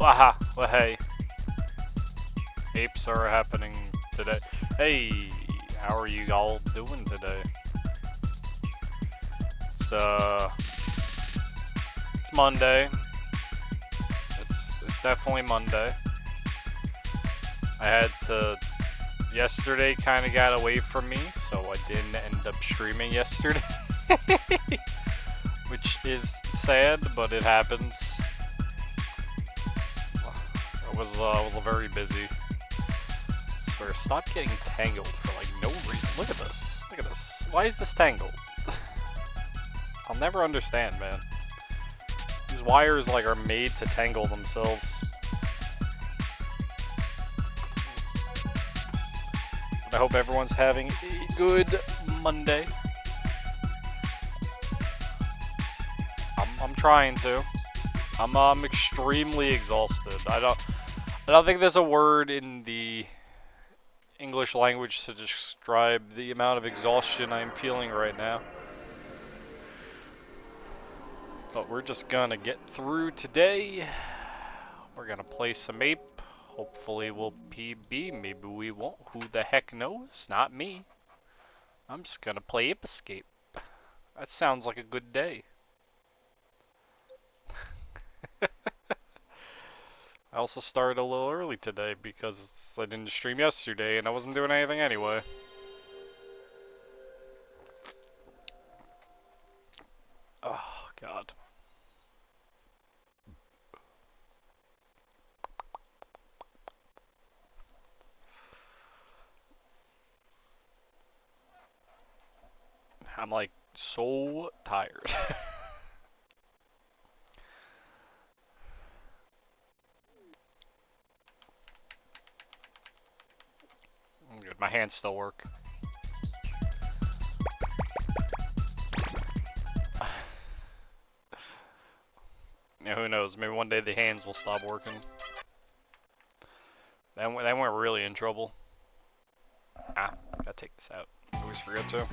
Aha, well hey. Apes are happening today. Hey, how are you all doing today? It's Monday. It's definitely Monday. I had to, yesterday kind of got away from me, so I didn't end up streaming yesterday. Which is sad, but it happens. I was very busy. I swear, stop getting tangled for like no reason. Look at this. Look at this. Why is this tangled? I'll never understand, man. These wires like are made to tangle themselves. But I hope everyone's having a good Monday. I'm trying to. I'm extremely exhausted. I don't think there's a word in the English language to describe the amount of exhaustion I'm feeling right now. But we're just gonna get through today. We're gonna play some Ape. Hopefully we'll PB, maybe we won't. Who the heck knows? Not me. I'm just gonna play Ape Escape. That sounds like a good day. I also started a little early today because I didn't stream yesterday and I wasn't doing anything anyway. Oh, God. I'm like so tired. I'm good. My hands still work. Yeah, who knows? Maybe one day the hands will stop working. Then we're really in trouble. Ah, gotta take this out. I always forget to.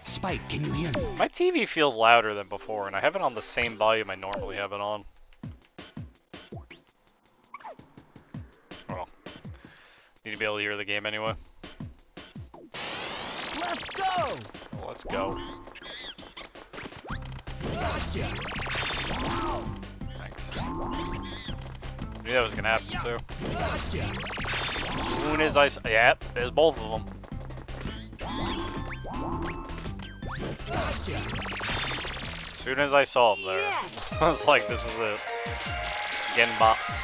Spike, can you hear me? My TV feels louder than before, and I have it on the same volume I normally have it on. Well, need to be able to hear the game anyway. Let's go! Well, let's go. Gotcha. Thanks. I knew that was gonna happen too. Gotcha. As soon as I yep, there's both of them. Gotcha. As soon as I saw them there, Yes! I was like, this is it. Getting bopped.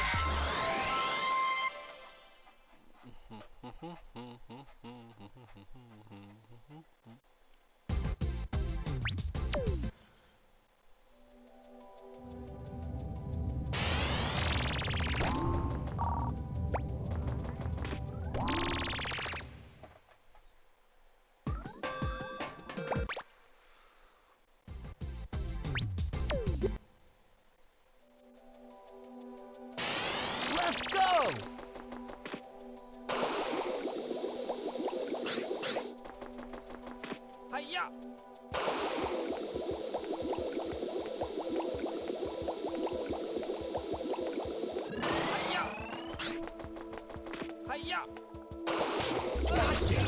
Let's go! Hiya! Hiya! Hiya! Gotcha.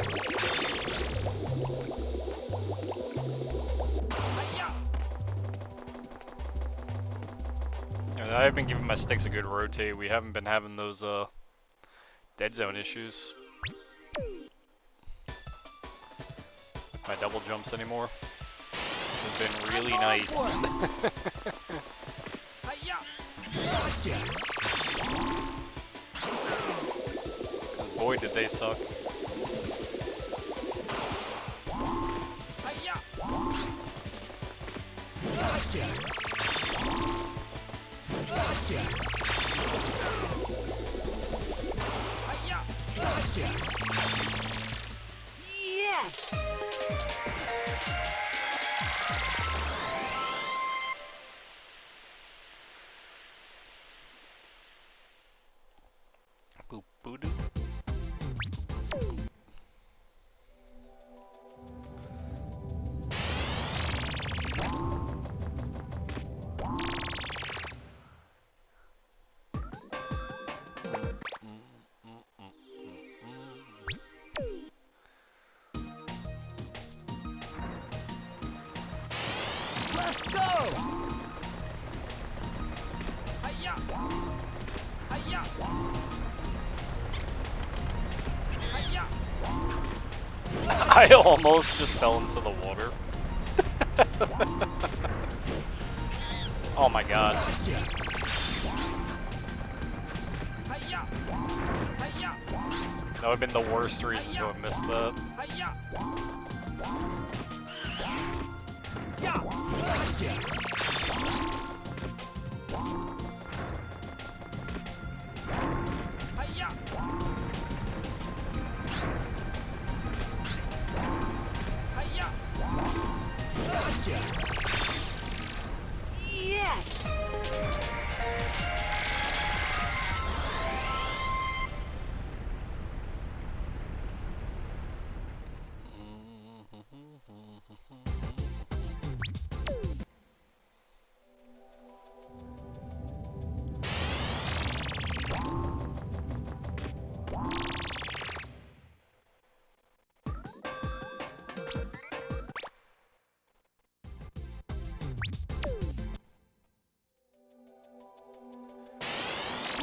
Hiya! I've been giving my sticks a good rotate. We haven't been having those dead zone issues. My double jumps anymore. It's been really nice. Gotcha. Boy, did they suck. Gotcha. Gotcha. Gotcha. Yes! Boop boo doo. Let's go! I almost just fell into the water. Oh my god. That would have been the worst reason to have missed that. Yes!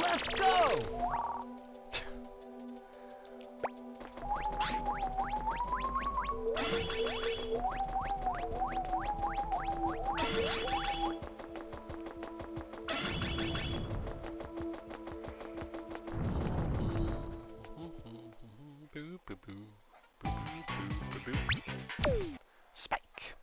Let's go! Boo, boo, boo. Boo, boo, boo, boo. Spike.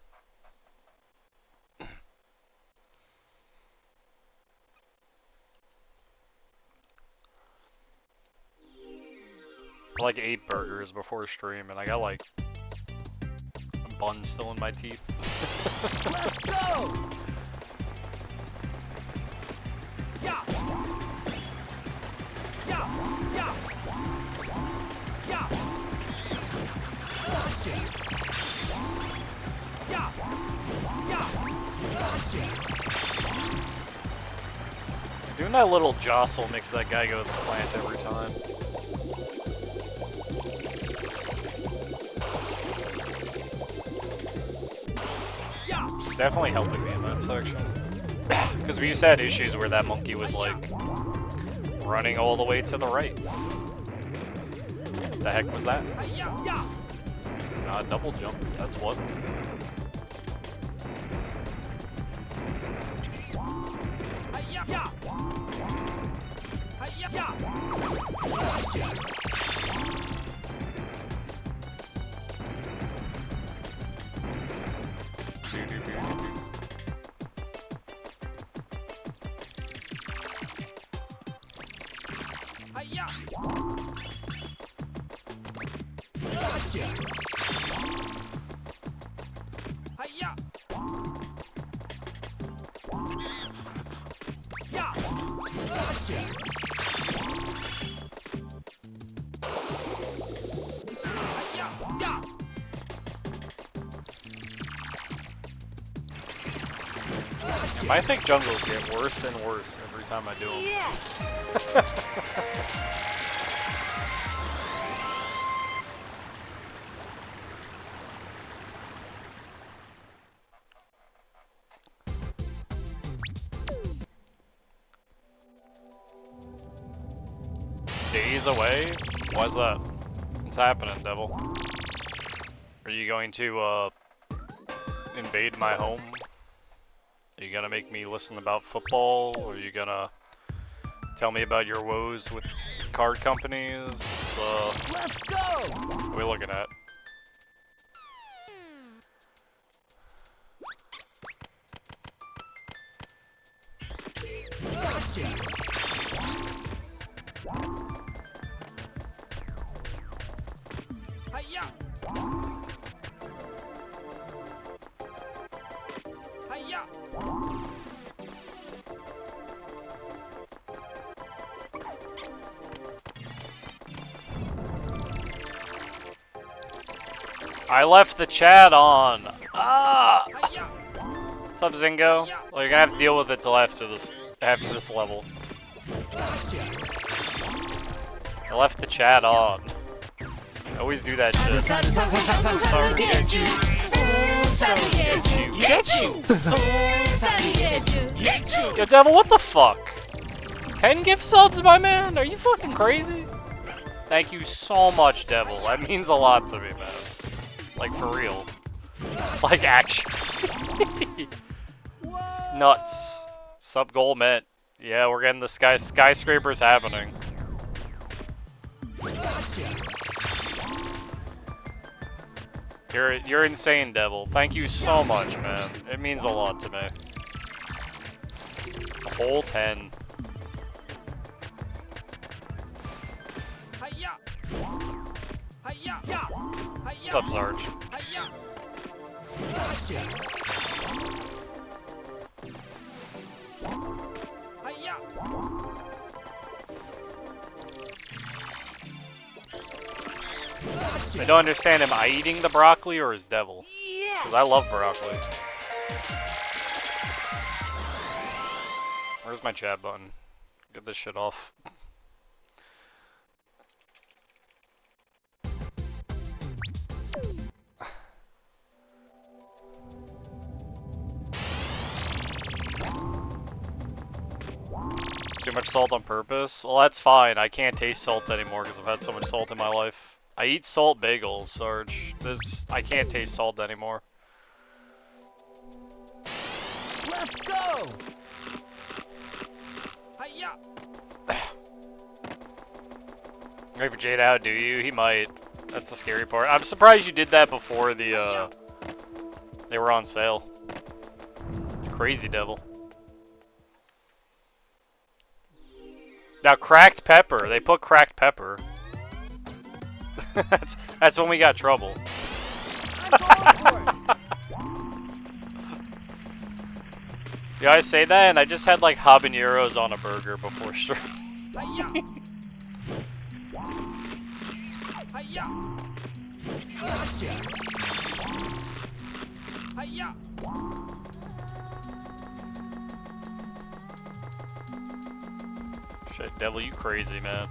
I like 8 burgers before stream, and I got like a bun still in my teeth. Let's go! Yeah! Yeah! Yeah! Yeah! Gotcha! Yeah! Yeah! Gotcha! Doing that little jostle makes that guy go to the plant every time. Definitely helping me in that section. Because we used to have issues where that monkey was like running all the way to the right. The heck was that? Double jump, that's what. I think jungles get worse and worse every time I do them. Yes! Days away? Why's that? What's happening, devil? Are you going to, invade my home? Are you gonna make me listen about football? Or are you gonna tell me about your woes with card companies? Let's go! What are we looking at? I left the chat on. Ah! What's up, Zingo? Well, you're gonna have to deal with it till after this level. I left the chat on. I always do that shit. Sorry, Get you! Yo, Devil, what the fuck? 10 gift subs, my man? Are you fucking crazy? Thank you so much, Devil. That means a lot to me, man. Like, for real. Like, actually. It's nuts. Sub goal met. Yeah, we're getting the skyscrapers happening. You're insane, Devil. Thank you so much, man. It means a lot to me. A whole 10. What's up, Sarge? I don't understand, am I eating the broccoli or is Devil? Because I love broccoli. Where's my chat button? Get this shit off. Too much salt on purpose? Well, that's fine. I can't taste salt anymore because I've had so much salt in my life. I eat salt bagels, Sarge. I can't taste salt anymore. Let's go! Hiya! Wait for Jade out, do you? He might. That's the scary part. I'm surprised you did that before they were on sale. You crazy, Devil. Now, cracked pepper. They put cracked pepper. that's when we got trouble. You guys say that, and I just had like habaneros on a burger before stream. Shit, Devil, you crazy, man.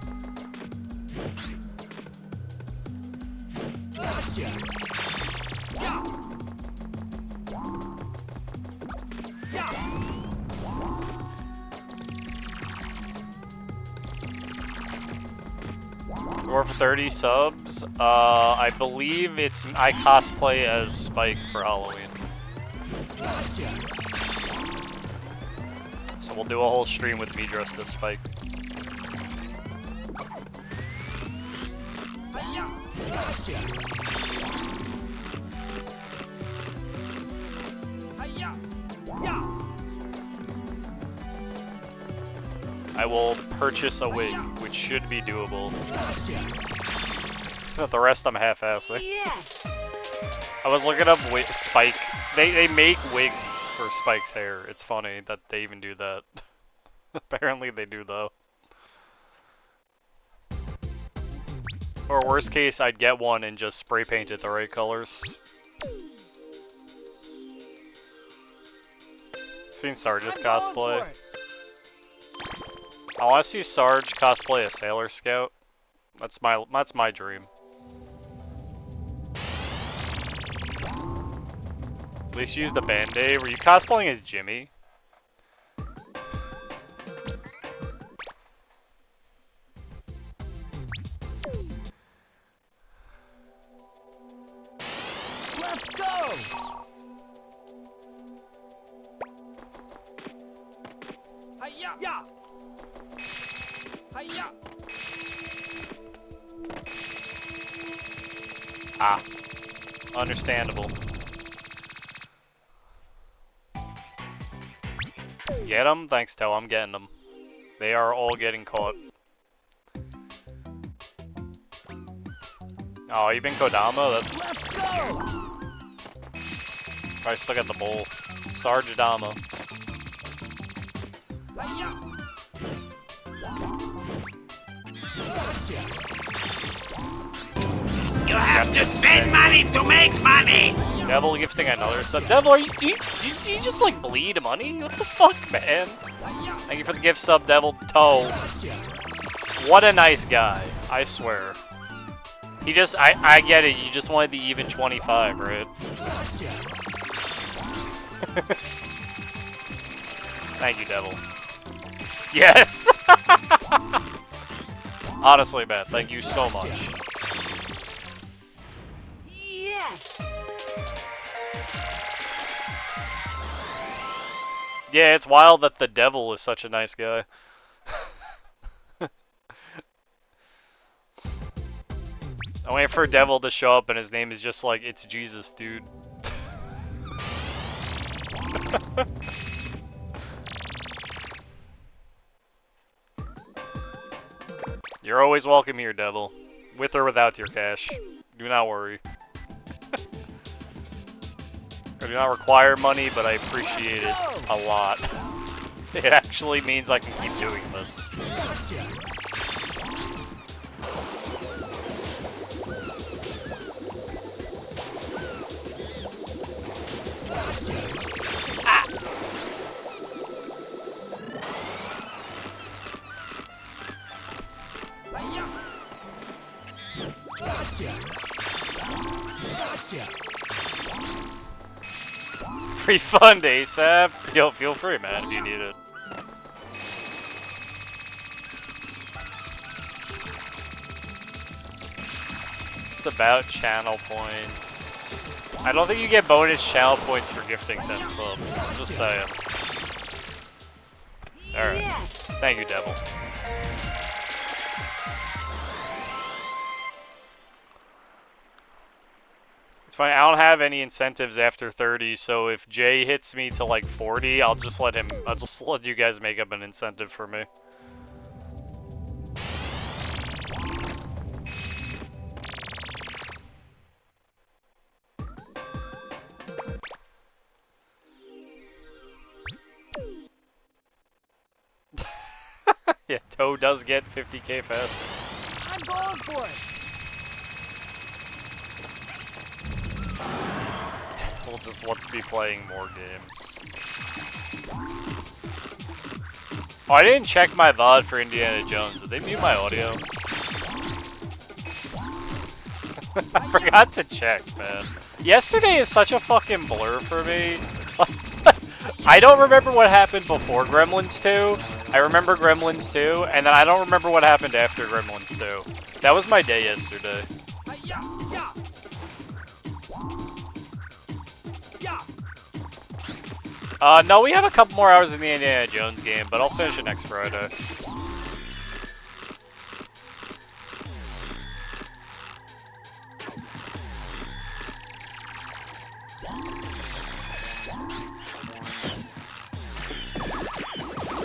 Or for 30 subs, I believe I cosplay as Spike for Halloween. So we'll do a whole stream with me dressed as Spike. I will purchase a wig, which should be doable. The rest I'm half-assing. Yes! I was looking up Spike. They make wigs for Spike's hair. It's funny that they even do that. Apparently they do though. Or worst case, I'd get one and just spray paint it the right colors. Seen Sarge's cosplay. I want to see Sarge cosplay a Sailor Scout. That's my dream. At least use the Band-Aid. Were you cosplaying as Jimmy? Let's go! Hiya! Yeah. Hiya! Ah. Understandable. Get them? Thanks, Toe. I'm getting them. They are all getting caught. Oh, you been Kodama? That's... Let's go! I still got the bowl. Sarge Adama. Hiya! You have to spend money to make money! Devil gifting another sub. Devil, do you just like bleed money? What the fuck, man? Thank you for the gift sub, Devil Toe. What a nice guy, I swear. He just, I get it, you just wanted the even 25, right? Thank you, Devil. Yes! Honestly, man, thank you so much. Yes! Yeah, it's wild that the Devil is such a nice guy. I'm waiting for Devil to show up and his name is just like, it's Jesus, dude. You're always welcome here, Devil. With or without your cash. Do not worry. I do not require money, but I appreciate it a lot. It actually means I can keep doing this. Ah! Refund ASAP. Yo, feel free, man, if you need it. It's about channel points. I don't think you get bonus channel points for gifting 10 subs. I'm just saying. Alright. Yes! Thank you, Devil. It's fine. I don't have any incentives after 30, so if Jay hits me to like 40, I'll just let you guys make up an incentive for me. Yeah, Toe does get 50k fast. I'm going for it! We'll just let's be playing more games. Oh, I didn't check my VOD for Indiana Jones. Did they mute my audio? I forgot to check, man. Yesterday is such a fucking blur for me. I don't remember what happened before Gremlins 2. I remember Gremlins 2, and then I don't remember what happened after Gremlins 2. That was my day yesterday. No, we have a couple more hours in the Indiana Jones game, but I'll finish it next Friday.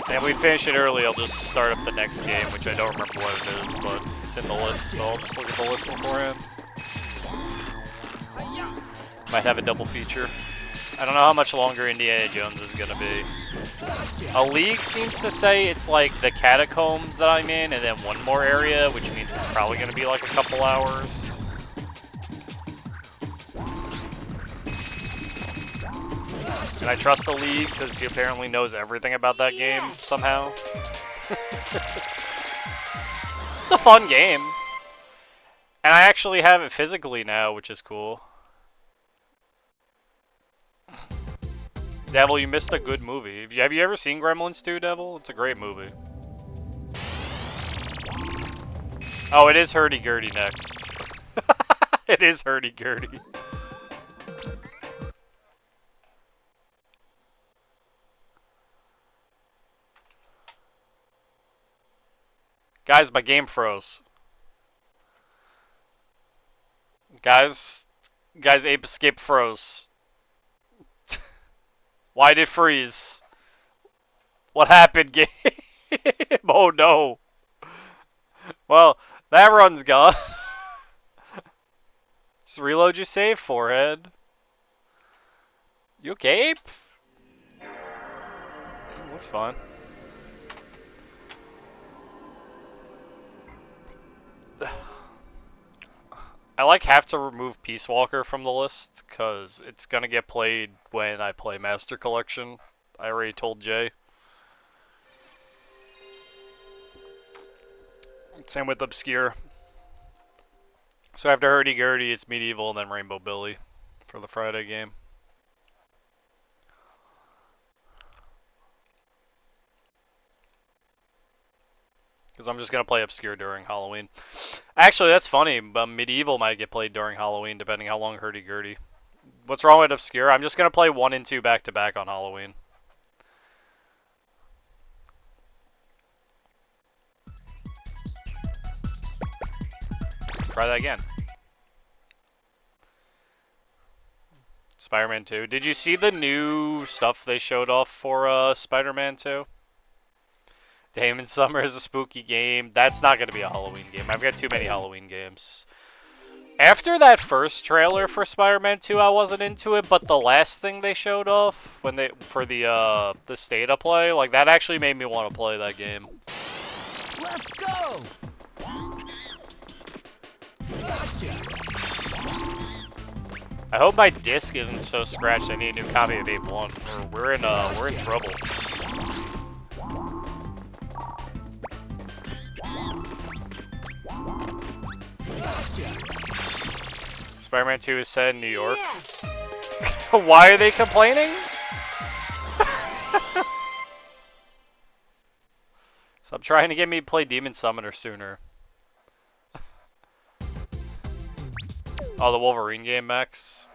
And if we finish it early, I'll just start up the next game, which I don't remember what it is, but it's in the list, so I'll just look at the list beforehand. Might have a double feature. I don't know how much longer Indiana Jones is gonna be. A League seems to say it's like the catacombs that I'm in, and then one more area, which means it's probably gonna be like a couple hours. And I trust the League because he apparently knows everything about that game somehow. It's a fun game. And I actually have it physically now, which is cool. Devil, you missed a good movie. Have you ever seen Gremlins 2, Devil? It's a great movie. Oh, it is Hurdy-Gurdy next. It is Hurdy-Gurdy. Guys, my game froze. Guys, Ape Escape froze. Why did it freeze? What happened, game? Oh no. Well, that run's gone. Just reload your save, forehead. You okay, Ape? Looks fine. I have to remove Peace Walker from the list because it's gonna get played when I play Master Collection. I already told Jay. Same with Obscure. So after Hurdy-Gurdy, it's Medieval and then Rainbow Billy for the Friday game. Because I'm just going to play Obscure during Halloween. Actually, that's funny. Medieval might get played during Halloween, depending how long hurdy-gurdy. What's wrong with Obscure? I'm just going to play 1 and 2 back-to-back on Halloween. Try that again. Spider-Man 2. Did you see the new stuff they showed off for Spider-Man 2? Damon Summer is a spooky game. That's not going to be a Halloween game. I've got too many Halloween games. After that first trailer for Spider-Man 2, I wasn't into it, but the last thing they showed off when they for the state of play, like that actually made me want to play that game. Let's go! Gotcha! I hope my disc isn't so scratched I need a new copy of Ape 1. We're in trouble. Spider-Man 2 is set in New York. Yes! Why are they complaining? Stop trying to get me to play Demon Summoner sooner. Oh, the Wolverine game, Max?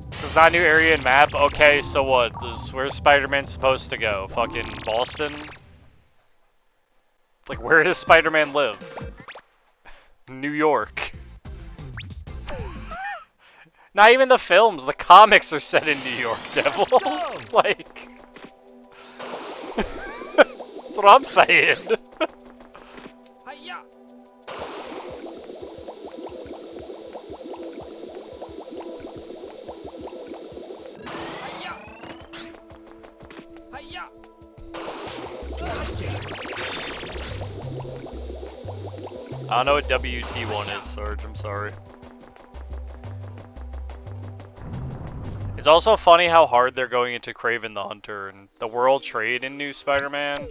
There's not a new area and map? Okay, so what? Where's Spider-Man supposed to go? Fucking Boston? Like, where does Spider-Man live? New York. Not even the films, the comics are set in New York, Devil. Like... That's what I'm saying. I don't know what WT1 is, Sarge, I'm sorry. It's also funny how hard they're going into Kraven the Hunter and the World Trade in New Spider-Man.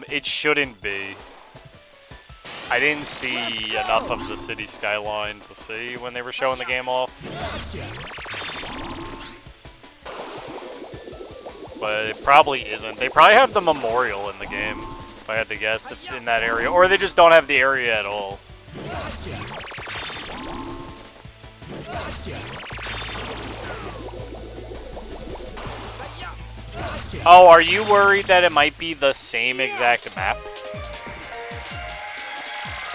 It shouldn't be. I didn't see enough of the city skyline to see when they were showing the game off. But it probably isn't. They probably have the memorial in the game, if I had to guess, in that area. Or they just don't have the area at all. Oh, are you worried that it might be the same exact map?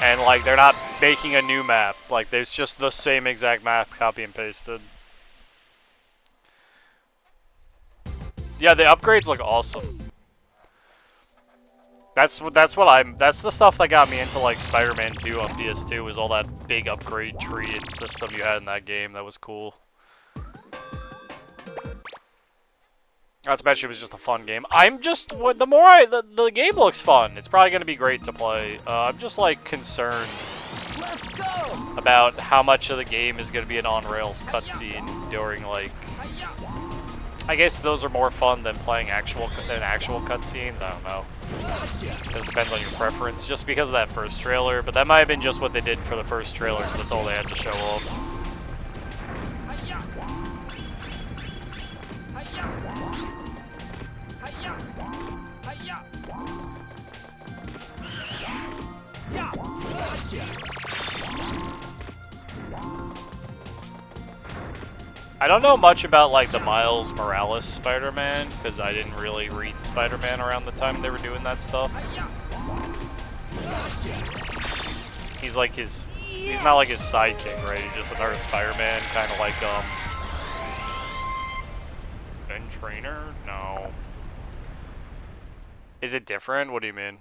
And, like, they're not making a new map. Like, there's just the same exact map, copy and pasted. Yeah, the upgrades look awesome. That's the stuff that got me into, like, Spider-Man 2 on PS2, was all that big upgrade tree and system you had in that game. That was cool. Not to mention it was just a fun game. I'm just, the game looks fun. It's probably going to be great to play. I'm just, like, concerned about how much of the game is going to be an on-rails cutscene during, like... I guess those are more fun than playing actual cutscenes. I don't know. It depends on your preference. Just because of that first trailer, but that might have been just what they did for the first trailer. That's all they had to show off. I don't know much about, like, the Miles Morales Spider-Man, because I didn't really read Spider-Man around the time they were doing that stuff. He's like he's not like his sidekick, right? He's just another Spider-Man, kind of like, Ben Trainer? No. Is it different? What do you mean?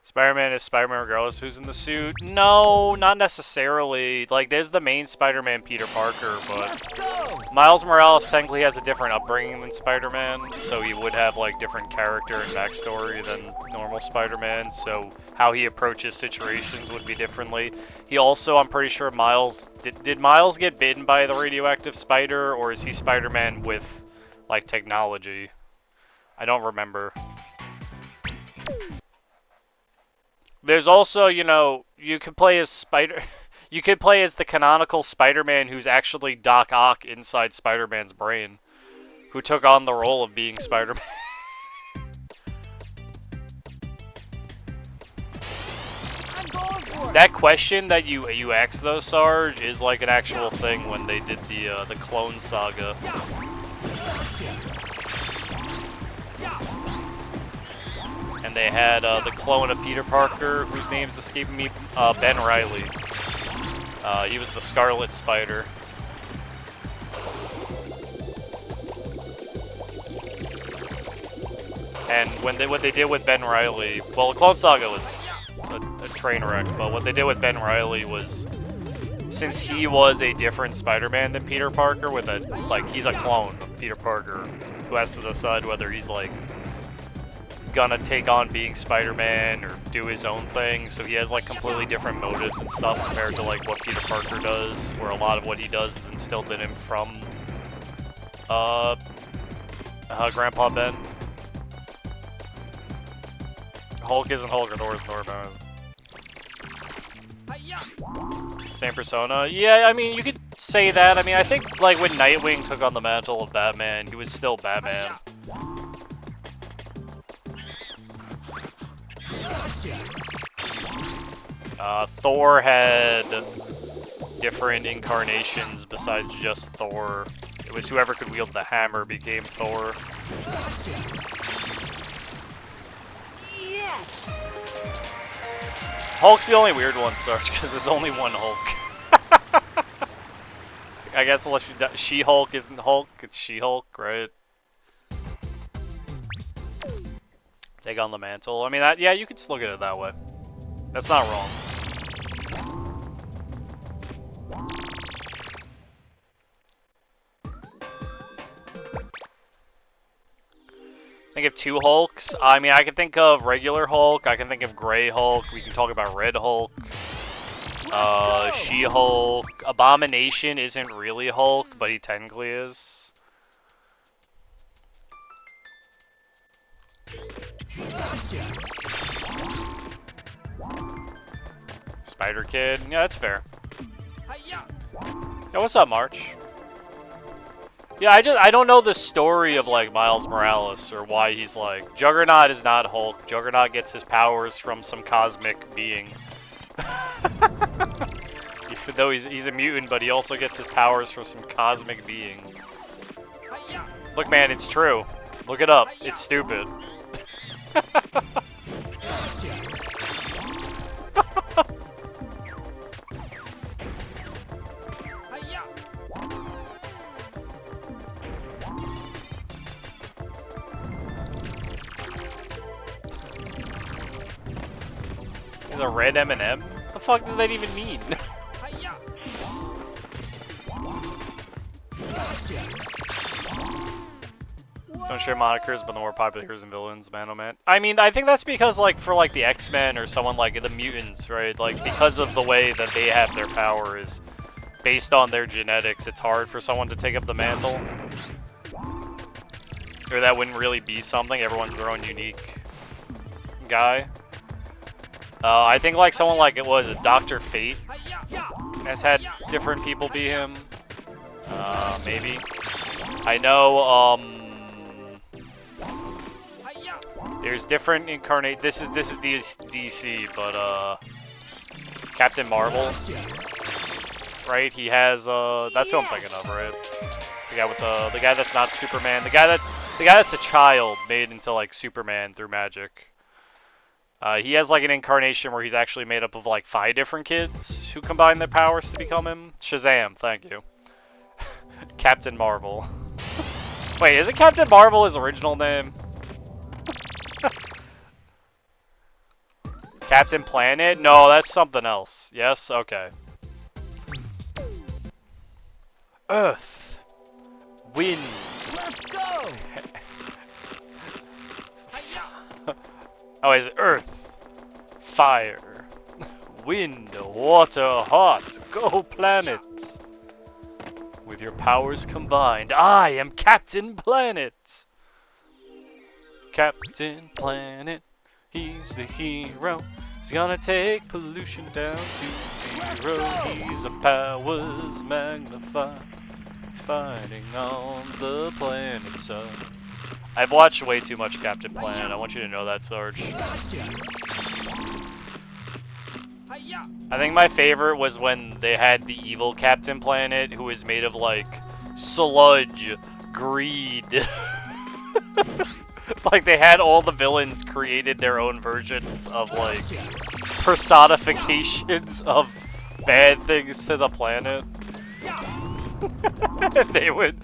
Spider-Man is Spider-Man regardless who's in the suit. No, not necessarily. Like, there's the main Spider-Man, Peter Parker, but Miles Morales technically has a different upbringing than Spider-Man, so he would have, like, different character and backstory than normal Spider-Man, so how he approaches situations would be differently. He also, I'm pretty sure Miles... Did Miles get bitten by the radioactive spider, or is he Spider-Man with, like, technology? I don't remember. There's also, you know, you could play as Spider. You could play as the canonical Spider-Man who's actually Doc Ock inside Spider-Man's brain, who took on the role of being Spider-Man. I'm going for it. That question that you asked though, Sarge, is like an actual thing when they did the Clone Saga. And they had the clone of Peter Parker, whose name's escaping me, Ben Reilly. He was the Scarlet Spider. And what they did with Ben Reilly, well, the Clone Saga was a train wreck, but what they did with Ben Reilly was, since he was a different Spider-Man than Peter Parker, with a he's a clone of Peter Parker, who has to decide whether he's like gonna take on being Spider-Man or do his own thing. So he has like completely different motives and stuff compared to like what Peter Parker does, where a lot of what he does is instilled in him from Grandpa Ben. Hulk isn't Hulk, or Thor is Thor, man. Same persona? Yeah, I mean, you could say that. I mean, I think, like, when Nightwing took on the mantle of Batman, he was still Batman. Thor had different incarnations besides just Thor. It was whoever could wield the hammer became Thor. Yes. Hulk's the only weird one, Sarge, because there's only one Hulk. I guess unless She-Hulk isn't Hulk, it's She-Hulk, right? Take on the mantle. I mean, yeah, you could look at it that way. That's not wrong. Think of two Hulks. I mean, I can think of regular Hulk. I can think of Gray Hulk. We can talk about Red Hulk. She-Hulk. Abomination isn't really Hulk, but he technically is. Spider-Kid. Yeah, that's fair. Yeah, what's up, March? Yeah, I don't know the story of like Miles Morales or why he's like Juggernaut is not Hulk. Juggernaut gets his powers from some cosmic being. Even though he's a mutant, but he also gets his powers from some cosmic being. Look, man, it's true. Look it up. It's stupid. A red M&M? What the fuck does that even mean? Don't share monikers, but the more popular heroes and villains, man, oh man. I mean, I think that's because, like, for, like, the X-Men or someone like the mutants, right? Like, because of the way that they have their power is based on their genetics, it's hard for someone to take up the mantle. Or that wouldn't really be something. Everyone's their own unique guy. I think like someone like it was Dr. Fate has had different people be him. Maybe. I know. There's different incarnate. This is DC, but Captain Marvel, right? He has that's who I'm thinking of, right? The guy with the guy that's not Superman. The guy that's a child made into like Superman through magic. He has like an incarnation where he's actually made up of like 5 different kids who combine their powers to become him. Shazam, thank you. Captain Marvel. Wait, isn't Captain Marvel his original name? Captain Planet? No, that's something else. Yes? Okay. Earth. Wind. Let's go. Oh, it's Earth, Fire, Wind, Water, Heart, go planet! With your powers combined, I am Captain Planet! Captain Planet, he's the hero, He's gonna take pollution down to zero. He's a powers magnified. He's fighting on the planet Sun. I've watched way too much Captain Planet. I want you to know that, Sarge. I think my favorite was when they had the evil Captain Planet, who was made of like sludge, greed. Like they had all the villains created their own versions of like personifications of bad things to the planet. they would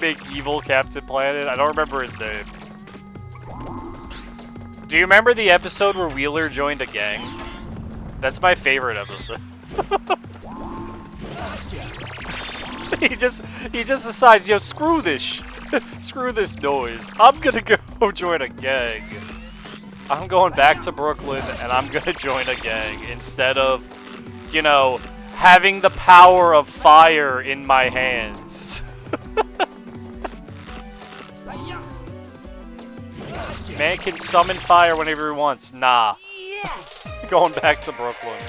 make evil Captain Planet. I don't remember his name. Do you remember the episode where Wheeler joined a gang? That's my favorite episode. he just decides, yo, screw this, screw this noise. I'm gonna go join a gang. I'm going back to Brooklyn and I'm gonna join a gang instead of, you know, having the power of fire in my hands. Man can summon fire whenever he wants. Nah. Yes! Going back to Brooklyn.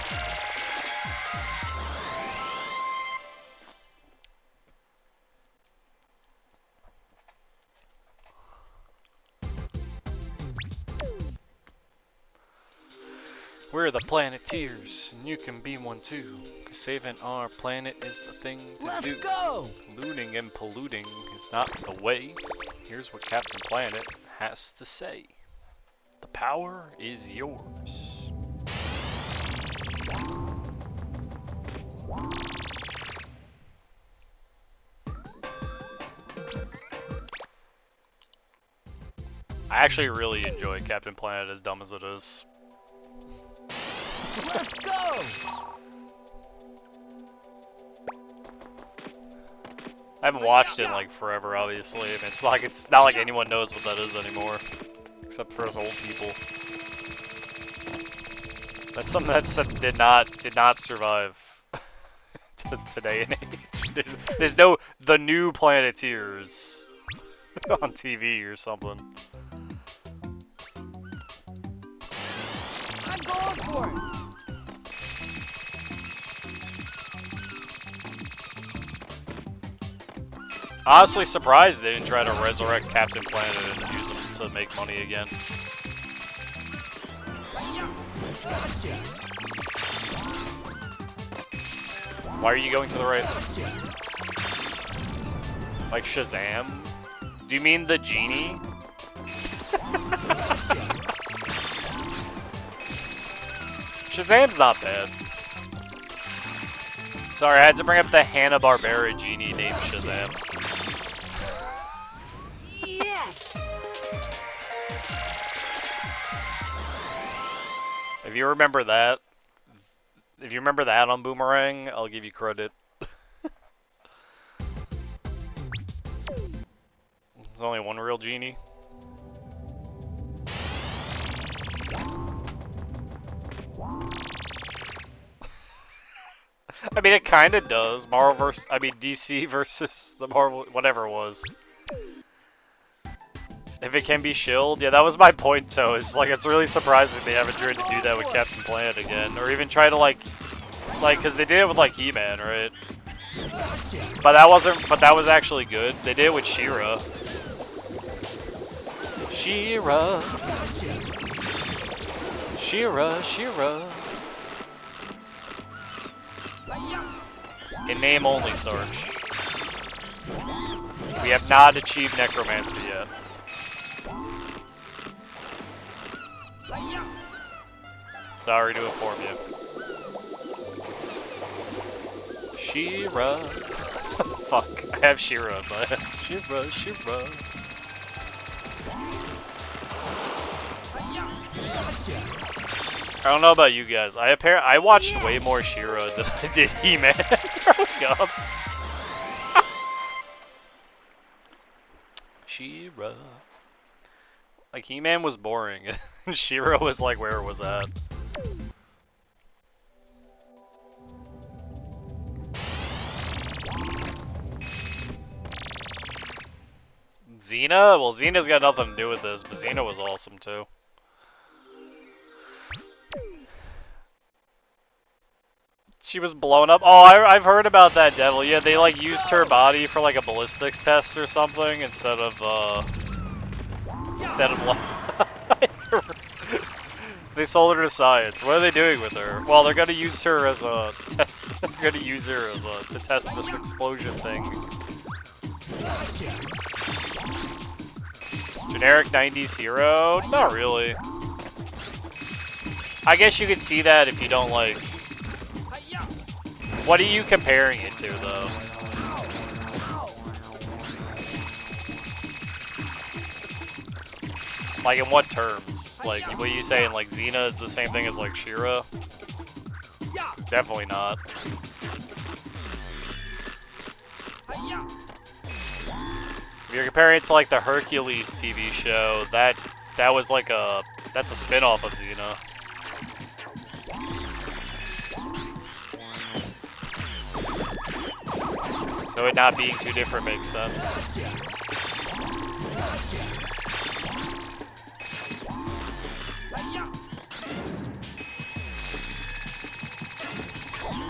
We're the Planeteers, and you can be one too. 'Cause saving our planet is the thing to Let's do. go! Looting and polluting is not the way. Here's what Captain Planet has to say. The power is yours. I actually really enjoy Captain Planet, as dumb as it is. Let's go! I haven't watched it in like forever, obviously, and it's not like anyone knows what that is anymore, except for us old people. That's something that did not survive to today and age. There's no The New Planeteers on TV or something. I'm going for it! Honestly surprised they didn't try to resurrect Captain Planet and use him to make money again. Why are you going to the right? Like Shazam? Do you mean the genie? Shazam's not bad. Sorry, I had to bring up the Hanna-Barbera genie named Shazam. Yes! If you remember that on Boomerang, I'll give you credit. There's only one real genie. I mean, it kind of does. DC versus the Marvel, whatever it was. If it can be shilled, yeah, that was my point, though. It's like, it's really surprising they haven't tried to do that with Captain Planet again, or even try to because they did it with like He-Man, right? But that was actually good. They did it with She-Ra. She-Ra. She-Ra, She-Ra. In name only, Sarge. We have not achieved necromancy yet. Sorry to inform you. She-Ra. Fuck, I have She-Ra, but She-Ra, She-Ra. I don't know about you guys. I watched way more She-Ra than I did He-Man growing up. She-Ra. Like, He-Man was boring, and She-Ra was like where it was at. Xena? Well, Xena's got nothing to do with this, but Xena was awesome too. She was blown up. Oh, I've heard about that, Devil. Yeah, they like used her body for like a ballistics test or something instead of they sold her to science. What are they doing with her? Well, they're gonna use her as a they're gonna use her as a to test this explosion thing. Generic 90s hero? Not really. I guess you could see that if you don't like. What are you comparing it to, though? Like, in what terms? Like, what are you saying? Like, Xena is the same thing as, like, She-Ra? It's definitely not. If you're comparing it to, like, the Hercules TV show, that was like that's a spin-off of Xena. So it not being too different makes sense.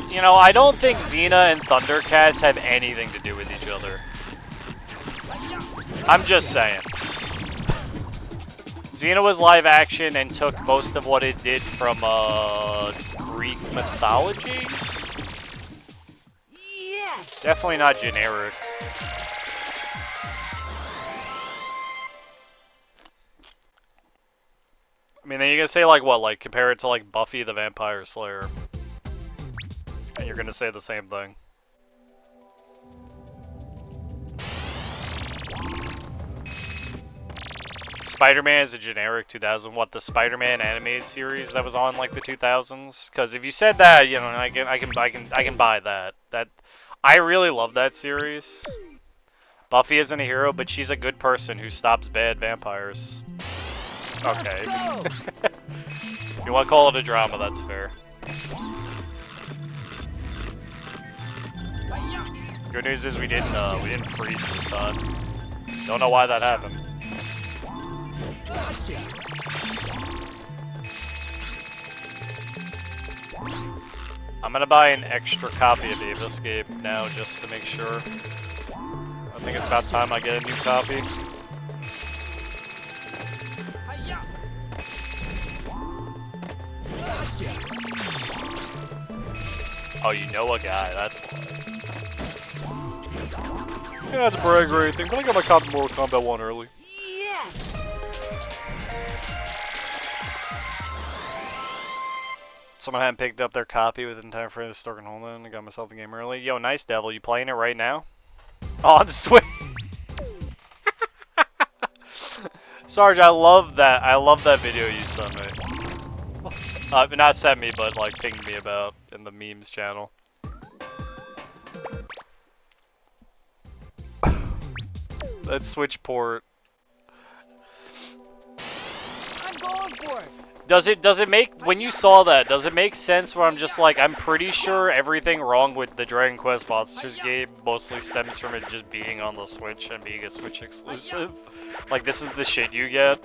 You know, I don't think Xena and Thundercats have anything to do with each other. I'm just saying. Xena was live action and took most of what it did from Greek mythology. Yes. Definitely not generic. I mean, then you're gonna say like what? Like compare it to like Buffy the Vampire Slayer, and you're gonna say the same thing. Spider-Man is a generic 2000. What, the Spider-Man animated series that was on like the 2000s? Because if you said that, you know, I can buy that. I really love that series. Buffy isn't a hero, but she's a good person who stops bad vampires. Okay. If you want to call it a drama, that's fair. Good news is we didn't freeze this time. Don't know why that happened. I'm gonna buy an extra copy of Ape Escape now just to make sure. I think it's about time I get a new copy. Oh, you know a guy, that's why. Yeah, that's brag or anything, but I got my copy of Mortal Kombat 1 early. Yes. Someone hadn't picked up their copy within time for the store and hold on. I got myself the game early. Yo, nice Devil, you playing it right now? Oh, on the Switch. Sarge, I love that. I love that video you sent me. Not sent me, but like pinged me about in the memes channel. That Switch port. I'm going for it. Does it make, when you saw that, does it make sense where I'm just like, I'm pretty sure everything wrong with the Dragon Quest Monsters game mostly stems from it just being on the Switch and being a Switch exclusive? Like, this is the shit you get?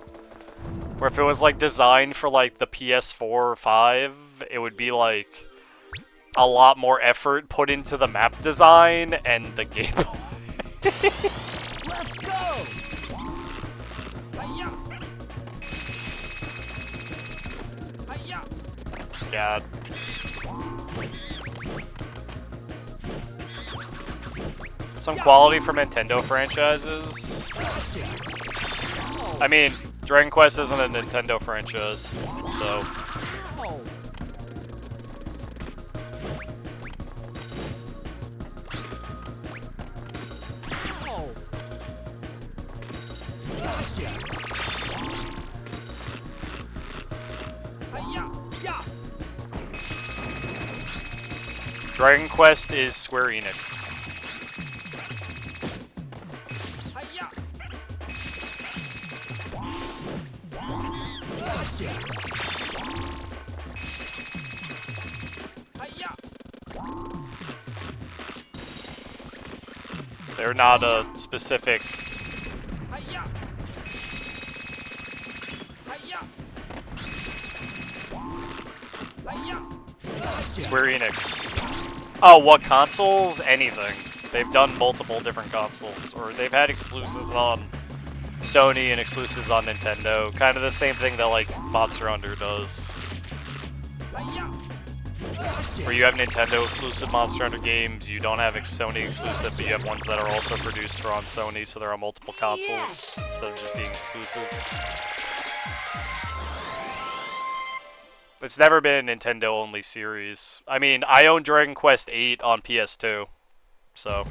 Where if it was like designed for like the PS4 or 5, it would be like a lot more effort put into the map design and the gameplay. Let's go. Yeah. Some quality from Nintendo franchises. I mean, Dragon Quest isn't a Nintendo franchise, so. Dragon Quest is Square Enix. They're not a specific. Square Enix. Oh, what consoles? Anything. They've done multiple different consoles, or they've had exclusives on Sony and exclusives on Nintendo. Kind of the same thing that like Monster Hunter does. Where you have Nintendo exclusive Monster Hunter games, you don't have Sony exclusive, but you have ones that are also produced for on Sony, so there are multiple consoles instead of just being exclusives. It's never been a Nintendo only series. I mean, I own Dragon Quest VIII on PS2, so.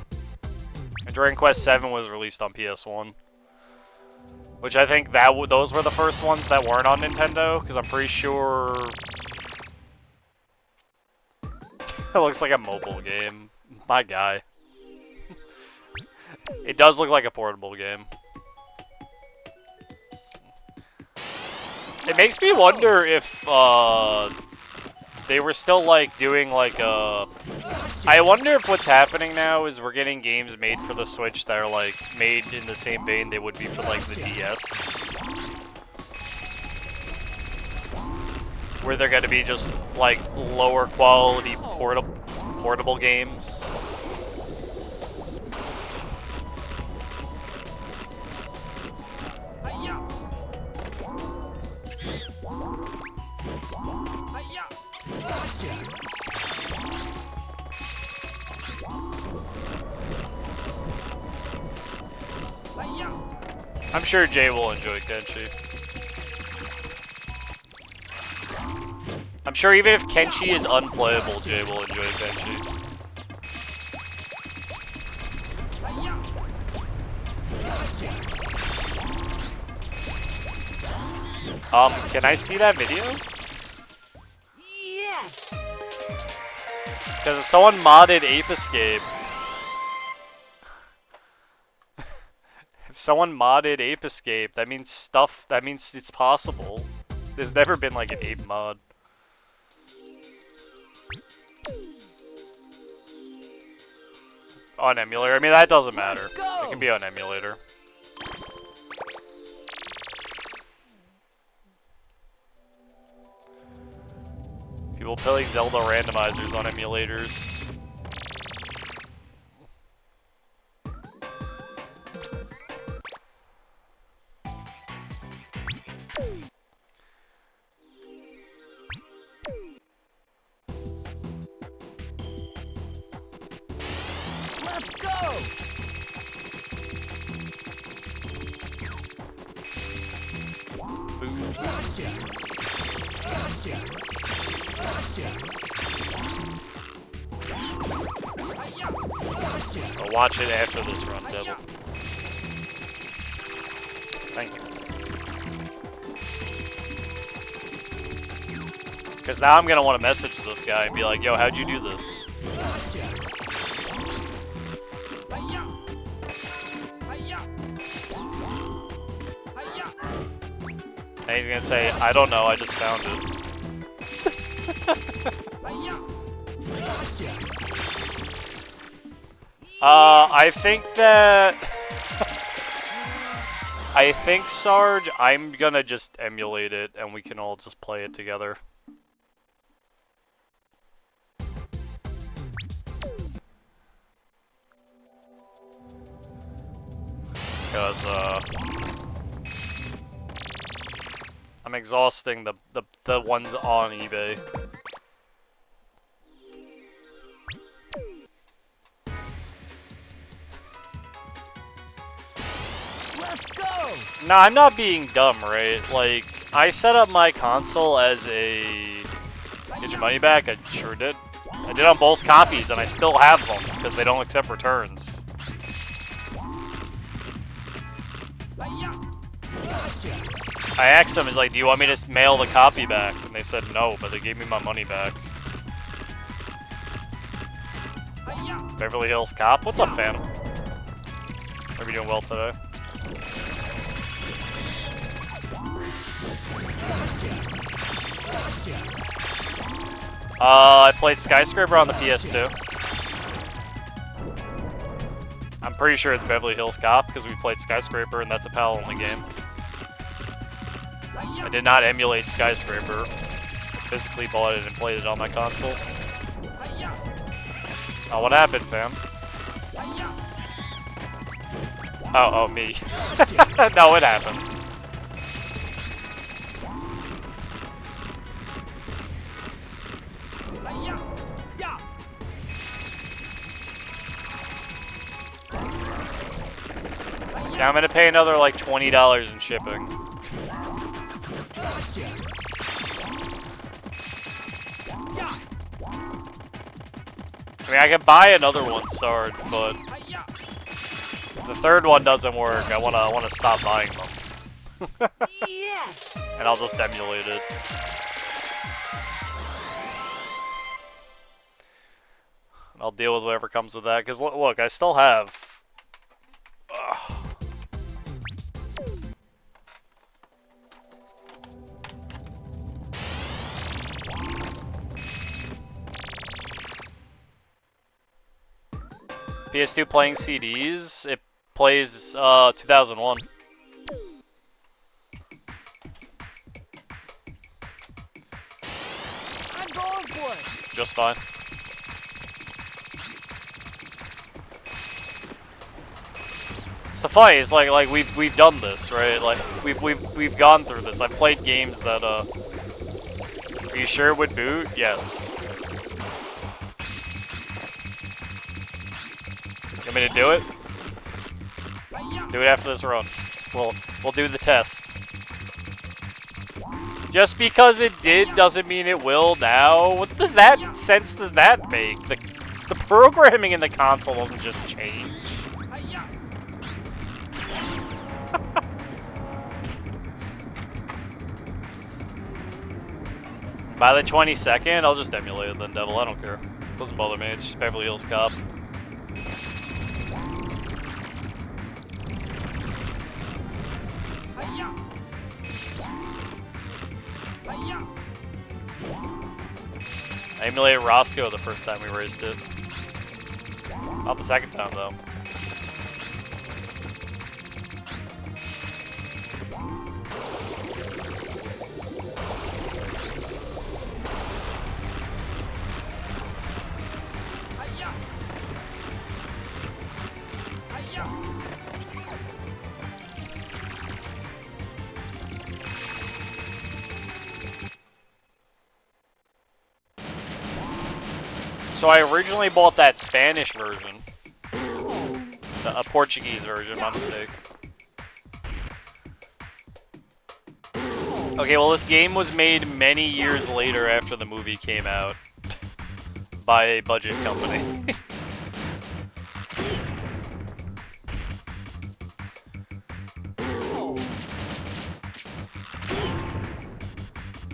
And Dragon Quest VII was released on PS1. Which I think that those were the first ones that weren't on Nintendo, because I'm pretty sure it looks like a mobile game. My guy. It does look like a portable game. It makes me wonder if they were still like doing like a. I wonder if what's happening now is we're getting games made for the Switch that are like made in the same vein they would be for like the DS. Where they're gonna be just like lower quality portable games. I'm sure Jay will enjoy Kenshi. I'm sure even if Kenshi is unplayable, Jay will enjoy Kenshi. Can I see that video? Yes! Because if someone modded Ape Escape... If someone modded Ape Escape, that means it's possible. There's never been like an ape mod. On emulator, I mean that doesn't matter. It can be on emulator. People play Zelda randomizers on emulators. Let's go! I'll watch it after this run, Devil. Thank you. Because now I'm going to want to message this guy and be like, yo, how'd you do this? And he's going to say, I don't know, I just found it. I think that... I think, Sarge, I'm gonna just emulate it and we can all just play it together. Because, I'm exhausting the ones on eBay. Let's go! No, I'm not being dumb, right? Like, I set up my console as a... Get your money back? I sure did. I did on both copies, and I still have them, because they don't accept returns. I asked them, do you want me to mail the copy back? And they said no, but they gave me my money back. Beverly Hills Cop? What's up, fam? Are we doing well today? I played Skyscraper on the PS2. I'm pretty sure it's Beverly Hills Cop because we played Skyscraper and that's a PAL-only game. I did not emulate Skyscraper. I physically bought it and played it on my console. Oh, what happened, fam? Oh, me. No, it happens. Yeah, I'm gonna pay another like $20 in shipping. I mean, I can buy another one, Sword, but if the third one doesn't work, I wanna stop buying them. Yes! And I'll just emulate it. I'll deal with whatever comes with that. Cause look, I still have. PS2 playing CDs. It plays 2001. I'm going for it! Just fine. It's the fight. It's like we've done this, right? Like we've gone through this. I've played games that Are you sure it would boot? Yes. You want me to do it? Do it after this run. We'll do the test. Just because it did doesn't mean it will now. What does that sense does that make? The programming in the console doesn't just change. By the 22nd, I'll just emulate it then, Devil. I don't care. Doesn't bother me. It's just Beverly Hills Cop. I emulated Roscoe the first time we raced it. Not the second time, though. So I originally bought that Spanish version. A Portuguese version, my mistake. Okay, well this game was made many years later after the movie came out. By a budget company.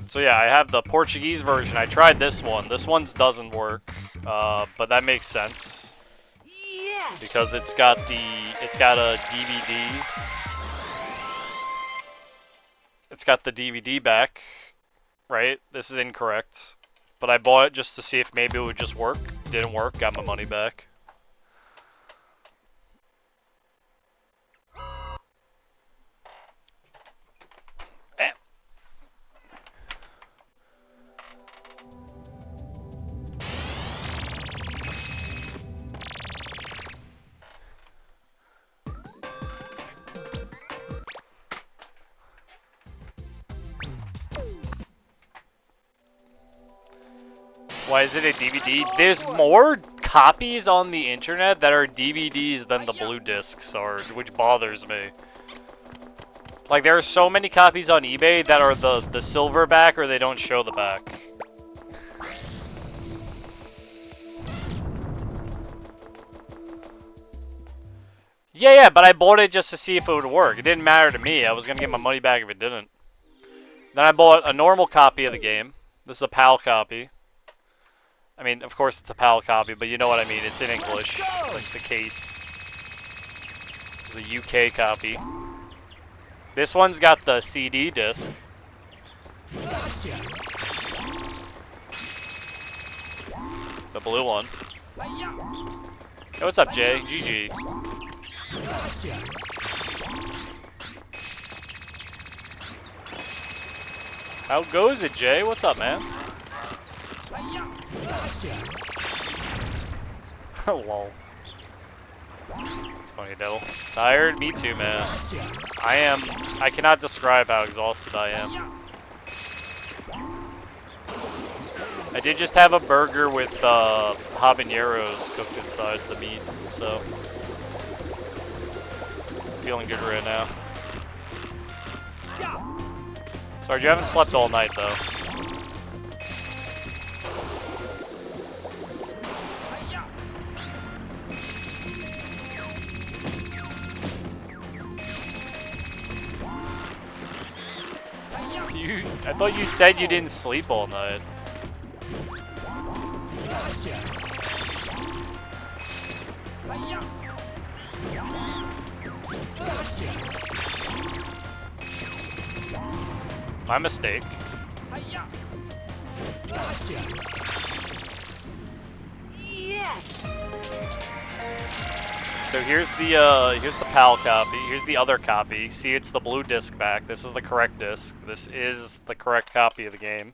So yeah, I have the Portuguese version. I tried this one. This one's doesn't work. But that makes sense. Yes! Because it's got a DVD. It's got the DVD back, right? This is incorrect. But I bought it just to see if maybe it would just work. Didn't work, got my money back. Why is it a DVD? There's more copies on the internet that are DVDs than the blue discs are, which bothers me. Like, there are so many copies on eBay that are the silver back or they don't show the back. Yeah, but I bought it just to see if it would work. It didn't matter to me. I was going to get my money back if it didn't. Then I bought a normal copy of the game. This is a PAL copy. I mean, of course it's a PAL copy, but you know what I mean. It's in English. Like the case. The UK copy. This one's got the CD disc. The blue one. Hey, what's up, Jay? GG. How goes it, Jay? What's up, man? Lol. It's funny, Devil. Tired? Me too, man. I cannot describe how exhausted I am. I did just have a burger with habaneros cooked inside the meat, so feeling good right now. Sarge, you haven't slept all night though. I thought you said you didn't sleep all night. My mistake. Yes. So here's the PAL copy. Here's the other copy. See, it's the blue disc back. This is the correct disc. This is the correct copy of the game.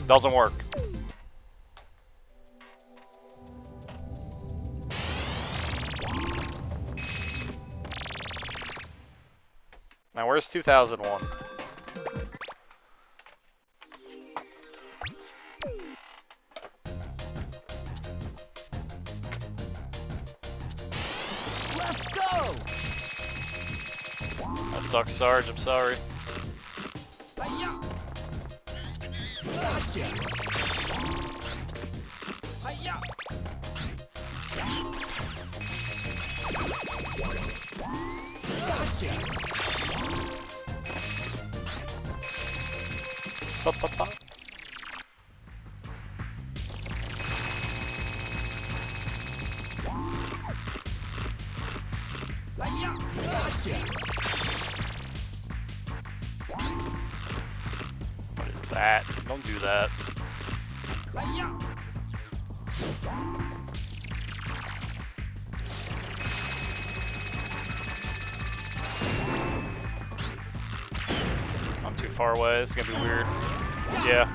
Doesn't work. Now where's 2001? Let's go. That sucks, Sarge. I'm sorry. Pa. What is that? Don't do that. I'm too far away. This is gonna be weird. Yeah.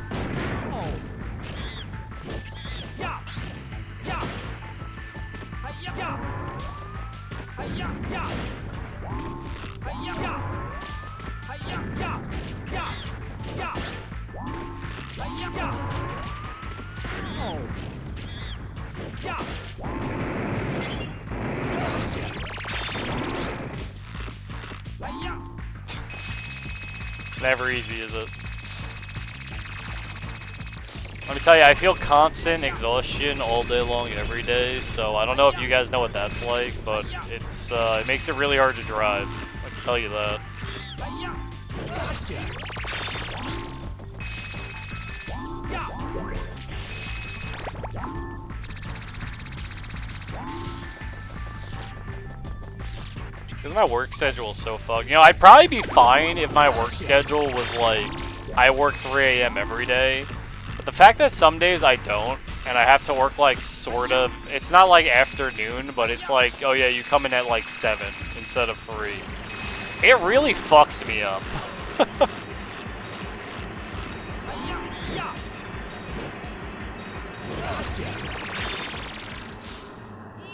It's never easy, is it? Let me tell you, I feel constant exhaustion all day long, every day. So I don't know if you guys know what that's like, but it makes it really hard to drive. I can tell you that. Because my work schedule is so fucked. You know, I'd probably be fine if my work schedule was like, I work 3 a.m. every day. But the fact that some days I don't, and I have to work like sort of, it's not like afternoon, but it's like, oh yeah, you come in at like 7 instead of 3. It really fucks me up.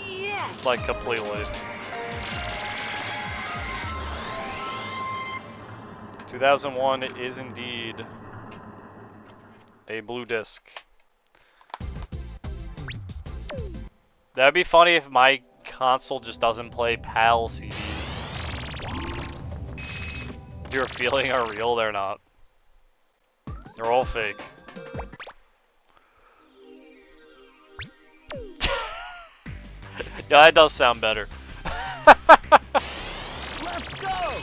Yes. Like completely. 2001 is indeed a blue disc. That'd be funny if my console just doesn't play PAL CDs. Your feeling are real, they're not. They're all fake. Yeah, that does sound better. Let's go.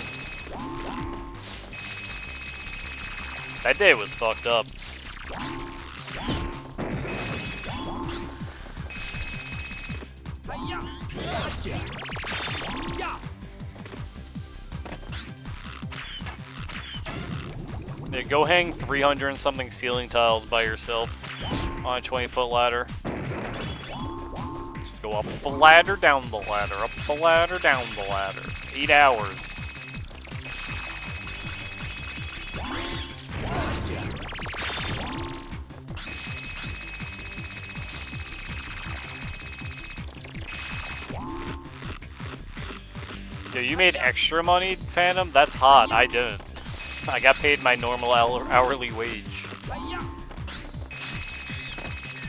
That day was fucked up. Yeah, go hang 300 and something ceiling tiles by yourself on a 20-foot ladder. Just go up the ladder, down the ladder, up the ladder, down the ladder. 8 hours. Yo, you made extra money, Phantom? That's hot. I didn't. I got paid my normal hourly wage.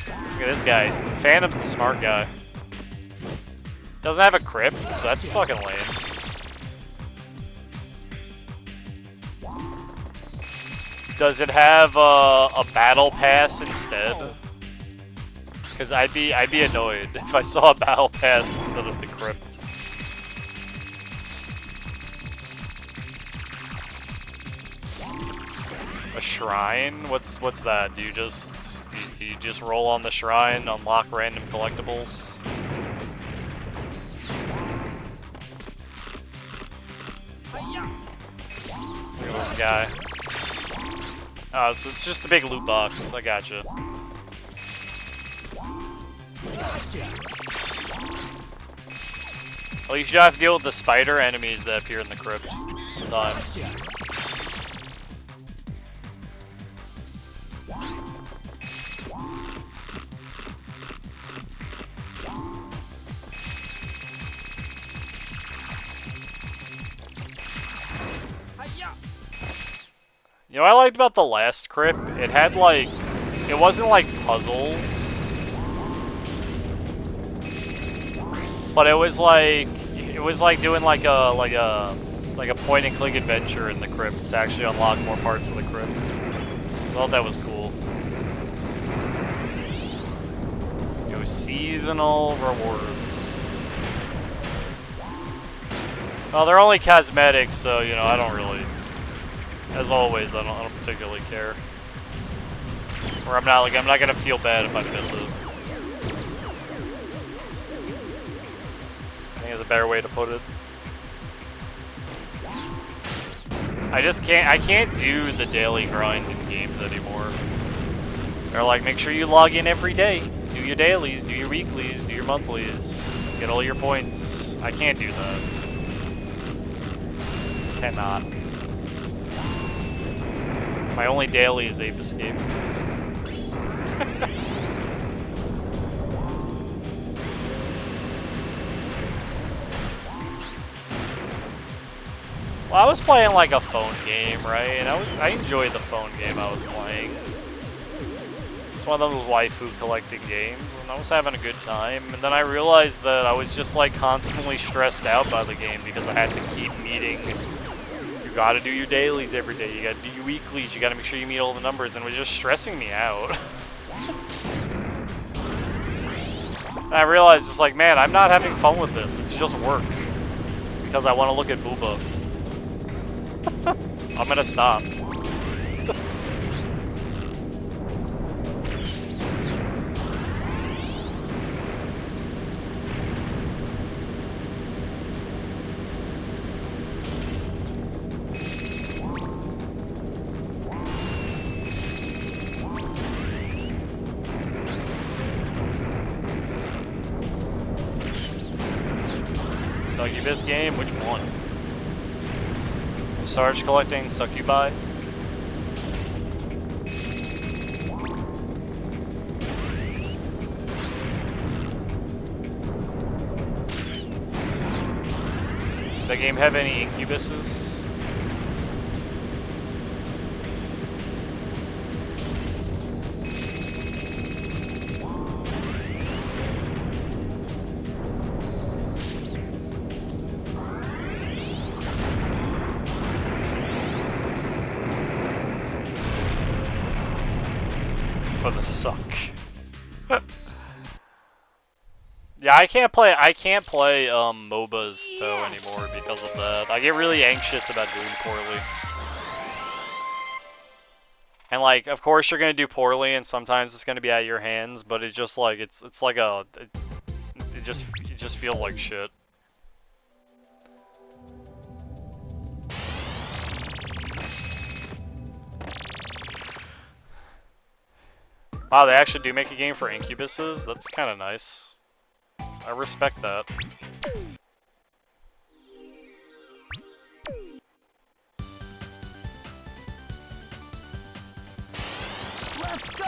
Look at this guy. Phantom's the smart guy. Doesn't have a crypt, so that's fucking lame. Does it have a battle pass instead? Because I'd be annoyed if I saw a battle pass instead of the crypt. A shrine? What's that? Do you just roll on the shrine, unlock random collectibles? Look at this guy. Oh, so it's just a big loot box. I gotcha. At least you don't have to deal with the spider enemies that appear in the crypt sometimes. You know what I liked about the last crypt? It had like, it wasn't like puzzles, but it was like doing like a point and click adventure in the crypt to actually unlock more parts of the crypt. I thought that was cool. Go seasonal rewards. Well, they're only cosmetics, so you know I don't really. As always, I don't particularly care. Or I'm not gonna feel bad if I miss it. I think is a better way to put it. I can't do the daily grind in games anymore. They're like, make sure you log in every day. Do your dailies, do your weeklies, do your monthlies, get all your points. I can't do that. Cannot. My only daily is Ape Escape. Well, I was playing like a phone game, right? And I enjoyed the phone game I was playing. It's one of those waifu collecting games, and I was having a good time. And then I realized that I was just like constantly stressed out by the game because I had to keep meeting. You gotta do your dailies every day, you gotta do your weeklies, you gotta make sure you meet all the numbers, and it was just stressing me out. And I realized, just like, man, I'm not having fun with this, it's just work. Because I want to look at Booba. So I'm gonna stop. Succubus game? Which one? Sarge collecting Succubi? Does that game have any incubuses? For the suck. Yeah, I can't play MOBAs though anymore because of that. I get really anxious about doing poorly. And like, of course you're gonna do poorly and sometimes it's gonna be out of your hands, but it's just like it just feels like shit. Wow, they actually do make a game for incubuses? That's kind of nice. I respect that. Let's go!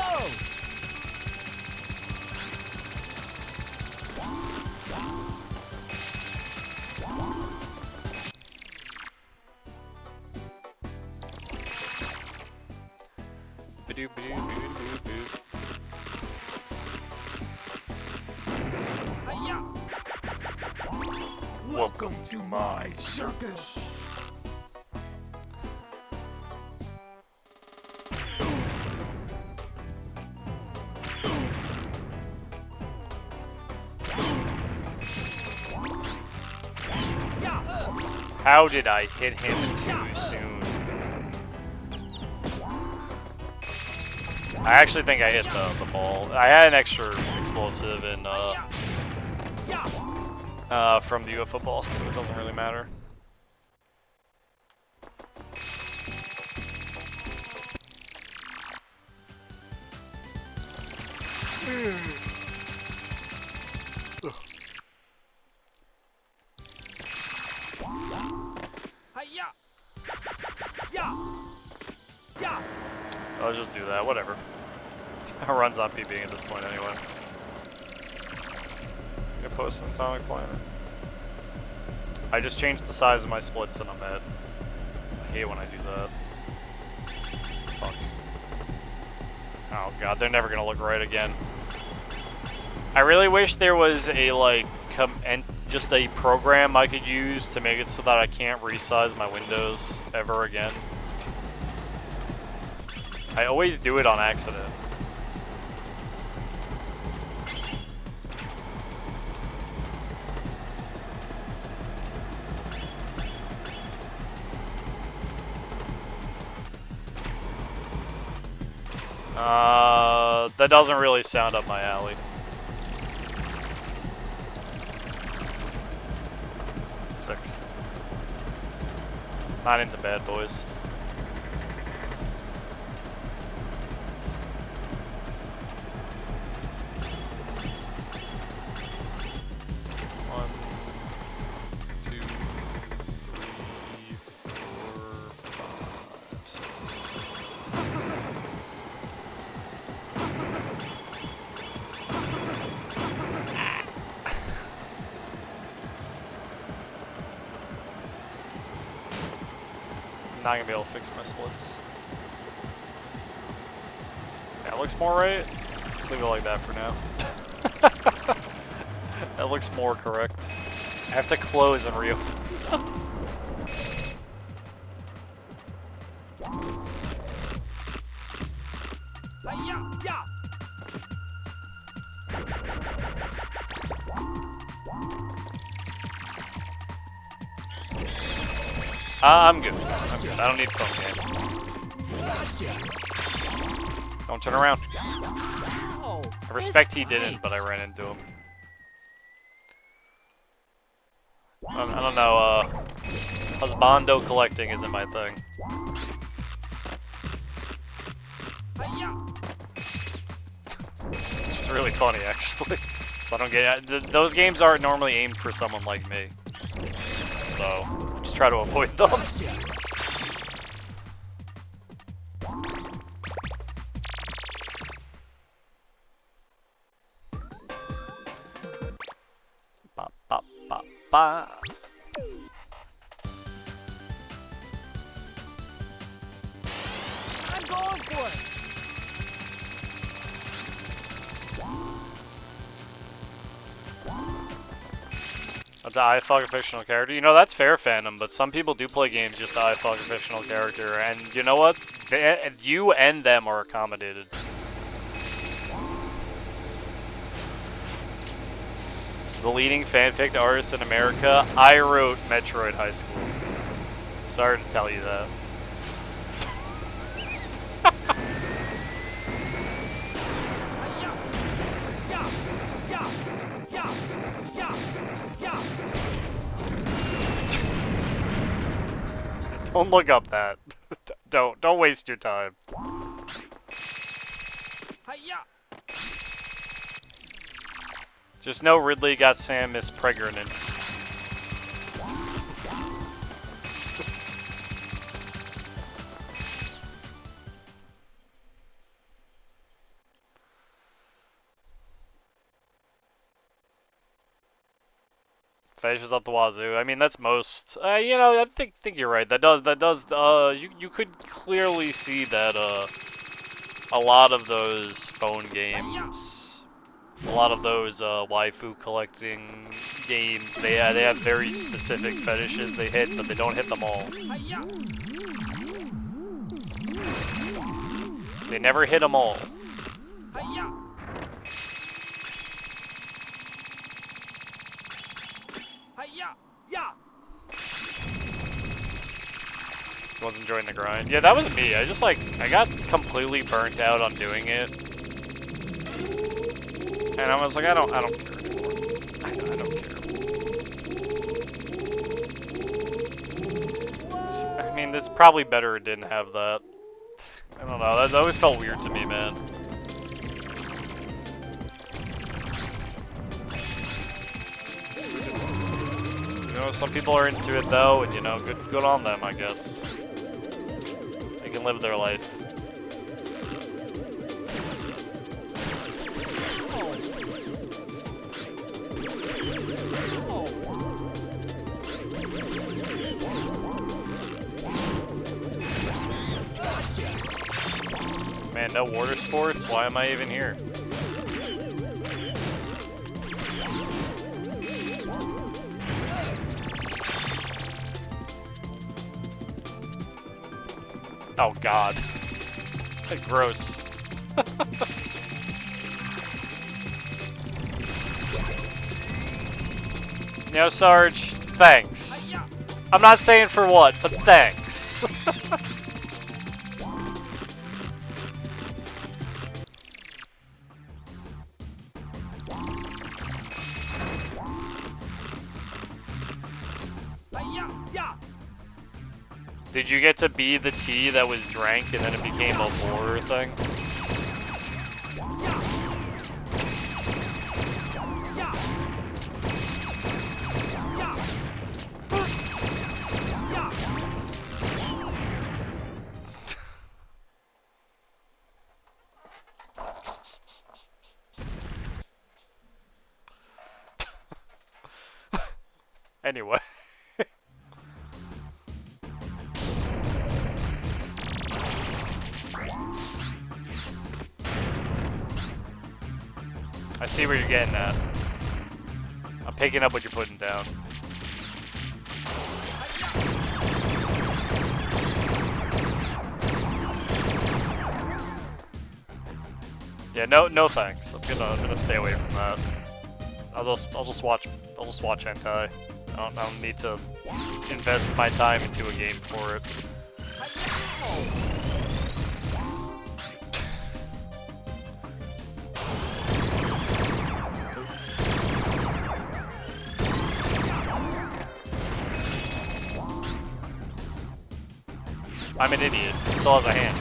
Welcome to my circus. How did I hit him too soon? I actually think I hit the ball. I had an extra explosive in from the UFO ball, so it doesn't really matter. I'll just do that, whatever. Runs on PBing at this point anyway. Gonna post an atomic planet. I just changed the size of my splits and I'm mad. I hate when I do that. Fuck. Oh god, they're never gonna look right again. I really wish there was a just a program I could use to make it so that I can't resize my windows ever again. I always do it on accident. That doesn't really sound up my alley. Six. Not into bad boys. One, two, three, four, five, six. Not gonna be able to fix my splits. That looks more right. Let's leave it like that for now. That looks more correct. I have to close and reopen. I'm good. I'm good. I don't need phone game. Don't turn around. I respect he didn't, but I ran into him. I don't know, husbando collecting isn't my thing. It's really funny, actually. So I don't get those games aren't normally aimed for someone like me. So just try to avoid them. Ba ba ba ba. I'm going for it. That's I fuck a fictional character. You know, that's fair fandom, but some people do play games just I fuck a fictional character, and you know what? You and them are accommodated. The leading fanfic artist in America, I wrote Metroid High School. Sorry to tell you that. Don't look up that. Don't waste your time. Just know Ridley got Samus pregnant. Facials up the wazoo. I mean, that's most. You know, I think you're right. That does. You could clearly see that. a lot of those phone games, a lot of those waifu collecting games, they have very specific fetishes they hit, but they don't hit them all. They never hit them all. Was enjoying the grind. Yeah, that was me. I got completely burnt out on doing it. And I was like, I don't care anymore. I don't care. I mean, it's probably better it didn't have that. I don't know, that always felt weird to me, man. You know, some people are into it though, and you know, good on them, I guess. They can live their life. Man, no water sports? Why am I even here? Oh god. Gross. You know, Sarge, thanks. I'm not saying for what, but thanks. Did you get to be the tea that was drank and then it became a horror thing? Anyway. I see where you're getting at. I'm picking up what you're putting down. Yeah, no thanks. I'm gonna stay away from that. I'll just watch hentai. I don't need to invest my time into a game for it. I'm an idiot. He still has a hand.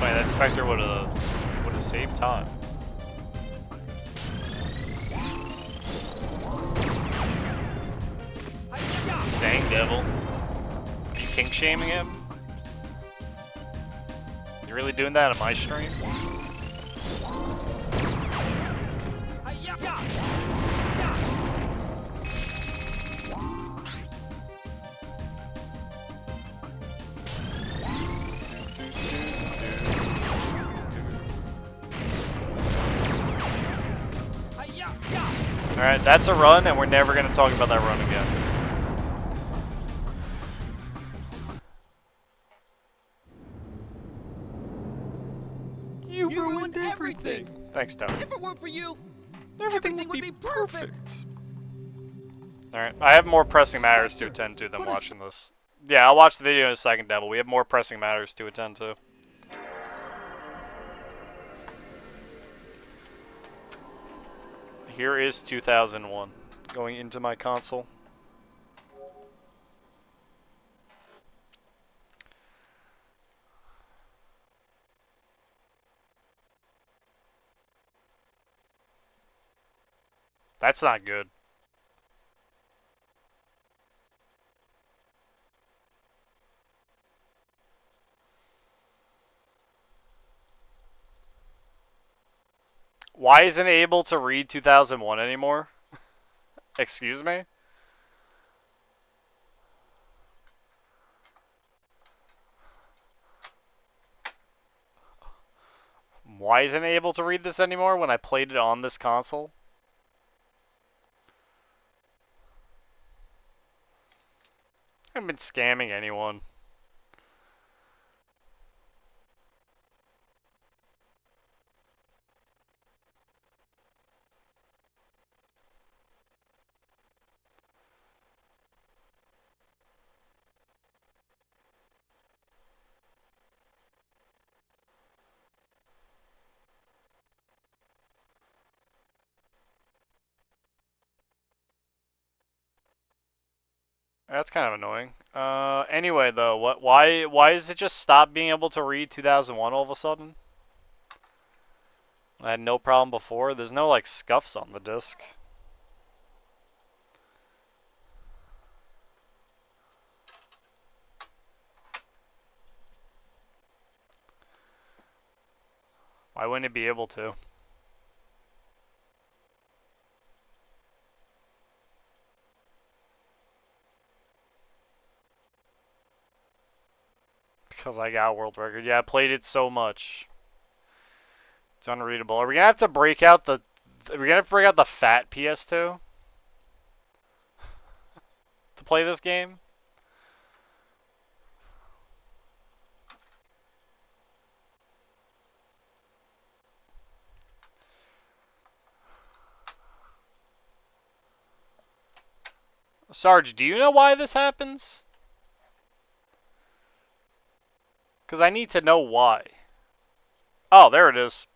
Funny, that Spectre would have saved time. Dang devil. Are you kink shaming him? You really doing that on my stream? Alright, that's a run, and we're never going to talk about that run again. You ruined everything! Thanks, Tony. If it weren't for you, Everything would be perfect. Alright, I have more pressing matters to attend to than watching this. Yeah, I'll watch the video in a second, Devil. We have more pressing matters to attend to. Here is 2001 going into my console. That's not good. Why isn't it able to read 2001 anymore? Excuse me? Why isn't it able to read this anymore when I played it on this console? I haven't been scamming anyone. That's kind of annoying. Anyway though, why is it just stop being able to read 2001 all of a sudden? I had no problem before. There's no like scuffs on the disc. Why wouldn't it be able to? Because I got a world record. Yeah, I played it so much. It's unreadable. Are we gonna have to break out the? Are we gonna have to break out the fat PS2 to play this game? Sarge, do you know why this happens? Because I need to know why. Oh, there it is.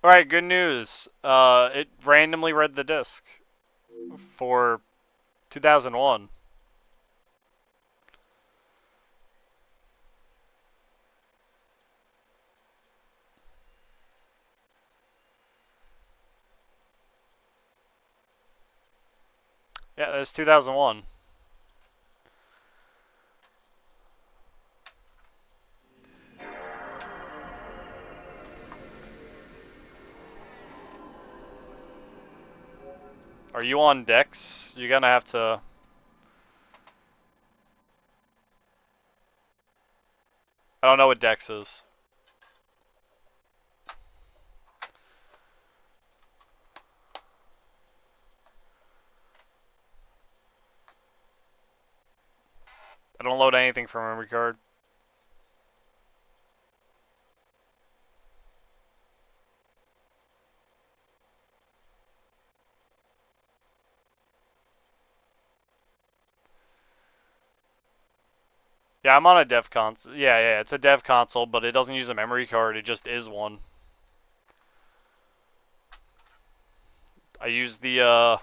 Alright, good news. It randomly read the disc for 2001. Yeah, that's 2001. Are you on Dex? You're gonna have to... I don't know what Dex is. I don't load anything from memory card. Yeah, I'm on a dev console. Yeah, it's a dev console, but it doesn't use a memory card. It just is one. I use the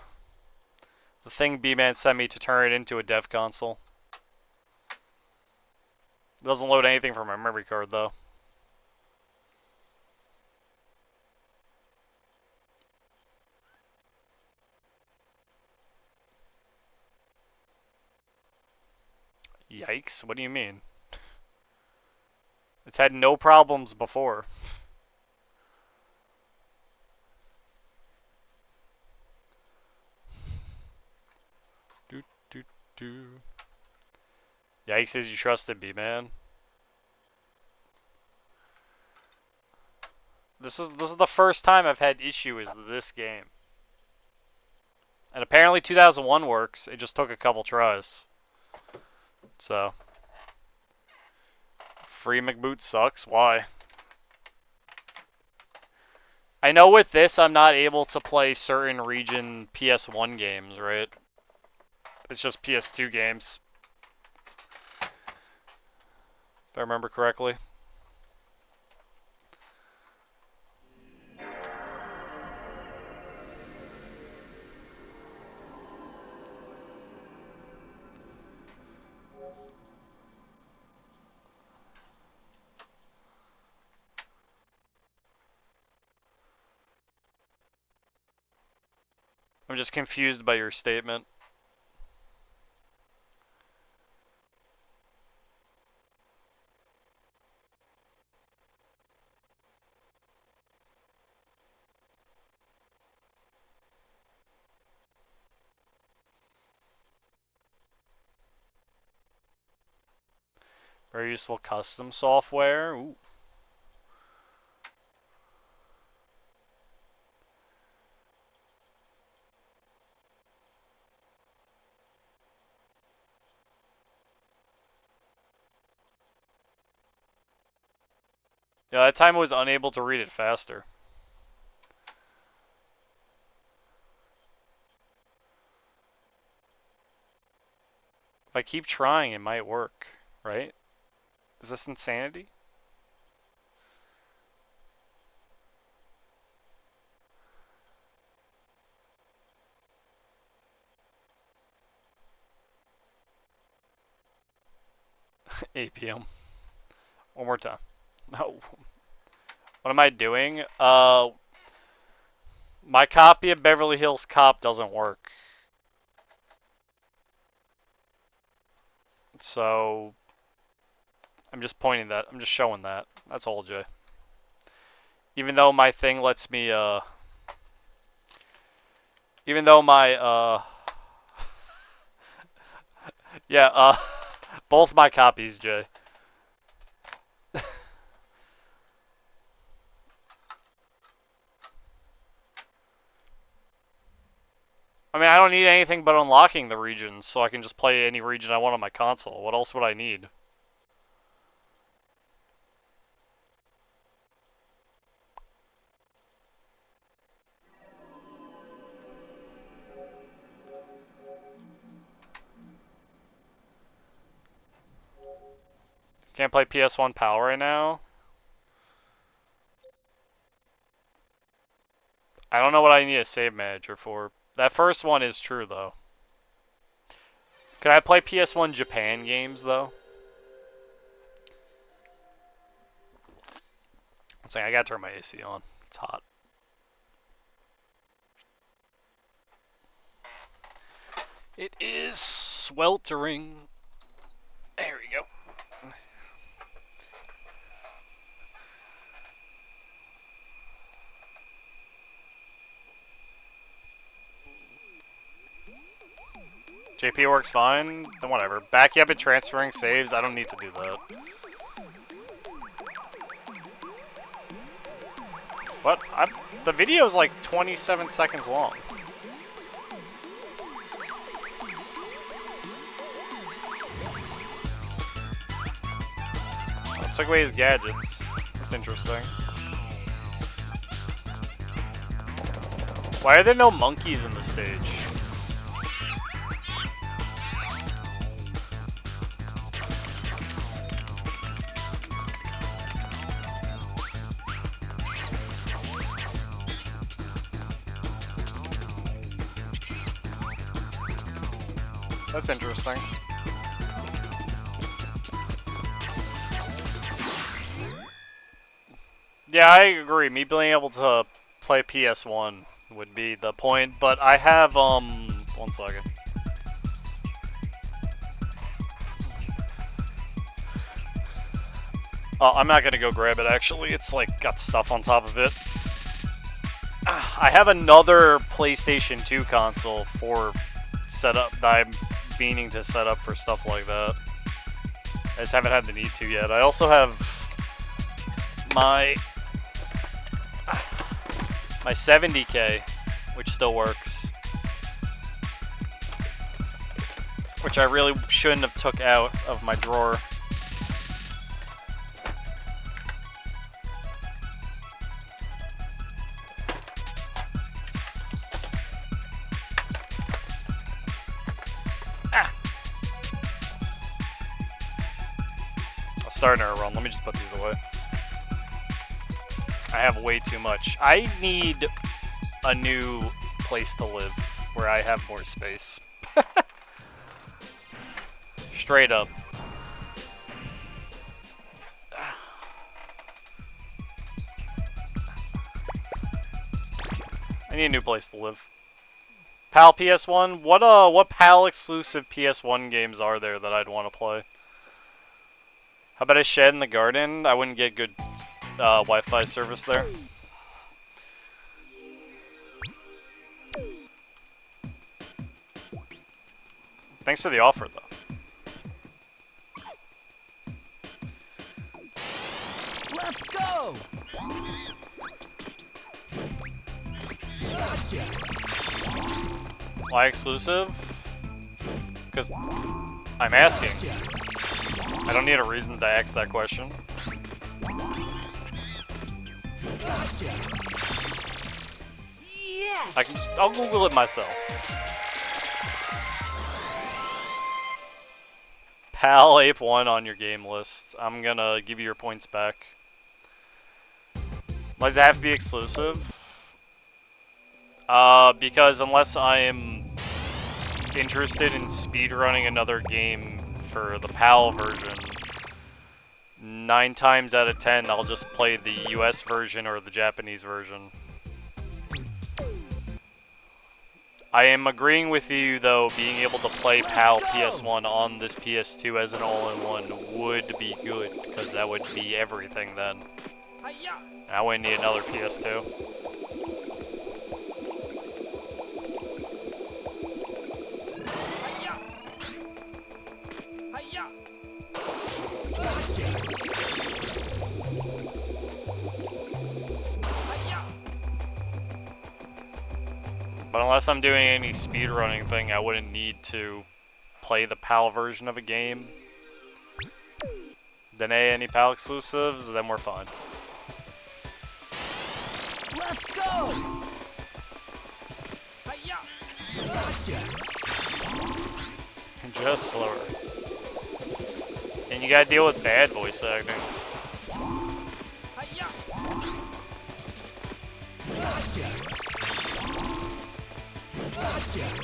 thing B-Man sent me to turn it into a dev console. It doesn't load anything from my memory card though. Yikes! What do you mean? It's had no problems before. Do do do. Yikes! As you trusted me, man. This is the first time I've had issue with this game. And apparently 2001 works. It just took a couple tries. So, free McBoot sucks. Why? I know with this I'm not able to play certain region PS1 games, right? It's just PS2 games. If I remember correctly. I'm just confused by your statement. Very useful custom software. Ooh. Yeah, that time I was unable to read it faster. If I keep trying, it might work, right? Is this insanity? APM. One more time. No. What am I doing? My copy of Beverly Hills Cop doesn't work. So, I'm just pointing that. I'm just showing that. That's all, Jay. Even though my thing lets me, even though my, yeah, both my copies, Jay. I mean, I don't need anything but unlocking the regions, so I can just play any region I want on my console. What else would I need? Can't play PS1 PAL right now? I don't know what I need a save manager for. That first one is true, though. Could I play PS1 Japan games, though? I'm saying I gotta turn my AC on. It's hot. It is sweltering. There we go. JP works fine, then whatever. Back you up and transferring saves, I don't need to do that. What? The video is like 27 seconds long. Oh, took away his gadgets. That's interesting. Why are there no monkeys in the stage? That's interesting. Yeah, I agree. Me being able to play PS1 would be the point, but I have, one second. Oh, I'm not gonna go grab it actually. It's like got stuff on top of it. I have another PlayStation 2 console for setup that I'm meaning to set up for stuff like that. I just haven't had the need to yet. I also have my 70K, which still works, which I really shouldn't have took out of my drawer. Starting to run. Let me just put these away. I have way too much. I need a new place to live where I have more space. Straight up. I need a new place to live. PAL PS1? What PAL exclusive PS1 games are there that I'd want to play? How about a shed in the garden? I wouldn't get good Wi-Fi service there. Thanks for the offer, though. Let's go! Gotcha! Why exclusive? Because I'm asking. I don't need a reason to ask that question. Gotcha! Yes! I'll Google it myself. Pal Ape 1 on your game list. I'm gonna give you your points back. Why does it have to be exclusive? Because unless I am interested in speedrunning another game for the PAL version, 9 times out of 10 I'll just play the US version or the Japanese version. I am agreeing with you though, being able to play PAL PS1 on this PS2 as an all-in-one would be good, because that would be everything then. I wouldn't need another PS2. But unless I'm doing any speedrunning thing, I wouldn't need to play the PAL version of a game. Then any PAL exclusives, then we're fine. Let's go! Gotcha! Just slower. And you gotta deal with bad voice acting.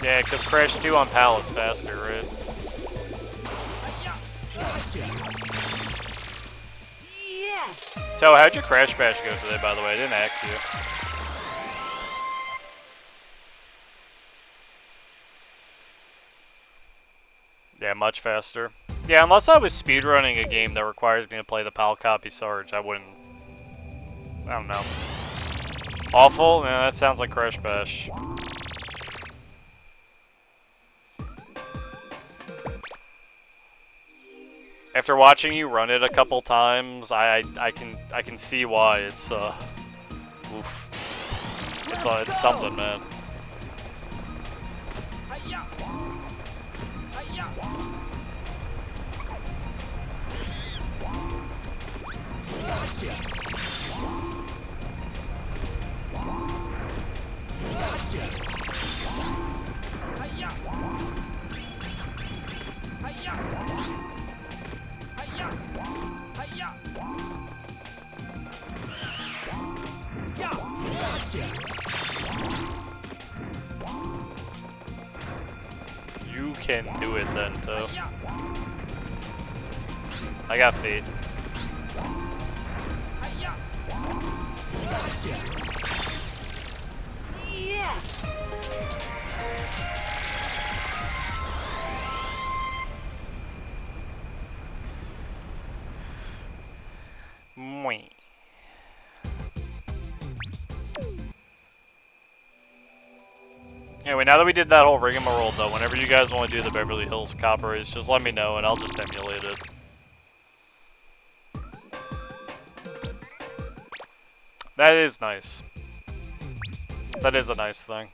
Yeah, because Crash 2 on PAL is faster, right? Yes! So, how'd your Crash Bash go today, by the way? I didn't ask you. Yeah, much faster. Yeah, unless I was speedrunning a game that requires me to play the PAL copy Sarge, I wouldn't... I don't know. Awful? Yeah, that sounds like Crash Bash. After watching you run it a couple times, I can see why it's oof. It's something, man. You can do it then, too. I got feet. Yes! Mwah. Anyway, now that we did that whole rigmarole though, whenever you guys want to do the Beverly Hills Cop race, just let me know and I'll just emulate it. That is nice. That is a nice thing.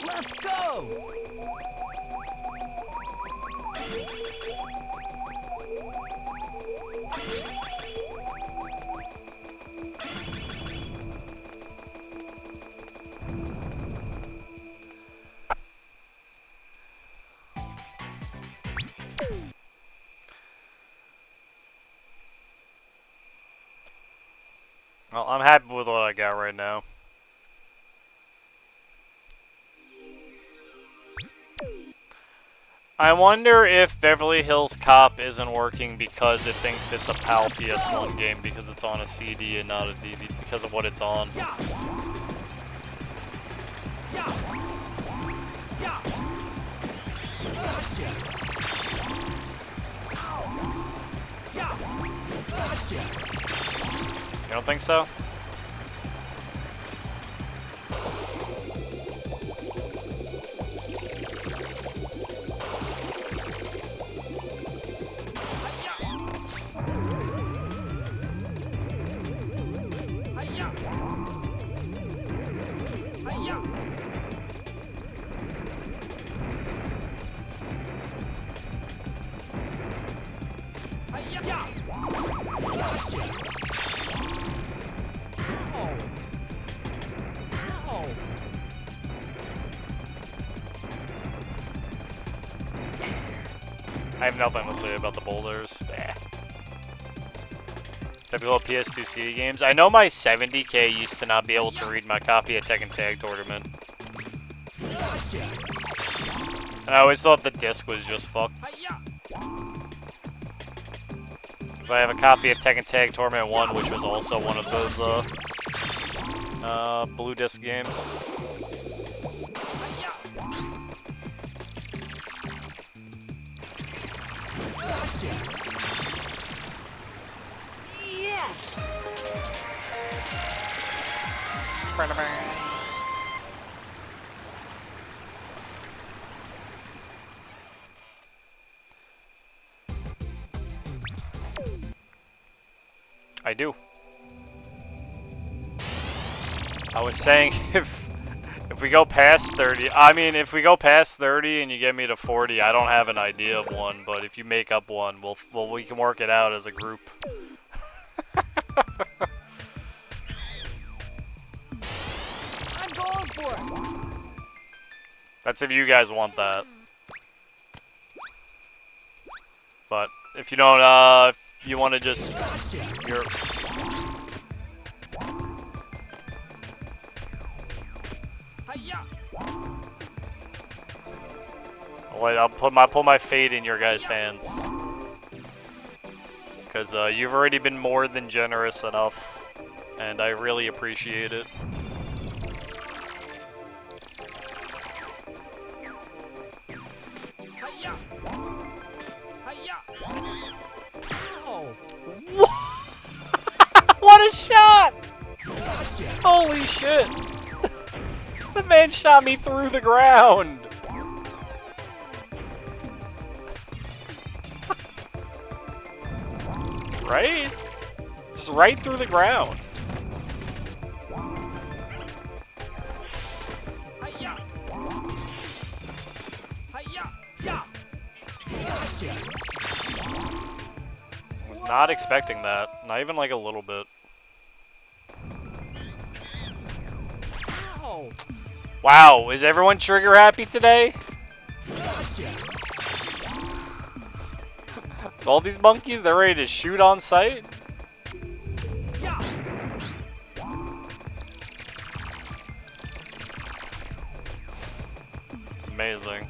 Let's go! Well, I'm happy with what I got right now. I wonder if Beverly Hills Cop isn't working because it thinks it's a PAL PS1 game because it's on a CD and not a DVD because of what it's on. You don't think so? I have nothing to say about the boulders. Bah. Typical PS2 games. I know my 70K used to not be able to read my copy of Tekken Tag Tournament. And I always thought the disc was just fucked. Because I have a copy of Tekken Tag Tournament 1, which was also one of those blue disc games. Yes! I do. I was saying if we go past 30, I mean if we go past 30 and you get me to 40, I don't have an idea of one, but if you make up one, we can work it out as a group. I'm going for it! That's if you guys want that. But if you don't, if you want to just, you're. Wait, I'll pull my fate in your guys' hands. Because you've already been more than generous enough, and I really appreciate it. Oh. What a shot! Holy shit! The man shot me through the ground! Right? Just right through the ground. Was not expecting that. Not even like a little bit. Oh. Wow, is everyone trigger happy today? So all these monkeys, they're ready to shoot on sight? It's amazing.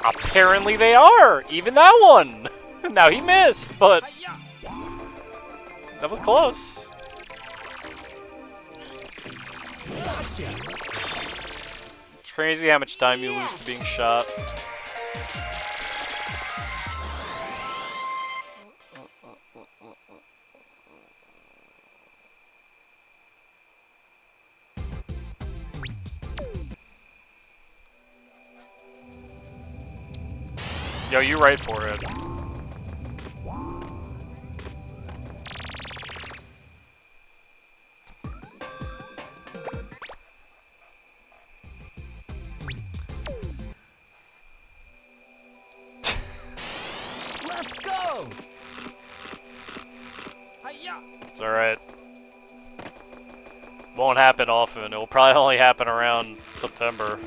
Apparently they are! Even that one! Now he missed, but that was close. It's crazy how much time you lose to being shot. Yo, you right for it. Let's go! It's alright. Won't happen often. It'll probably only happen around September.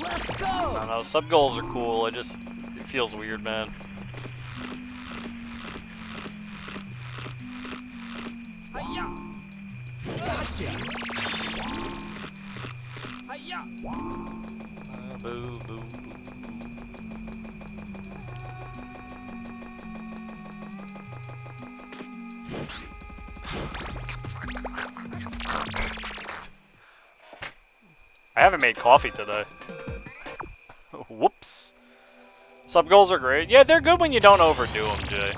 Let's go! I don't know, sub goals are cool, it feels weird, man. Boo, boo, boo. I haven't made coffee today. Whoops. Sub goals are great. Yeah, they're good when you don't overdo them, Jay.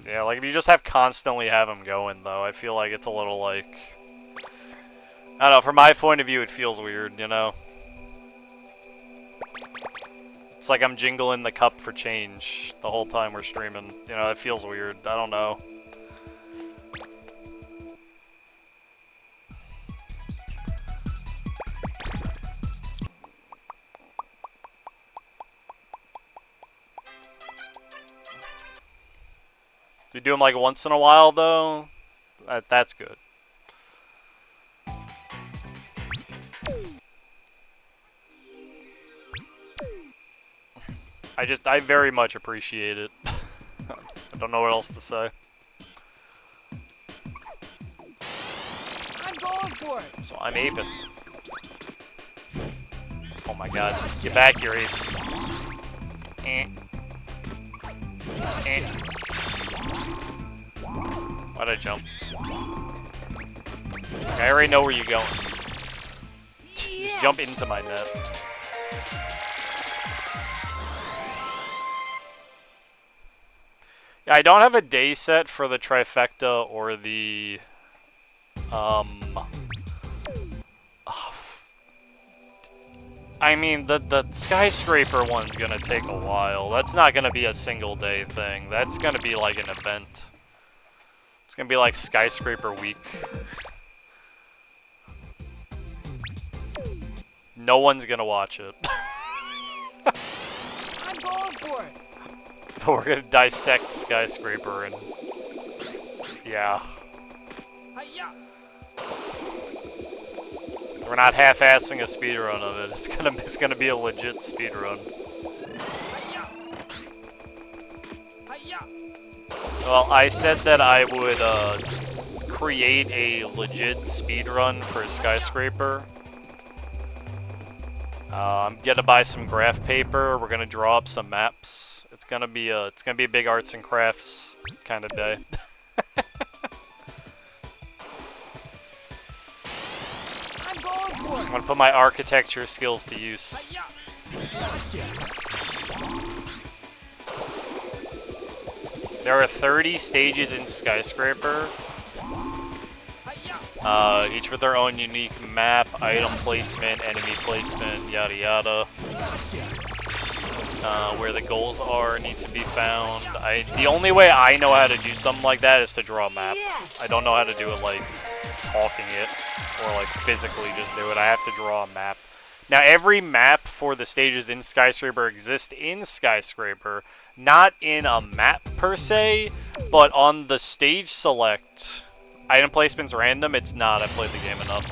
Yeah, like if you just constantly have them going, though, I feel like it's a little like... I don't know, from my point of view, it feels weird, you know? It's like I'm jingling the cup for change the whole time we're streaming. You know, it feels weird. I don't know. you do them like once in a while though, that's good. I very much appreciate it. I don't know what else to say. I'm going for it. So I'm aping. Oh my god. Get back here, Ape. Why'd I jump? I already know where you're going. Just jump into my net. Yeah, I don't have a day set for the trifecta or the I mean, the skyscraper one's gonna take a while. That's not gonna be a single day thing. That's gonna be like an event. It's gonna be like skyscraper week. No one's gonna watch it. I'm going for it. But we're gonna dissect skyscraper and yeah. Hi-ya. We're not half-assing a speedrun of it. It's gonna be a legit speedrun. Hi-ya. Hi-ya. Well, I said that I would create a legit speedrun for skyscraper. I'm gonna buy some graph paper. We're gonna draw up some maps. It's gonna be a big arts and crafts kind of day. I'm gonna put my architecture skills to use. There are 30 stages in Skyscraper, each with their own unique map, item placement, enemy placement, yada yada. Where the goals are need to be found. The only way I know how to do something like that is to draw a map. I don't know how to do it like talking it or like physically just do it. I have to draw a map. Now every map for the stages in Skyscraper exists in Skyscraper, not in a map per se, but on the stage select. Item placement's random. It's not. I played the game enough.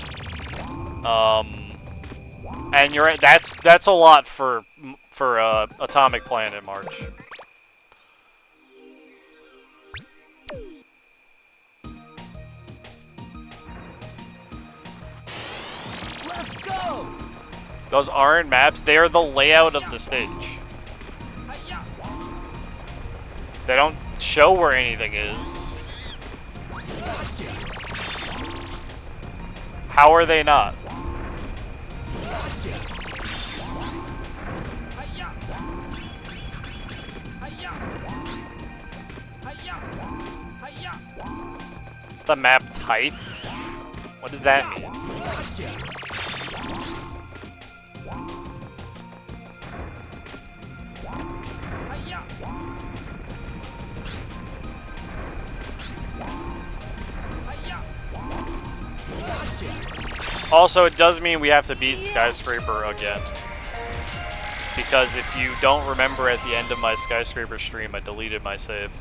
And you're right. That's a lot for Atomic Planet March. Let's go. Those aren't maps. They are the layout of the stage. They don't show where anything is. How are they not? What's the map type? What does that mean? Also, it does mean we have to beat Skyscraper again. Because if you don't remember at the end of my Skyscraper stream, I deleted my save.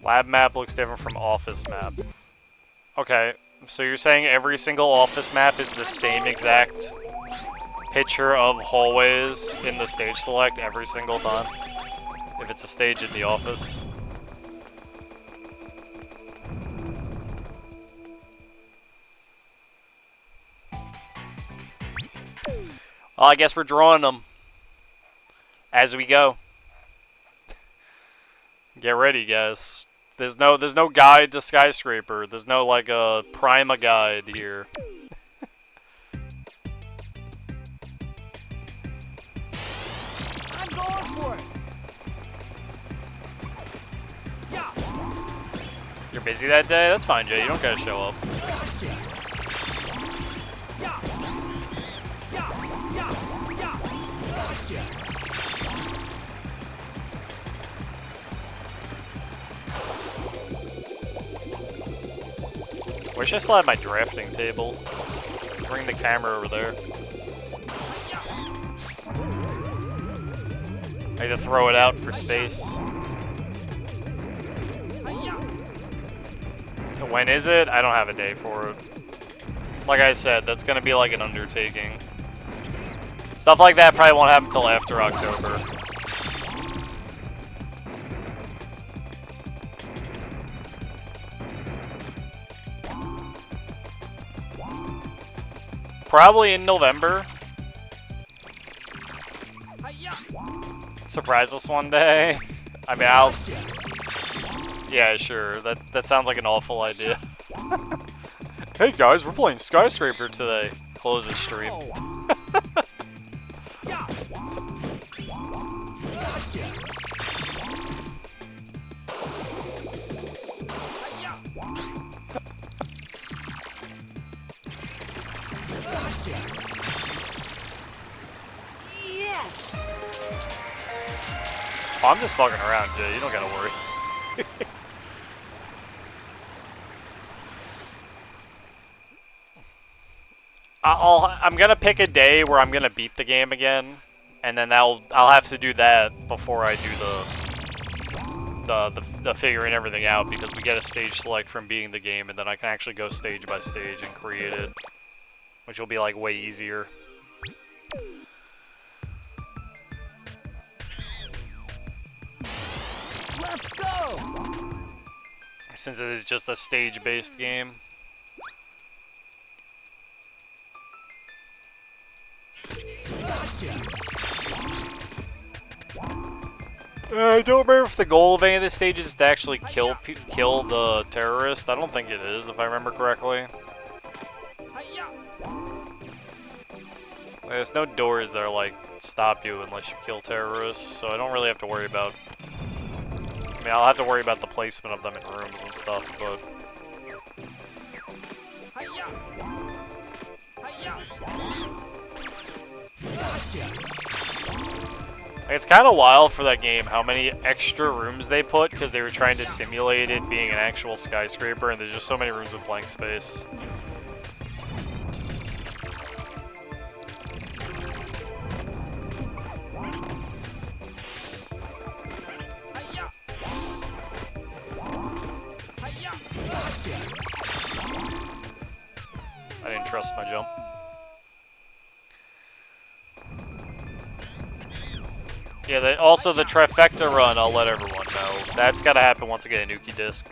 Lab map looks different from office map. Okay, so you're saying every single office map is the same exact picture of hallways in the stage select every single time? If it's a stage in the office? Well, I guess we're drawing them as we go. Get ready, guys. There's no guide to Skyscraper. There's no like a Prima guide here. I'm going for it. Yeah. You're busy that day? That's fine, Jay. You don't gotta show up. Wish I still had my drafting table. Bring the camera over there. I need to throw it out for space. So when is it? I don't have a day for it. Like I said, that's gonna be like an undertaking. Stuff like that probably won't happen until after October. Probably in November. Surprise us one day. I mean, I'll... Yeah, sure. That sounds like an awful idea. Hey guys, we're playing Skyscraper today. Close the stream. Yes! Oh, I'm just fucking around, Jay. You don't gotta worry. I'm gonna pick a day where I'm gonna beat the game again, and then I'll have to do that before I do the figuring everything out, because we get a stage select from beating the game, and then I can actually go stage by stage and create it, which will be like way easier. Let's go! Since it is just a stage-based game. I don't remember if the goal of any of the stages is to actually kill the terrorist. I don't think it is, if I remember correctly. There's no doors that are like stop you unless you kill terrorists, so I don't really have to worry about. I mean, I'll have to worry about the placement of them in rooms and stuff, but. It's kind of wild for that game how many extra rooms they put, because they were trying to simulate it being an actual skyscraper, and there's just so many rooms with blank space. I didn't trust my jump. Yeah, also the trifecta run, I'll let everyone know. That's gotta happen once I get a Nuki disc,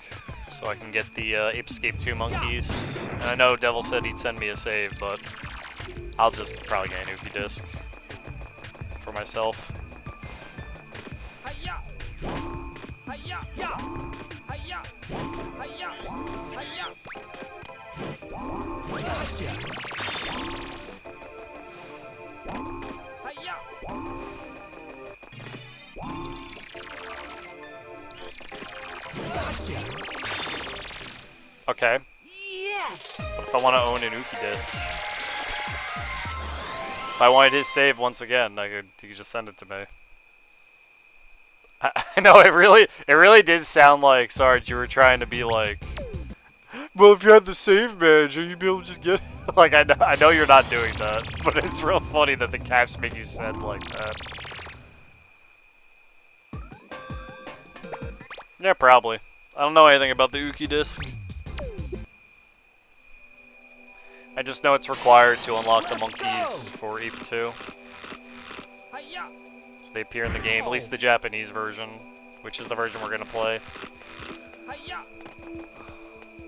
so I can get the Ape Escape 2 monkeys. And I know Devil said he'd send me a save, but I'll just probably get a Nuki disc for myself. Okay. Yes! What if I want to own an Uki disc? If I wanted his save once again, you could just send it to me. I know it really did sound like, Sarge, you were trying to be like, well, if you had the save manager, you'd be able to just get it. Like, I know you're not doing that, but it's real funny that the caps make you sound like that. Yeah, probably. I don't know anything about the Uki disc. I just know it's required to unlock the monkeys for Ape 2. So they appear in the game, at least the Japanese version, which is the version we're gonna play.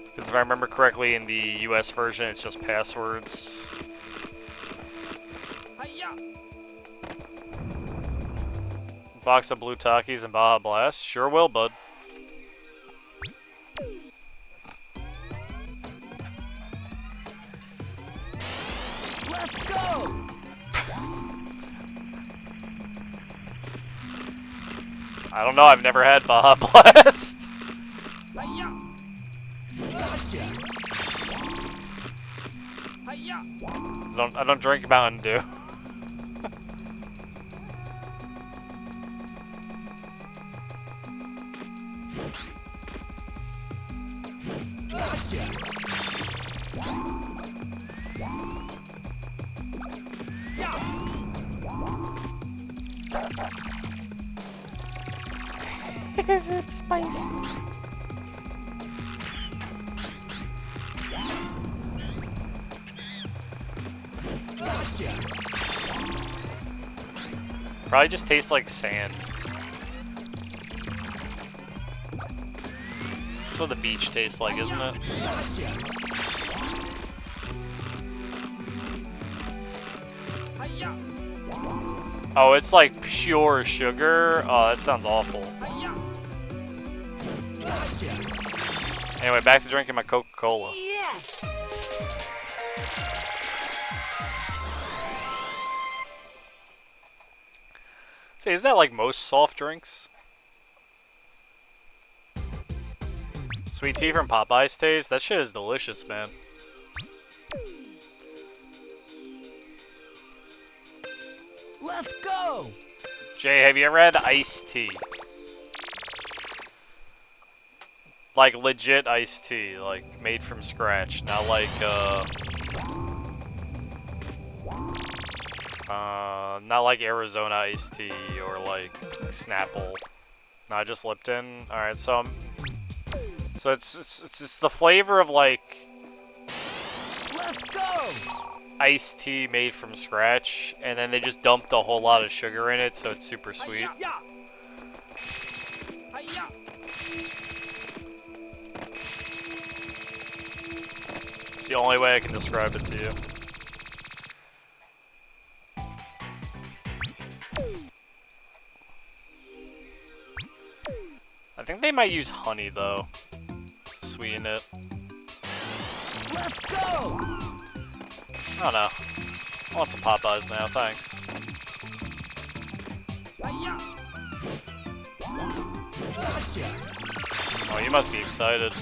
Because if I remember correctly, in the US version, it's just passwords. Box of blue Takis and Baja Blast? Sure will, bud. Let's go! I don't know, I've never had Baja Blast. I don't drink Mountain Dew. Is it spicy? Probably just tastes like sand. That's what the beach tastes like, isn't it? Oh, it's like pure sugar? Oh, that sounds awful. Anyway, back to drinking my Coca-Cola. Yes! See, is that like most soft drinks? Sweet tea from Popeye's taste? That shit is delicious, man. Let's go! Jay, have you ever had iced tea? Like legit iced tea, like made from scratch, not like not like Arizona iced tea or like Snapple. Not just Lipton. All right, so it's the flavor of like Let's go! iced tea made from scratch, and then they just dumped a whole lot of sugar in it, so it's super sweet. It's the only way I can describe it to you. I think they might use honey though to sweeten it. Let's go! I don't know. I want some Popeyes now, thanks. Oh, you must be excited.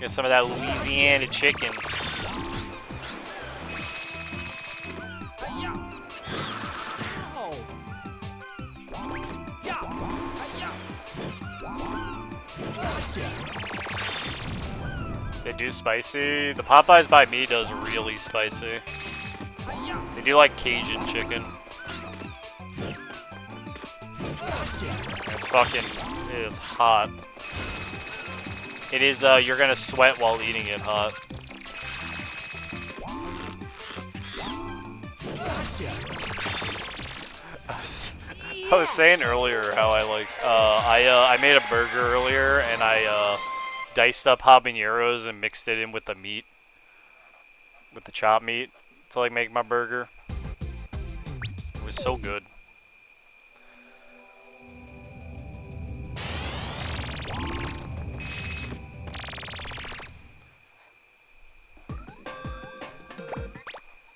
Get some of that Louisiana chicken. They do spicy. The Popeyes by me does really spicy. They do like Cajun chicken. It's fucking, it is hot. It is, you're gonna sweat while eating it hot. I was saying earlier how I like, I made a burger earlier and I, diced up habaneros and mixed it in with the meat, with the chopped meat, to like make my burger. It was so good.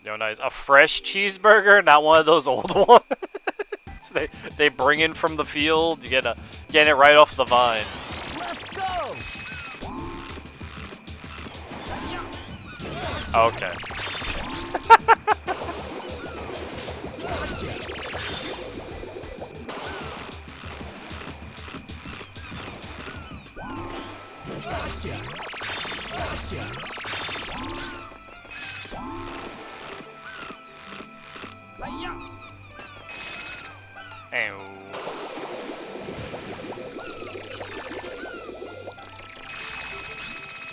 Yo, nice. A fresh cheeseburger, not one of those old ones. They bring in from the field. You get it right off the vine. Let's go! Okay.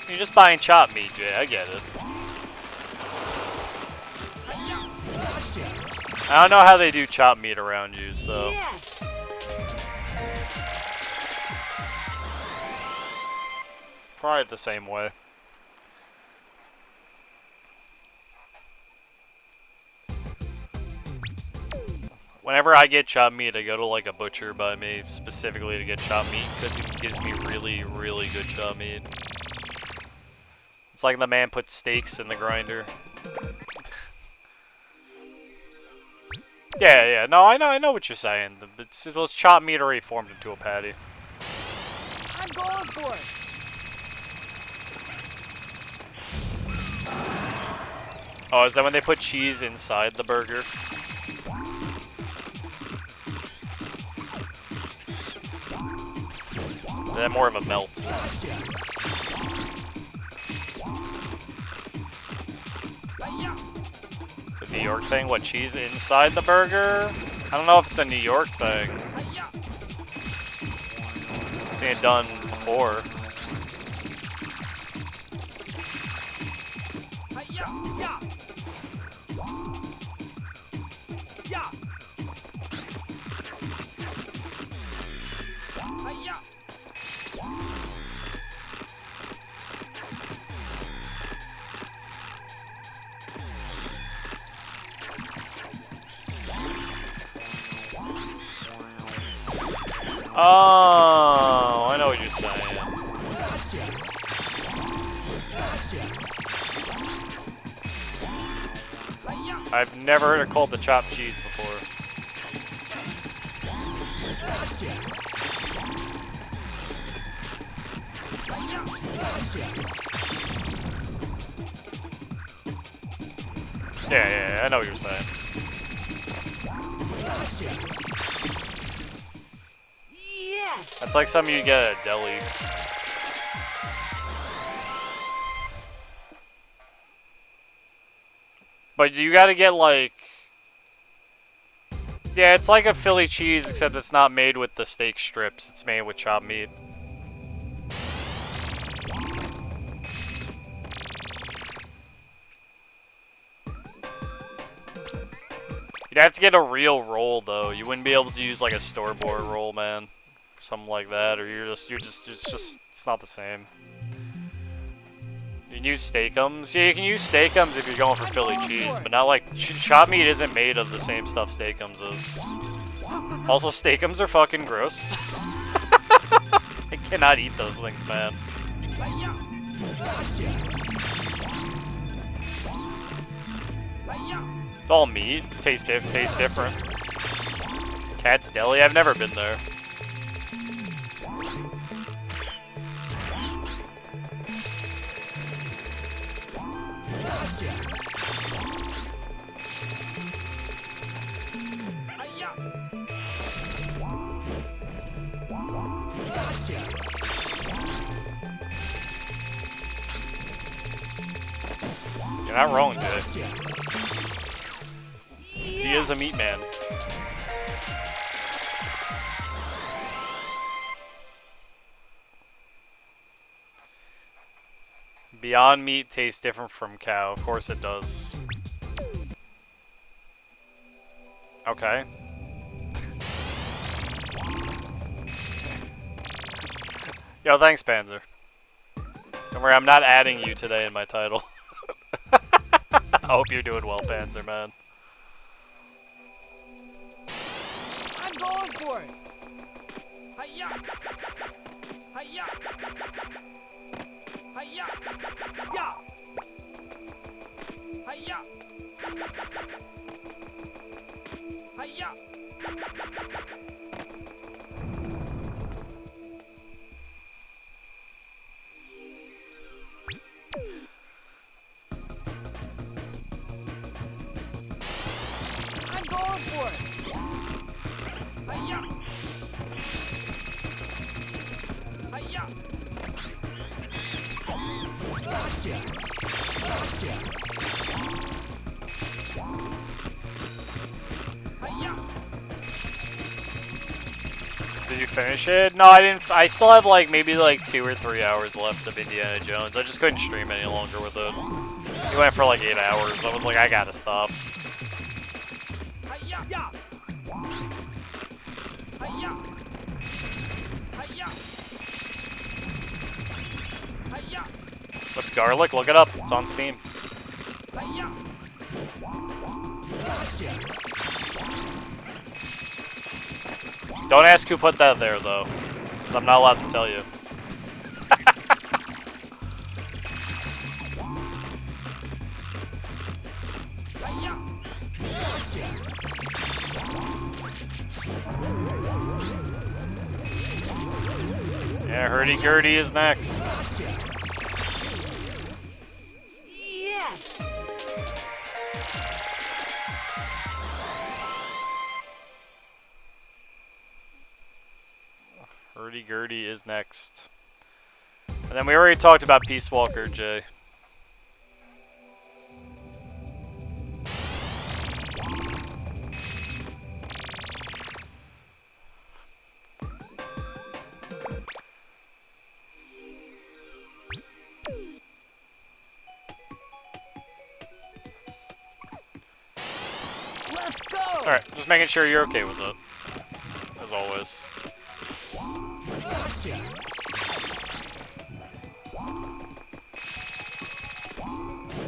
You're just buying chopped meat, Jay. I get it. I don't know how they do chopped meat around you, so. Yes! Probably the same way. Whenever I get chopped meat, I go to like a butcher by me specifically to get chopped meat because he gives me really, really good chopped meat. It's like the man puts steaks in the grinder. Yeah, no, I know what you're saying. Those chopped meat already formed into a patty. I'm going for it! Oh, is that when they put cheese inside the burger? Is that more of a melt? The New York thing? What, cheese inside the burger? I don't know if it's a New York thing. seen it done before. Hi-ya! Yeah! Yeah! Hi-ya! Oh, I know what you're saying. Gotcha! Gotcha! Hi-ya! I've never heard it called the chopped cheese before. Gotcha! Hi-ya! Gotcha! Yeah, I know what you're saying. Gotcha! Yes! That's like something you get at a deli. But you gotta get like... Yeah, it's like a Philly cheese, except it's not made with the steak strips. It's made with chopped meat. You'd have to get a real roll though. You wouldn't be able to use like a store-bought roll, man. Or something like that, or it's not the same. You can use steakums. Yeah, you can use steakums if you're going for Philly cheese, but not like chopped meat isn't made of the same stuff steakums is. Also, steakums are fucking gross. I cannot eat those things, man. Hi-ya! Gotcha! Hi-ya! It's all meat. Tastes different. Cat's Deli. I've never been there. Gotcha! Hi-ya! Gotcha! You're not wrong, Jay. Gotcha! He is a meat man. Beyond Meat tastes different from cow. Of course it does. Okay. Yo, thanks, Panzer. Don't worry, I'm not adding you today in my title. I hope you're doing well, Panzer, man. I'm going for it! Hi-ya! Hi-ya! Hi-ya! Yeah! Hi-ya! Hi-ya! I'm going for it! Hi-ya! Hi-ya! Gotcha! Gotcha! Hi-ya! Did you finish it? No, I didn't. I still have like maybe like 2 or 3 hours left of Indiana Jones. I just couldn't stream any longer with it. He went for like 8 hours. I was like, I gotta stop. Hi-ya! Yeah! Hi-ya! Hi-ya! Hi-ya! What's garlic? Look it up. It's on Steam. Hi-ya! Gotcha! Don't ask who put that there though, because I'm not allowed to tell you. Hi-ya! Gotcha! Yeah, hurdy-gurdy is next. Gotcha! Yes! Hurdy-gurdy is next. And then we already talked about Peace Walker, Jay. Alright, just making sure you're okay with it. As always. Gotcha.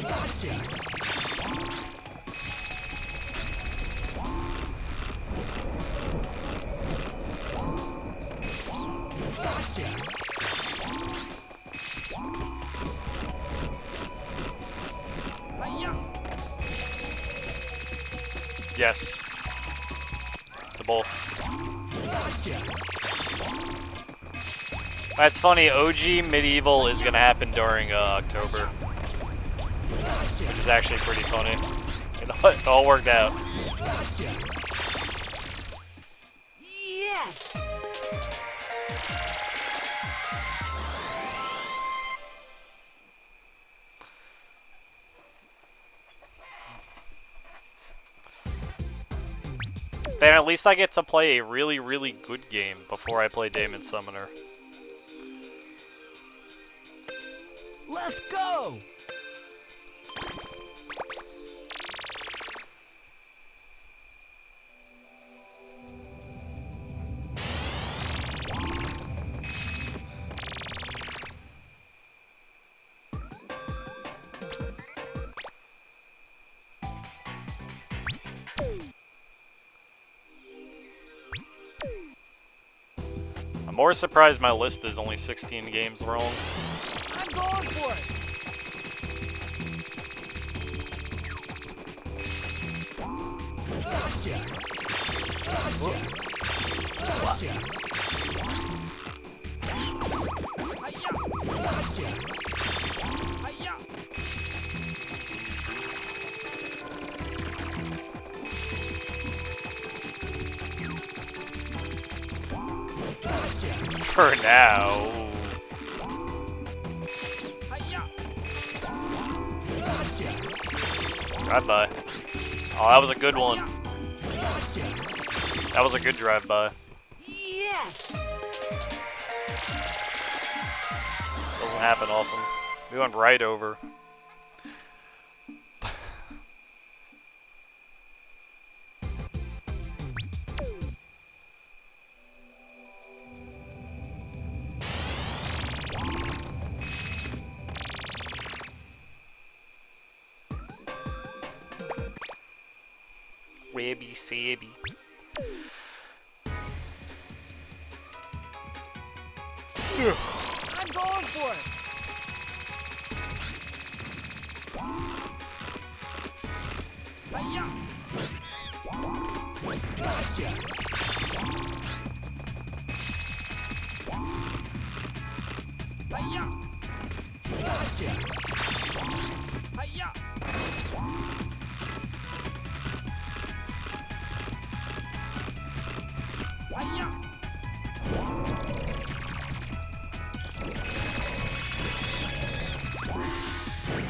Gotcha. Gotcha. Hiya. Yes. To both. Gotcha. That's funny, OG Medieval is gonna happen during October. Which is actually pretty funny. It all worked out. Gotcha. Yes. Then at least I get to play a really, really good game before I play Daemon Summoner. Let's go. I'm more surprised my list is only 16 games long. I'm going for it. Gotcha. Gotcha. Gotcha. Hiya. Gotcha. Hiya. Gotcha. For now. Hiya. Gotcha. Drive-by. Oh, that was a good one. Gotcha. That was a good drive-by. Yes. Doesn't happen often. We went right over. Webby sabby. I'm going for it. Hiya. Gotcha. Hiya. Gotcha. Hiya. Hiya.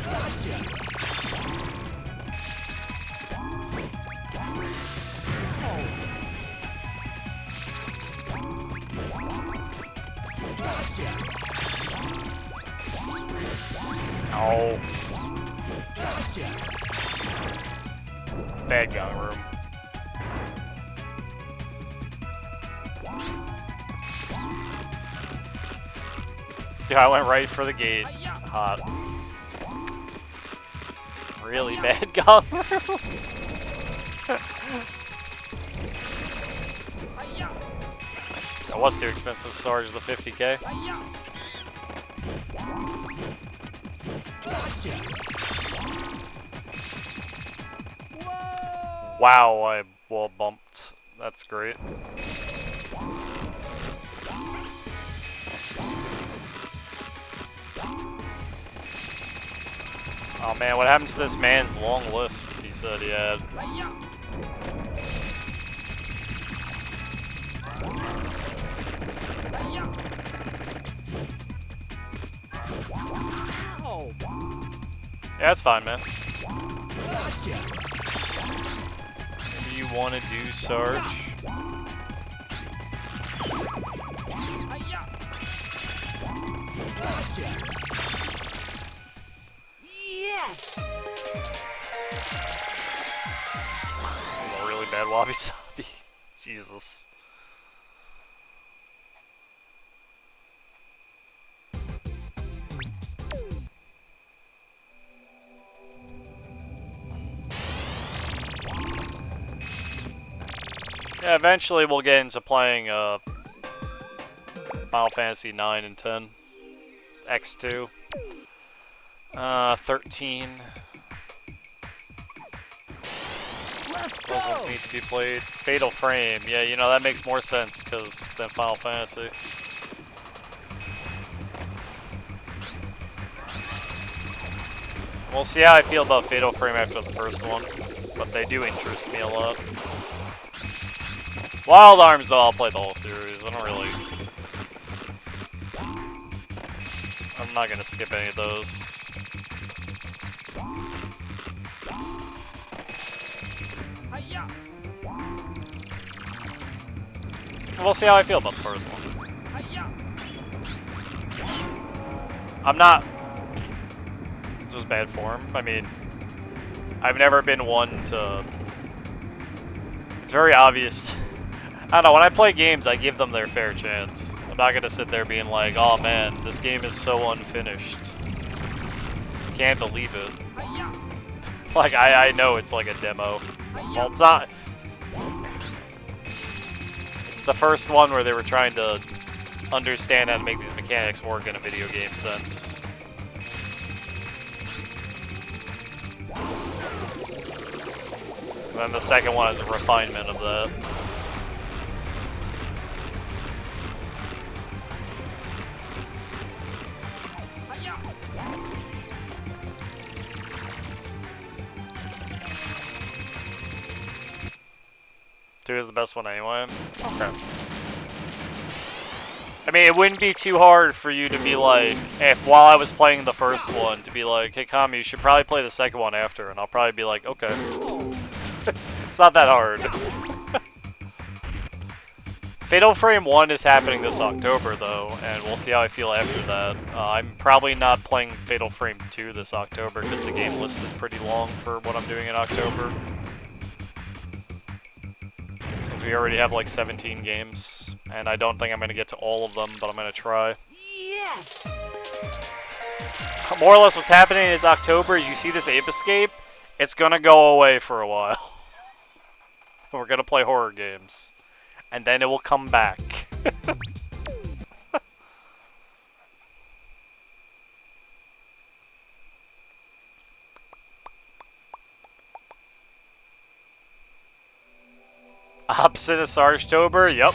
Gotcha. Gotcha. Oh, Gotcha. bad gun room. Dude, I went right for the gate. Hot. Really bad gun room. Hiya. That was too expensive to charge the 50k. Hiya. Gotcha. Whoa. Wow, I wall bumped. That's great. Oh man, what happened to this man's long list he said he had? Hiya. Hiya. Ow. Yeah, that's fine, man. Gotcha. Maybe you want to do Sarge? Hiya. Gotcha. Yes. A really bad bad, Wabi Sabi. Jesus. Yeah, eventually we'll get into playing Final Fantasy 9 and 10. X2. 13. Let's Those ones go! need to be played. Fatal Frame. Yeah, you know, that makes more sense than Final Fantasy. We'll see how I feel about Fatal Frame after the first one, but they do interest me a lot. Wild Arms, though, I'll play the whole series. I don't really... I'm not gonna skip any of those. Hiya! We'll see how I feel about the first one. Hiya! I'm not... This was bad form. I mean, I've never been one to... It's very obvious. I don't know, when I play games, I give them their fair chance. I'm not gonna sit there being like, oh man, this game is so unfinished. Can't believe it. Hiya! Like, I know it's like a demo. Well, it's not. It's the first one where they were trying to understand how to make these mechanics work in a video game sense. And then the second one is a refinement of that. Hiya! 2 is the best one anyway. Okay. I mean, it wouldn't be too hard for you to be like, if while I was playing the first one, to be like, hey Kami, you should probably play the second one after, and I'll probably be like, okay. It's not that hard. Fatal Frame 1 is happening this October though, and we'll see how I feel after that. I'm probably not playing Fatal Frame 2 this October, because the game list is pretty long for what I'm doing in October. Since we already have like 17 games, and I don't think I'm going to get to all of them, but I'm going to try. Yes! More or less what's happening is October, is you see this Ape Escape, it's going to go away for a while. We're going to play horror games. And then it will come back. Opposite of Sargetober, yep.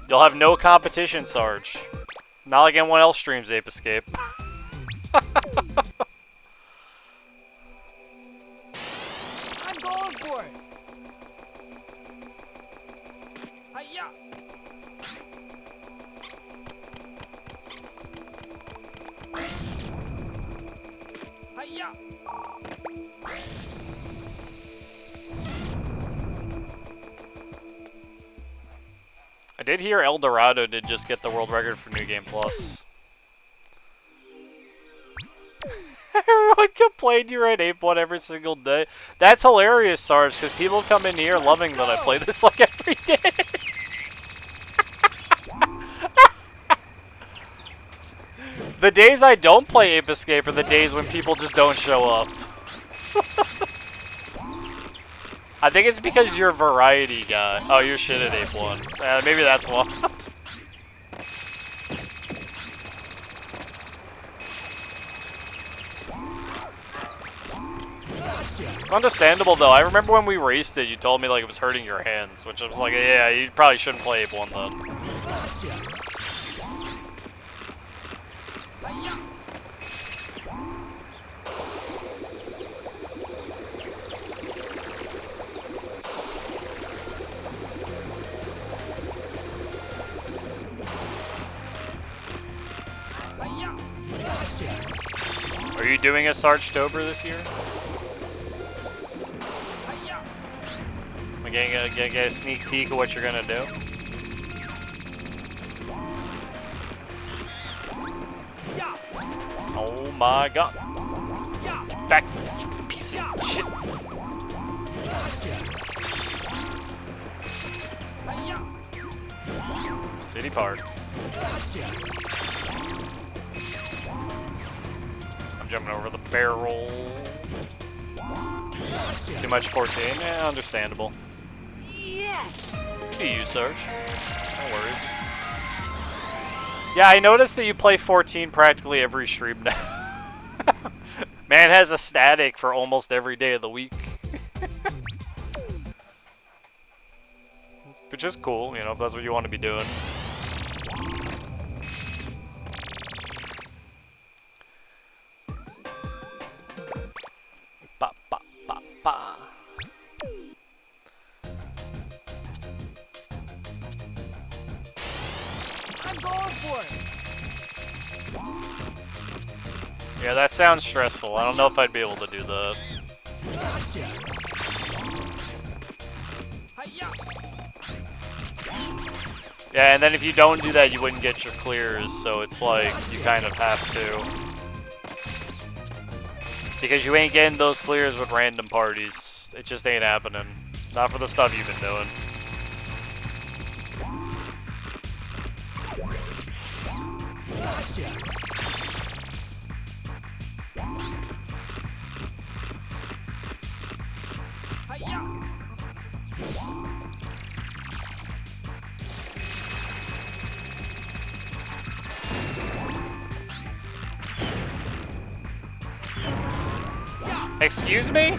You'll have no competition, Sarge. Not like anyone else streams Ape Escape. I'm going for it! Hiya! Hiya! I did hear El Dorado did just get the world record for New Game Plus. Everyone complained you read Ape 1 every single day. That's hilarious, Sarge, because people come in here loving that I play this like every day. The days I don't play Ape Escape are the days when people just don't show up. I think it's because you're a variety guy. Oh, you're shit at Ape 1. Maybe that's why. Understandable though. I remember when we raced it, you told me like it was hurting your hands, which I was like, yeah, you probably shouldn't play Ape 1 then. Hiya! Hiya! Gotcha! Are you doing a Sargetober this year? Hiya! Am I getting a sneak peek of what you're gonna do? Ya! Oh my god. Ya! back, you piece of shit. City Park. I'm jumping over the barrel. Too much 14? Yeah, understandable. Yes. You Sarge. No worries. Yeah, I noticed that you play 14 practically every stream now. Man has a static for almost every day of the week. Which is cool, you know, if that's what you want to be doing. Ba, ba, ba, ba. I'm going for it. Yeah, that sounds stressful. I don't know if I'd be able to do that. Yeah, and then if you don't do that, you wouldn't get your clears, so it's like, you kind of have to. Because you ain't getting those clears with random parties. It just ain't happening. Not for the stuff you've been doing. Excuse me?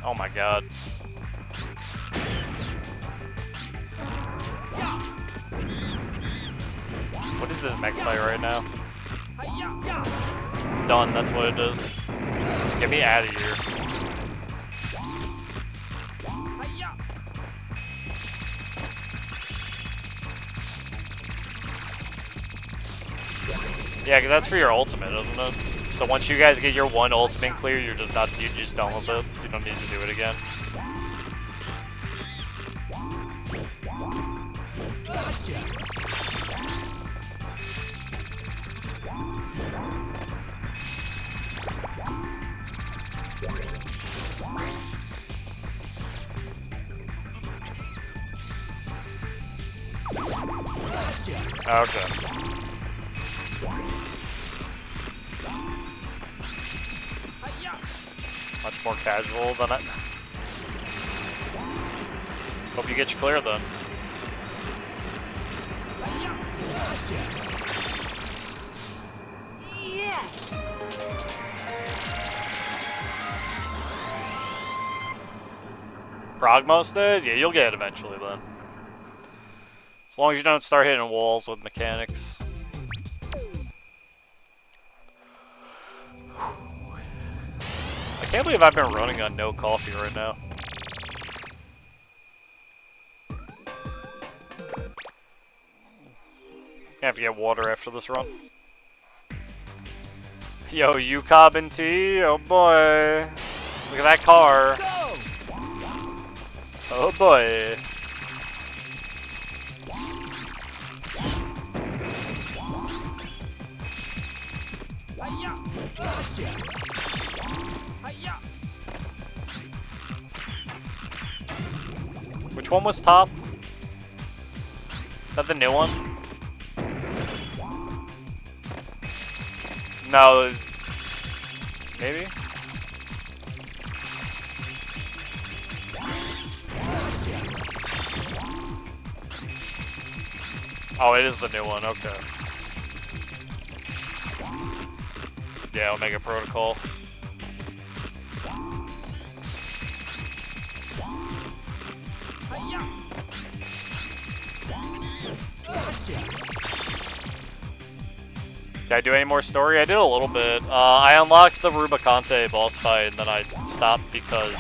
Oh my god. What is this mech fight right now? It's done, that's what it is. Get me out of here. Yeah, because that's for your ultimate, isn't it? So once you guys get your one ultimate clear, you're just not, you just done with it. You don't need to do it again. Okay. Much more casual than it. Hope you get your clear then. Yes. Progmos is? Yeah, you'll get it eventually then. As long as you don't start hitting walls with mechanics. I can't believe I've been running on no coffee right now. I have to get water after this run. Yo, you Cobb and T? Oh boy. Look at that car. Oh boy. Which one was top? Is that the new one? No. Maybe? Oh, it is the new one, okay. Yeah, Omega Protocol. Did I do any more story? I did a little bit. I unlocked the Rubicante boss fight and then I stopped because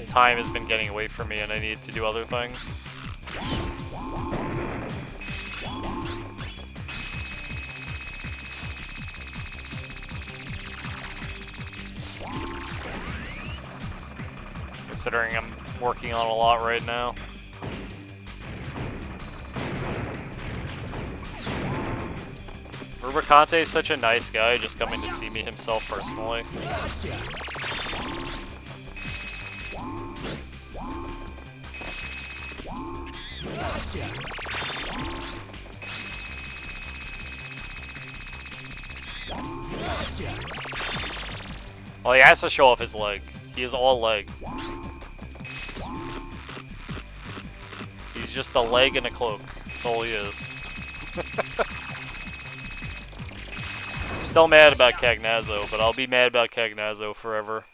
time has been getting away from me and I need to do other things. Considering I'm working on a lot right now. Rubicante is such a nice guy, just coming to see me himself personally. Well, he has to show off his leg. He is all leg. He's just a leg and a cloak. That's all he is. I'm still mad about Cagnazzo, but I'll be mad about Cagnazzo forever.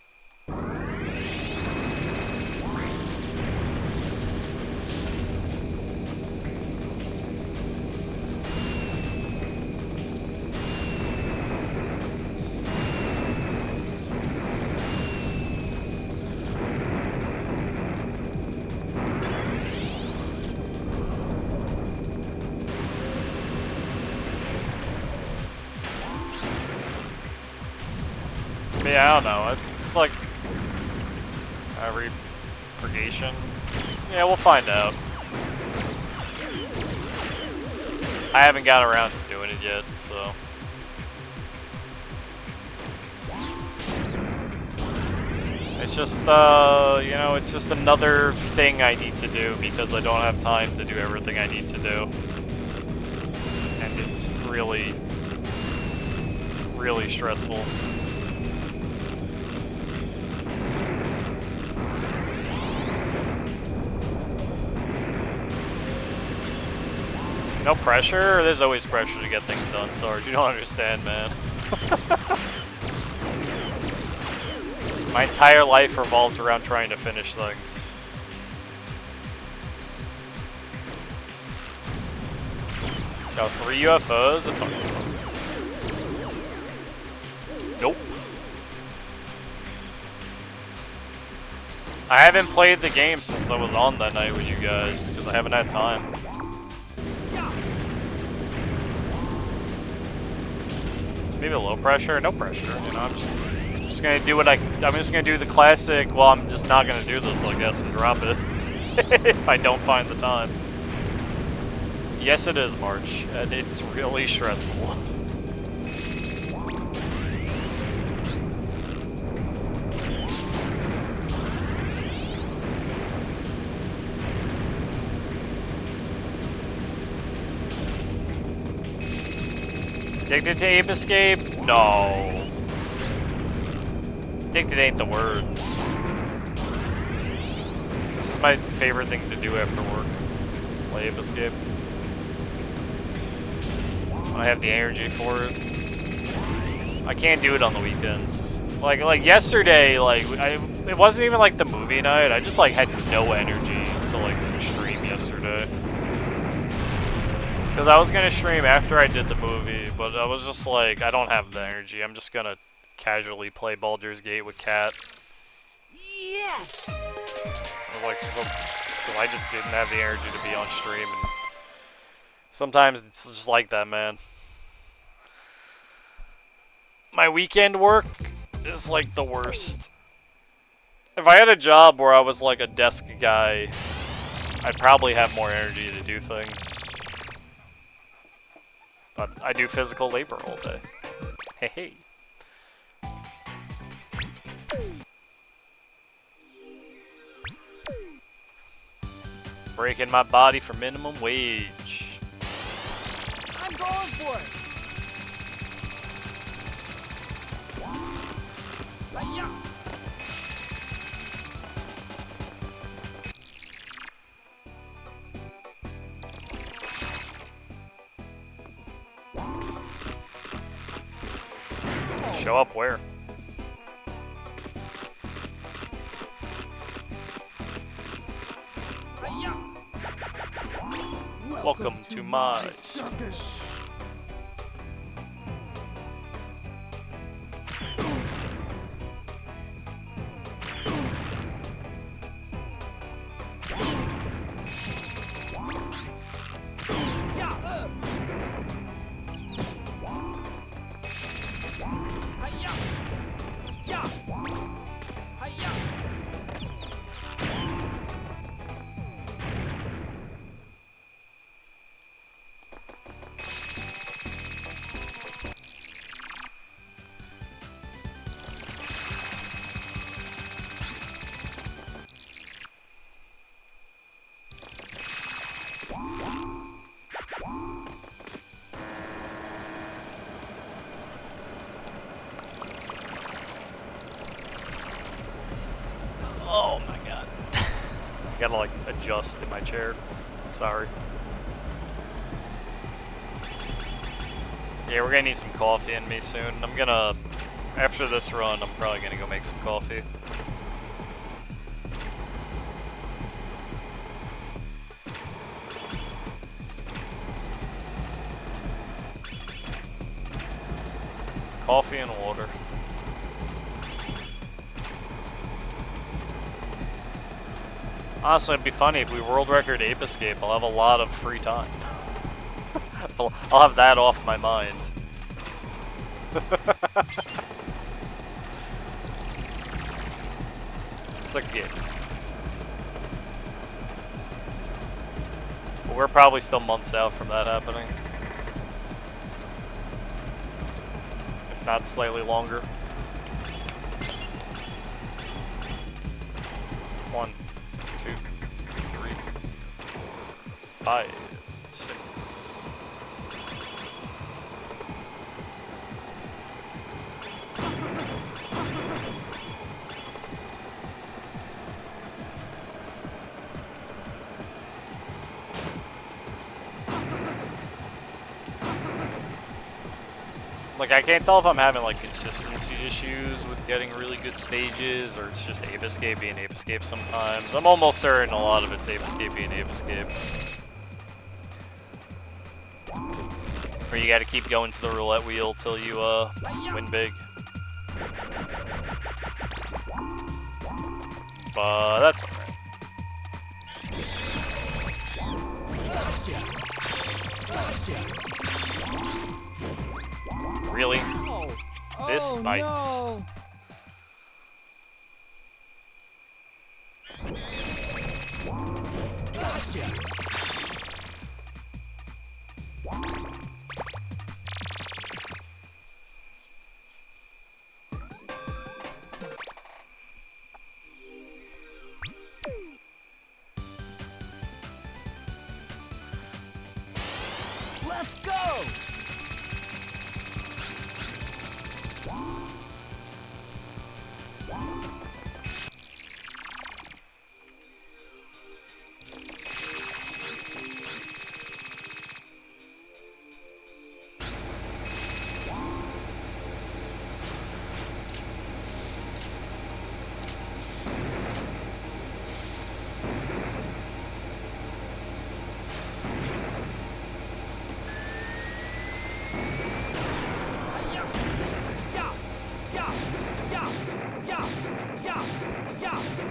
Yeah, I don't know. It's like every purgation. Yeah, we'll find out. I haven't got around to doing it yet, so. It's just, you know, it's just another thing I need to do because I don't have time to do everything I need to do. And it's really, really stressful. No pressure? There's always pressure to get things done, Sarge. You don't understand, man. My entire life revolves around trying to finish things. Got 3 UFOs? That fucking sucks. Nope. I haven't played the game since I was on that night with you guys, because I haven't had time. Maybe a low pressure, no pressure. You know, I'm just gonna do what I'm just gonna do the classic. Well, I'm just not gonna do this, I guess, and drop it if I don't find the time. Yes, it is March, and it's really stressful. Addicted to Ape Escape? No. Addicted ain't the word. This is my favorite thing to do after work. Is play Ape Escape. I have the energy for it. I can't do it on the weekends. Like yesterday, it wasn't even like the movie night. I just like had no energy to like stream yesterday. Because I was going to stream after I did the movie, but I was just like, I don't have the energy. I'm just going to casually play Baldur's Gate with Kat. Yes! I was like, so I just didn't have the energy to be on stream. And sometimes it's just like that, man. My weekend work is like the worst. If I had a job where I was like a desk guy, I'd probably have more energy to do things. But I do physical labor all day. Hey, hey. Breaking my body for minimum wage. I'm going for it. Hi-ya. Show up where? Welcome to my circus. gotta like adjust in my chair. Sorry. Yeah, we're gonna need some coffee in me soon. I'm gonna, after this run, I'm probably gonna go make some coffee. Coffee and water. Honestly, it'd be funny if we world record Ape Escape. I'll have a lot of free time. I'll have that off my mind. 6 gates. But we're probably still months out from that happening. If not slightly longer. 1, 2, 3, 4, 5, 6. Like, I can't tell if I'm having like consistency issues with getting really good stages, or it's just Ape Escape being Ape Escape sometimes. I'm almost certain a lot of it's Ape Escape being Ape Escape. Or you gotta keep going to the roulette wheel till you win big. But that's alright. Really? This bites. No. Let's go!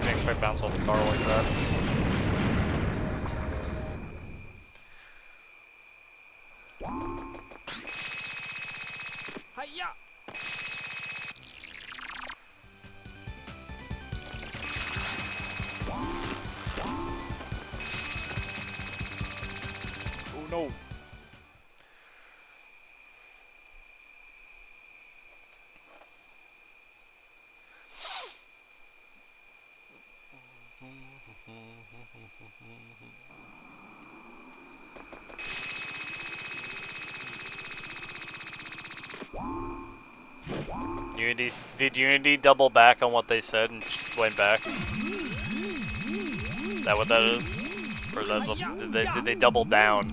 Didn't expect bounce off the car like that. Hiya! Oh no. Did Unity double back on what they said and went back? Is that what that is? Or is that something, did they double down?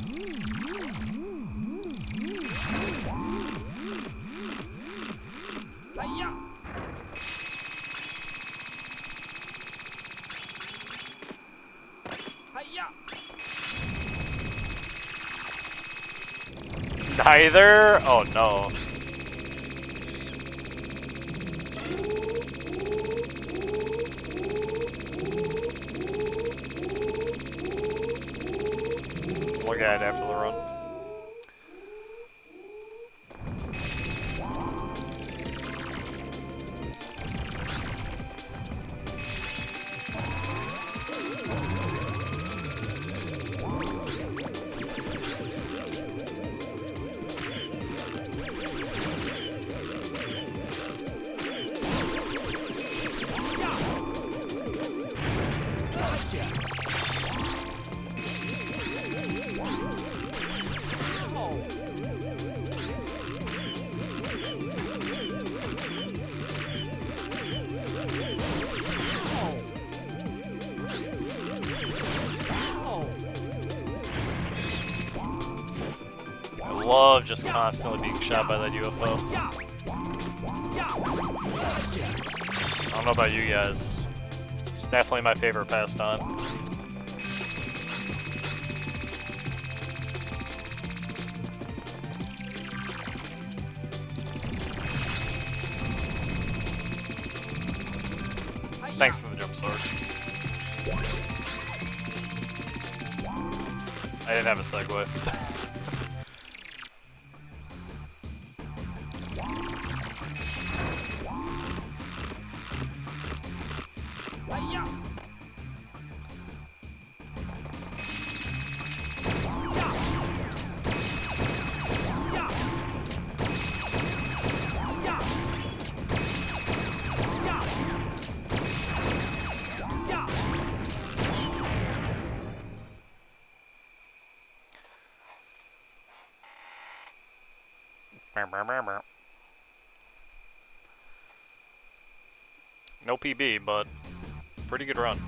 Hiya! Hiya! Neither? Oh no. Look at it after the run. love just constantly being shot by that UFO. I don't know about you guys. It's definitely my favorite pastime. Thanks for the jump sword. I didn't have a segue. No PB, but pretty good run.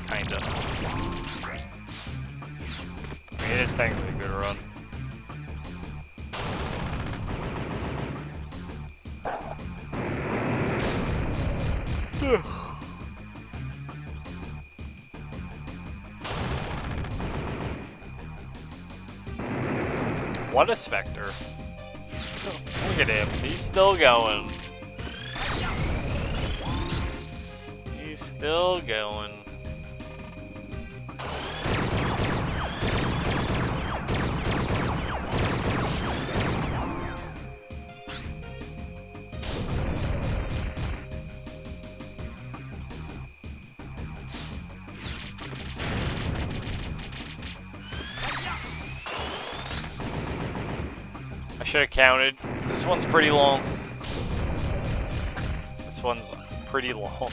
Kinda. I mean, it is technically a good run. What a Spectre. Look at him, he's still going. He's still going. I should have counted. This one's pretty long. This one's pretty long.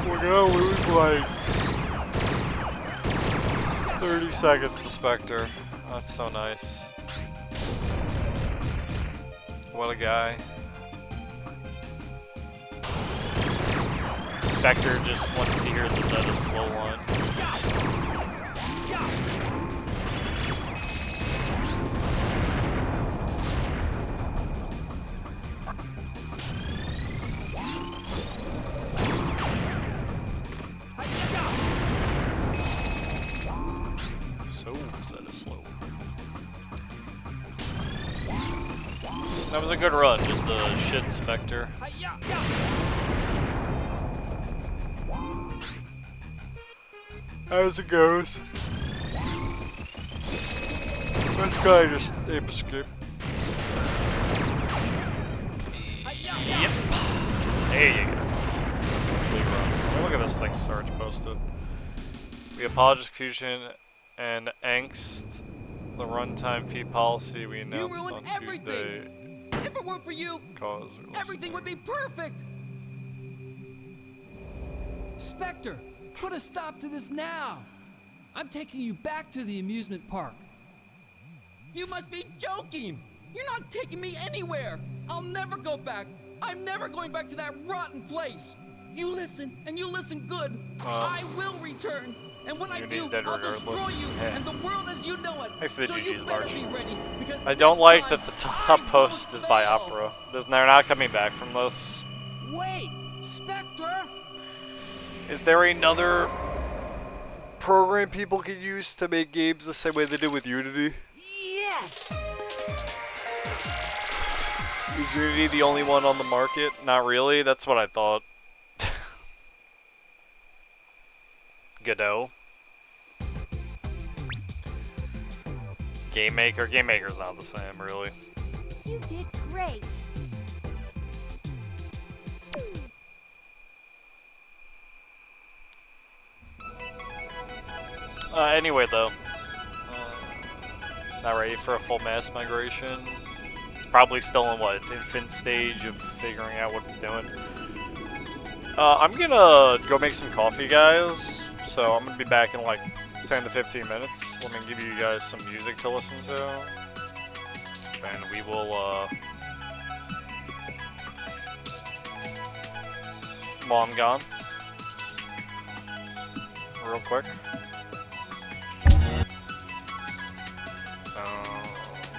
We're gonna lose like 30 seconds to Spectre. That's so nice. What a guy. Spectre just wants to hear the Zeta slow line. That was a good run, just the shit Spectre. As it goes. This guy just Ape Escape. Yep. There you go. That's a complete run. Oh, look at this thing Sarge posted. We apologize for confusion and angst. The runtime fee policy we announced on Tuesday. If it weren't for you, everything would be perfect! Spectre, put a stop to this now! I'm taking you back to the amusement park. You must be joking! You're not taking me anywhere! I'll never go back! I'm never going back to that rotten place! You listen, and you listen good! I will return! And when I do, I'll destroy you and the world as you know it. Thanks to the So you GG's better March. be ready, because I don't next like time, that the top post is by Opera. They're not coming back from this. Wait, Spectre! Is there another program people can use to make games the same way they did with Unity? Yes! Is Unity the only one on the market? Not really, that's what I thought. Godot. Game Maker's not the same, really. You did great. Anyway though, not ready for a full mass migration. probably still in its infant stage of figuring out what it's doing. I'm gonna go make some coffee, guys. So I'm gonna be back in like 10 to 15 minutes. Let me give you guys some music to listen to, and we will. While I'm gone, real quick.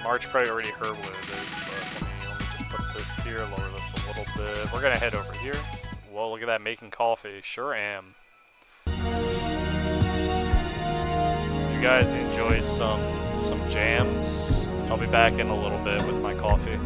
March probably already heard what it is, but let me just put this here, lower this a little bit. We're gonna head over here. Whoa, look at that, making coffee. Sure am. You guys enjoy some jams. I'll be back in a little bit with my coffee.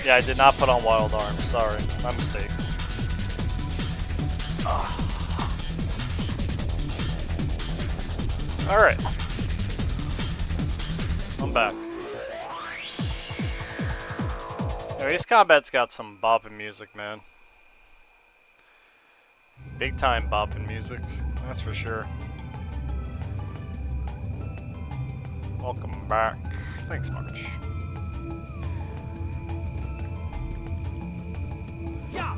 Yeah, I did not put on wild arms. Sorry, my mistake. Alright. I'm back. Ace Combat's got some bopping music, man. Big time bopping music, that's for sure. Welcome back. Thanks, March. Yeah.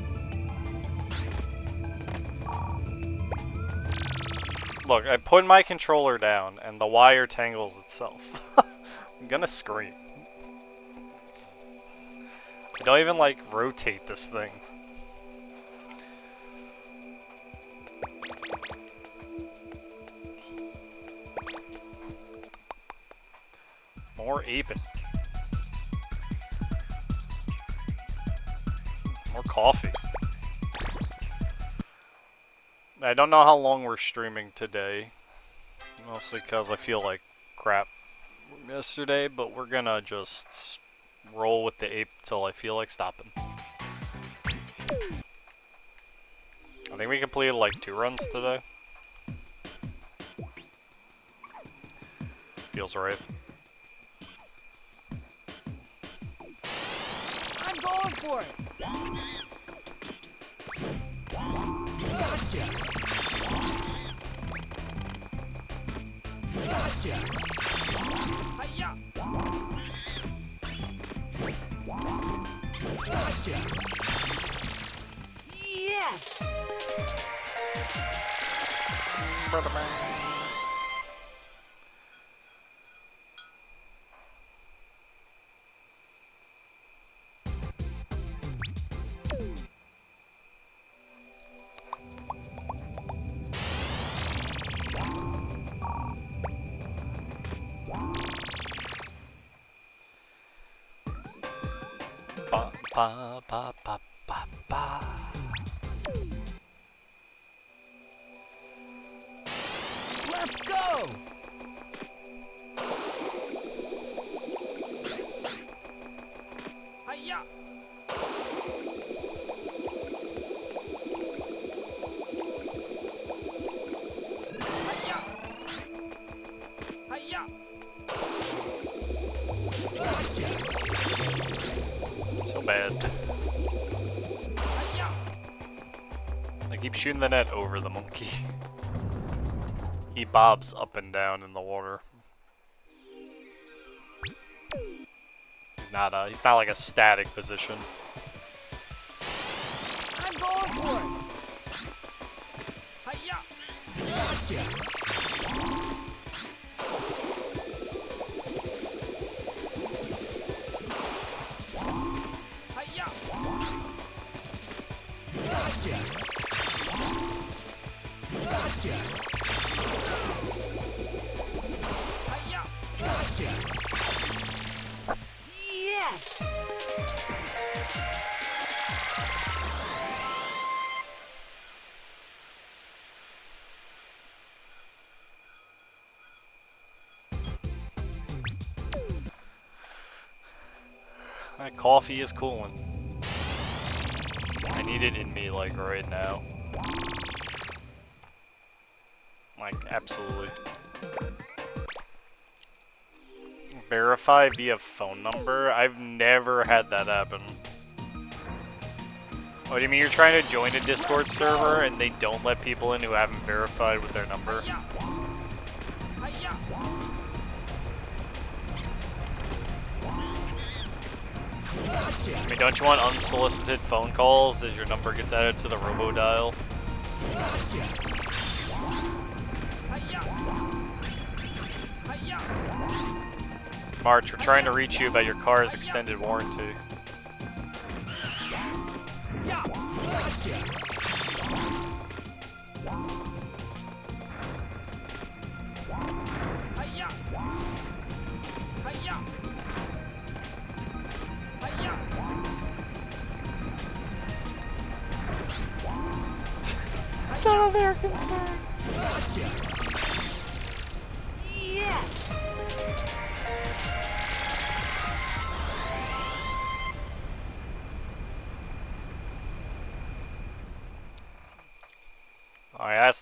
Look, I put my controller down and the wire tangles itself. I'm gonna scream. I don't even like rotate this thing. More aping. More coffee. I don't know how long we're streaming today. Mostly because I feel like crap yesterday, but we're gonna just roll with the ape till I feel like stopping. I think we completed like 2 runs today. Feels right. I'm going for it. Gotcha. Gotcha. Hiya. Gotcha. Yes. Brother man. Ba ba ba ba ba ba. Let's go. Hiya. Hiya. Hiya. Gotcha. So bad. Hiya. I keep shooting the net over the monkey. He bobs up and down in the water. He's not like a static position. I'm going for it. Hiya. Gotcha. Hiya. Gotcha. Gotcha. Hiya. Gotcha. Yes. That coffee is cooling. I need it in me like right now. Like absolutely. Verify via phone number? I've never had that happen. What do you mean you're trying to join a Discord server and they don't let people in who haven't verified with their number? Hiya. Hiya. Gotcha. I mean, don't you want unsolicited phone calls as your number gets added to the robo-dial? Gotcha. Hiya. Hiya. March, we're trying to reach you about your car's extended warranty. Yeah. Gotcha. Hiya. Hiya. Hiya. It's not of their concern. Gotcha. Yes.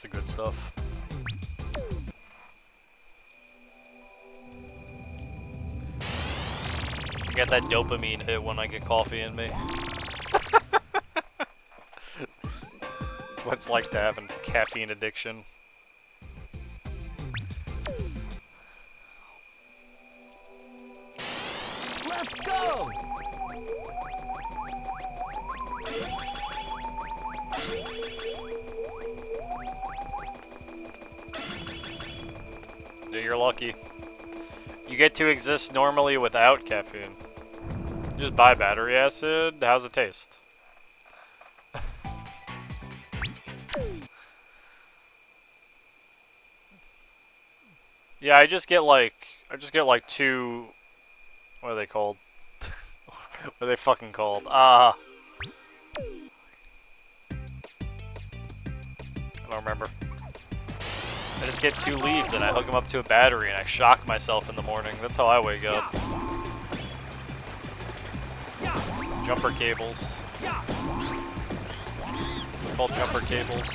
the good stuff. I get that dopamine hit when I get coffee in me. It's what it's like to have a caffeine addiction. Let's go! Dude, you're lucky. You get to exist normally without caffeine. Just buy battery acid. How's it taste? Yeah, I just get like two. What are they called? What are they fucking called? I don't remember. I just get 2 leads and I hook them up to a battery and I shock myself in the morning. That's how I wake up. Jumper cables. They're called jumper cables.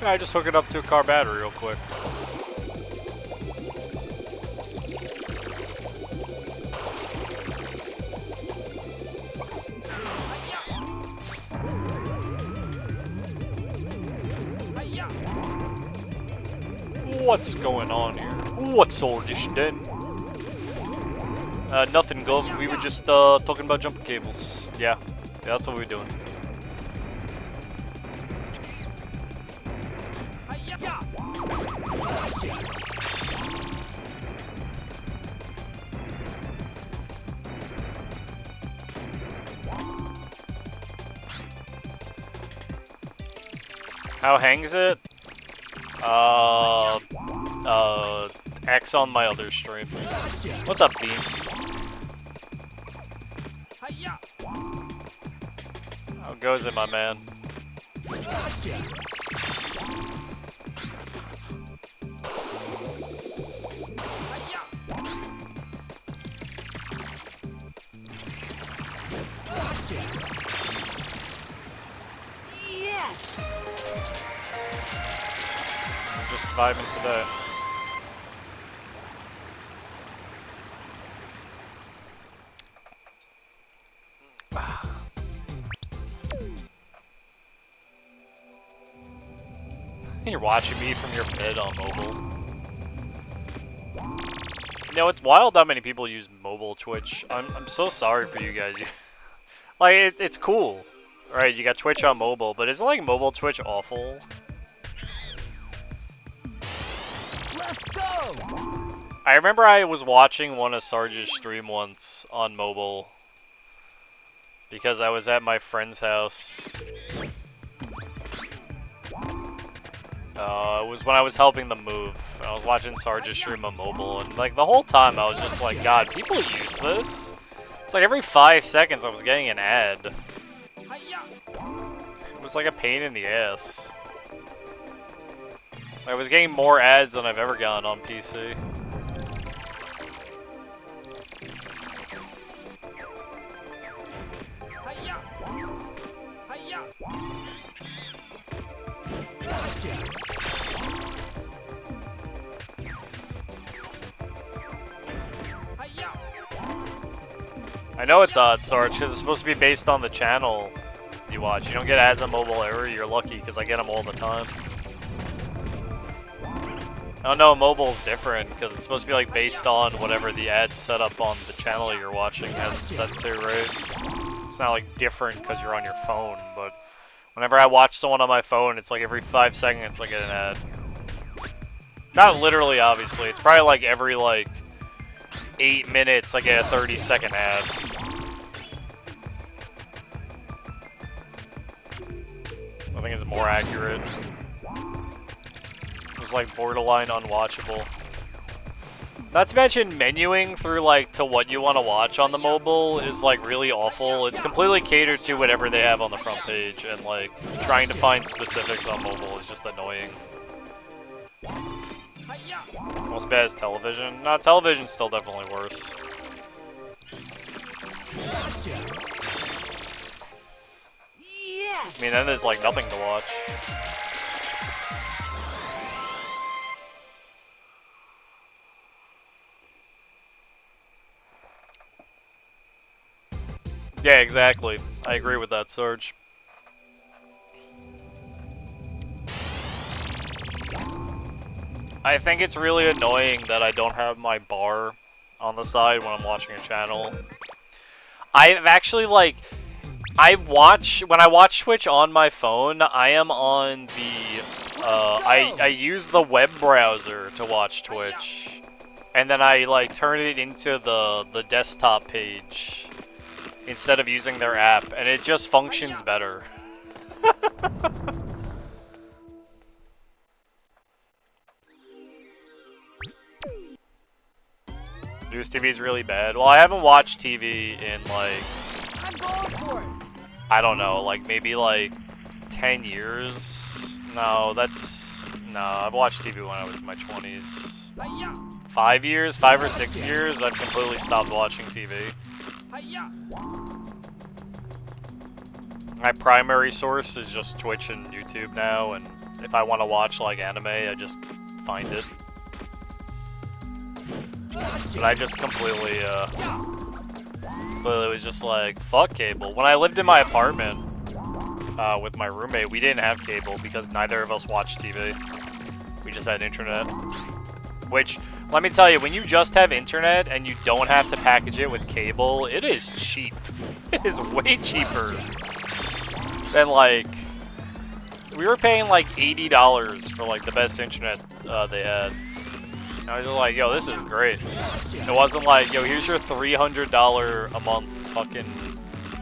Yeah, I just hook it up to a car battery real quick. What's going on here? What's all this then? Nothing, Gov. We were just talking about jumper cables. Yeah, that's what we were doing. How hangs it? X on my other stream. What's up, Beam? How goes it, my man? Yes! I'm just vibing today. You're watching me from your bed on mobile. You know, it's wild how many people use mobile Twitch. I'm so sorry for you guys. Like, it's cool. Right, you got Twitch on mobile, but isn't like mobile Twitch awful? Let's go! I remember I was watching one of Sarge's stream once on mobile because I was at my friend's house. It was when I was helping them move. I was watching Sarge's stream on mobile, and like the whole time I was just like, God, people use this? It's like every 5 seconds I was getting an ad. It was like a pain in the ass. I was getting more ads than I've ever gotten on PC. I know it's odd, Sarge, because it's supposed to be based on the channel you watch. You don't get ads on mobile ever. You're lucky, because I get them all the time. Oh no, mobile's different, because it's supposed to be like based on whatever the ad setup on the channel you're watching has it set to, right? It's not like different because you're on your phone, but whenever I watch someone on my phone, it's like every 5 seconds I get an ad. Not literally, obviously. It's probably like every like 8 minutes I get a 30-second ad. I think it's more accurate. It was like borderline unwatchable. Not to mention menuing through like to what you want to watch on the mobile is like really awful. It's completely catered to whatever they have on the front page, and like trying to find specifics on mobile is just annoying. Almost bad as television. No, television's still definitely worse. Yes. I mean, then there's like nothing to watch. Yeah, exactly. I agree with that, Sarge. I think it's really annoying that I don't have my bar on the side when I'm watching a channel. I've actually, like, when I watch Twitch on my phone, I am on the, I use the web browser to watch Twitch. And then I, like, turn it into the desktop page instead of using their app, and it just functions better. News TV is really bad. Well, I haven't watched TV in, like, I'm going for it. I don't know, like, maybe, like, 10 years? No, I've watched TV when I was in my 20s. 5 years? 5 or 6 years? I've completely stopped watching TV. My primary source is just Twitch and YouTube now, and if I want to watch, like, anime, I just find it. But I just completely was just like, fuck cable. When I lived in my apartment with my roommate, we didn't have cable because neither of us watched TV. We just had internet. Which, let me tell you, when you just have internet and you don't have to package it with cable, it is cheap. It is way cheaper than, like, we were paying like $80 for, like, the best internet they had. And I was just like, yo, this is great. It wasn't like, yo, here's your $300 a month fucking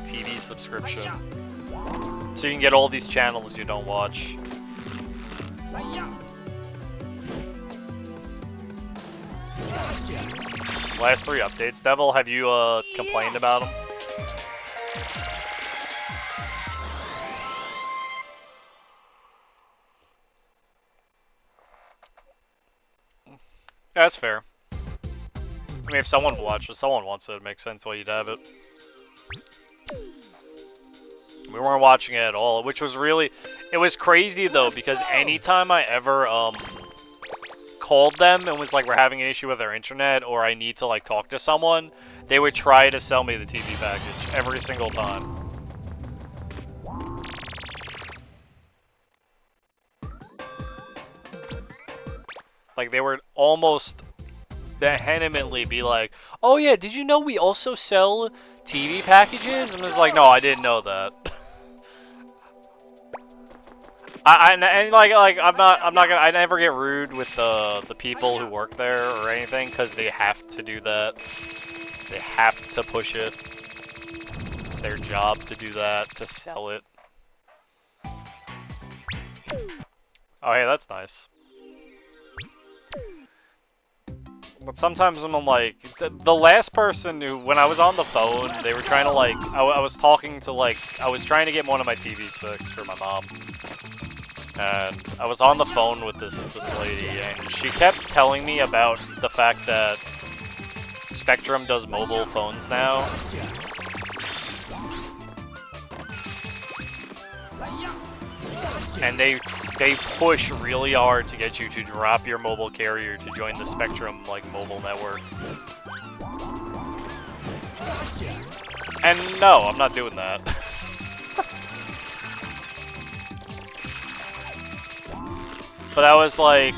TV subscription. So you can get all these channels you don't watch. Last 3 updates. Devil, have you complained about them? Yeah, that's fair. I mean, if someone watches, someone wants it, it makes sense why you'd have it. We weren't watching it at all, which was really... It was crazy, though, because anytime I ever, called them and was like, we're having an issue with our internet, or I need to, like, talk to someone, they would try to sell me the TV package every single time. Like, they would almost vehemently be like, oh yeah, did you know we also sell TV packages? And it's like, no, I didn't know that. I never get rude with the people who work there or anything, because they have to do that. They have to push it. It's their job to do that, to sell it. Oh hey, that's nice. But sometimes when I'm like, the last person who, when I was on the phone, they were trying to, like, I was talking to, like, I was trying to get one of my TVs fixed for my mom. And I was on the phone with this lady, and she kept telling me about the fact that Spectrum does mobile phones now. And they push really hard to get you to drop your mobile carrier to join the Spectrum, like, mobile network. And no, I'm not doing that. But I was like,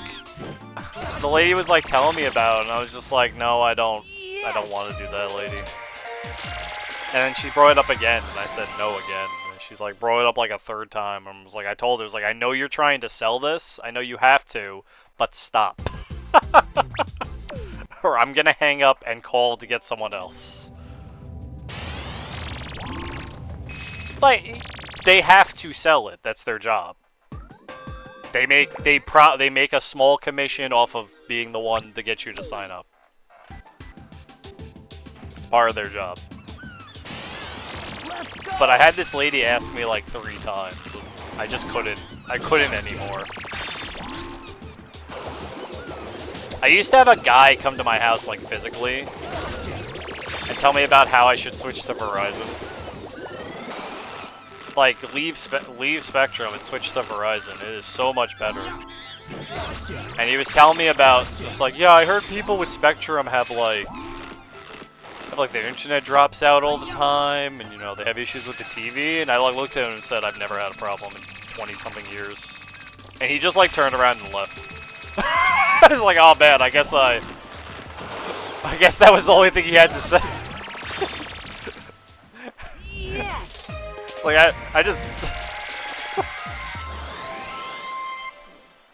the lady was like telling me about it, and I was just like, no, I don't want to do that, lady. And then she brought it up again, and I said no again. And she's like, brought it up like a 3rd time, and I was like, I told her, I was like, I know you're trying to sell this, I know you have to, but stop. Or I'm gonna hang up and call to get someone else. Like, they have to sell it, that's their job. They make a small commission off of being the one to get you to sign up. It's part of their job. Let's go. But I had this lady ask me like 3 times, and I just couldn't. I couldn't anymore. I used to have a guy come to my house, like, physically, and tell me about how I should switch to Verizon. like leave Spectrum and switch to Verizon. It is so much better. And he was telling me about just like, yeah, I heard people with Spectrum have like their internet drops out all the time, and you know they have issues with the TV. And I like looked at him and said, I've never had a problem in 20 something years. And he just like turned around and left. I was like, oh man, I guess that was the only thing he had to say. Yes! Like, I just...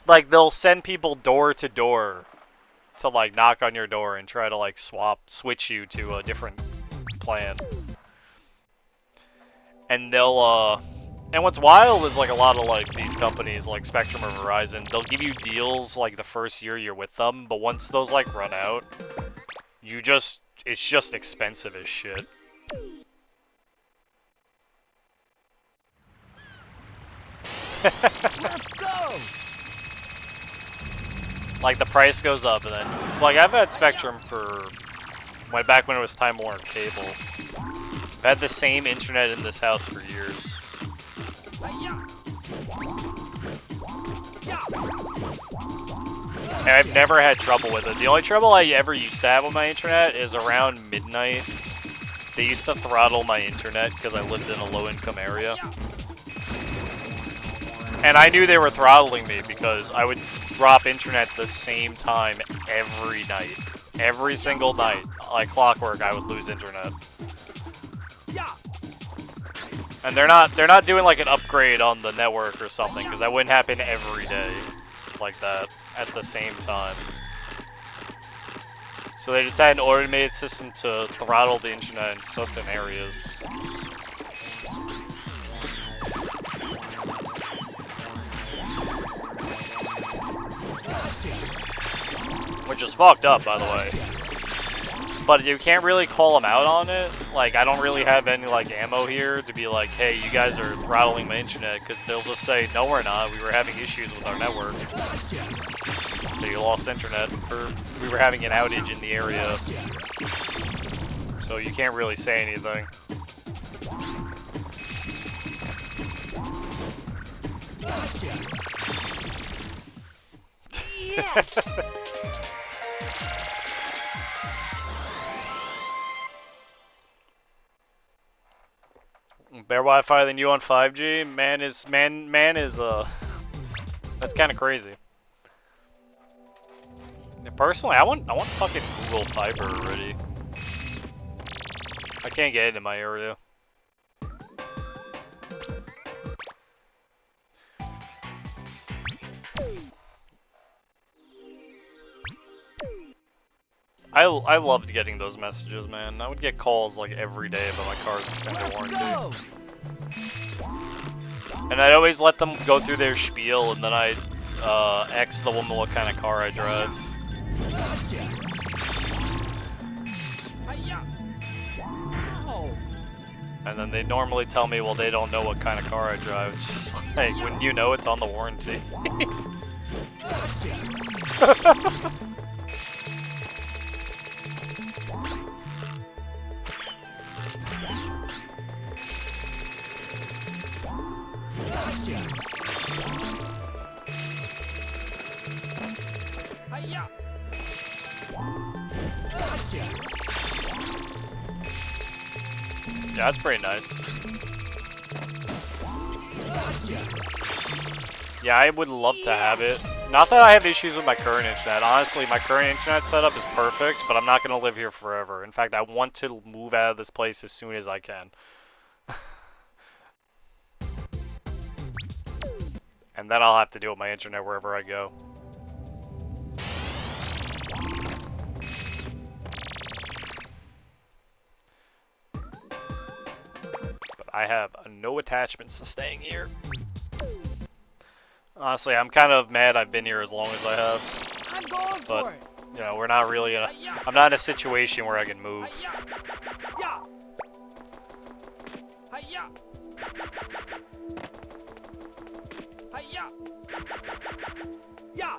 like, they'll send people door to door to, like, knock on your door and try to, like, switch you to a different plan. And they'll, and what's wild is, like, a lot of, like, these companies, like Spectrum or Verizon, they'll give you deals, like, the first year you're with them, but once those, like, run out, it's just expensive as shit. Let's go! Like, the price goes up, and then... like, I've had Spectrum for... back when it was Time Warner Cable. I've had the same internet in this house for years. And I've never had trouble with it. The only trouble I ever used to have with my internet is around midnight. They used to throttle my internet because I lived in a low-income area. And I knew they were throttling me because I would drop internet the same time every night. Every single night, like clockwork, I would lose internet. And they're not doing like an upgrade on the network or something, because that wouldn't happen every day like that at the same time. So they just had an automated system to throttle the internet in certain areas. Which is fucked up, by the way. But you can't really call them out on it. Like, I don't really have any, like, ammo here to be like, hey, you guys are throttling my internet, because they'll just say, no, we're not. We were having issues with our network. So you lost internet, or we were having an outage in the area. So you can't really say anything. Yes! Better Wi-Fi than you on 5G? Man is that's kind of crazy. Personally, I want fucking Google Fiber already. I can't get it in my area. I loved getting those messages, man. I would get calls like every day about my car's extended warranty. And I'd always let them go through their spiel, and then I'd ask the woman what kind of car I drive. And then they normally tell me, well, they don't know what kind of car I drive. It's just like, wouldn't you know it's on the warranty? Yeah, that's pretty nice. Yeah, I would love to have it. Not that I have issues with my current internet. Honestly, my current internet setup is perfect, but I'm not going to live here forever. In fact, I want to move out of this place as soon as I can. And then I'll have to deal with my internet wherever I go. I have no attachments to staying here. Honestly, I'm kind of mad I've been here as long as I have. I'm going But, for it. you know, we're not really in a... I'm not in a situation where I can move. Yeah. Hiya. Hiya. Yeah.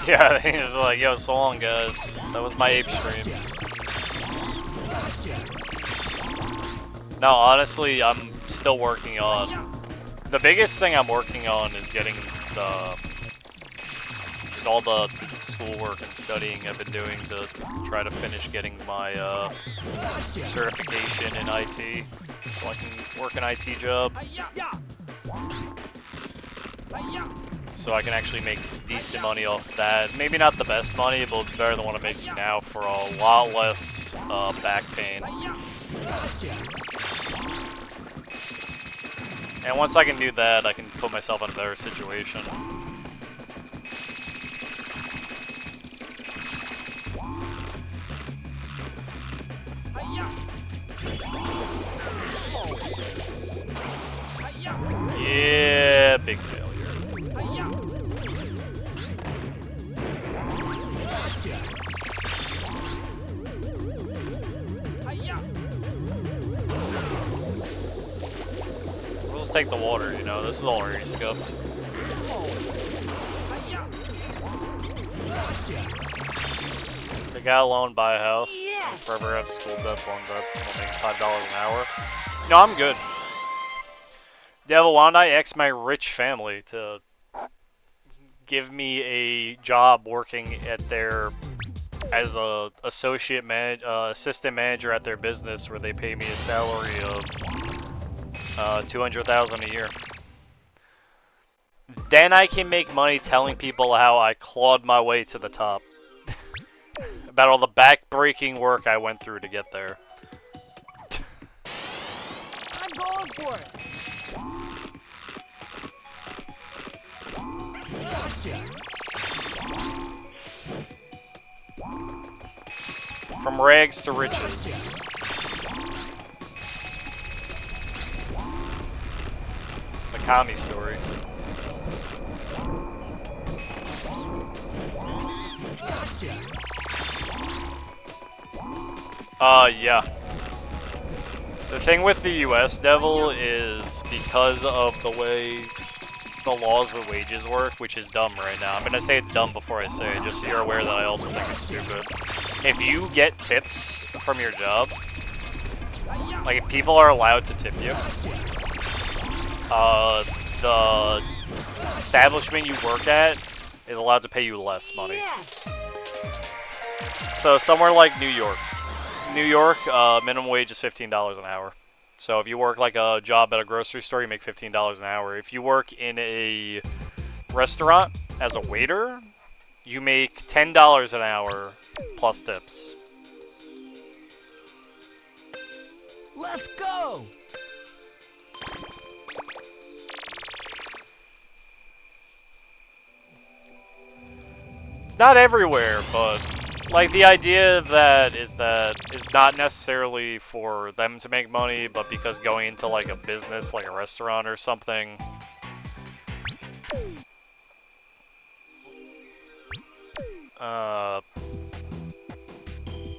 Yeah, he was like, yo, so long, guys. That was my ape streams. No, honestly, I'm still working on... The biggest thing I'm working on is getting all the schoolwork and studying I've been doing to try to finish getting my certification in IT, so I can work an IT job. So I can actually make decent money off that. Maybe not the best money, but better than what I'm making now for a lot less back pain. And once I can do that, I can put myself in a better situation. Yeah, big failure. We'll just take the water, you know, this is already scuffed. They got a loan, buy a house, Yes. forever have school debt, loan debt, I'll make $5 an hour. No, I'm good. Devil, why don't I ask my rich family to give me a job working at their, as a assistant manager at their business, where they pay me a salary of $200,000 a year. Then I can make money telling people how I clawed my way to the top. About all the back-breaking work I went through to get there. I'm going for it. From rags to riches. The Kami story. Yeah. The thing with the US, Devil, is because of the way the laws with wages work, which is dumb right now. I'm gonna say it's dumb before I say it, just so you're aware that I also think it's stupid. If you get tips from your job, like if people are allowed to tip you, the establishment you work at is allowed to pay you less money. Yes. So somewhere like New York, minimum wage is $15 an hour. So if you work like a job at a grocery store, you make $15 an hour. If you work in a restaurant as a waiter, you make $10 an hour plus tips. Let's go. It's not everywhere, but like the idea of that is not necessarily for them to make money, but because going into like a business, like a restaurant or something,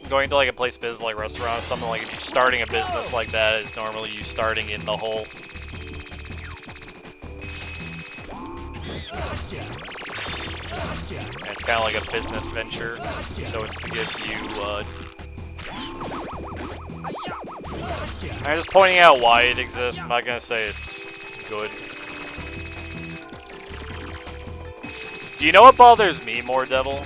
going to like a place business like a restaurant or something, like if you're starting a business like that, is normally you starting in the hole. And it's kind of like a business venture, so it's to give you, I'm just pointing out why it exists, I'm not gonna say it's good. Do you know what bothers me more, Devil?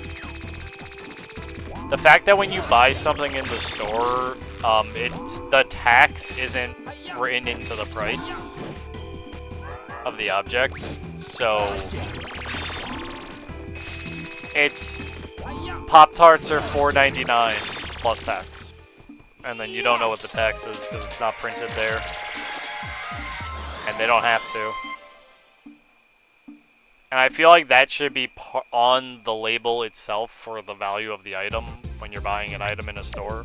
The fact that when you buy something in the store, the tax isn't written into the price of the object, so it's Pop-Tarts are $4.99 plus tax, and then you don't know what the tax is because it's not printed there, and they don't have to. And I feel like that should be on the label itself for the value of the item when you're buying an item in a store,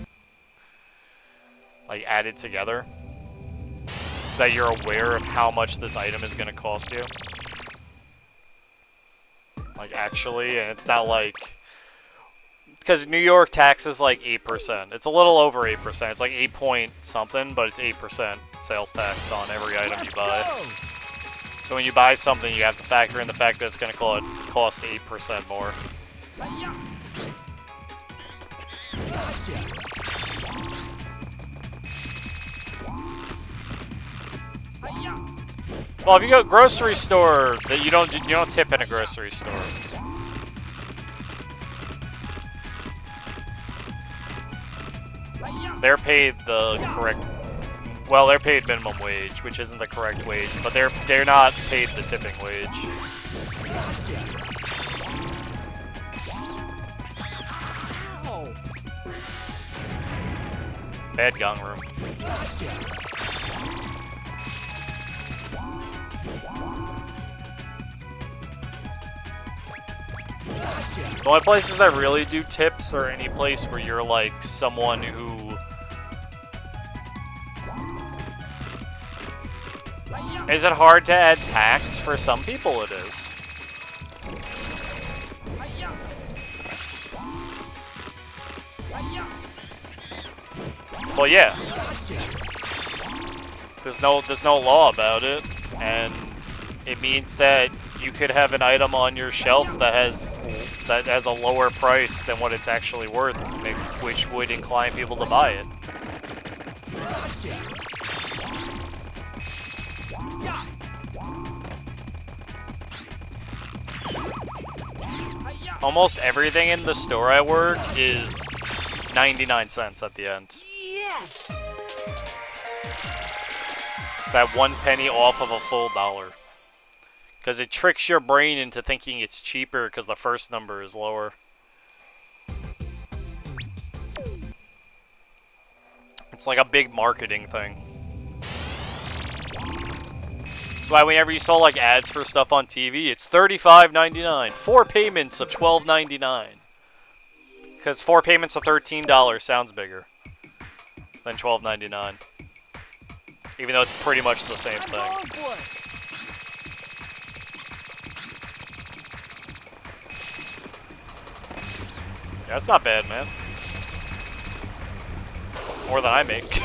like added together, so that you're aware of how much this item is going to cost you. Like actually, and it's not like, because New York tax is like 8%. It's a little over 8%. It's like 8 point something, but it's 8% sales tax on every item you buy. So when you buy something, you have to factor in the fact that it's going to cost 8% more. Well, if you go grocery store, that you don't tip in a grocery store. They're paid the correct. Well, they're paid minimum wage, which isn't the correct wage, but they're not paid the tipping wage. Bad gun room. The only places that really do tips are any place where you're like someone who is it hard to add tax? For some people it is. Well, yeah. There's no law about it, and it means that you could have an item on your shelf that has a lower price than what it's actually worth, which would incline people to buy it. Almost everything in the store I work is 99 cents at the end. Yes! It's that 1 penny off of a full dollar. Because it tricks your brain into thinking it's cheaper because the first number is lower. It's like a big marketing thing. That's why whenever you saw like ads for stuff on TV, it's $35.99. 4 payments of $12.99. Because 4 payments of $13 sounds bigger than $12.99. Even though it's pretty much the same thing. Yeah, that's not bad, man. It's more than I make.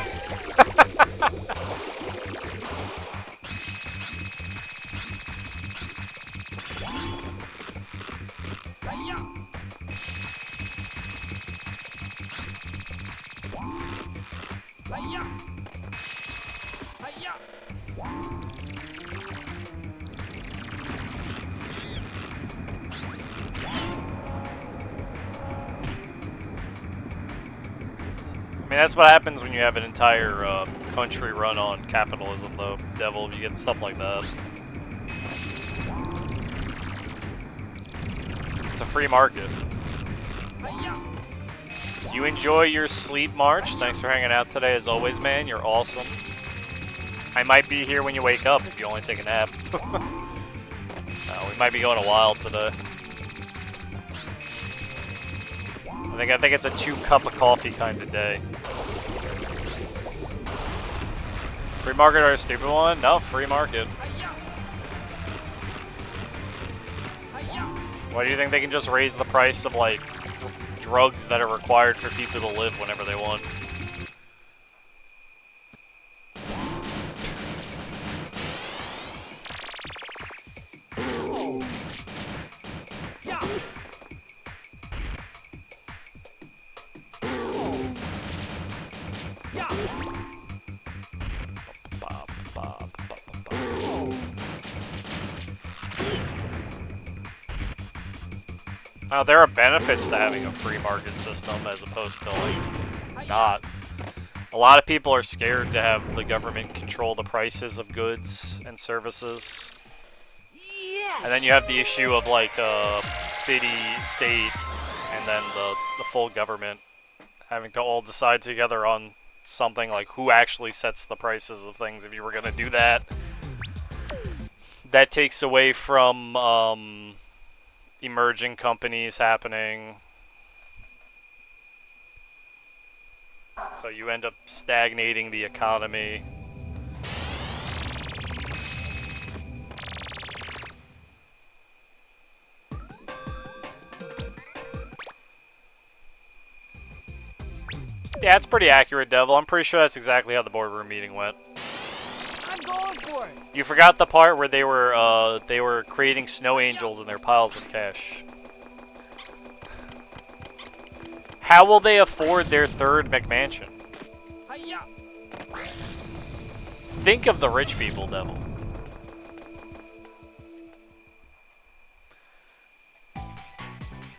I mean, that's what happens when you have an entire country run on capitalism, though, Devil. You get stuff like that. It's a free market. You enjoy your sleep, March. Thanks for hanging out today, as always, man. You're awesome. I might be here when you wake up if you only take a nap. We might be going a while today. I think it's a 2 cup of coffee kind of day. Free market or a stupid one? No, free market. Why do you think they can just raise the price of like drugs that are required for people to live whenever they want? There are benefits to having a free market system as opposed to like not. A lot of people are scared to have the government control the prices of goods and services. Yes! And then you have the issue of like city, state, and then the full government having to all decide together on something like who actually sets the prices of things. If you were going to do that, that takes away from emerging companies happening. So you end up stagnating the economy. Yeah, it's pretty accurate, Devil. I'm pretty sure that's exactly how the boardroom meeting went. I'm going for it. You forgot the part where they were creating snow angels in their piles of cash. How will they afford their third McMansion? Hi-ya. Think of the rich people, Devil.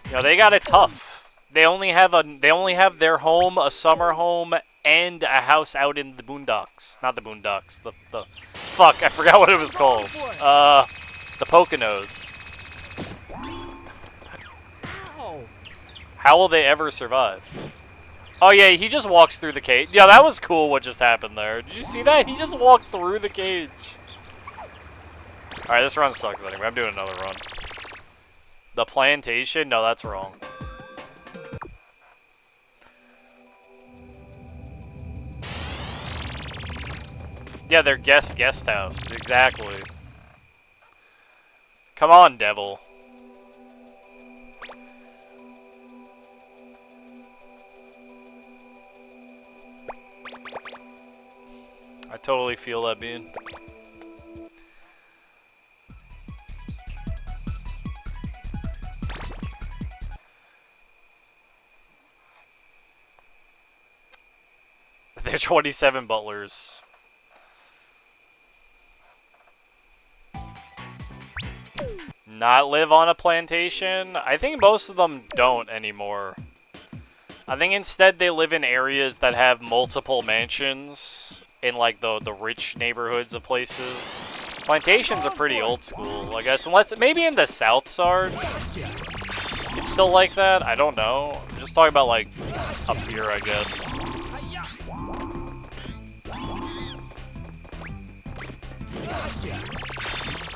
You know, they got it tough. They only have their home, a summer home, and a house out in the boondocks. Not the boondocks. The fuck, I forgot what it was called. The Poconos. Ow. How will they ever survive? Oh yeah, he just walks through the cage. Yeah, that was cool what just happened there. Did you see that? He just walked through the cage. Alright, this run sucks anyway. I'm doing another run. The plantation? No, that's wrong. Yeah, their guest house. Exactly. Come on, Devil. I totally feel that, Bean. They're 27 butlers. Not live on a plantation? I think most of them don't anymore. I think instead they live in areas that have multiple mansions in like the rich neighborhoods of places. Plantations are pretty old school, I guess, unless maybe in the South Sard. It's still like that? I don't know. I'm just talking about like up here, I guess.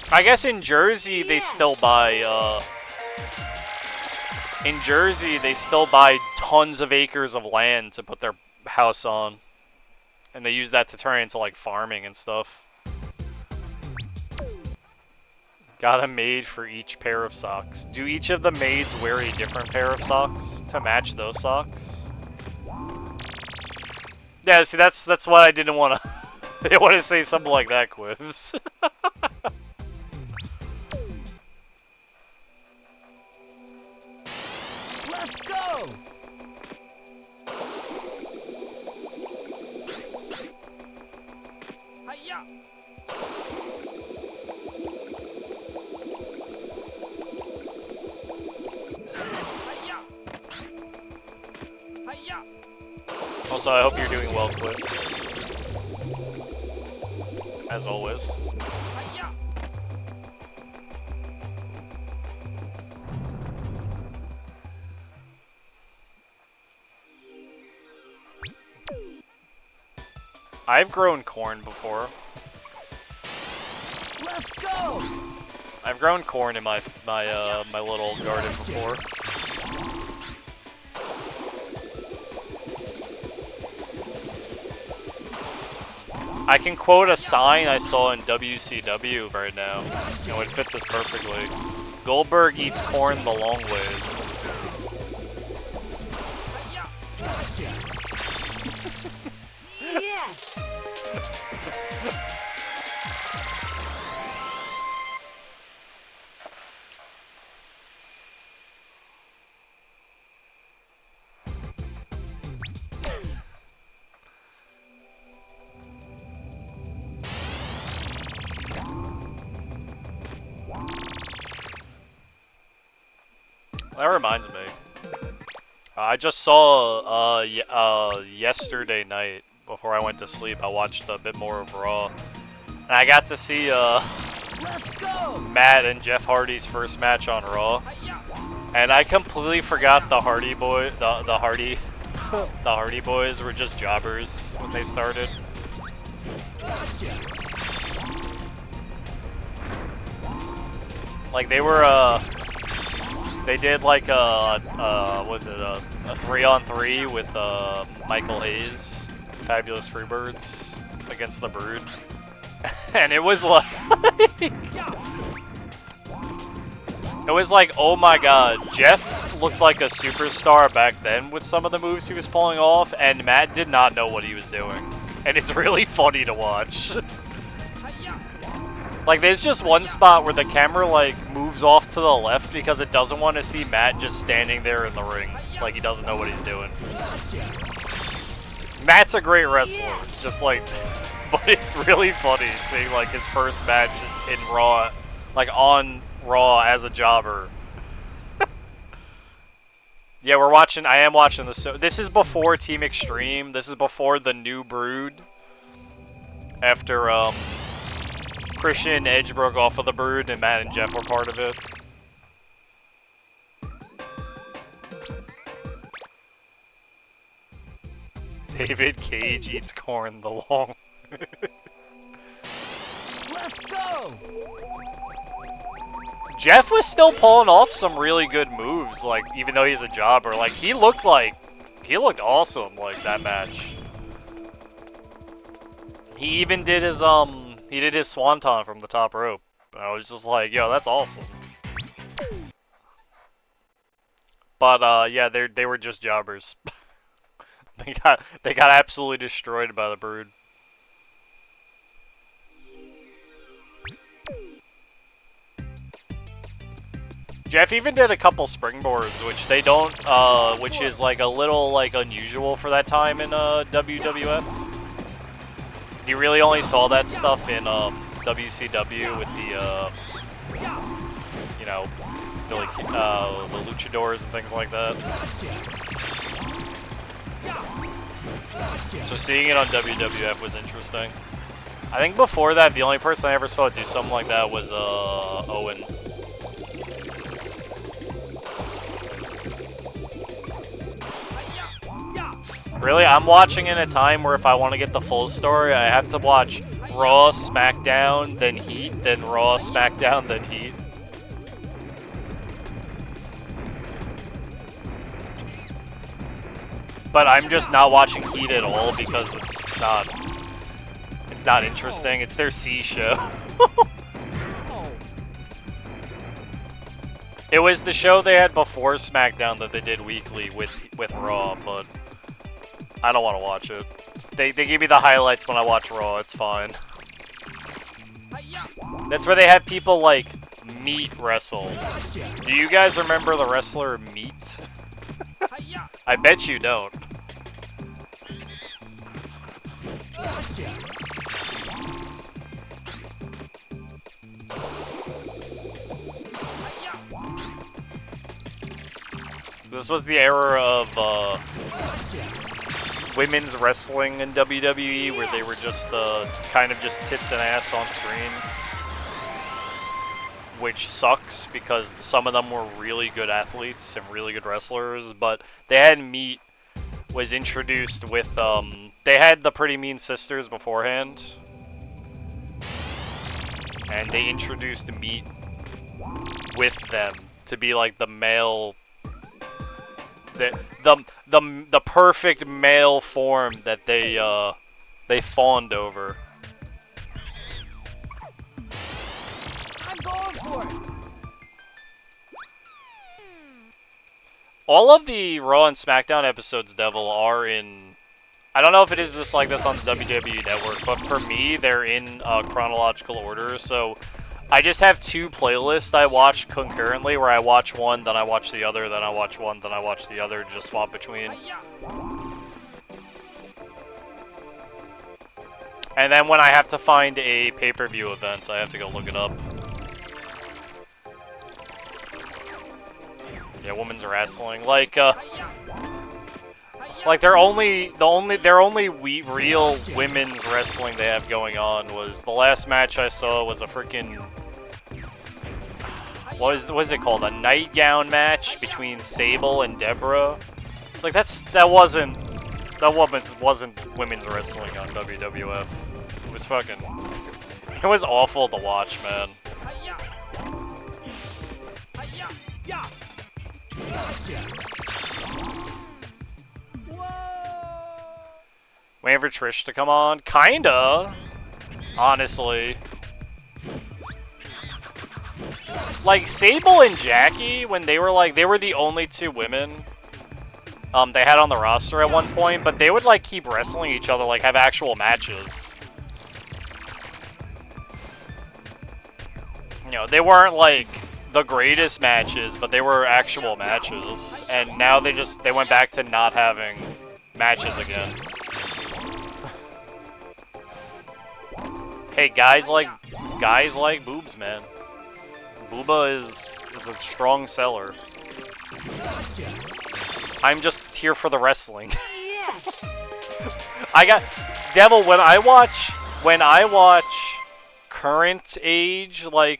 I guess in Jersey they still buy in Jersey they still buy tons of acres of land to put their house on. And they use that to turn into like farming and stuff. Got a maid for each pair of socks. Do each of the maids wear a different pair of socks to match those socks? Yeah, see that's what I didn't want to I didn't want to say something like that, Quivs. Let's go. Hi-ya. Hi-ya. Hi-ya. Also, I hope you're doing well, Quivs. As always. Hi-ya. I've grown corn before. Let's go. I've grown corn in my little garden before. I can quote a sign I saw in WCW right now. It would fit this perfectly. Goldberg eats corn the long ways. Yes! That reminds me. I just saw yesterday night before I went to sleep. I watched a bit more of Raw, and I got to see Let's go. Matt and Jeff Hardy's first match on Raw, and I completely forgot the Hardy Boys were just jobbers when they started. Like they were they did like was it a 3-on-3 with Michael Hayes, Fabulous Freebirds against the Brood, and it was like It was like, oh my god, Jeff looked like a superstar back then with some of the moves he was pulling off, and Matt did not know what he was doing. And it's really funny to watch. Like, there's just one spot where the camera, like, moves off to the left because it doesn't want to see Matt just standing there in the ring. Like, he doesn't know what he's doing. Matt's a great wrestler, just like, but it's really funny seeing, like, his first match in Raw, like, on Raw as a jobber. Yeah, I am watching this. So this is before Team Extreme. This is before the New Brood. After, Christian and Edge broke off of the Brood and Matt and Jeff were part of it. David Cage eats corn the long. Let's go! Jeff was still pulling off some really good moves, like, even though he's a jobber. Like, he looked awesome, like, that match. He even did his, he did his swanton from the top rope. I was just like, yo, that's awesome. But, yeah, they were just jobbers. They got absolutely destroyed by the Brood. Jeff even did a couple springboards, which they don't, which is like a little like unusual for that time in WWF. You really only saw that stuff in WCW with the, you know, the luchadors and things like that. So seeing it on WWF was interesting. I think before that, the only person I ever saw do something like that was Owen. Really, I'm watching in a time where if I want to get the full story, I have to watch Raw, SmackDown, then Heat, then Raw, SmackDown, then Heat. But I'm just not watching Heat at all because it's not interesting. It's their C show. It was the show they had before SmackDown that they did weekly with Raw, but I don't want to watch it. They give me the highlights when I watch Raw, it's fine. That's where they have people like Meat wrestle. Do you guys remember the wrestler Meat? I bet you don't. So this was the era of women's wrestling in WWE, where they were just kind of just tits and ass on screen, which sucks because some of them were really good athletes and really good wrestlers. But they had Meat was introduced with they had the Pretty Mean Sisters beforehand, and they introduced Meat with them to be like the male. The perfect male form that they fawned over. I'm going for it. All of the Raw and SmackDown episodes, Devil, are in. I don't know if it is like this on the WWE Network, but for me, they're in chronological order. So I just have two playlists I watch concurrently, where I watch one, then I watch the other, then I watch one, then I watch the other, just swap between. And then when I have to find a pay-per-view event, I have to go look it up. Yeah, women's wrestling, like their only real women's wrestling they have going on was the last match I saw was a freaking what is it called? A nightgown match between Sable and Deborah. It's like that wasn't women's wrestling on WWF. It was awful to watch, man. Waiting for Trish to come on? Kinda. Honestly. like Sable and Jackie, when they were like, they were the only two women they had on the roster at one point, but they would like keep wrestling each other, like have actual matches. You know, they weren't like the greatest matches, but they were actual matches. And now they went back to not having matches again. Hey, guys like boobs, man. Booba is a strong seller. I'm just here for the wrestling. Yes. I got Devil when I watch current age, like,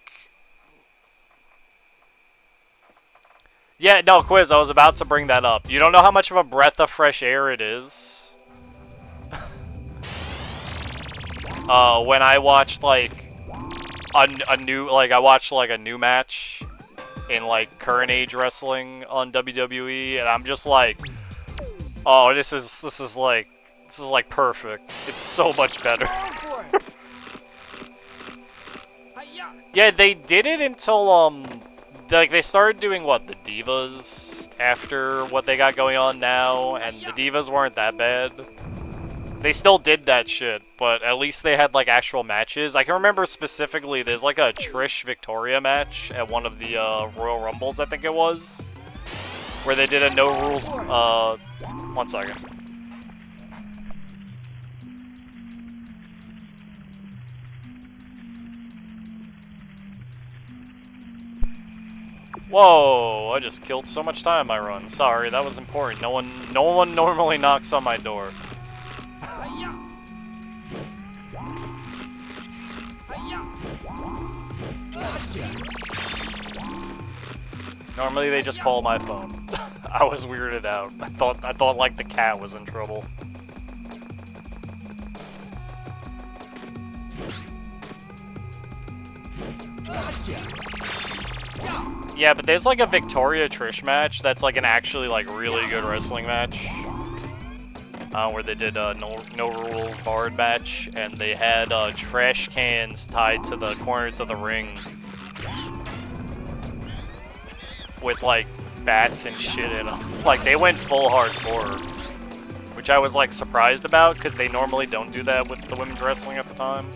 yeah, no, Quiz, I was about to bring that up. You don't know how much of a breath of fresh air it is. When I watched like a new, like I watched like a new match in like current age wrestling on WWE, and I'm just like, oh, this is like perfect. It's so much better. Yeah, they did it until like they started doing what, the Divas after what they got going on now, and the Divas weren't that bad. They still did that shit, but at least they had like actual matches. I can remember specifically there's like a Trish Victoria match at one of the Royal Rumbles, I think it was, where they did a no rules. 1 second. Whoa, I just killed so much time in my run. Sorry, that was important. No one normally knocks on my door. Normally they just call my phone. I was weirded out. I thought like the cat was in trouble. Yeah, but there's like a Victoria Trish match that's like an actually like really good wrestling match. Where they did a no rules barred match, and they had trash cans tied to the corners of the ring with like bats and shit in them. Like they went full hardcore, which I was like surprised about because they normally don't do that with the women's wrestling at the time.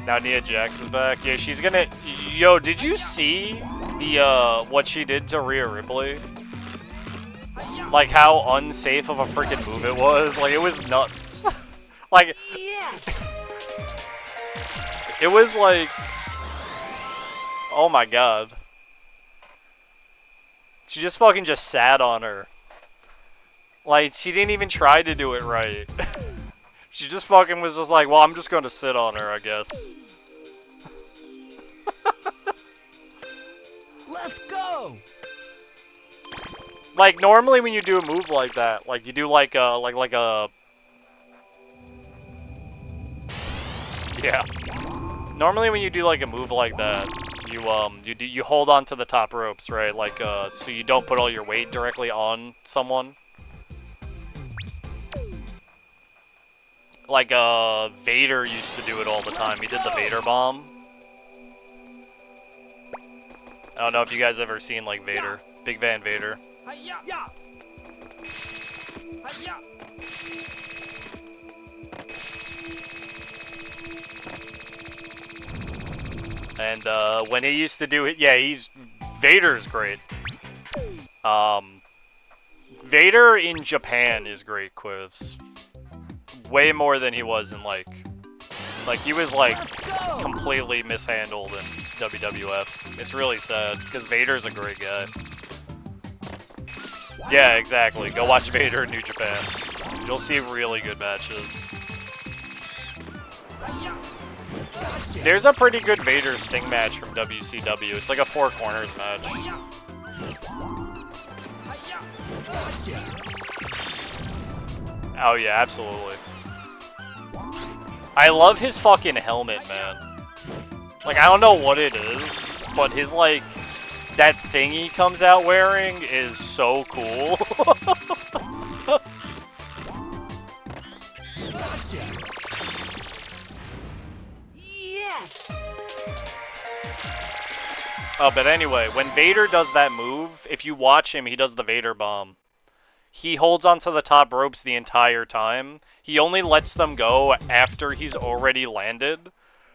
Now Nia Jax is back. Yeah, she's gonna. Yo, did you see the what she did to Rhea Ripley? Like how unsafe of a freaking move it was. Like it was nuts. Like Yes. it was like, oh my god. She just fucking just sat on her. Like she didn't even try to do it right. She just fucking was just like, well, I'm just gonna sit on her, I guess. Let's go! Like normally when you do a move like that, like you do like a yeah. Normally when you do like a move like that, you hold on to the top ropes, right? Like so you don't put all your weight directly on someone. Like Vader used to do it all the time. He did the Vader bomb. I don't know if you guys ever seen like Vader, Big Van Vader. And when he used to do it, yeah, Vader's great. Vader in Japan is great, Quivs. Way more than he was in like he was like completely mishandled in WWF. It's really sad because Vader's a great guy. Yeah, exactly. Go watch Vader in New Japan. You'll see really good matches. There's a pretty good Vader Sting match from WCW. It's like a 4 corners match. Oh yeah, absolutely. I love his fucking helmet, man. Like, I don't know what it is, but his, like, that thing he comes out wearing is so cool. Yes! Oh, but anyway, when Vader does that move, if you watch him, he does the Vader bomb. He holds onto the top ropes the entire time. He only lets them go after he's already landed.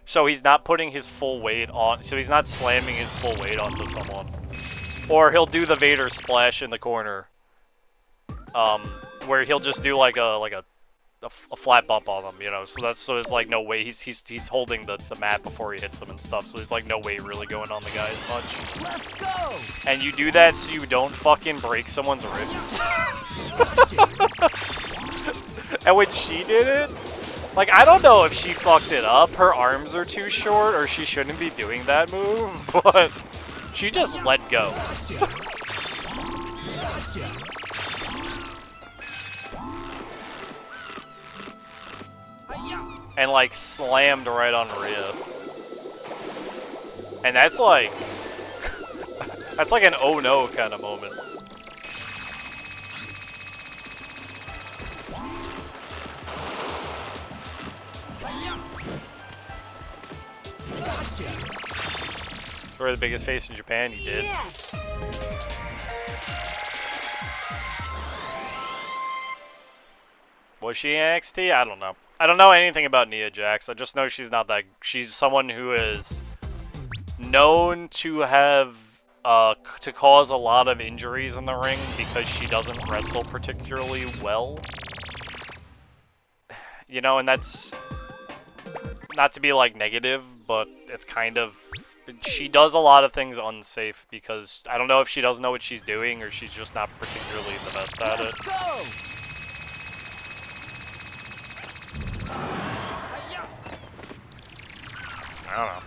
So he's not putting his full weight on, so he's not slamming his full weight onto someone. Or he'll do the Vader splash in the corner. Where he'll just do like a flat bump on them, you know. So there's like no way he's holding the mat before he hits them and stuff. So there's like no weight really going on the guy as much. Let's go! And you do that so you don't fucking break someone's ribs. And when she did it, like, I don't know if she fucked it up. Her arms are too short, or she shouldn't be doing that move, but she just let go. And like slammed right on Rhea. And that's like an oh no kind of moment. We're the biggest face in Japan, you did. Yes! Was she in NXT? I don't know. I don't know anything about Nia Jax. I just know she's not that. She's someone who is known to have to cause a lot of injuries in the ring because she doesn't wrestle particularly well. You know, and that's not to be like negative, but it's kind of, she does a lot of things unsafe because I don't know if she doesn't know what she's doing or she's just not particularly the best at it. Let's go! I don't know.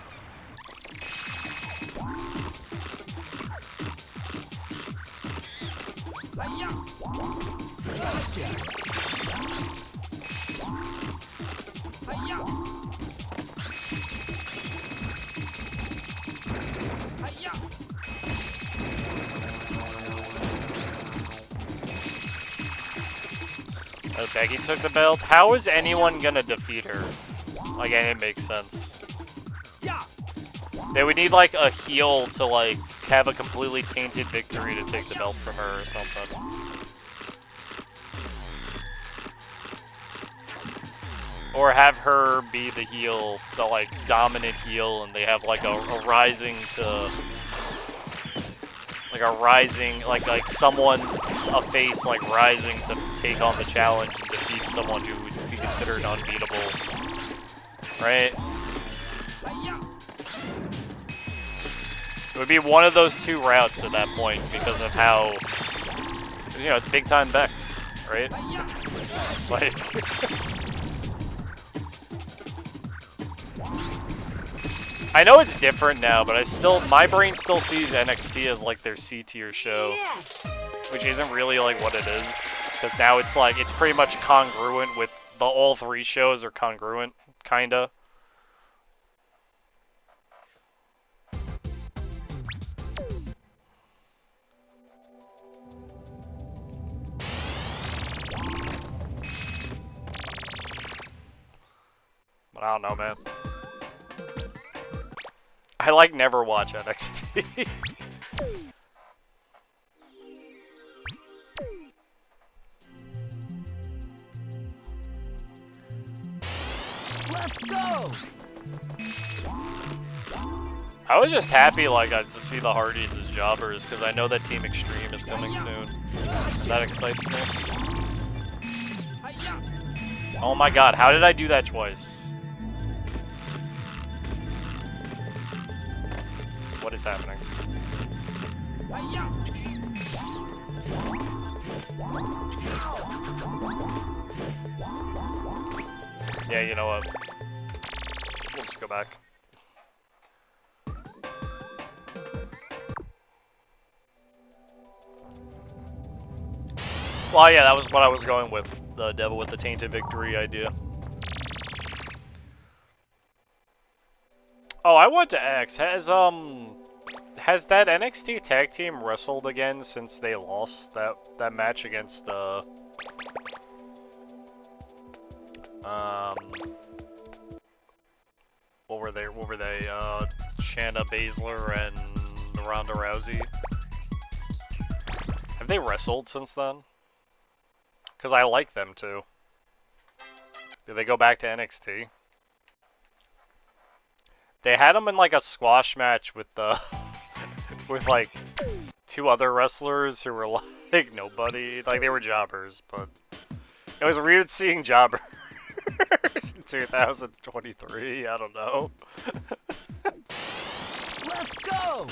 Oh, Becky took the belt. How is anyone gonna defeat her? Like, and it makes sense. They would need like a heel to like have a completely tainted victory to take the belt from her or something. Or have her be the heel, the like dominant heel, and they have like a rising to, like a rising, like someone's a face like rising to take on the challenge and defeat someone who would be considered unbeatable, right? It would be one of those two routes at that point because of how, you know, it's big time Bex, right? Like, I know it's different now, but my brain still sees NXT as like their C tier show, Yes! which isn't really like what it is, because now it's like, it's pretty much congruent with all three shows are congruent, kinda. But I don't know, man. I like never watch NXT. Let's go! I was just happy like to see the Hardys as jobbers because I know that Team Extreme is coming soon. And that excites me. Oh my god, how did I do that twice? What is happening? Yeah, you know what? We'll just go back. Well, yeah, that was what I was going with. The Devil with the Tainted Victory idea. Oh, I want to ask, has that NXT tag team wrestled again since they lost that match against what were what were they? Shayna Baszler and Ronda Rousey. Have they wrestled since then? Because I like them too. Did they go back to NXT? They had them in like a squash match with the with like 2 other wrestlers who were like nobody. Like they were jobbers, but it was weird seeing jobbers in 2023. I don't know. Let's go!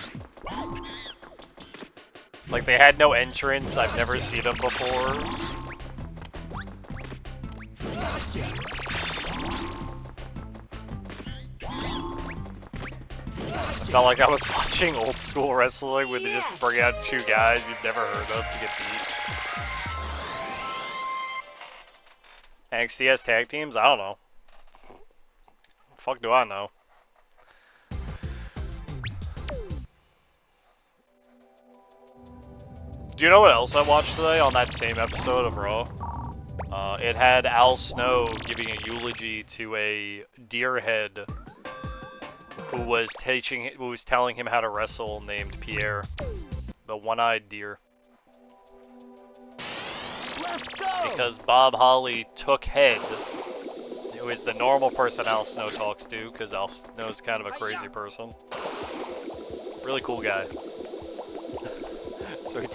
Like they had no entrance. I've never seen them before. Felt like I was watching old school wrestling where they just bring out 2 guys you've never heard of to get beat. NXT has tag teams? I don't know. Fuck do I know? Do you know what else I watched today on that same episode of Raw? It had Al Snow giving a eulogy to a deer head who was telling him how to wrestle, named Pierre, the one-eyed deer. Let's go! Because Bob Holly took head, who is the normal person Al Snow talks to, because Al Snow's kind of a crazy person. Really cool guy. So he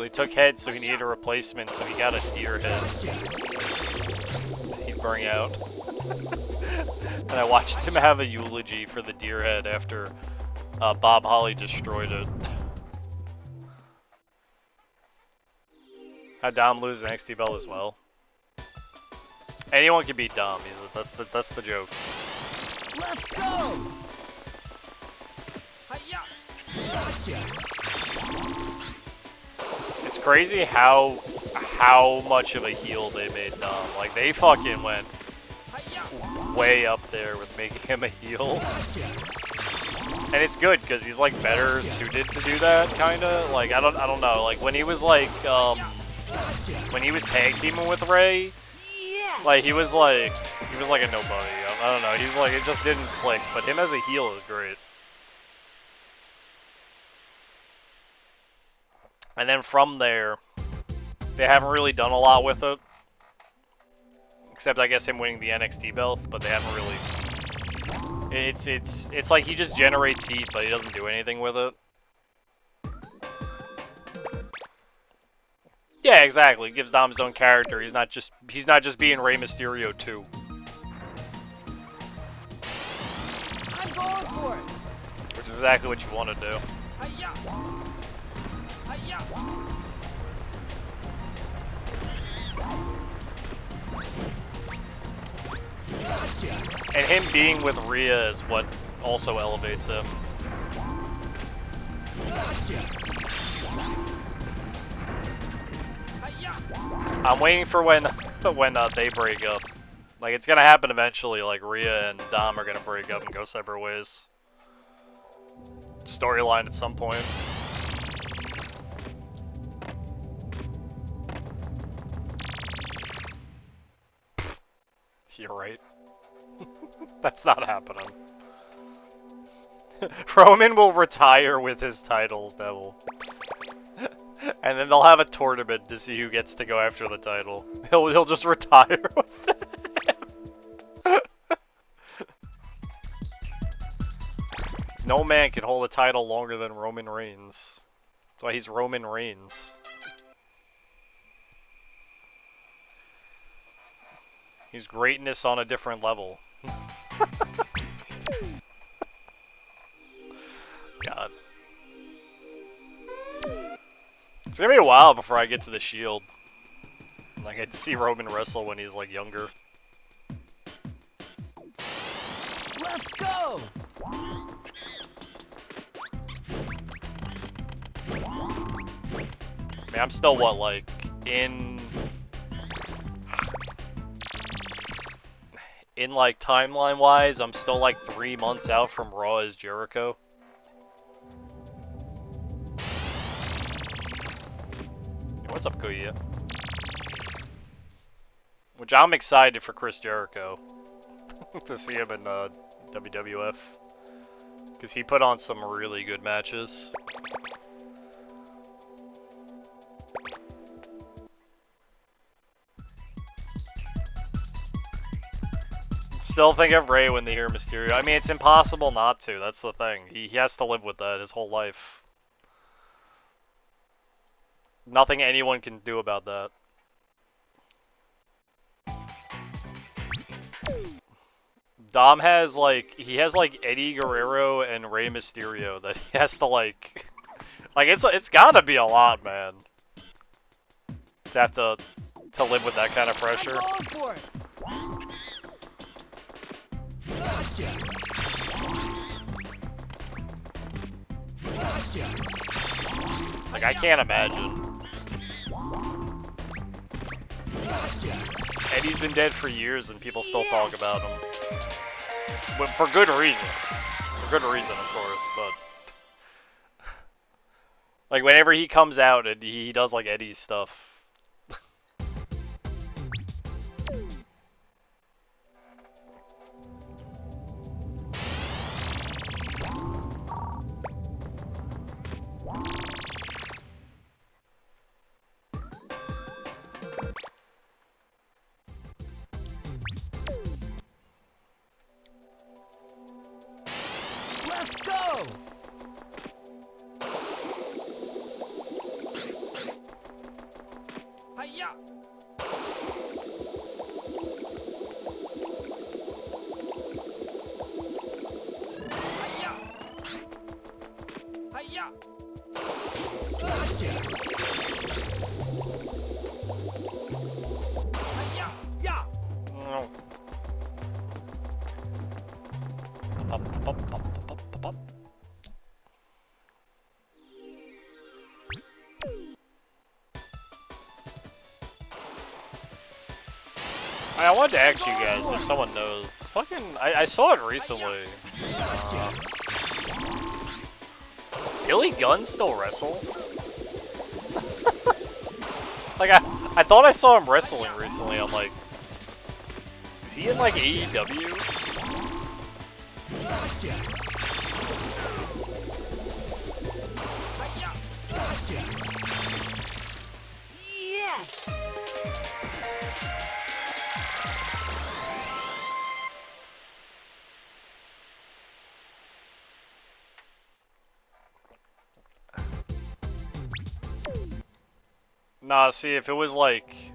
took head, so he needed a replacement, so he got a deer head. He'd bring out. And I watched him have a eulogy for the deer head after Bob Holly destroyed it. Had Dom lose the NXT belt as well. Anyone can beat Dom. That's the joke. Let's go! It's crazy how much of a heel they made Dom. Like they fucking went way up there with making him a heel. And it's good because he's like better suited to do that, kinda. Like I don't know. Like when he was like when he was tag teaming with Ray, like he was like a nobody. I don't know. He was like it just didn't click. But him as a heel is great. And then from there, they haven't really done a lot with it. Except I guess him winning the NXT belt, but they haven't really. It's like he just generates heat, but he doesn't do anything with it. Yeah, exactly. He gives Dom his own character. He's not just being Rey Mysterio too. I'm going for it! Which is exactly what you want to do. And him being with Rhea is what also elevates him. I'm waiting for when they break up. Like it's gonna happen eventually. Like Rhea and Dom are gonna break up and go separate ways. Storyline at some point. You're right. That's not happening. Roman will retire with his titles, Devil. And then they'll have a tournament to see who gets to go after the title. He'll just retire with it. No man can hold a title longer than Roman Reigns. That's why he's Roman Reigns. He's greatness on a different level. God. It's gonna be a while before I get to the Shield. Like, I'd see Roman wrestle when he's, like, younger. Let's go! I mean, I'm still, what, like, in like timeline wise, I'm still like 3 months out from Raw as Jericho. What's up, Kuya? Which I'm excited for Chris Jericho to see him in WWF. Because he put on some really good matches. Still think of Ray when they hear Mysterio. I mean, it's impossible not to. That's the thing. He has to live with that his whole life. Nothing anyone can do about that. Dom has he has Eddie Guerrero and Rey Mysterio that he has to like it's gotta be a lot, man. To have to live with that kind of pressure. I'm going for it. Gotcha. Gotcha. Like I can't imagine. Gotcha. Eddie's been dead for years and people still talk about him. But for good reason. For good reason, of course, but like whenever he comes out and he does like Eddie's stuff. Let's go. Hiya. Hiya. Hiya. Gotcha. Hiya. Yeah. I wanted to ask you guys if someone knows. It's fucking, I saw it recently. Does Billy Gunn still wrestle? Like I thought I saw him wrestling recently. I'm like, is he in like AEW? Gotcha. Gotcha. Yes. Nah, see, if it was like...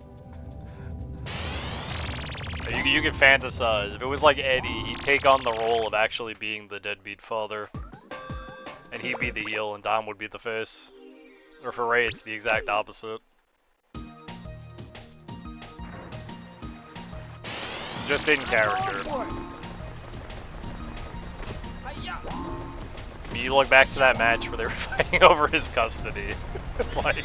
You could fantasize. If it was like Eddie, he'd take on the role of actually being the deadbeat father. And he'd be the heel and Dom would be the face. Or for Ray, it's the exact opposite. Just in character. I mean, you look back to that match where they were fighting over his custody. Like...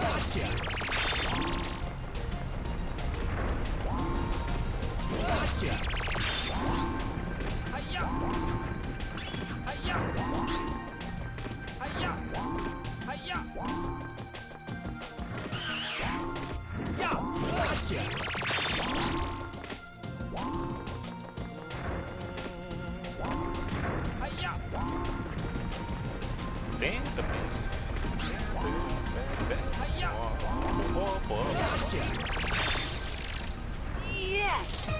Gotcha. Gotcha. Hiya. Hiya. Hiya. Hiya. Yeah. Gotcha. Hiya. Gotcha. Yes.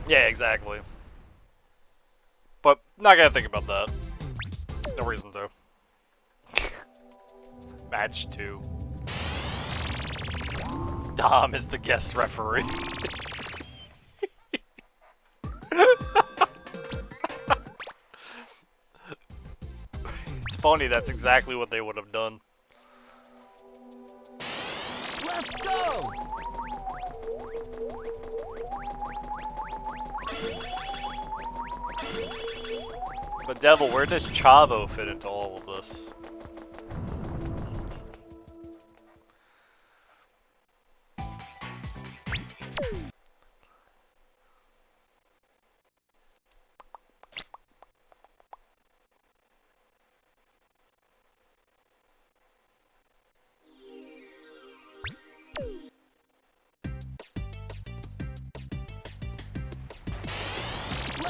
Yeah, exactly. But not gonna think about that. No reason to. Match 2. Dom is the guest referee. It's funny, that's exactly what they would have done. Let's go. But Devil, where does Chavo fit into all of this?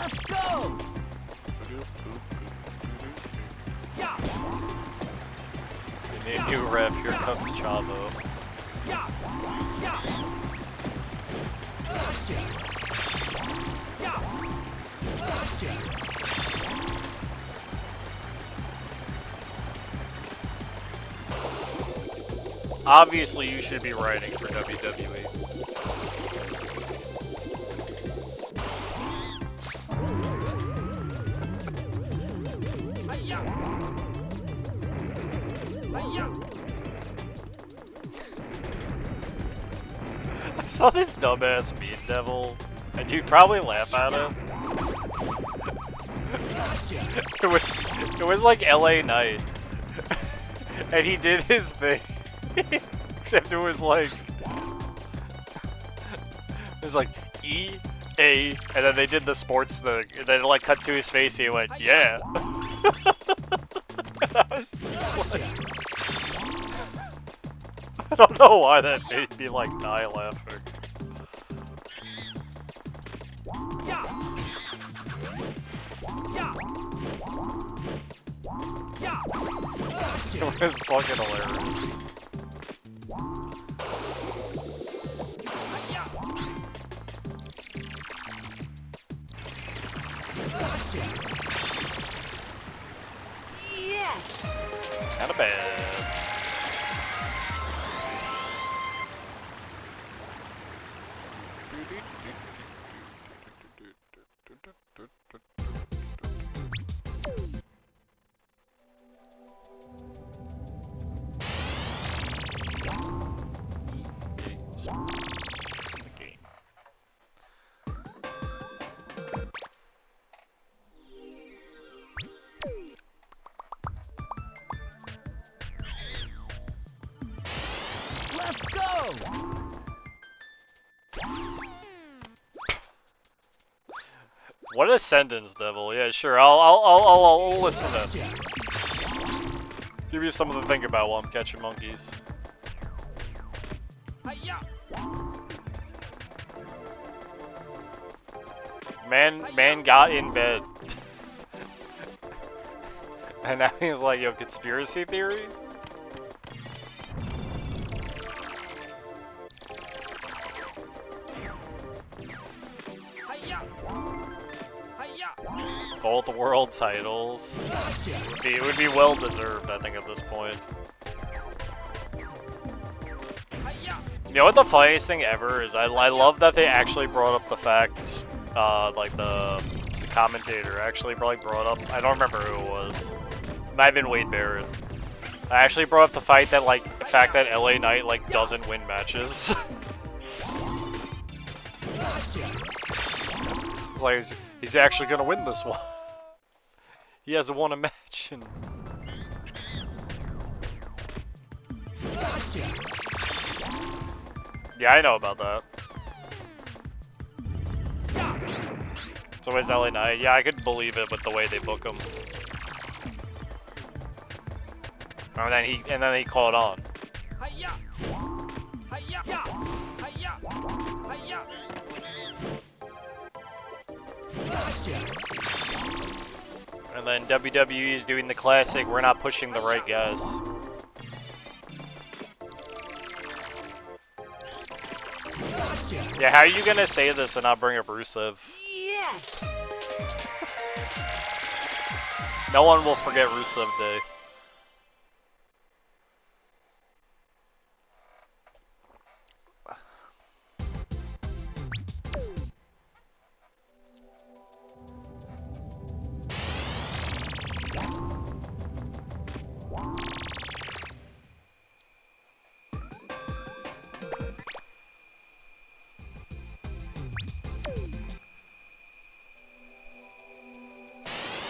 Let's go! We need a new ref. Here comes Chavo. Obviously, you should be writing for WWE. I saw this dumbass meme devil, and you'd probably laugh at it. It was like LA Knight, and he did his thing, except it was like EA, and then they did the sports thing, and then it like cut to his face, and he went, yeah. And I was just like, I don't know why that made me like die laughing. It was fucking hilarious. Yes! Kinda bad. Let's go! What a sentence, Devil. Yeah, sure. I'll listen to. Give you something to think about while I'm catching monkeys. Man got in bed. And now he's like, yo, conspiracy theory? Both world titles. It would be well deserved, I think, at this point. You know what the funniest thing ever is? I love that they actually brought up the fact, like the commentator actually probably brought up, I don't remember who it was. It might have been Wade Barrett. I actually brought up the fact that the fact that LA Knight like doesn't win matches. It's like he's actually gonna win this one. He hasn't won a match in... Yeah, I know about that. So is LA Knight? Yeah, I could believe it with the way they book him. And then he caught on. And then WWE is doing the classic, we're not pushing the right guys. Yeah, how are you gonna say this and not bring up Rusev? Yes! No one will forget Rusev Day.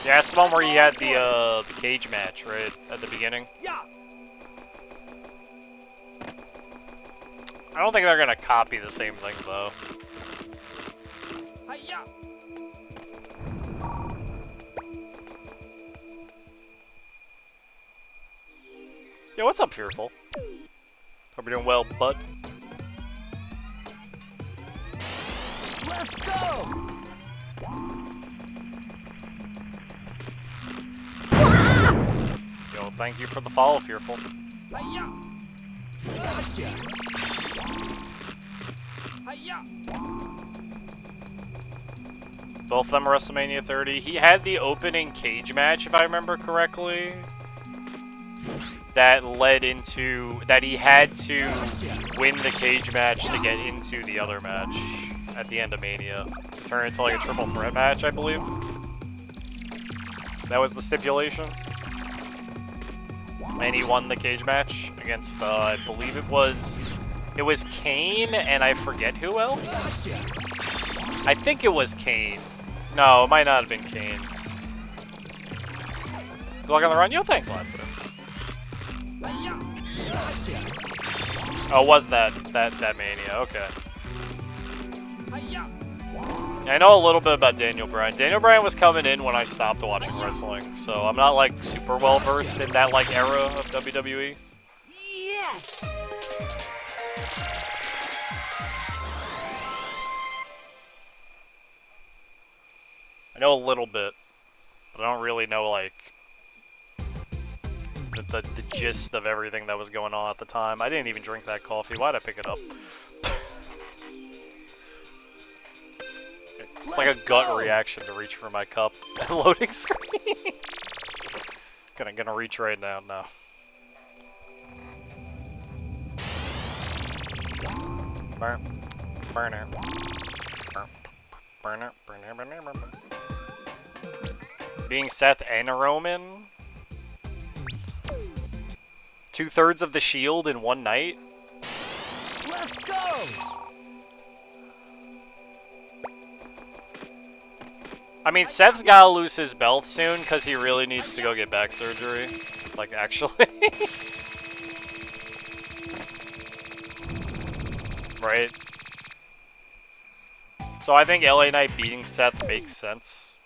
Yeah, it's the one where you had the cage match, right, at the beginning. I don't think they're gonna copy the same thing, though. Yo, what's up, Fearful? Hope you're doing well, bud. Let's go! thank you for the follow, Fearful. Gotcha. Both of them are WrestleMania 30. He had the opening cage match, if I remember correctly, that led into that he had to win the cage match to get into the other match at the end of Mania. To turn it into like a triple threat match, I believe. That was the stipulation. And he won the cage match against, I believe it was Kane, and I forget who else. I think it was Kane. No, it might not have been Kane. Good luck on the run. Yo, thanks, Lancer. Oh, it was that Mania? Okay. I know a little bit about Daniel Bryan. Daniel Bryan was coming in when I stopped watching wrestling, so I'm not like super well versed in that like era of WWE. Yes! I know a little bit, but I don't really know like the gist of everything that was going on at the time. I didn't even drink that coffee. Why'd I pick it up? It's like a gut reaction to reach for my cup at loading screen. Gonna reach right now. No. Burner. Being Seth and Roman. 2/3 of the Shield in one night. Let's go! I mean, Seth's gotta lose his belt soon because he really needs to go get back surgery. Like, actually. Right? So I think LA Knight beating Seth makes sense.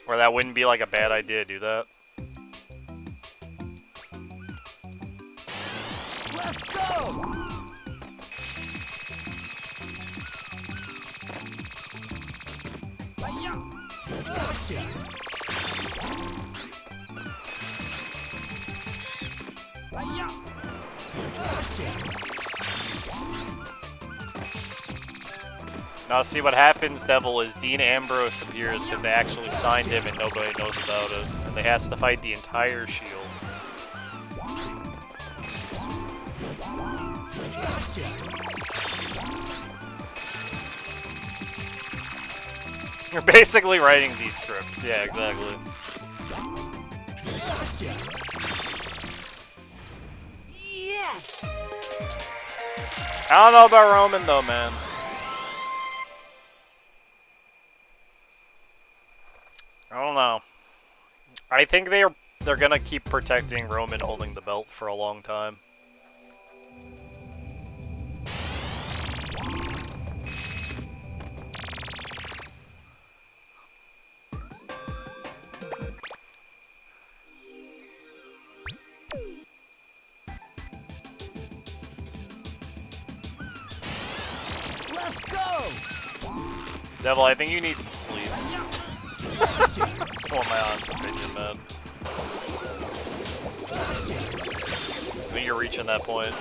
Or that wouldn't be like a bad idea to do that. Let's go! Gotcha. Now see what happens, Devil, is Dean Ambrose appears because they actually signed him and nobody knows about it. And they has to fight the entire Shield. You're basically writing these scripts. Yeah, exactly. Yes! I don't know about Roman though, man. I don't know. I think they're gonna keep protecting Roman holding the belt for a long time. Let's go! Devil, I think you need to sleep. Well, my honest opinion, man. I think you're reaching that point.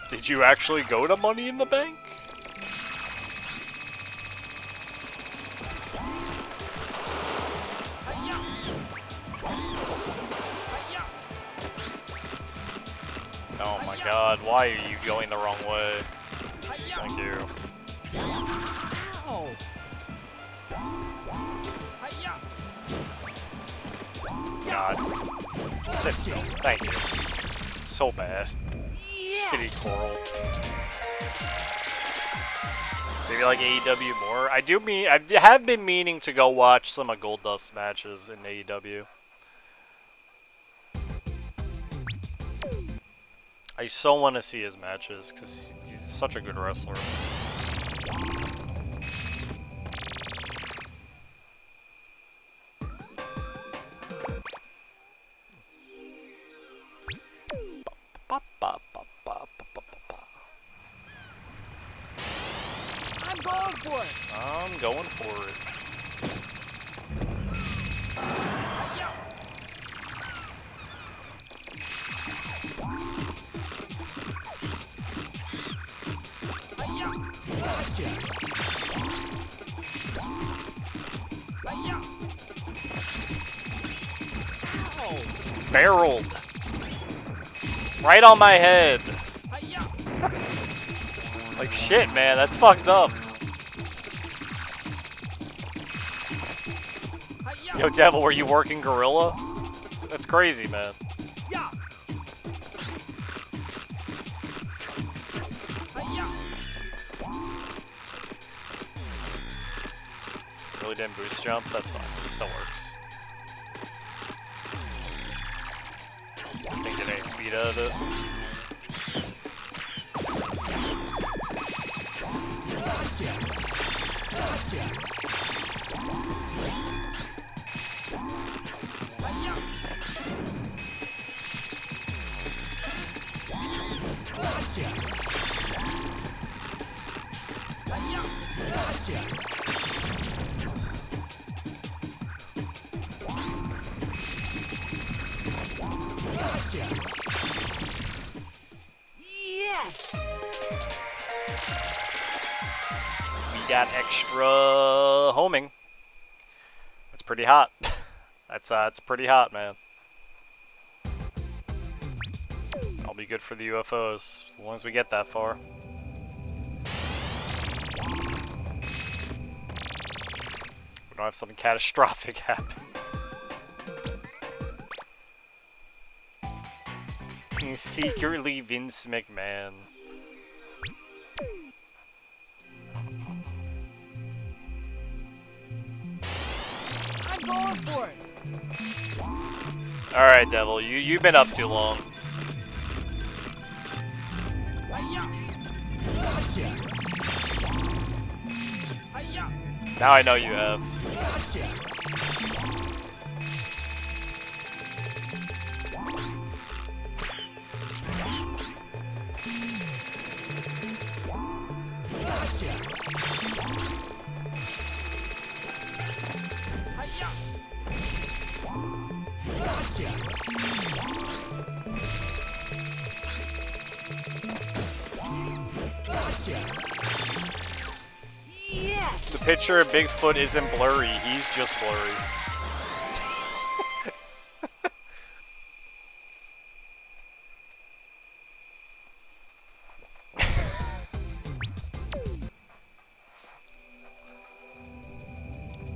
Did you actually go to Money in the Bank? Oh my god, why are you going the wrong way? Thank you. God. Sit still. Thank you. So bad. Kitty Coral. Maybe like AEW more. I have been meaning to go watch some of Goldust's matches in AEW. I so want to see his matches because he's such a good wrestler. for it. I'm going for it. Barreled. Right on my head. Like shit, man, that's fucked up. Yo, Devil, were you working Gorilla? That's crazy, man. Really didn't boost jump? That's fine. It still works. Didn't get any speed out of it. Yes! We got extra homing. That's pretty hot. That's pretty hot, man. I'll be good for the UFOs as long as we get that far. We don't have something catastrophic happen. Secretly Vince McMahon. I'm going for it. Alright, Devil, you've been up too long. Now I know you have. Yes! The picture of Bigfoot isn't blurry, he's just blurry.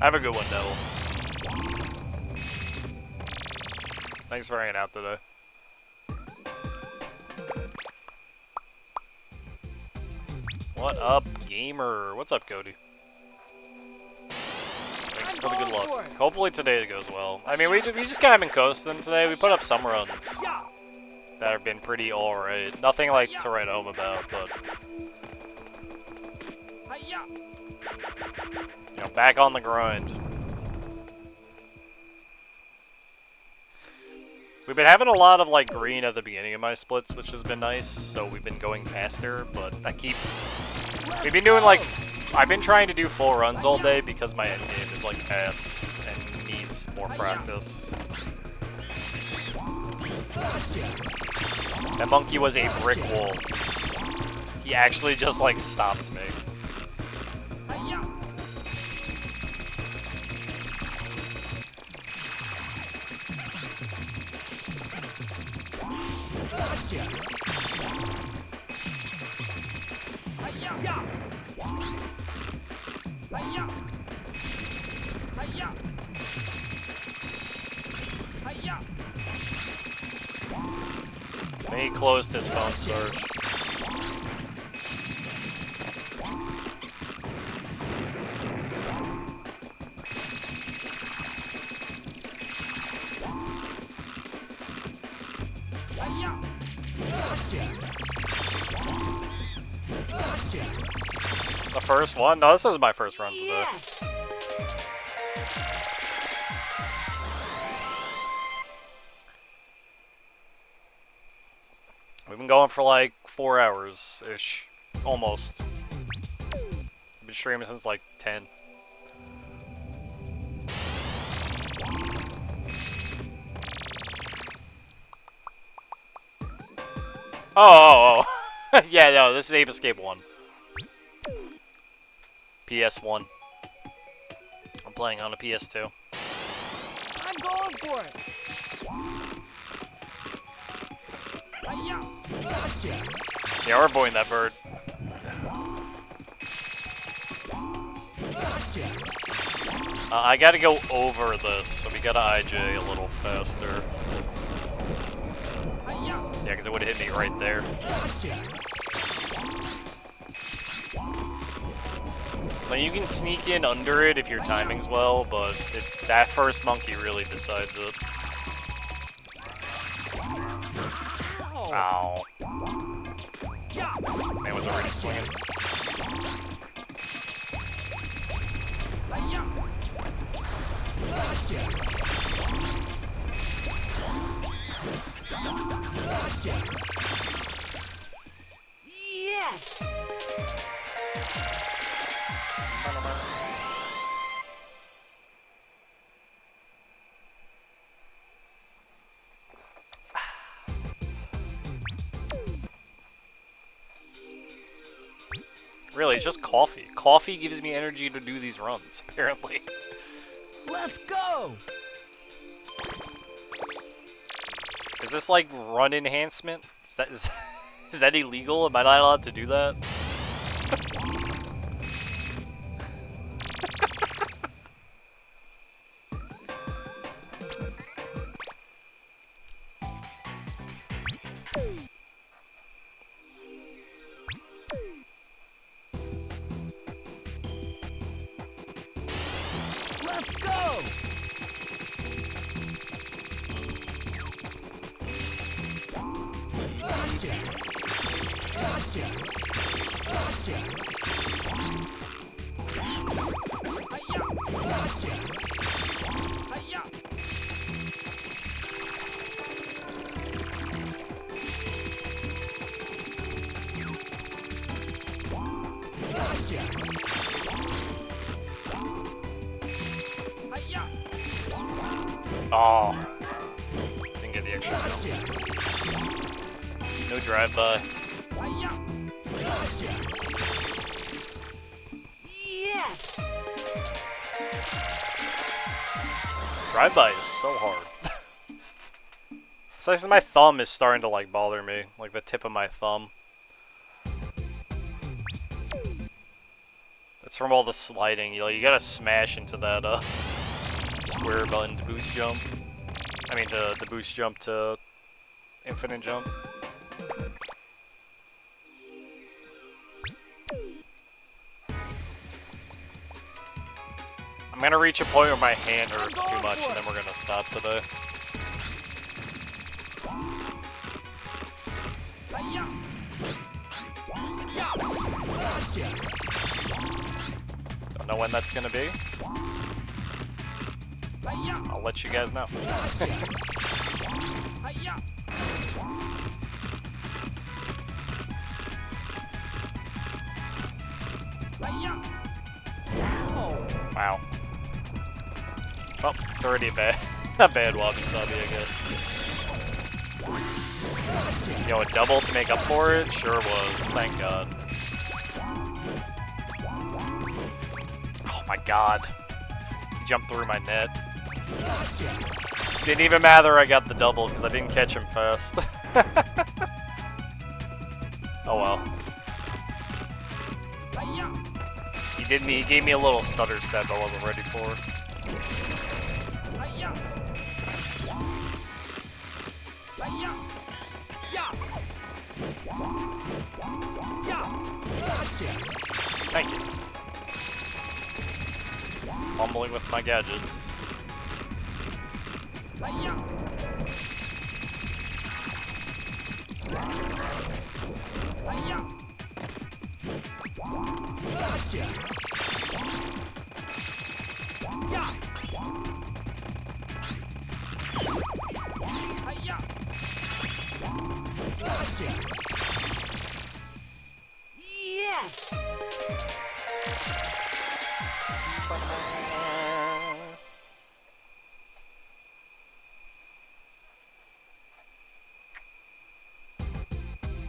Have a good one, Devil. Thanks for hanging out today. What up, gamer? What's up, Cody? Thanks for the good luck. Hopefully today goes well. I mean, we just kind of been coasting today. We put up some runs that have been pretty alright. Nothing like to write home about, but you know, back on the grind. We've been having a lot of like green at the beginning of my splits, which has been nice. So we've been going faster, but we've been doing like, I've been trying to do full runs all day because my end game is like ass and needs more practice. That monkey was a brick wall. He actually just like stopped me. He closed his phone search. The first one? No, this is my first run today. Yes! We've been going for like 4 hours-ish. Almost. We've streaming since like 10. Oh. Yeah, no, this is Ape Escape 1. PS1. I'm playing on a PS2. I'm going for it. Gotcha. Yeah, we're avoiding that bird. Gotcha. I gotta go over this, so we gotta IJ a little faster. Yeah, because it would have hit me right there. Like, you can sneak in under it if your timing's well, but that first monkey really decides it. Ow. Man was already swinging. Yes! Really, it's just coffee. Coffee gives me energy to do these runs, apparently. Let's go! Is this like run enhancement? Is that illegal? Am I not allowed to do that? Let's go! Gotcha. Gotcha. Gotcha. Oh. Didn't get the extra kill. No drive-by. Yes! Drive-by is so hard. It's like my thumb is starting to like bother me. Like the tip of my thumb. It's from all the sliding. You gotta smash into that square button to boost jump. I mean the boost jump to infinite jump. I'm gonna reach a point where my hand hurts too much and then we're gonna stop today. Don't know when that's gonna be. I'll let you guys know. Wow. Well, it's already a bad wabi-sabi, I guess. Yo, a double to make up for it? Sure was, thank god. Oh my god. He jumped through my net. Didn't even matter I got the double because I didn't catch him fast. Oh well. He gave me a little stutter step I wasn't ready for. Thank you. Fumbling with my gadgets. Yes!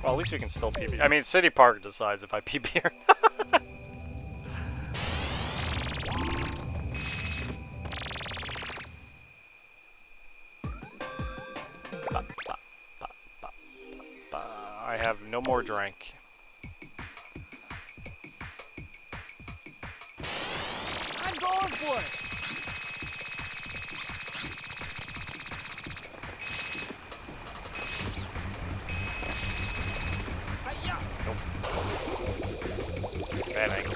Well, at least we can still PB. I mean, City Park decides if I PB or not. I have no more drink. I'm going for it. Hi-ya. Nope. Bad angle.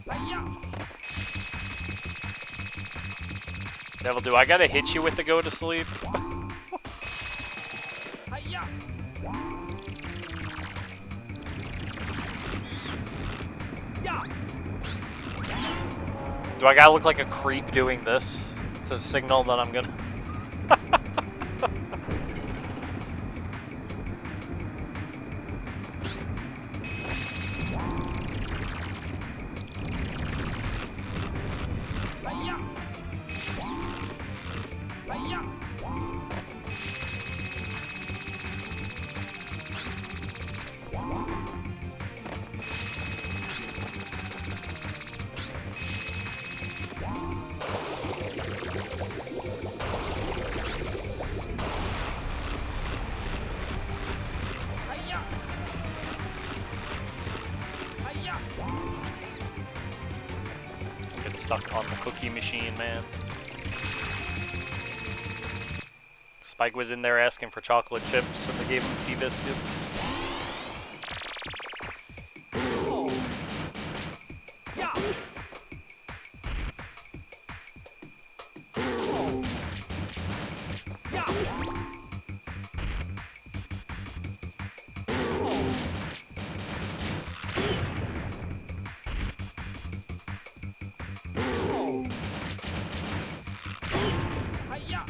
Hi-ya. Devil, do I gotta hit you with the go to sleep? Hi-ya. Yeah. Do I gotta look like a creep doing this? It's a signal that I'm gonna... Hi-ya. Hi-ya. Hi-ya. Hi-ya. Get stuck on the cookie machine, man. Spike was in there asking for chocolate chips and they gave him tea biscuits. Yeah. Yeah. Hi-ya.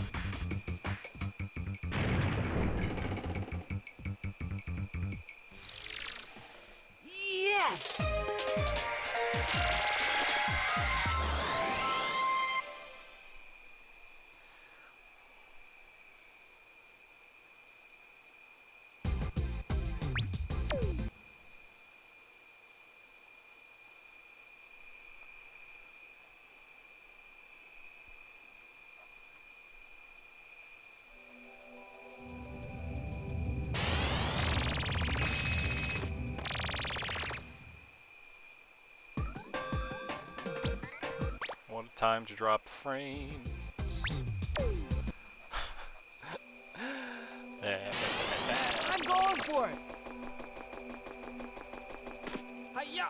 Yes! What a time to drop frames. I'm going for it. Hi-ya.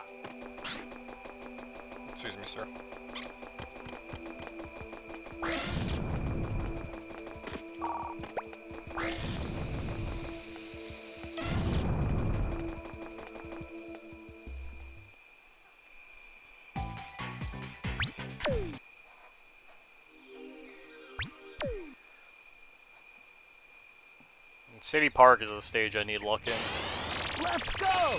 Excuse me, sir. City Park is the stage I need luck in. Let's go.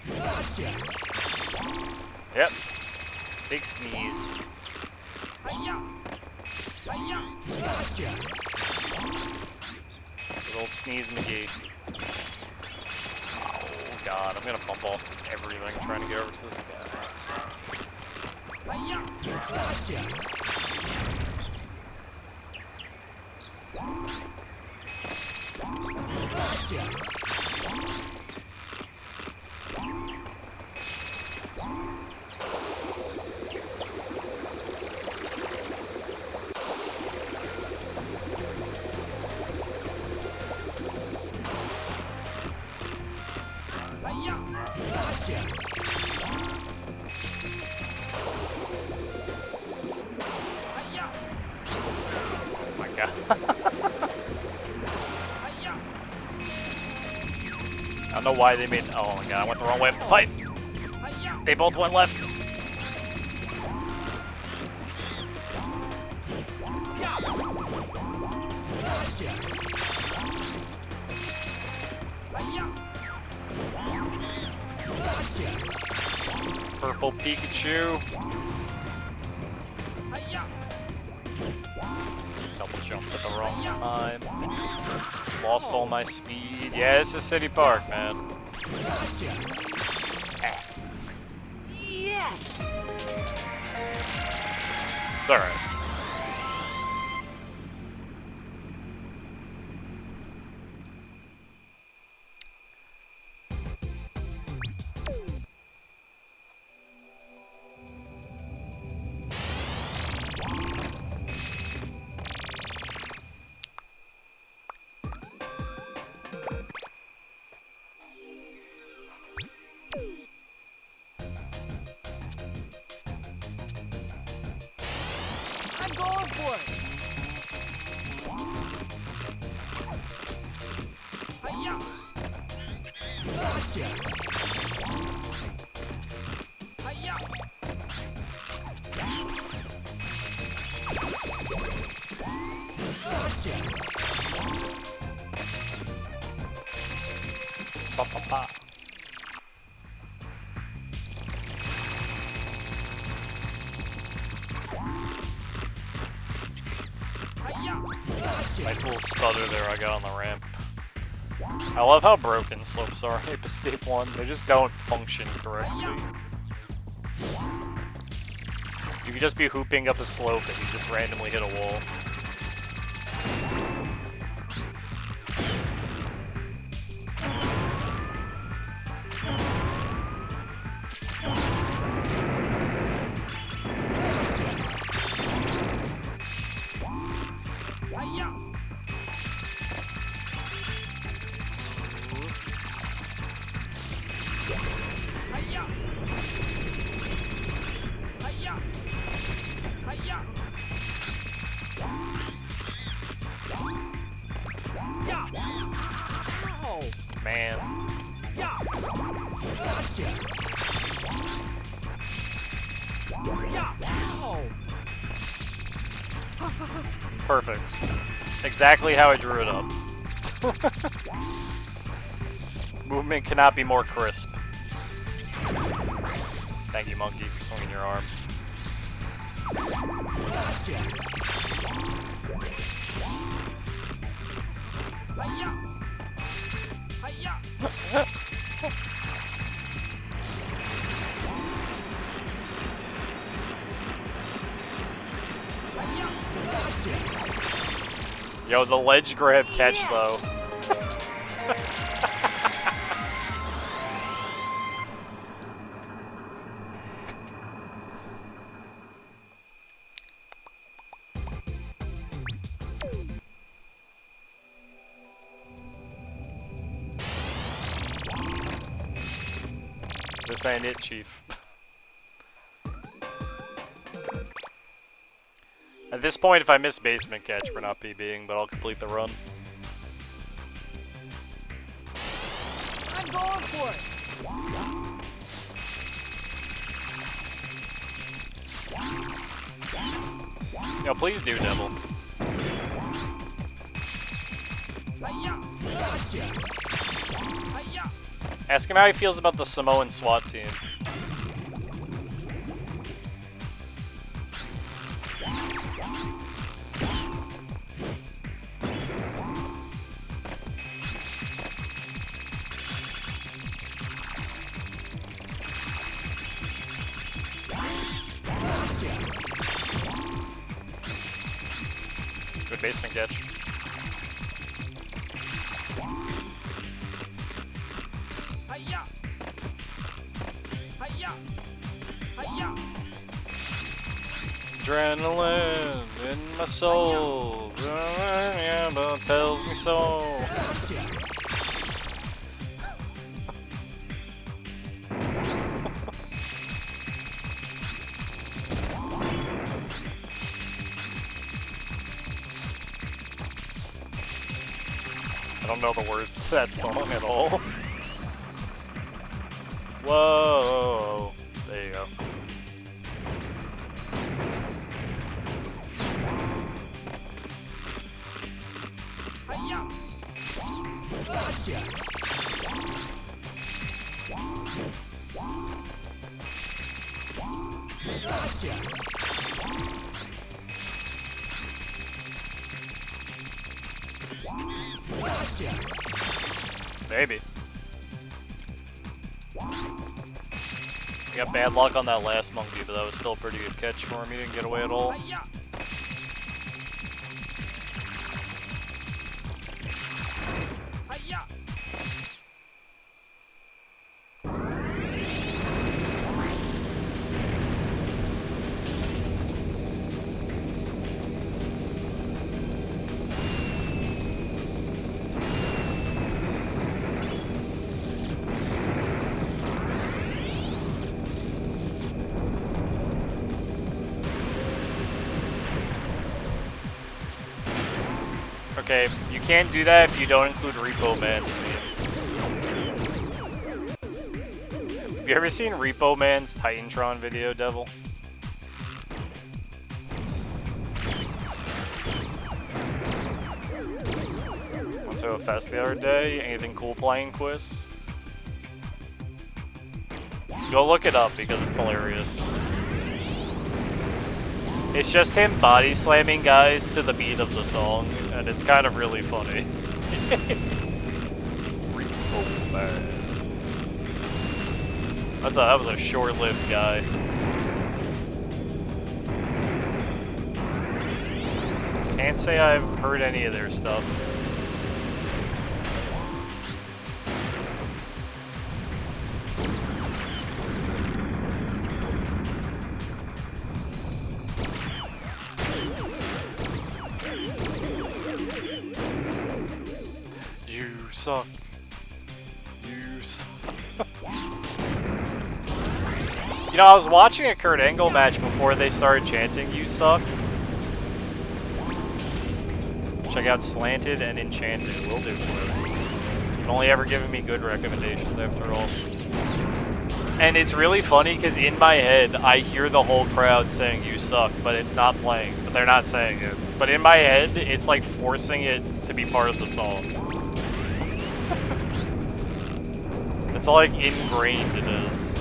Gotcha. Yep. Big sneeze. Hi-ya. Hi-ya. Gotcha. Good old sneeze McGee. Oh god, I'm gonna bump off everything trying to get over to this guy. Hi-ya. Gotcha. Gotcha. Hi-ya. Gotcha. Hi-ya. Oh my god. Hi-ya. I don't know why they made. Oh my god, I went the wrong way up the pipe. Hi-ya. They both went left. Purple Pikachu. Double jumped at the wrong time. Lost all my speed. Yeah, this is City Park, man. Yes! It's alright. I'm going for it. Hiya! Gotcha. Hiya! Gotcha. Ba, ba, ba. Nice little stutter there I got on the ramp. I love how broken slopes are in Ape Escape 1. They just don't function correctly. You could just be hooping up a slope and you just randomly hit a wall. Man. Perfect. Exactly how I drew it up. Movement cannot be more crisp. Thank you, monkey, for swinging your arms. Yo, the ledge grab catch though. This ain't it, Chief. At this point, if I miss basement catch, we're not PBing, but I'll complete the run. I'm going for it. Yo, please do, Devil. Ask him how he feels about the Samoan SWAT team. Good basement catch. Adrenaline in my soul, but tells me so. I don't know the words to that song at all. Whoa, there you go. Gotcha. Gotcha. Gotcha. Maybe. We got bad luck on that last monkey, but that was still a pretty good catch for him. He didn't get away at all. Hi-ya. Hi-ya. Okay, you can't do that if you don't include Repo Man's theme. Have you ever seen Repo Man's Titantron video, Devil? Went to a fest the other day. Anything cool playing quiz? Go look it up because it's hilarious. It's just him body slamming guys to the beat of the song, and it's kind of really funny. Repo Man. That was a short-lived guy. Can't say I've heard any of their stuff. You suck. You suck. You know, I was watching a Kurt Angle match before they started chanting, "You suck." Check out Slanted and Enchanted. Will do, boys. You've only ever given me good recommendations after all. And it's really funny because in my head, I hear the whole crowd saying, "You suck," but it's not playing. But they're not saying it. But in my head, it's like forcing it to be part of the song. It's all like ingrained it is.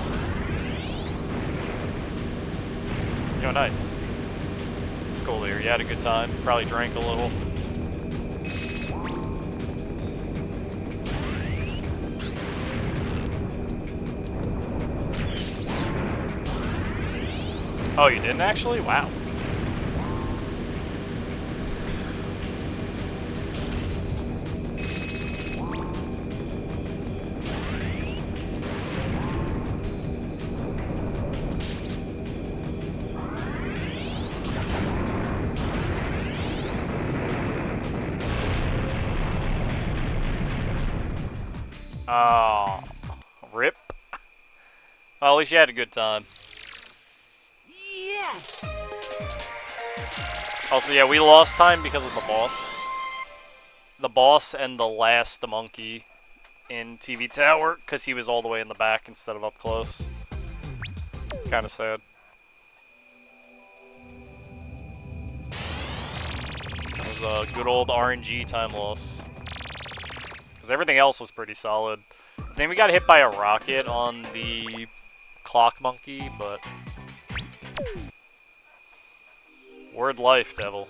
Yo, nice. It's cool here. You had a good time. Probably drank a little. Oh, you didn't actually? Wow. Oh, rip. Well, at least you had a good time. Yes! Also, yeah, we lost time because of the boss. The boss and the last monkey in TV Tower, because he was all the way in the back instead of up close. It's kind of sad. That was a good old RNG time loss. Because everything else was pretty solid. I think we got hit by a rocket on the clock monkey, but... Word life, Devil.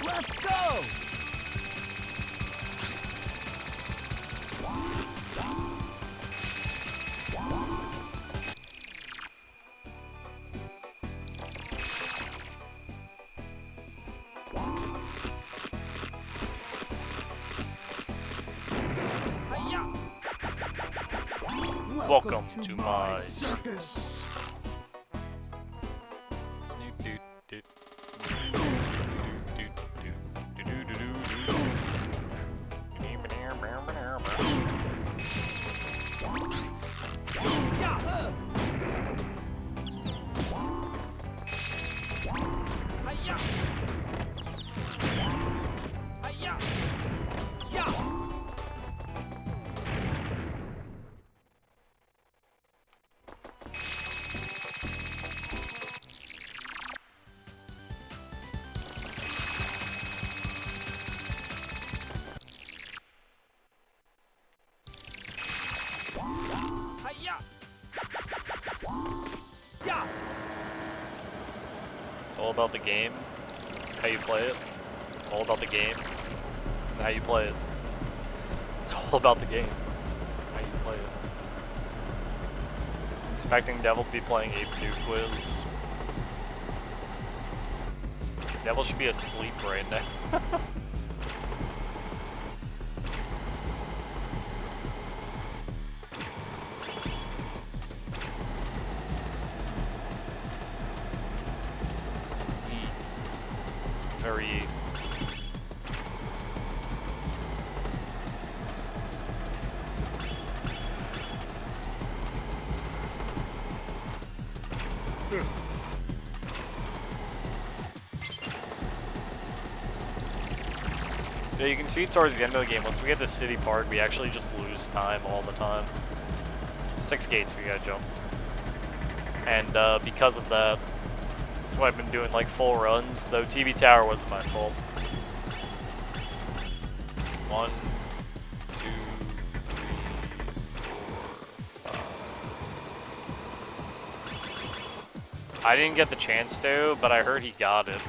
Let's go! Welcome to my circus. It's all about the game, how you play it. It's all about the game, and how you play it. It's all about the game, how you play it. Expecting Devil to be playing Ape 2 quiz. Devil should be asleep right now. Very. Yeah, you can see towards the end of the game, once we get to City Park, we actually just lose time all the time. 6 gates we gotta jump. And because of that, that's why I've been doing like full runs, though TV Tower wasn't my fault. 1, 2, 3, 4, 5. I didn't get the chance to, but I heard he got it.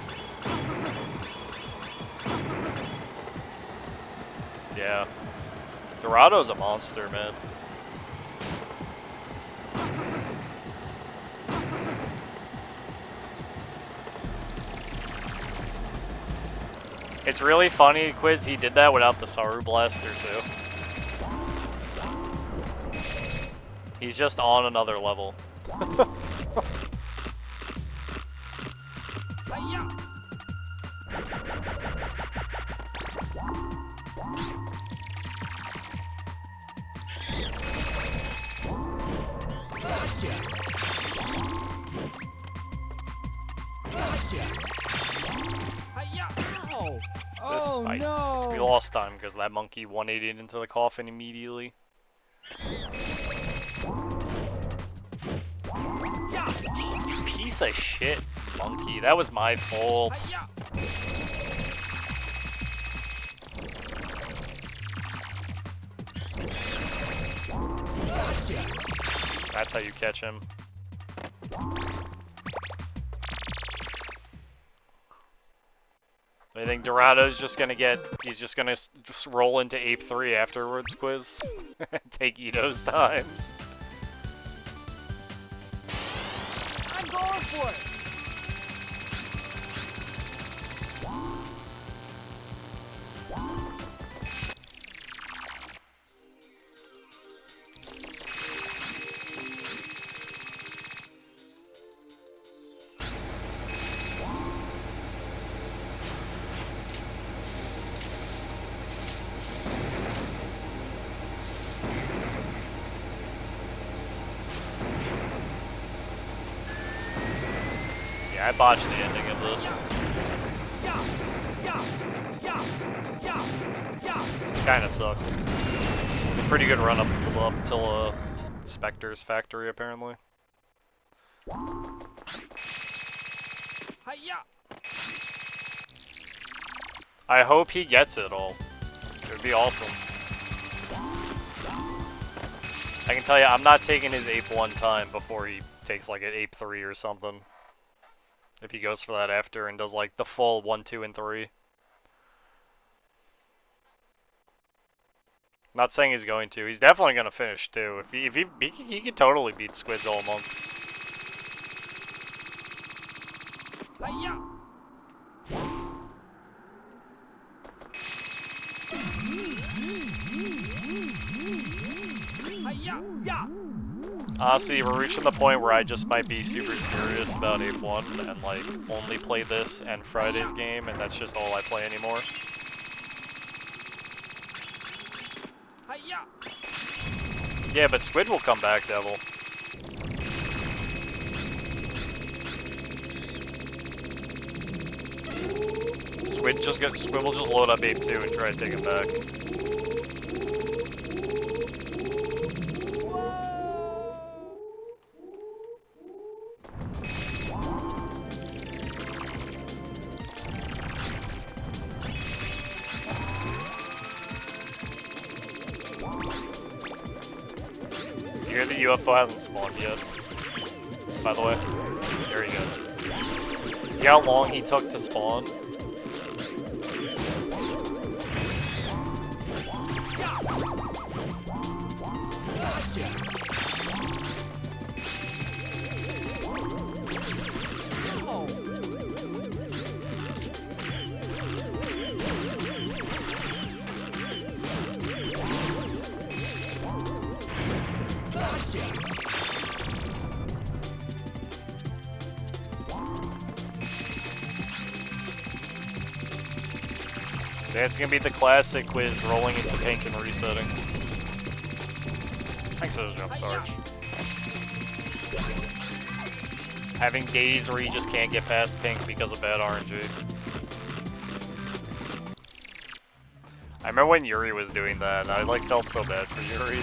Yeah. Dorado's a monster, man. It's really funny, Quiz, he did that without the Saru Blaster, too. He's just on another level. This fight. No. We lost time because that monkey 180'd into the coffin immediately. You piece of shit, monkey. That was my fault. That's how you catch him. I think Dorado's just gonna he's just gonna just roll into Ape 3 afterwards, Quiz. Take Ito's times. I'm going for it. I botched the ending of this. Kinda sucks. It's a pretty good run up until Spectre's factory, apparently. I hope he gets it all. It would be awesome. I can tell you, I'm not taking his Ape 1 time before he takes like an Ape 3 or something. If he goes for that after and does like the full 1, 2, and 3. Not saying he's going to. He's definitely going to finish too. If he could totally beat Squid's all monks. Honestly, we're reaching the point where I just might be super serious about Ape 1 and like only play this and Friday's game, and that's just all I play anymore. Yeah, but Squid will come back, Devil. Squid will just load up Ape 2 and try to take him back. Maybe the UFO hasn't spawned yet. By the way, there he goes. See how long he took to spawn? That's gonna be the classic with rolling into pink and resetting. Thanks for those jump Sarge. Having days where you just can't get past pink because of bad RNG. I remember when Yuri was doing that, and I like felt so bad for Yuri.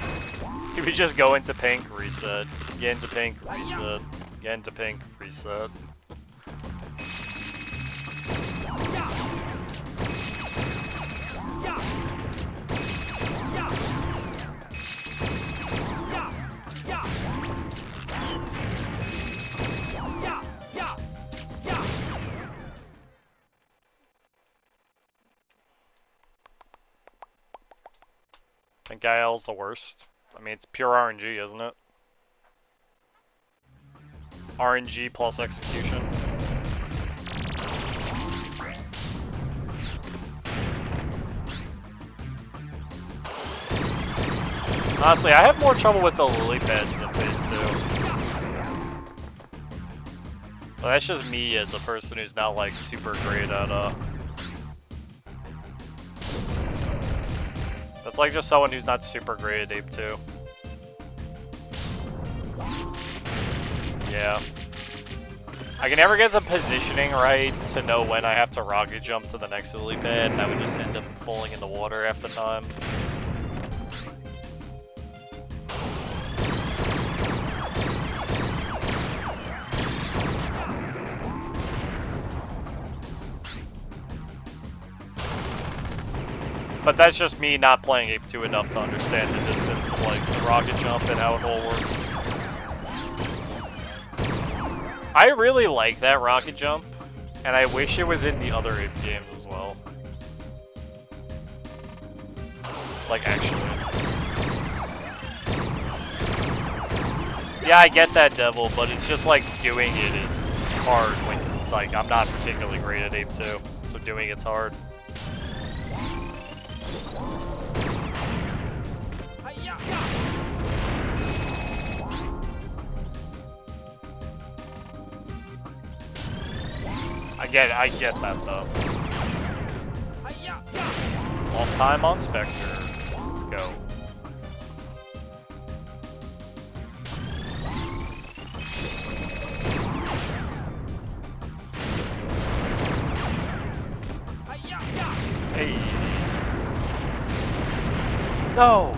He would just go into pink, reset, get into pink, reset, get into pink, reset. Think IL's the worst. I mean, it's pure RNG, isn't it? RNG plus execution. Honestly, I have more trouble with the lily pads than phase 2. But that's just me as a person who's not like super great at that's like just someone who's not super great at Ape 2. Yeah. I can never get the positioning right to know when I have to rocket jump to the next lily pad, and I would just end up falling in the water half the time. But that's just me not playing Ape 2 enough to understand the distance of like the rocket jump and how it all works. I really like that rocket jump, and I wish it was in the other Ape games as well. Like, actually. Yeah, I get that, Devil, but it's just like doing it is hard when, like, I'm not particularly great at Ape 2, so doing it's hard. I get that though. Lost time on Spectre. Let's go. Hey. No!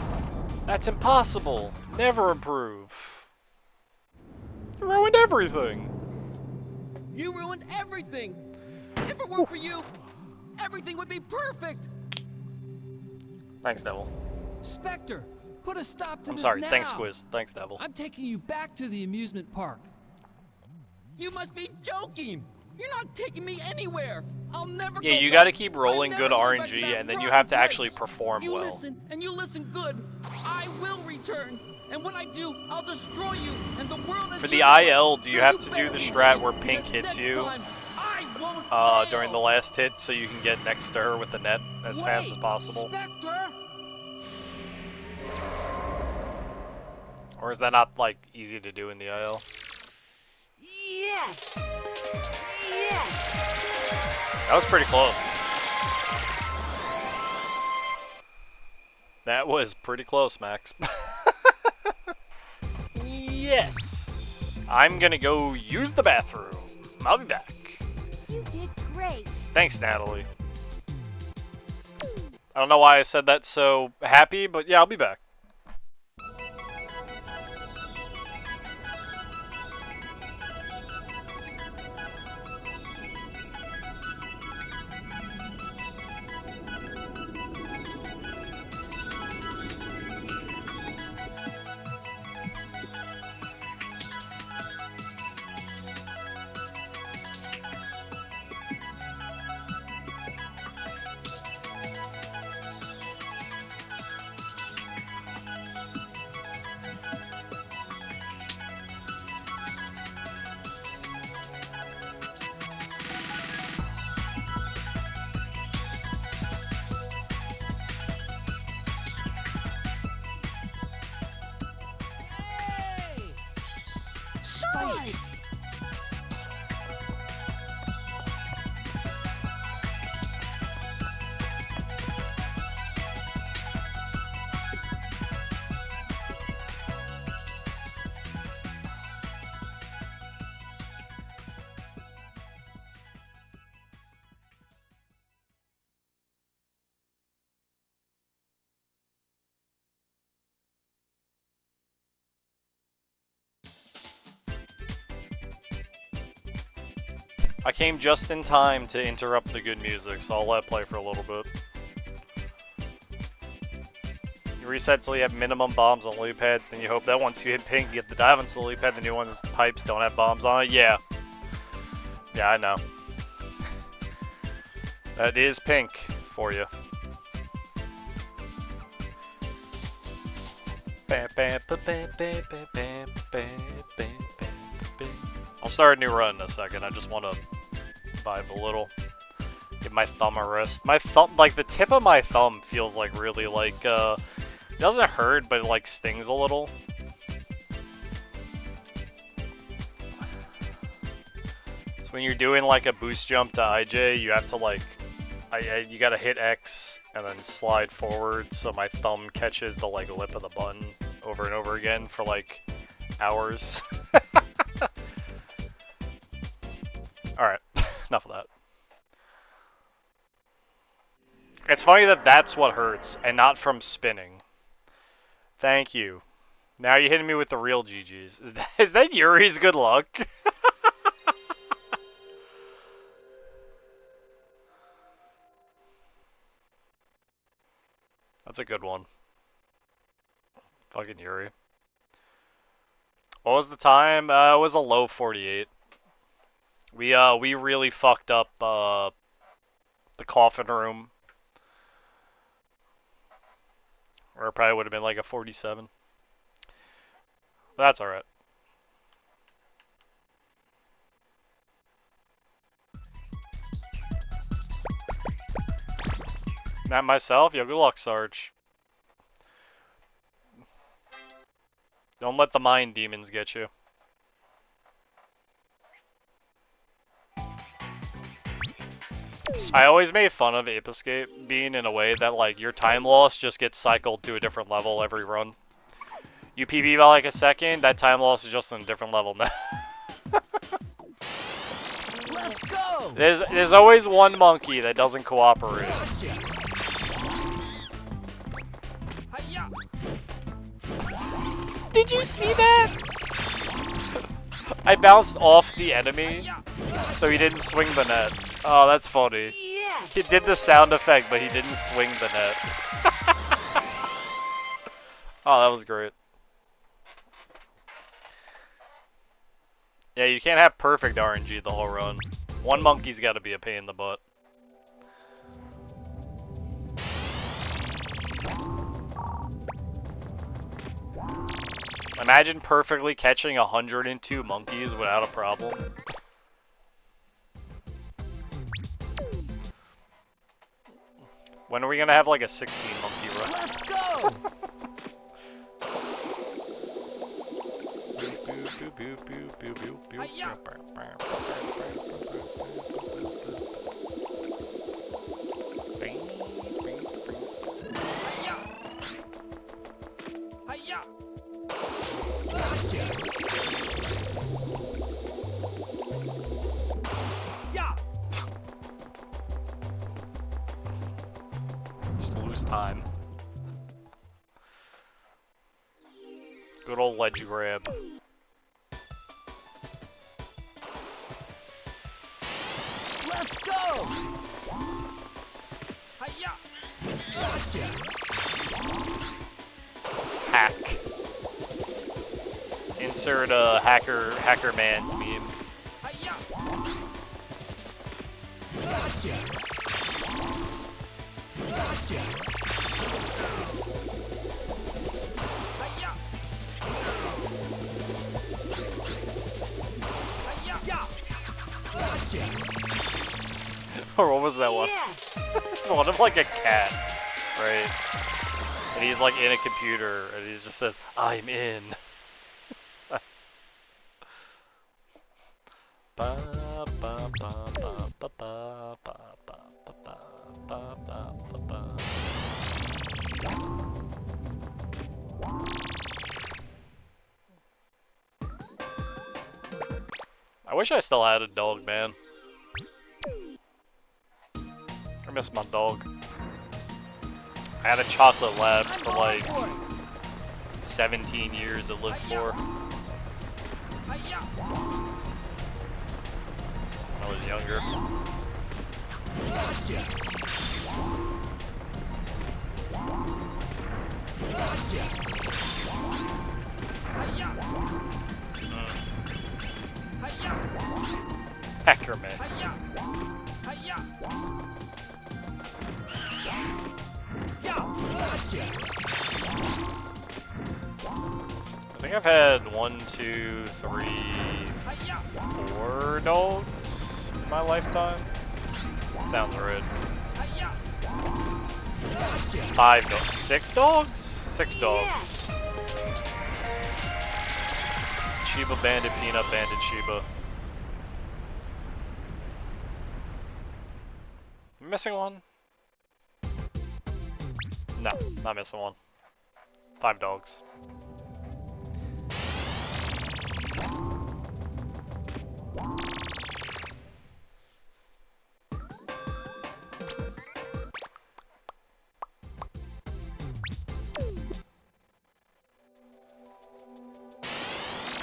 That's impossible! Never improve! You ruined everything! You ruined everything! If it weren't for you, everything would be perfect! Thanks, Devil. Spectre, put a stop to I'm this sorry, now. thanks, Quiz. Thanks, Devil. I'm taking you back to the amusement park. You must be joking! You're not taking me anywhere! I'll never Yeah, go you back. gotta keep rolling I'm good never going back to RNG, that and then you rotten have to actually place. perform you well. Listen, and you listen good. I will return. And when I do, I'll destroy you and the world as For you the know it. IL, do you So have to do better the be strat ready, where pink because hits next you time I won't during the fail. last hit so you can get next to her with the net as fast as possible? Spectre! Or is that not, like, easy to do in the IL? Yes! Yes! That was pretty close. That was pretty close, Max. Yes! I'm gonna go use the bathroom. I'll be back. You did great. Thanks, Natalie. I don't know why I said that so happy, but yeah, I'll be back. fight! I came just in time to interrupt the good music, so I'll let it play for a little bit. You reset till you have minimum bombs on lily pads, then you hope that once you hit pink, you get the dive onto the lily pad, the new one's pipes don't have bombs on it. Yeah. Yeah, I know. That is pink for you. I'll start a new run in a second. I just want to vibe a little. Give my thumb a rest. My thumb, like the tip of my thumb feels like really like, it doesn't hurt, but it like stings a little. So when you're doing like a boost jump to IJ, you have to like, you gotta hit X and then slide forward so my thumb catches the like lip of the button over and over again for like hours. Alright, enough of that. It's funny that that's what hurts, and not from spinning. Thank you. Now you're hitting me with the real GG's. Is that Yuri's good luck? That's a good one. Fucking Yuri. What was the time? It was a low 48. We really fucked up the coffin room. Or it probably would have been like a 47. But that's alright. Not myself? Yo, good luck, Sarge. Don't let the mind demons get you. I always made fun of Ape Escape being in a way that like your time loss just gets cycled to a different level every run. You PB by like a second, that time loss is just on a different level now. Let's go! There's always one monkey that doesn't cooperate. Did you see that? I bounced off the enemy, so he didn't swing the net. Oh, that's funny. Yes! He did the sound effect, but he didn't swing the net. Oh, that was great. Yeah, you can't have perfect RNG the whole run. One monkey's got to be a pain in the butt. Imagine perfectly catching 102 monkeys without a problem. When are we gonna have like a 16 monkey run? Let's go! Just lose time. Good old ledge grab. Let's go! Hack. Insert a hacker man's meme. Or what was that one? Yes! It's one of like a cat, right? And he's like in a computer, and he just says, "I'm in." I wish I still had a dog, man. I miss my dog. I had a chocolate lab I'm for going like for it. 17 years it lived for. Hi-ya. When I was younger. Gotcha. Gotcha. Hi-ya. Hi-ya. Ackerman. Hi-ya. Hi-ya. Yeah. Gotcha. I think I've had 1, 2, 3, Hi-ya. 4 dogs in my lifetime. Sounds right. Hi-ya. Gotcha. 5 dogs. 6 dogs? 6 dogs. Yes. Shiba Bandit, Peanut Bandit, Shiba. Am I missing one? No, not missing one. 5 dogs.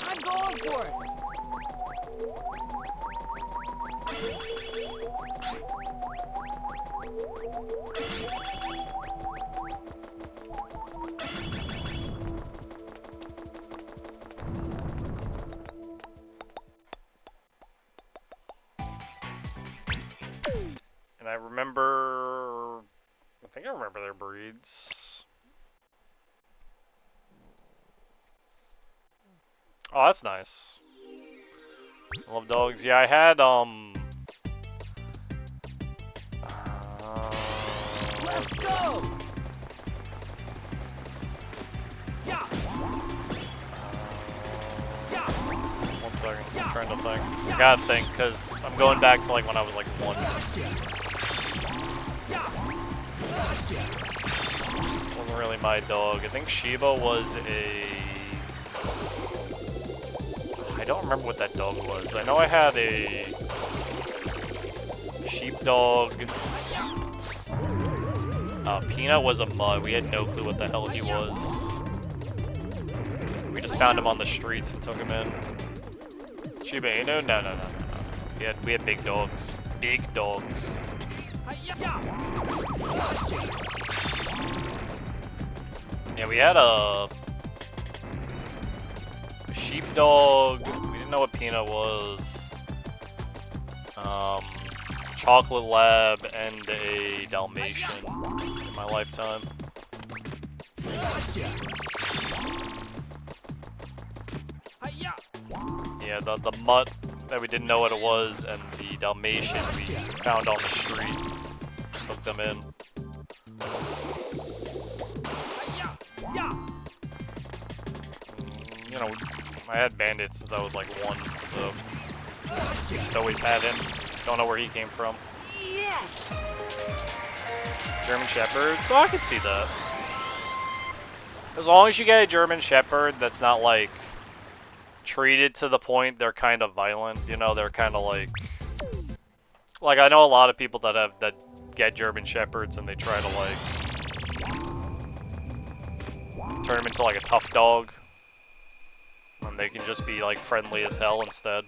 I'm going for it. And I remember... I think I remember their breeds. Oh, that's nice. I love dogs. Yeah, I had, Let's go. Yeah. Yeah. one second. I'm trying to think. I gotta think, because I'm going back to like when I was like 1. Gotcha. Yeah. Gotcha. Wasn't really my dog. I think Shiba was a... I don't remember what that dog was. I know I had a sheepdog. Peanut was a mutt. We had no clue what the hell he was. We just found him on the streets and took him in. Shiba Inu? No, no, no, no, no. We had big dogs. Big dogs. Yeah, we had a sheepdog. We didn't know what Peanut was. Chocolate Lab and a Dalmatian in my lifetime. Yeah, the mutt that we didn't know what it was, and the Dalmatian we found on the street. Took them in. You know, I had Bandit since I was like 1, so just always had him. Don't know where he came from. Yes. German Shepherd, so I could see that. As long as you get a German Shepherd that's not like treated to the point they're kind of violent, you know, they're kind of like I know a lot of people that get German Shepherds and they try to like turn them into like a tough dog, and they can just be like friendly as hell instead.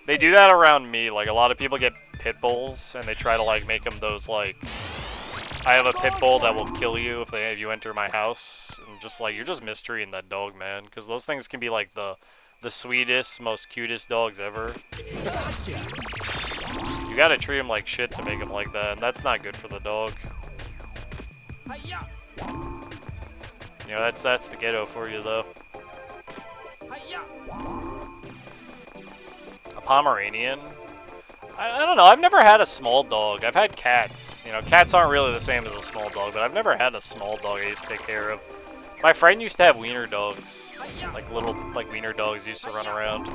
They do that around me. Like a lot of people get pit bulls and they try to like make them those like, I have a pit bull that will kill you if you enter my house, and just like you're just mistreating that dog, man, because those things can be like the sweetest, most cutest dogs ever. You gotta treat them like shit to make them like that, and that's not good for the dog. You know, that's the ghetto for you though. A Pomeranian? I don't know, I've never had a small dog. I've had cats. You know, cats aren't really the same as a small dog, but I've never had a small dog I used to take care of. My friend used to have wiener dogs. Like little, like wiener dogs used to run around.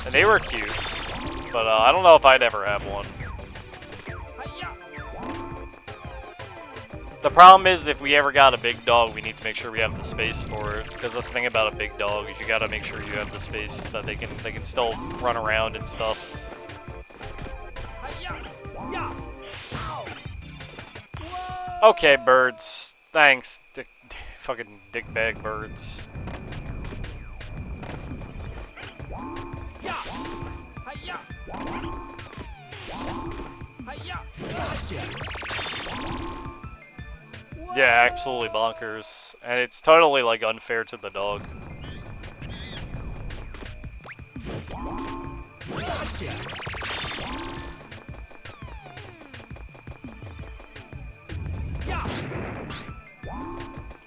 And they were cute. But I don't know if I'd ever have one. The problem is, if we ever got a big dog, we need to make sure we have the space for it. Because that's the thing about a big dog, is you gotta make sure you have the space that they can still run around and stuff. Okay, birds. Thanks, fucking dickbag birds. Yeah, absolutely bonkers. And it's totally, like, unfair to the dog.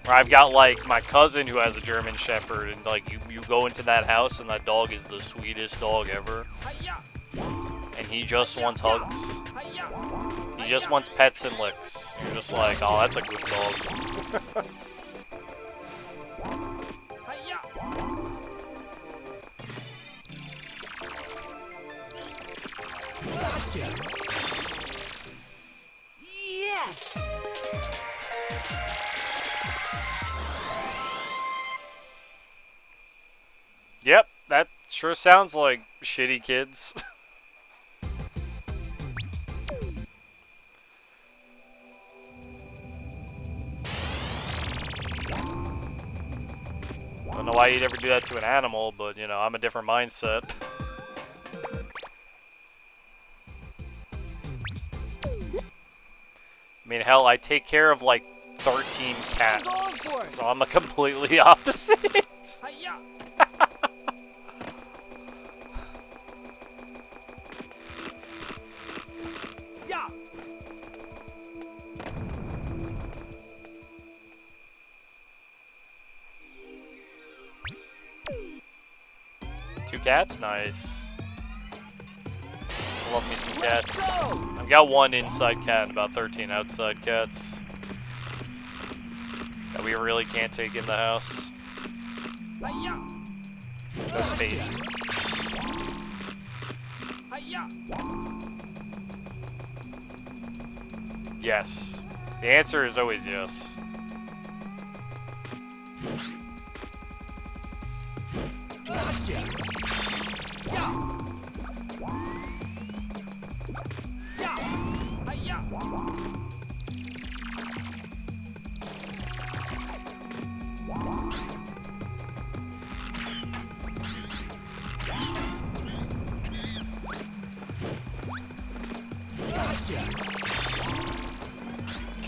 Or I've got, like, my cousin who has a German Shepherd, and, like, you go into that house and that dog is the sweetest dog ever. And he just wants hugs. He just wants pets and licks. You're just like, oh, that's a good dog. Yes! Yep, that sure sounds like shitty kids. I don't know why you'd ever do that to an animal, but, you know, I'm a different mindset. I mean, hell, I take care of, like, 13 cats, so I'm a completely opposite. Two cats? Nice. Love me some cats. I've got one inside cat and about 13 outside cats that we really can't take in the house. No space. Yes. The answer is always yes.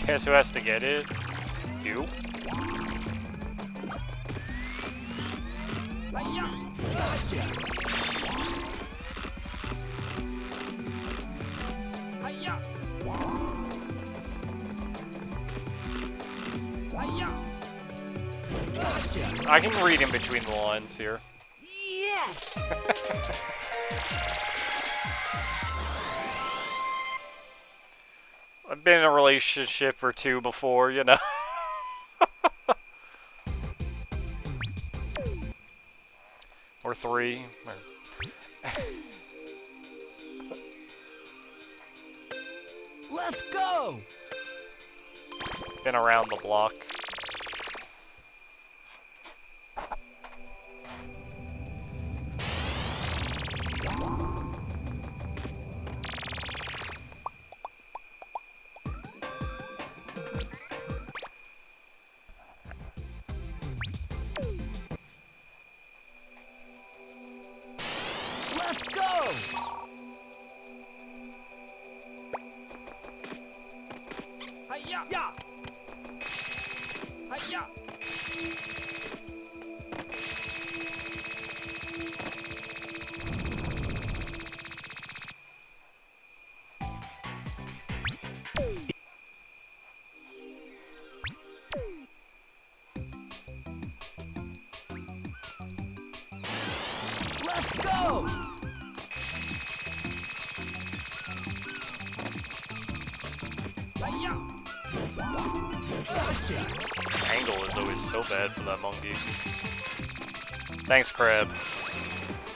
Guess who has to get it? You? I can read in between the lines here. Yes! I've been in a relationship or two before, you know. Or three. Let's go! Been around the block. Let's go! Let's go! Angle is always so bad for that monkey. Thanks, Crab.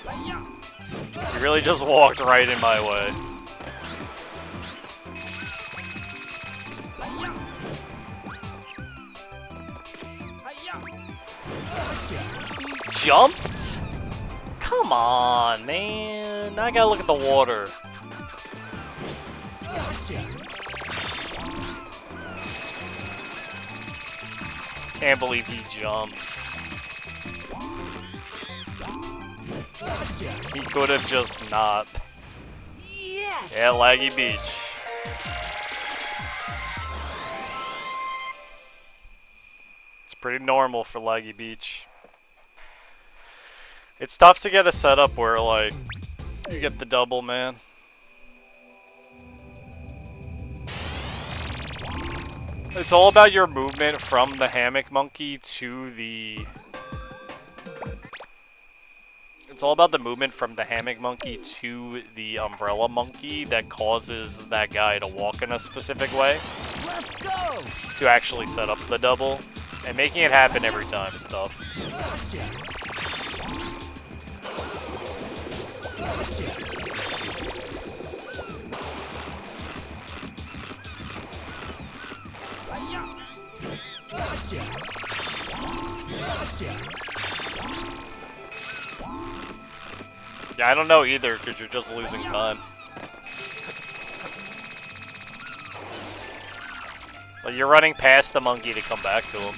You really just walked right in my way. Jumped? Come on, man. Now I gotta look at the water. Can't believe he jumps. He could have just not. Yes! Yeah, Laggy Beach. It's pretty normal for Laggy Beach. It's tough to get a setup where, like, you get the double, man. It's all about your movement from the hammock monkey to the... It's all about the movement from the hammock monkey to the umbrella monkey that causes that guy to walk in a specific way. Let's go! To actually set up the double. And making it happen every time is tough. Yeah, I don't know either, because you're just losing time. Like, you're running past the monkey to come back to him.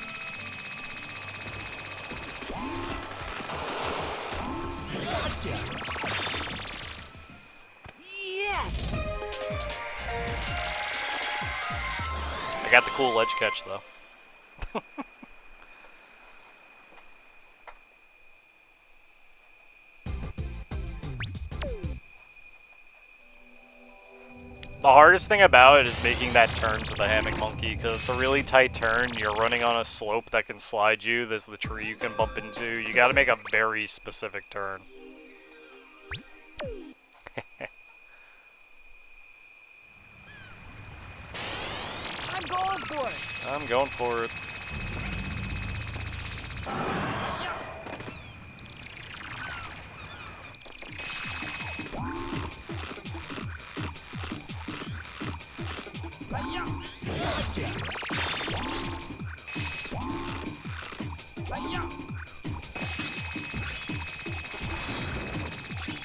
Yes! I got the cool ledge catch, though. The hardest thing about it is making that turn to the hammock monkey, because it's a really tight turn. You're running on a slope that can slide you. There's the tree you can bump into. You gotta make a very specific turn. I'm going for it! I'm going for it.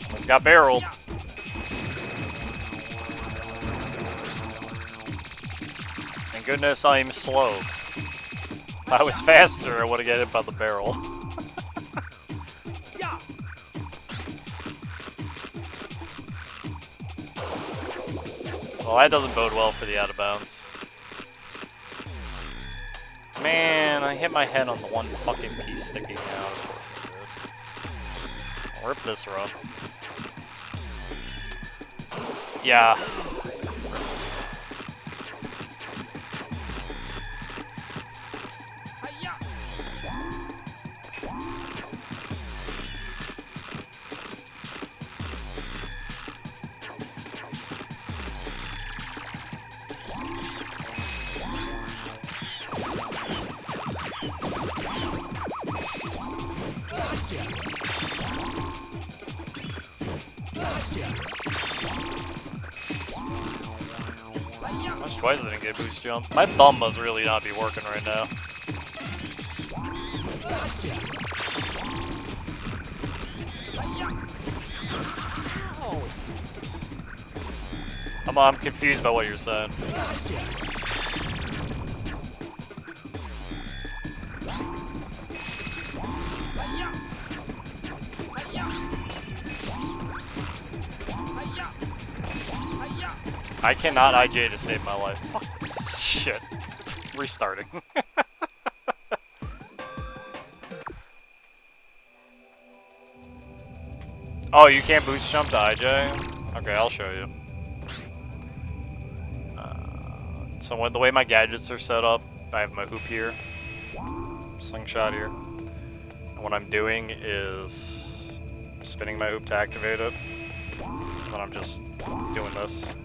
Almost got barreled. Thank goodness I'm slow. If I was faster, I would have got hit by the barrel. Well, that doesn't bode well for the out of bounds. Man, I hit my head on the one fucking piece sticking out. I'll rip this run. Yeah. Much twice I didn't get a boost jump. My thumb must really not be working right now. I'm confused by what you're saying. I cannot IJ to save my life. Fuck this shit. Restarting. Oh, you can't boost jump to IJ? Okay, I'll show you. So the way my gadgets are set up, I have my hoop here, slingshot here, and what I'm doing is spinning my hoop to activate it, and then I'm just doing this.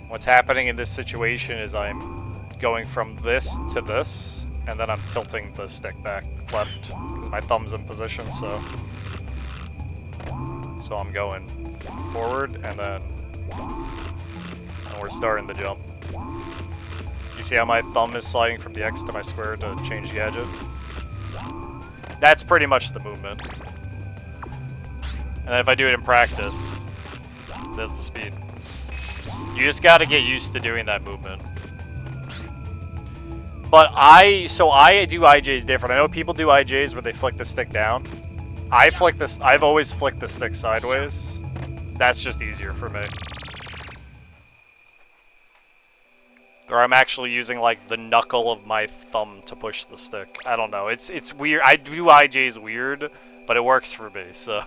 What's happening in this situation is I'm going from this to this, and then I'm tilting the stick back left, because my thumb's in position, so I'm going forward, and then we're starting the jump. You see how my thumb is sliding from the X to my square to change gadget? That's pretty much the movement. And then if I do it in practice, there's the speed. You just gotta get used to doing that movement. But I do IJs different. I know people do IJs where they flick the stick down. I've always flicked the stick sideways. That's just easier for me. Or I'm actually using like the knuckle of my thumb to push the stick. I don't know. It's weird. I do IJs weird, but it works for me, so.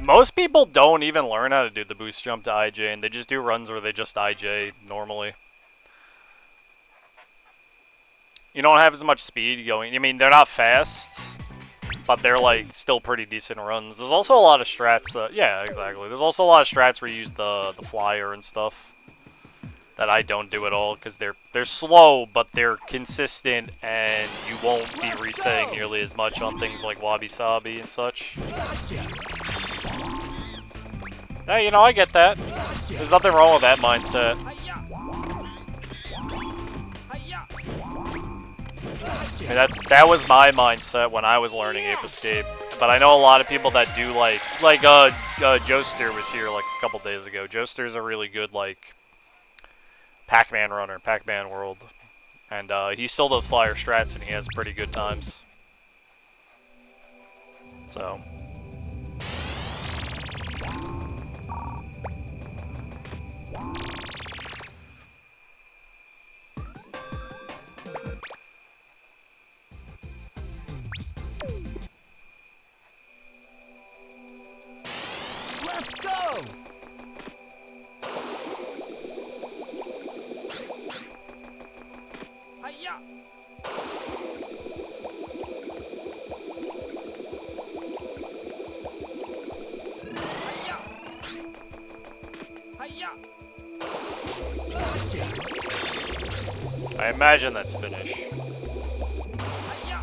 Most people don't even learn how to do the boost jump to IJ, and they just do runs where they just IJ normally. You don't have as much speed going. I mean, they're not fast, but they're like still pretty decent runs. There's also a lot of strats. Yeah, exactly. There's also a lot of strats where you use the flyer and stuff that I don't do at all because they're slow, but they're consistent, and you won't be resetting nearly as much on things like wabi sabi and such. Hey, you know, I get that. There's nothing wrong with that mindset. I mean, that was my mindset when I was learning Ape Escape. But I know a lot of people that do like Joester was here like a couple days ago. Joester's a really good like Pac-Man runner, Pac-Man World, and he still does flyer strats and he has pretty good times. So. Let's go! Hiya! Hiya! I imagine that's finish. Hiya!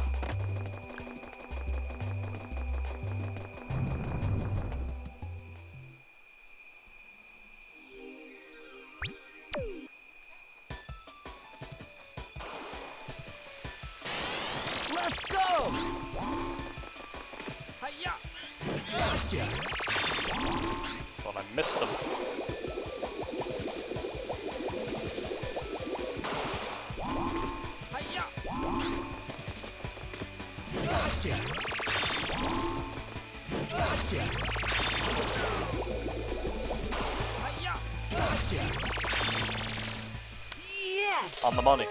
Let's go! Hiya! Thought I missed them. Hiya! Hiya! Yes! On the money.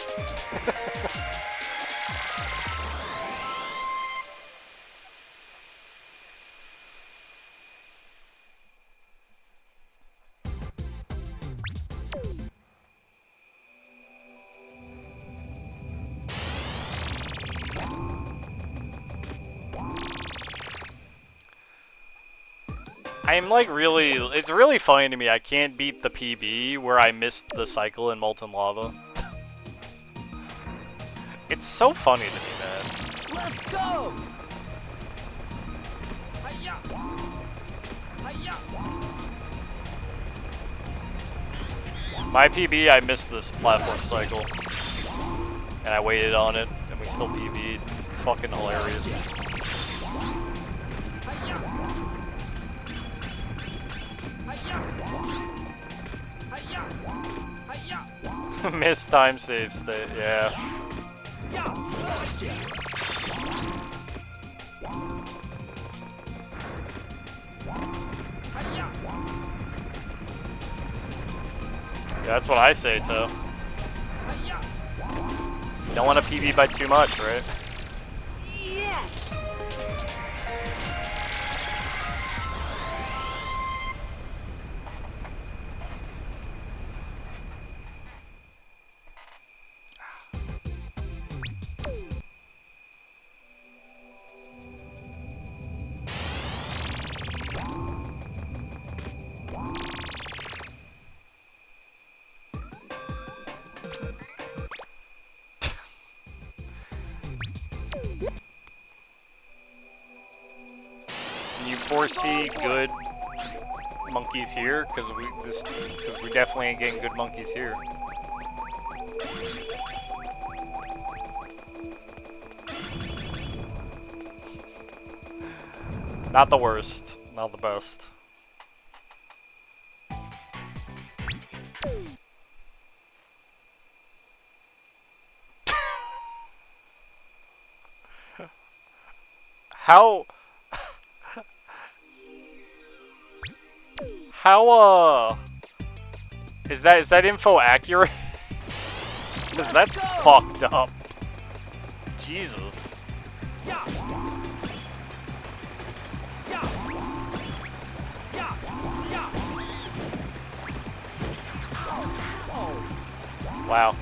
I'm like it's really funny to me. I can't beat the PB where I missed the cycle in Molten Lava. It's so funny to me, man. Let's go! Hiya! Hiya! My PB, I missed this platform cycle. And I waited on it, and we still PB'd. It's fucking hilarious. Hiya! Hiya! Hiya! Hiya! Missed time save state, yeah. Yeah, that's what I say, too. You don't want to PB by too much, right? Yes! foresee good monkeys here, because we definitely ain't getting good monkeys here. Not the worst, not the best. How is that info accurate? Cause that's fucked up. Jesus. Wow.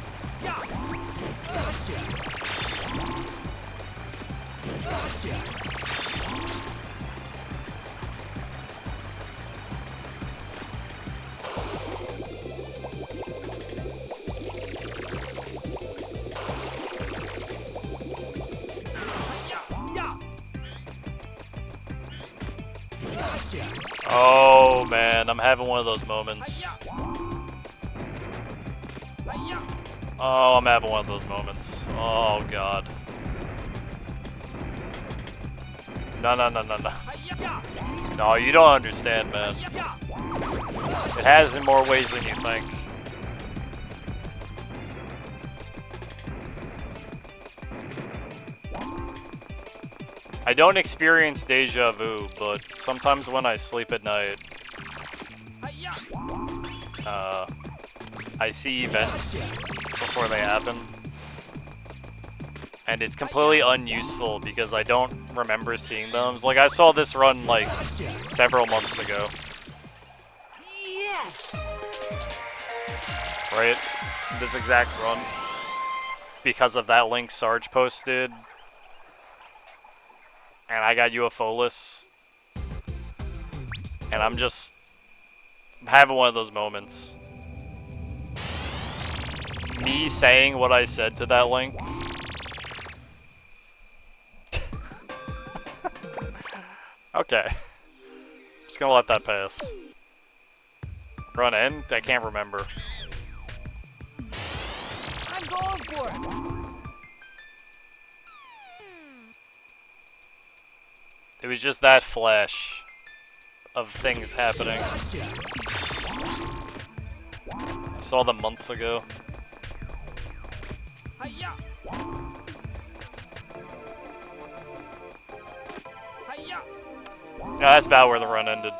Oh man, I'm having one of those moments. Oh, I'm having one of those moments. Oh god. No, no, no, no, no. No, you don't understand, man. It has in more ways than you think. I don't experience deja vu, but sometimes when I sleep at night, I see events before they happen. And it's completely unuseful because I don't remember seeing them. Like, I saw this run, like, several months ago. Yes! Right? This exact run. Because of that link Sarge posted. And I got UFO-less. And I'm just having one of those moments. Me saying what I said to that link. Okay. Just gonna let that pass. Run end? I can't remember. I'm going for it. It was just that flash of things happening. I saw them months ago. Yeah, that's about where the run ended.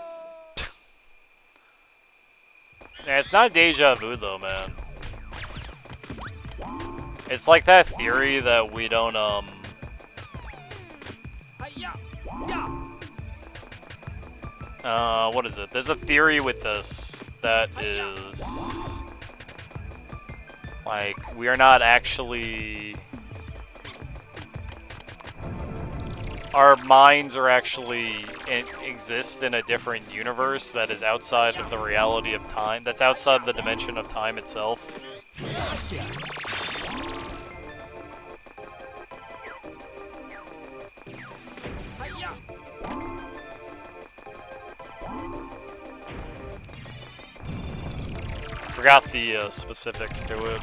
Yeah, it's not deja vu though, man. It's like that theory that we don't, what is it? There's a theory with this that is, like, we are not actually, our minds are actually exist in a different universe that is outside of the reality of time, that's outside the dimension of time itself. Forgot the specifics to it.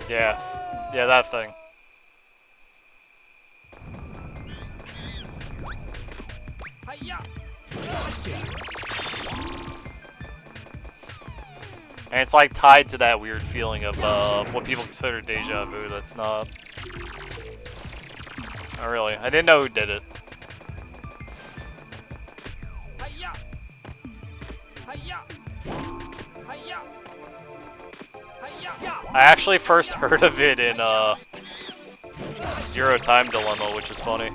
Yeah, yeah, that thing. And it's like tied to that weird feeling of what people consider deja vu. That's not. Oh, really? I didn't know who did it. I actually first heard of it in Zero Time Dilemma, which is funny.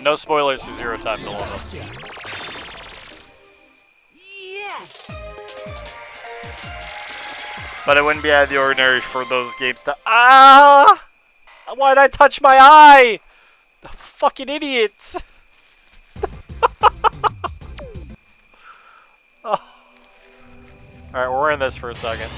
No spoilers for Zero Time Dilemma. Yes! But it wouldn't be out of the ordinary for those games to— Ah! Why'd I touch my eye? fucking idiots! Oh. Alright, we're in this for a second.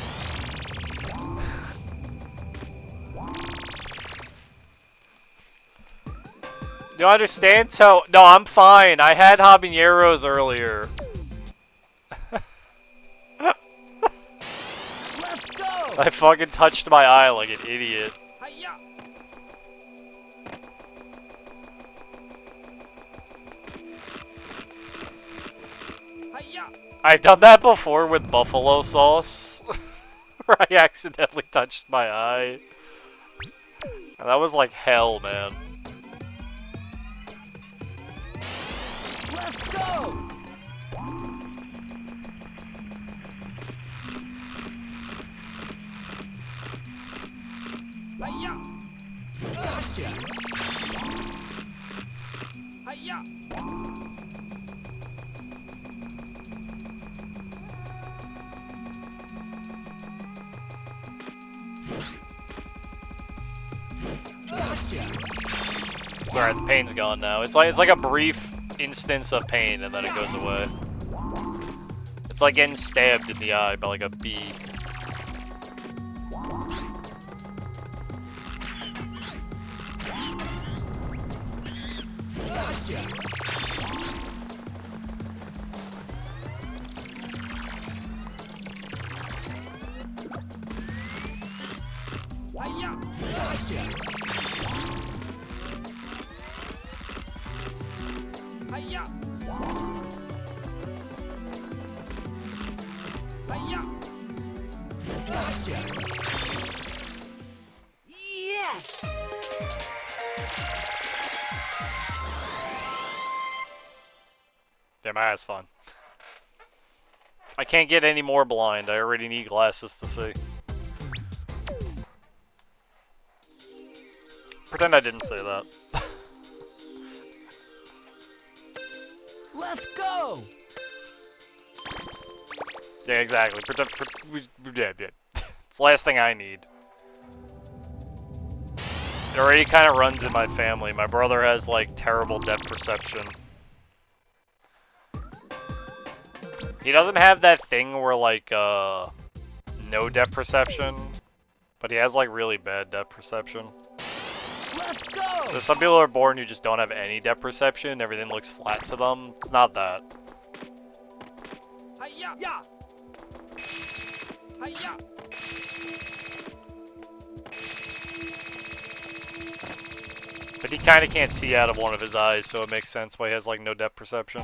You understand? So, no, I'm fine. I had habaneros earlier. Let's go! I fucking touched my eye like an idiot. Hi-ya! Hi-ya! I've done that before with buffalo sauce. Where I accidentally touched my eye. And that was like hell, man. Let's go! Hi-ya! Gotcha! Hi-ya! Alright, the pain's gone now. It's like a brief instance of pain and then it goes away. It's like getting stabbed in the eye by like a bee. Hi-ya! Hi-ya! Hi-ya! Gotcha! Yes! Damn, my eye's fun. I can't get any more blind. I already need glasses to see. Pretend I didn't say that. Let's go! Yeah, exactly. Yeah. It's the last thing I need. It already kind of runs in my family. My brother has like terrible depth perception. He doesn't have that thing where like no depth perception, but he has like really bad depth perception. Let's go! So some people are born who just don't have any depth perception. Everything looks flat to them. It's not that. Hi-ya! Ya! Hi-ya! But he kind of can't see out of one of his eyes, so it makes sense why he has like no depth perception.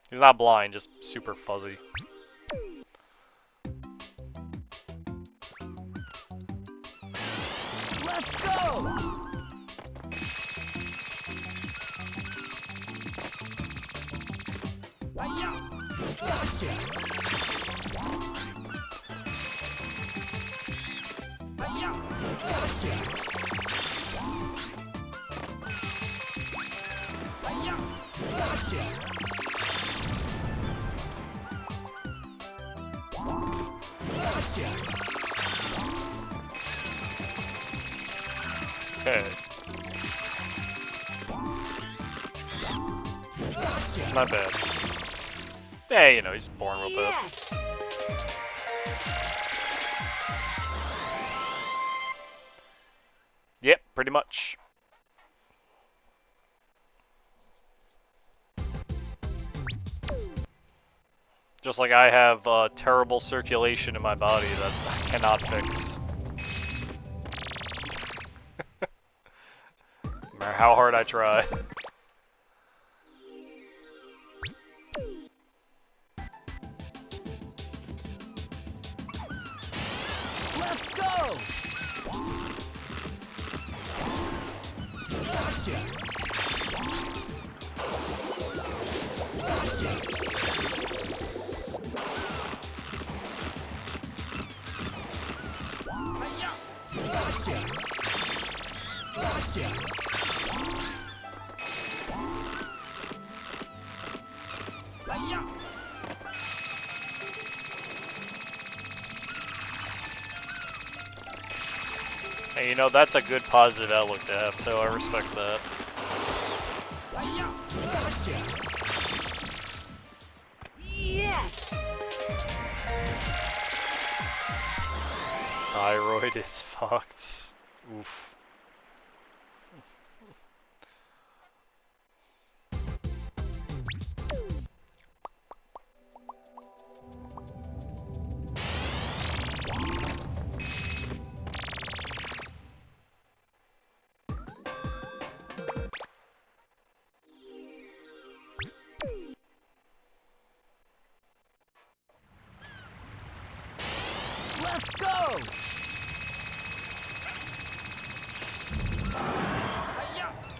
He's not blind, just super fuzzy. Let's go! Hi-ya! Gotcha! Hi-ya! Gotcha! Hi-ya! Gotcha! Gotcha! Okay. Not bad. Yeah, you know, he's born real bad. Yes! Yep, pretty much. Just like I have terrible circulation in my body that I cannot fix. No matter how hard I try. Let's go! Gotcha! Gotcha! Hi-ya! Gotcha! Gotcha! Hi-ya! Hey, You know, that's a good positive outlook to have, so I respect that. Yes! Thyroid is fucked. Oof. Let's go!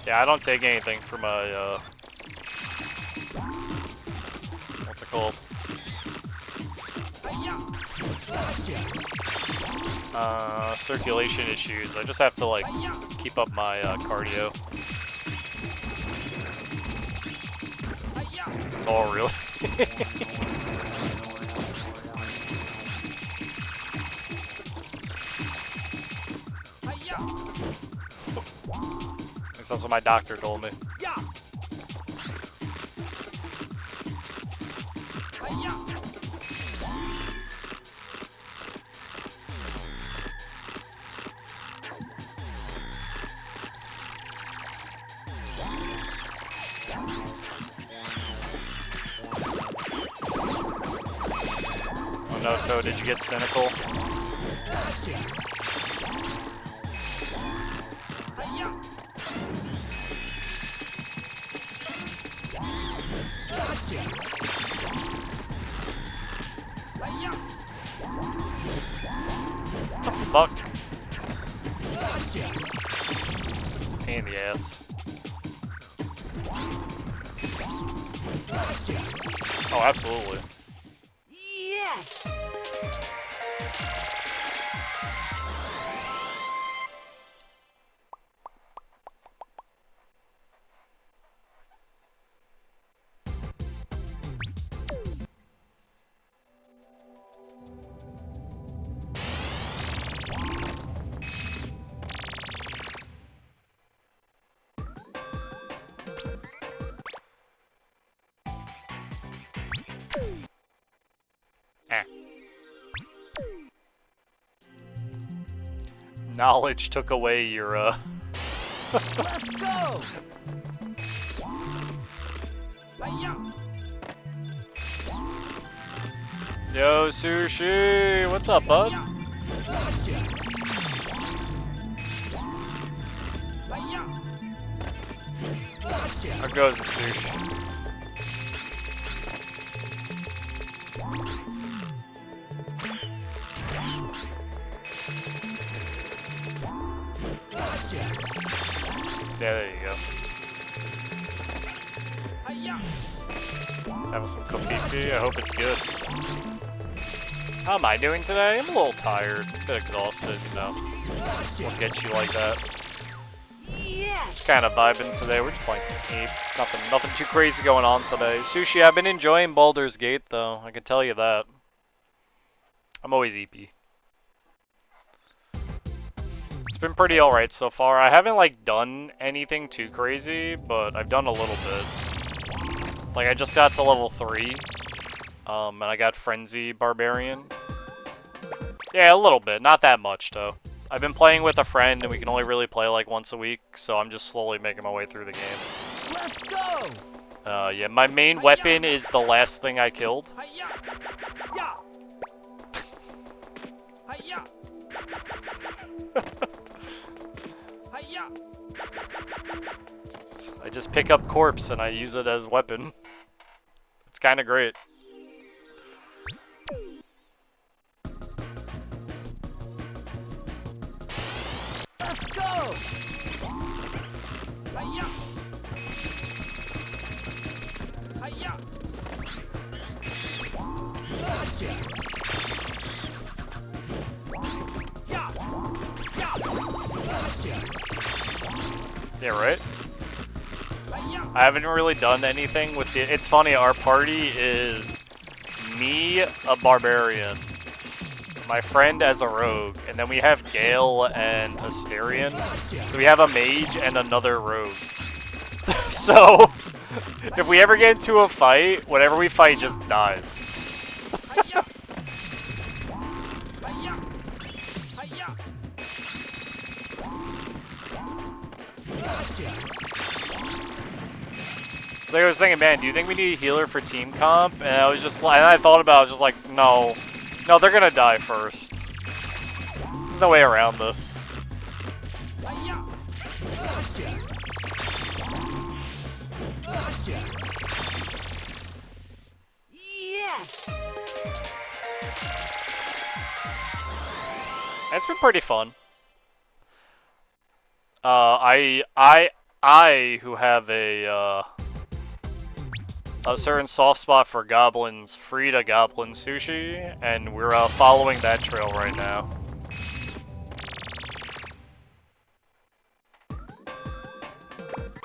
Yeah, I don't take anything for my, what's it called? Circulation issues. I just have to, like, keep up my, cardio. That's all, really. At least that's what my doctor told me. Oh no, Toad, did you get cynical? What the fuck? Pain in the ass. Oh, absolutely. Yes! Eh. Knowledge took away your, Let's go! Yo, Sushi! What's up, bud? How goes it, Sushi? Yeah, there you go. Having some coffee. I hope it's good. How am I doing today? I'm a little tired, a bit exhausted, you know. What gets you like that? Yes! Just kind of vibing today. We're just playing some Ape. Nothing too crazy going on today. Sushi, I've been enjoying Baldur's Gate, though. I can tell you that. I'm always EP. It's been pretty alright so far. I haven't, like, done anything too crazy, but I've done a little bit. Like, I just got to level 3. And I got Frenzy Barbarian. Yeah, a little bit. Not that much, though. I've been playing with a friend, and we can only really play, like, once a week, so I'm just slowly making my way through the game. Let's go! Yeah, my main weapon is the last thing I killed. I just pick up corpse and I use it as weapon. It's kind of great. Let's go! Yeah, right? I haven't really done anything with the... It's funny, our party is me, a barbarian. my friend as a rogue, and then we have Gale and Asterion. So we have a mage and another rogue. So, if we ever get into a fight, whatever we fight just dies. Like I was thinking, man, do you think we need a healer for team comp? And I was just like, and I thought about it, I was just like, no. No, they're gonna die first. There's no way around this. Yes! It's been pretty fun. I who have a certain soft spot for goblins, Frida Goblin Sushi, and we're following that trail right now.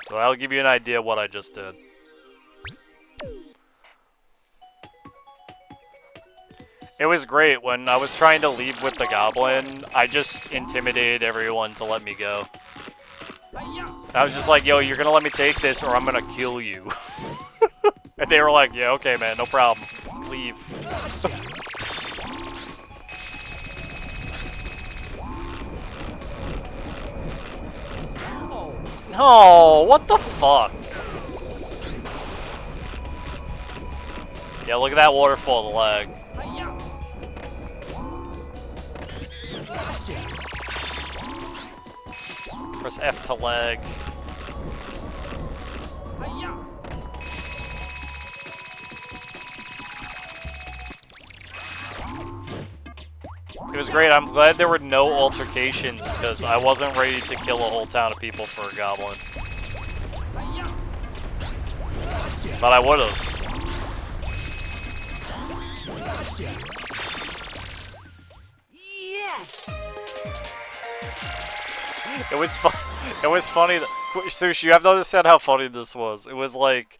So that'll give you an idea what I just did. It was great. When I was trying to leave with the goblin, I just intimidated everyone to let me go. I was just like, yo, you're gonna let me take this or I'm gonna kill you. And they were like, yeah, okay, man, no problem. Leave. No, what the fuck? Yeah, look at that waterfall, the lag. Press F to lag. It was great. I'm glad there were no altercations because I wasn't ready to kill a whole town of people for a goblin. But I would have. Yes! It was fun. It was funny. Sushi, you have to understand how funny this was. It was like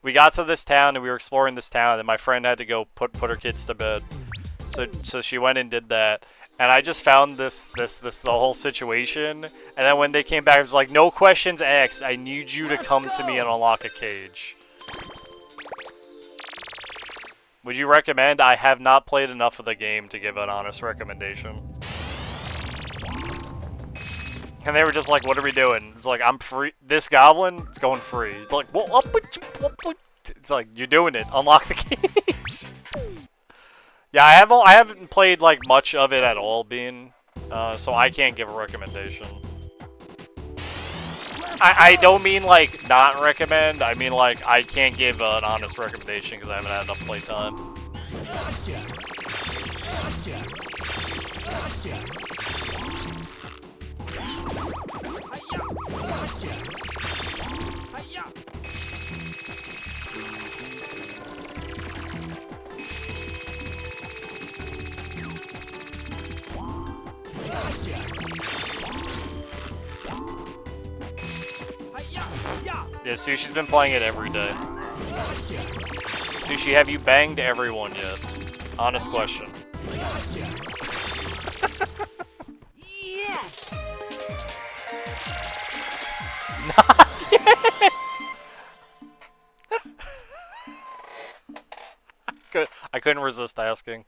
we got to this town and we were exploring this town, and my friend had to go put her kids to bed. So she went and did that, and I just found the whole situation. And then when they came back, it was like, no questions asked. I need you to come to me and unlock a cage. Would you recommend? I have not played enough of the game to give an honest recommendation. And they were just like, what are we doing? It's like, I'm free. This goblin is going free. It's like, well, it's like, you're doing it. Unlock the cage. Yeah, I haven't played like much of it at all, Bean. So I can't give a recommendation. I don't mean like not recommend. I mean like I can't give an honest recommendation because I haven't had enough play time. Yeah, Sushi's been playing it every day. Sushi, have you banged everyone yet? Honest question. Yes! Not yet! I couldn't resist asking.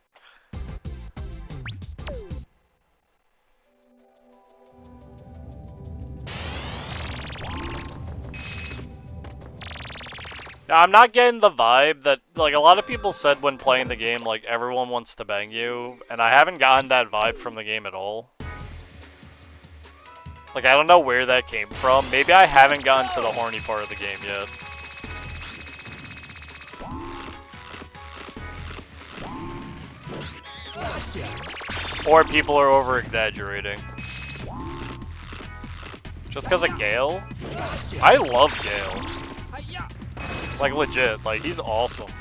Now, I'm not getting the vibe that, like, a lot of people said when playing the game, like, everyone wants to bang you, and I haven't gotten that vibe from the game at all. Like, I don't know where that came from. Maybe I haven't gotten to the horny part of the game yet. Or people are over-exaggerating. Just because of Gale? I love Gale. Like, legit. Like, he's awesome.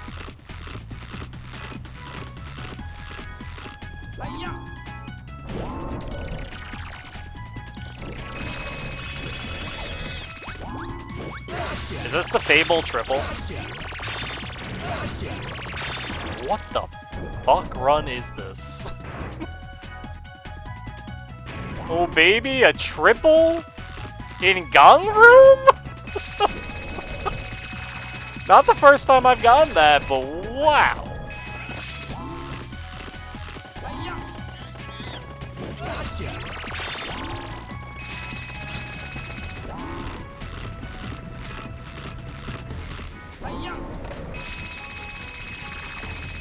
Is this the Fable triple? What the fuck run is this? Oh baby, a triple in Gang Room? Not the first time I've gotten that, but wow.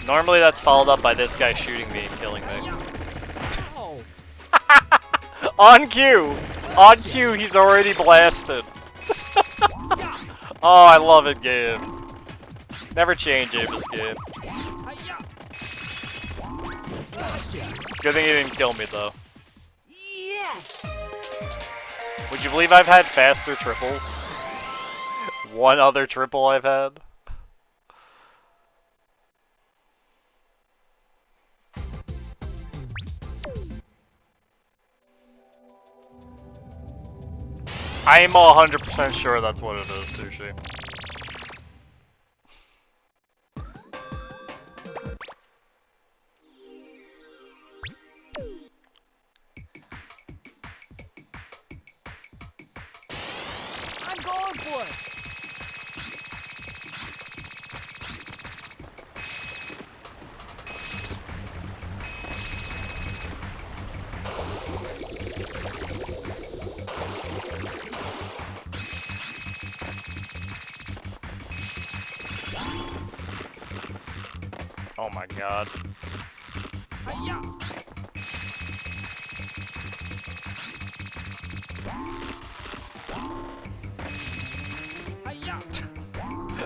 Normally that's followed up by this guy shooting me and killing me. On cue! On cue, he's already blasted. Oh, I love it, game. Never change Ape Escape. Good thing he didn't kill me, though. Yes! Would you believe I've had faster triples? One other triple I've had. I am 100% sure that's what it is, Sushi. I'm going for it. Oh my god.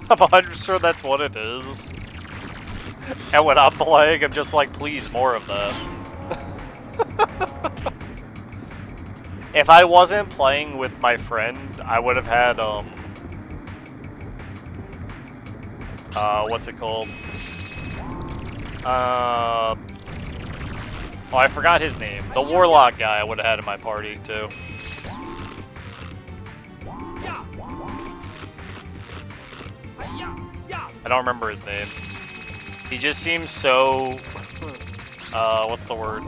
I'm 100% sure that's what it is. And when I'm playing, I'm just like, please, more of that. If I wasn't playing with my friend, I would have had, what's it called? Oh, I forgot his name. The Warlock guy I would have had in my party, too. I don't remember his name. He just seems so... what's the word?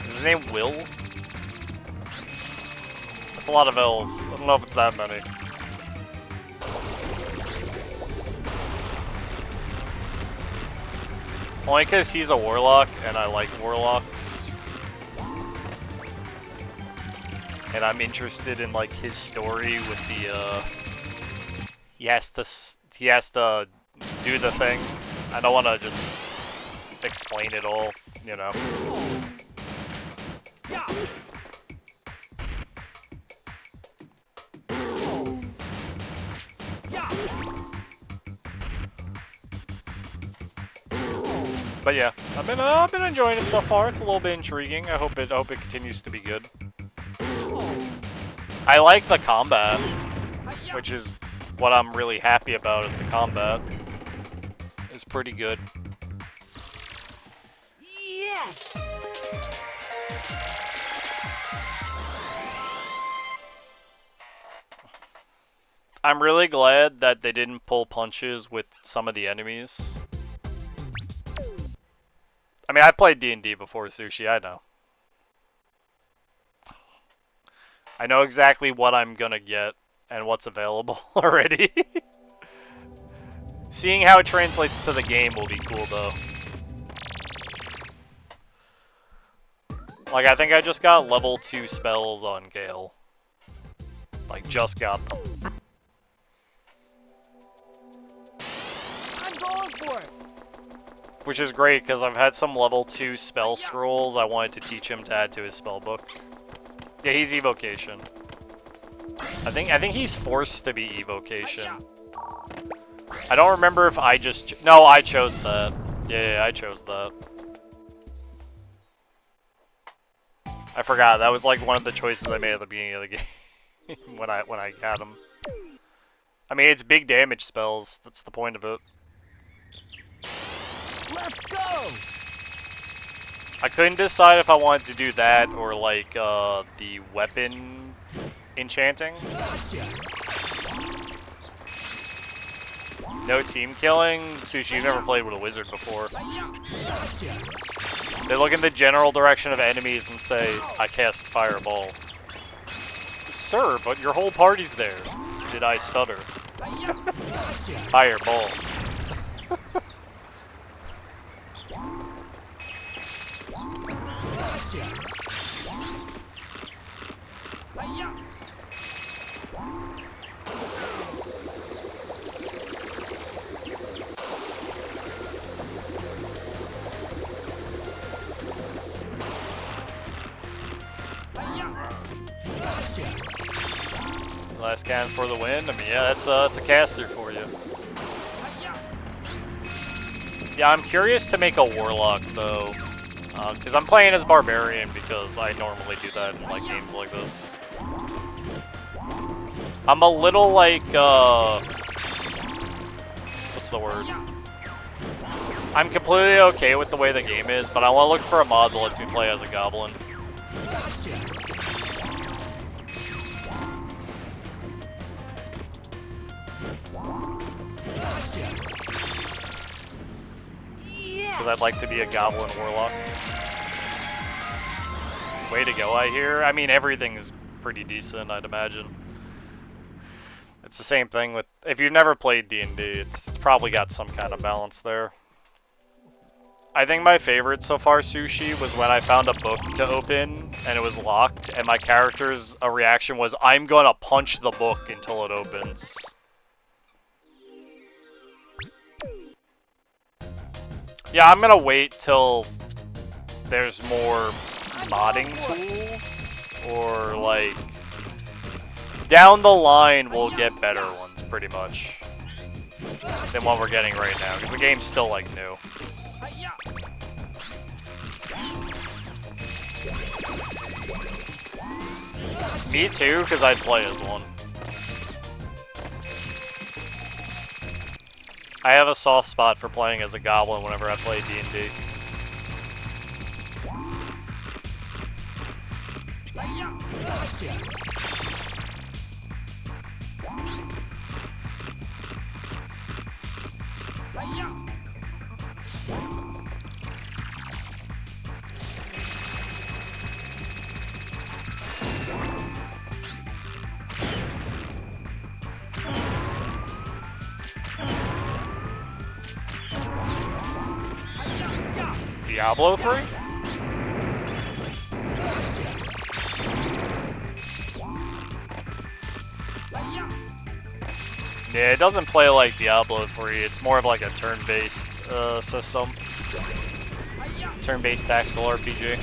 Is his name Will? That's a lot of L's. I don't know if it's that many. Only because he's a warlock, and I like warlocks. And I'm interested in, like, his story with the, He has to do the thing. I don't want to just explain it all, you know. But yeah, I've been enjoying it so far. It's a little bit intriguing. I hope it continues to be good. I like the combat, which is what I'm really happy about. Is the combat is pretty good. Yes! I'm really glad that they didn't pull punches with some of the enemies. I mean, I played D&D before, Sushi, I know. I know exactly what I'm gonna get and what's available already. Seeing how it translates to the game will be cool, though. Like, I think I just got level 2 spells on Gale. Like, just got them. I'm going for it. Which is great, because I've had some level 2 spell scrolls I wanted to teach him to add to his spell book. Yeah, he's evocation. I think he's forced to be evocation. I don't remember if I just... No, I chose that. Yeah, I chose that. I forgot, that was like one of the choices I made at the beginning of the game. when I had him. I mean, it's big damage spells, that's the point of it. Let's go! I couldn't decide if I wanted to do that or like the weapon enchanting. No team killing. Sushi, you've never played with a wizard before. They look in the general direction of enemies and say, I cast fireball. Sir, but your whole party's there. Did I stutter? Fireball. Last cannon for the win. I mean, yeah, that's a caster for you. Yeah, I'm curious to make a warlock though, because I'm playing as barbarian because I normally do that in like games like this. I'm a little like what's the word? I'm completely okay with the way the game is, but I want to look for a mod that lets me play as a goblin. Because I'd like to be a goblin warlock. Way to go, I hear. I mean, everything is pretty decent, I'd imagine. It's the same thing with... If you've never played D&D, it's probably got some kind of balance there. I think my favorite so far, Sushi, was when I found a book to open, and it was locked, and my character's reaction was, I'm gonna punch the book until it opens. Yeah, I'm gonna wait till there's more modding tools, or like, down the line we'll get better ones, pretty much, than what we're getting right now, because the game's still like new. Me too, because I'd play as one. I have a soft spot for playing as a goblin whenever I play D&D. Diablo 3? Yeah, it doesn't play like Diablo 3, it's more of like a turn-based system. Turn-based tactical RPG.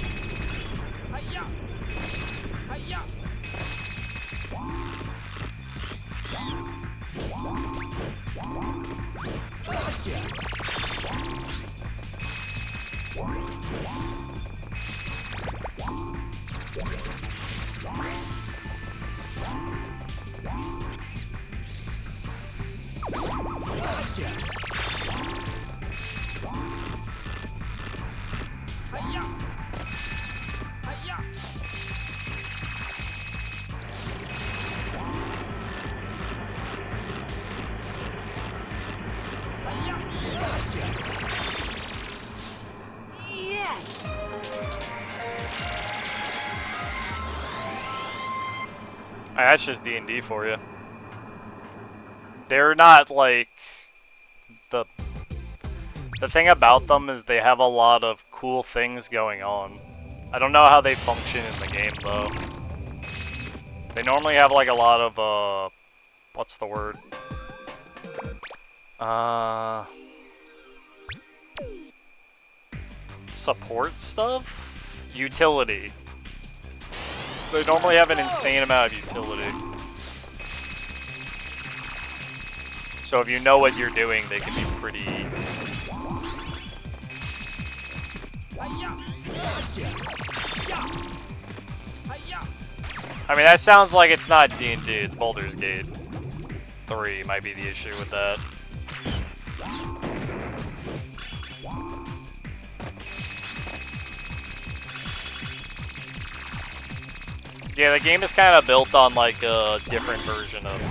Yes! That's just D&D for you. They're not like the thing about them is they have a lot of cool things going on. I don't know how they function in the game though. They normally have like a lot of what's the word? Support stuff? Utility. They normally have an insane amount of utility. So if you know what you're doing, they can be pretty... I mean, that sounds like it's not D&D, it's Baldur's Gate 3 might be the issue with that. Yeah, the game is kind of built on like a different version of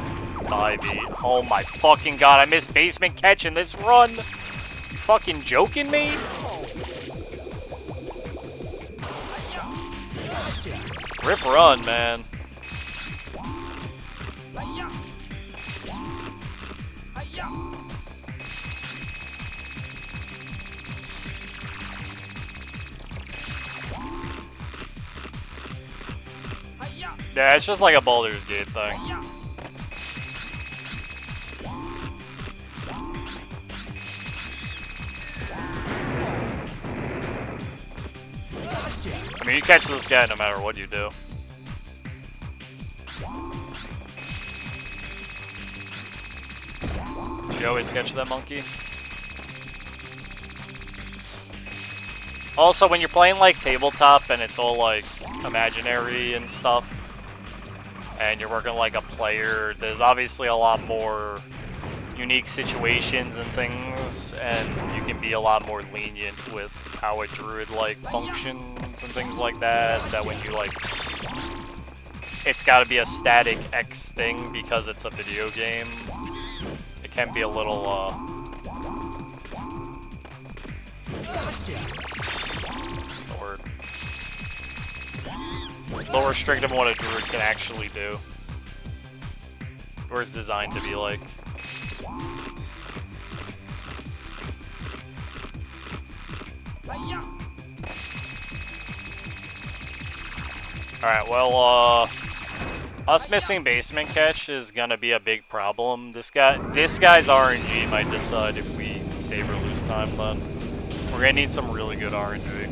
5e. Oh my fucking god, I missed basement catch in this run! You fucking joking me? Rip run, man. Yeah, it's just like a Baldur's Gate thing. I mean, you catch this guy no matter what you do. Did you always catch that monkey? Also, when you're playing like tabletop and it's all like imaginary and stuff, and you're working like a player, there's obviously a lot more unique situations and things, and you can be a lot more lenient with how a druid like functions and things like that. That when you like, it's got to be a static X thing because it's a video game. It can be a little what's the word? A little restrictive on what a druid can actually do, or is designed to be like. Alright, well, us missing basement catch is gonna be a big problem. This guy's RNG might decide if we save or lose time then. We're gonna need some really good RNG.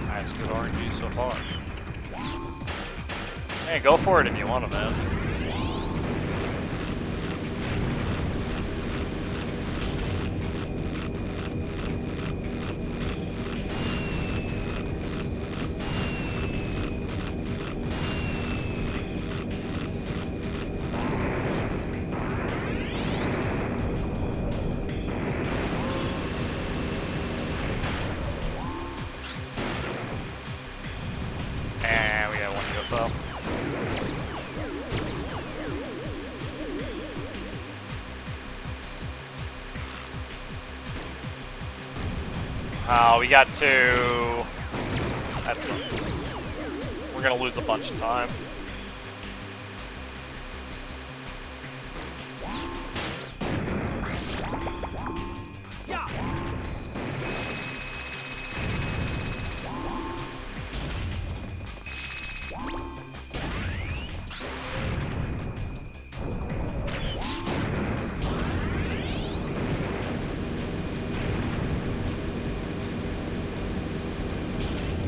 That's good RNG so far. Hey, go for it if you want to, man. We got one UFO. Oh, we got two. That sucks. We're gonna lose a bunch of time.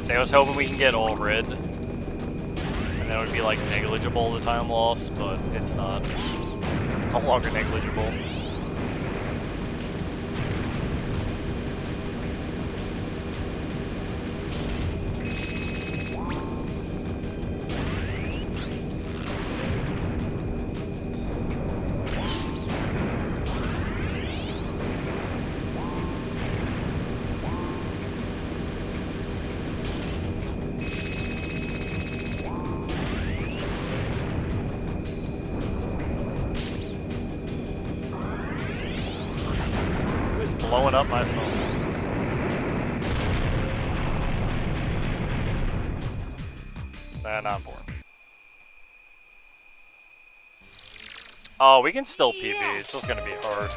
So I was hoping we can get all red, and then it would be like negligible the time loss, but it's not. It's no longer negligible. Blowing up my phone. Not important. Oh, we can still PB. It's just gonna be hard.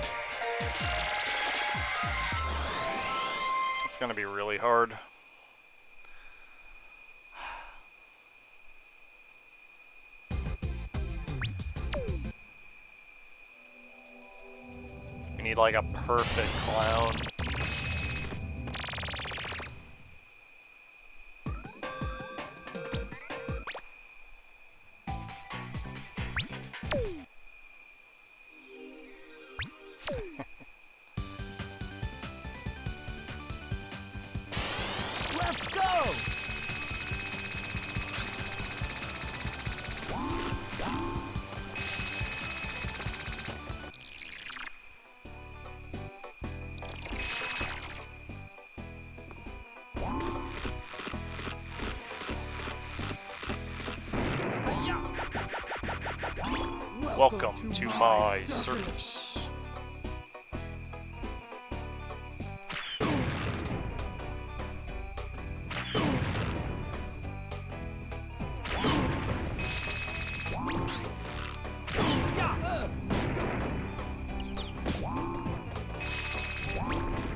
It's gonna be really hard. We need like a perfect clown. Let's go! Welcome to my circus.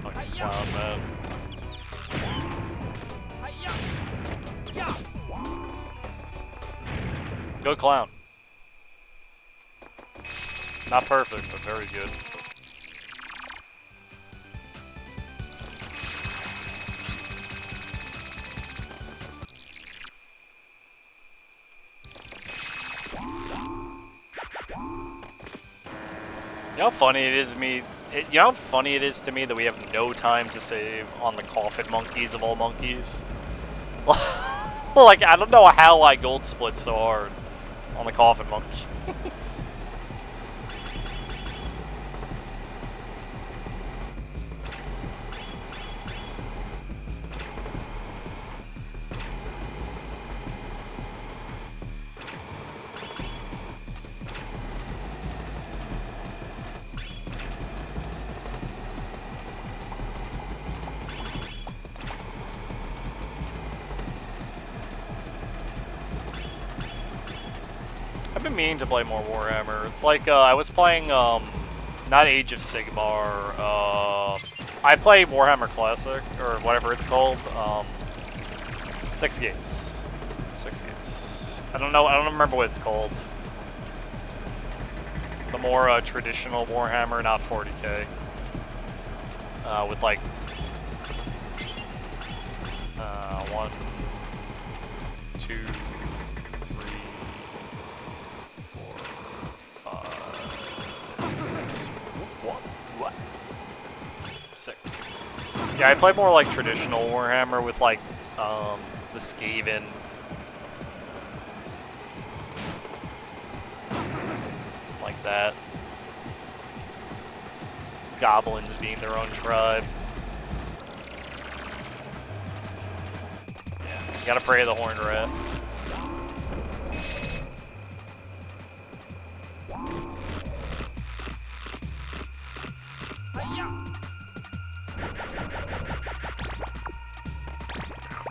Fucking clown, man. Good clown. Not perfect, but very good. You know how funny it is to me? You know how funny it is to me that we have no time to save on the coffin monkeys of all monkeys? Like, I don't know how I gold split so hard on the coffin monkeys. I've been meaning to play more Warhammer. It's like, I was playing, not Age of Sigmar, I play Warhammer Classic, or whatever it's called, 6 Gates. 6 Gates. I don't remember what it's called. The more, traditional Warhammer, not 40k. With like, 1, 2, 3, 4, 5, 6. What? 6. Yeah, I play more like traditional Warhammer with like the Skaven. Like that. Goblins being their own tribe. Yeah, you gotta pray to the Horned Rat.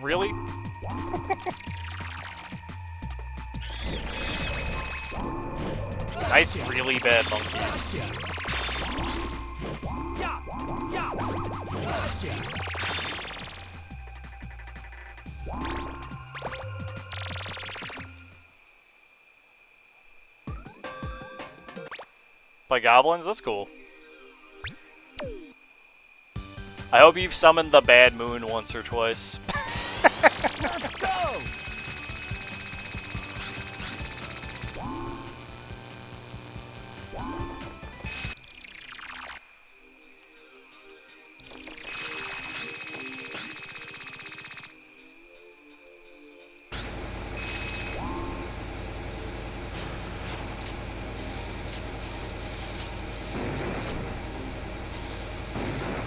Really? Nice, really bad monkeys. By goblins? That's cool. I hope you've summoned the Bad Moon once or twice. Let's go!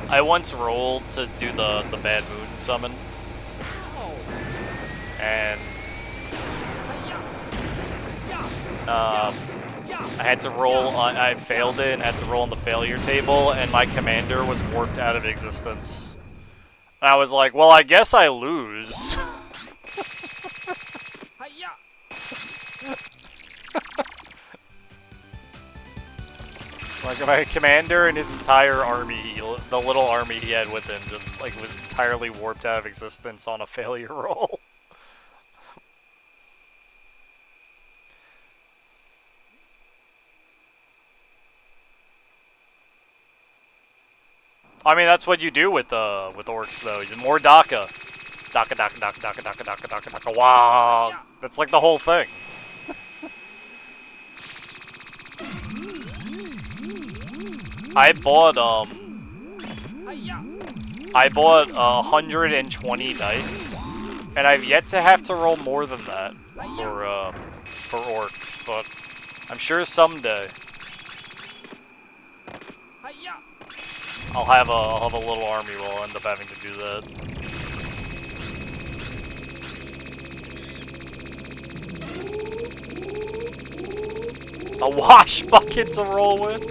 I once rolled to do the Bad Moon summon. And I had to roll on, I failed it and had to roll on the failure table, and my commander was warped out of existence. And I was like, well, I guess I lose. Like, my commander and his entire army, the little army he had with him, just like was entirely warped out of existence on a failure roll. I mean, that's what you do with orcs, though. More Daka. Daka, Daka, Daka, Daka, Daka, Daka, Daka, Daka. Wow! That's like the whole thing. I bought 120 dice, and I've yet to have to roll more than that for orcs, but I'm sure someday I'll have a little army where I'll end up having to do that. A wash bucket to roll with.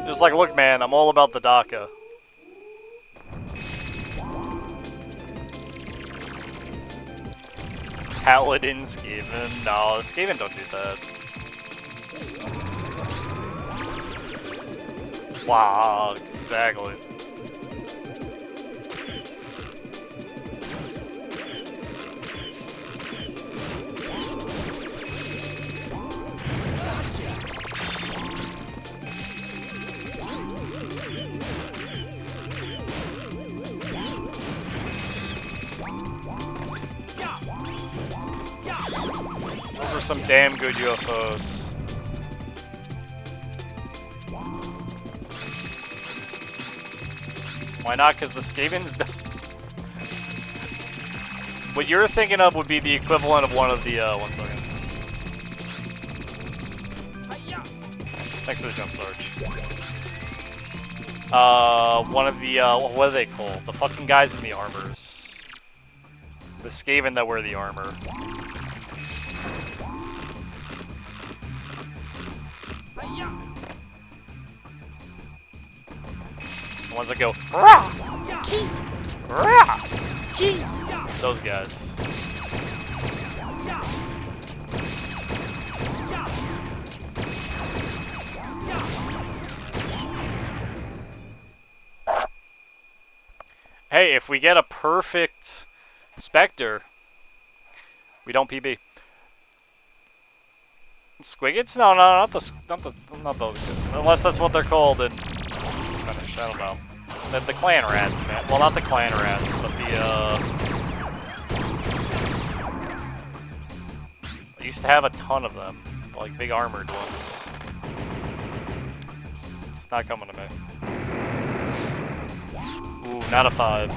Just like, look, man, I'm all about the DACA. Paladin Skaven. No, Skaven don't do that. Wow, exactly. Those are some damn good UFOs. Why not? Because the Skavens don't... What you're thinking of would be the equivalent of one of the, one second. Thanks for the jump, Sarge. One of the, what are they called? The fucking guys in the armors. The Skaven that wear the armor. The ones that go, rah! Key! Rah! Key! Those guys. Hey, if we get a perfect Spectre, we don't PB. Squiggets? No, not those guys. Unless that's what they're called in Finish. I don't know. The clan rats, man. Well, not the clan rats, but the I used to have a ton of them, like big armored ones. It's not coming to me. Ooh, not a 5.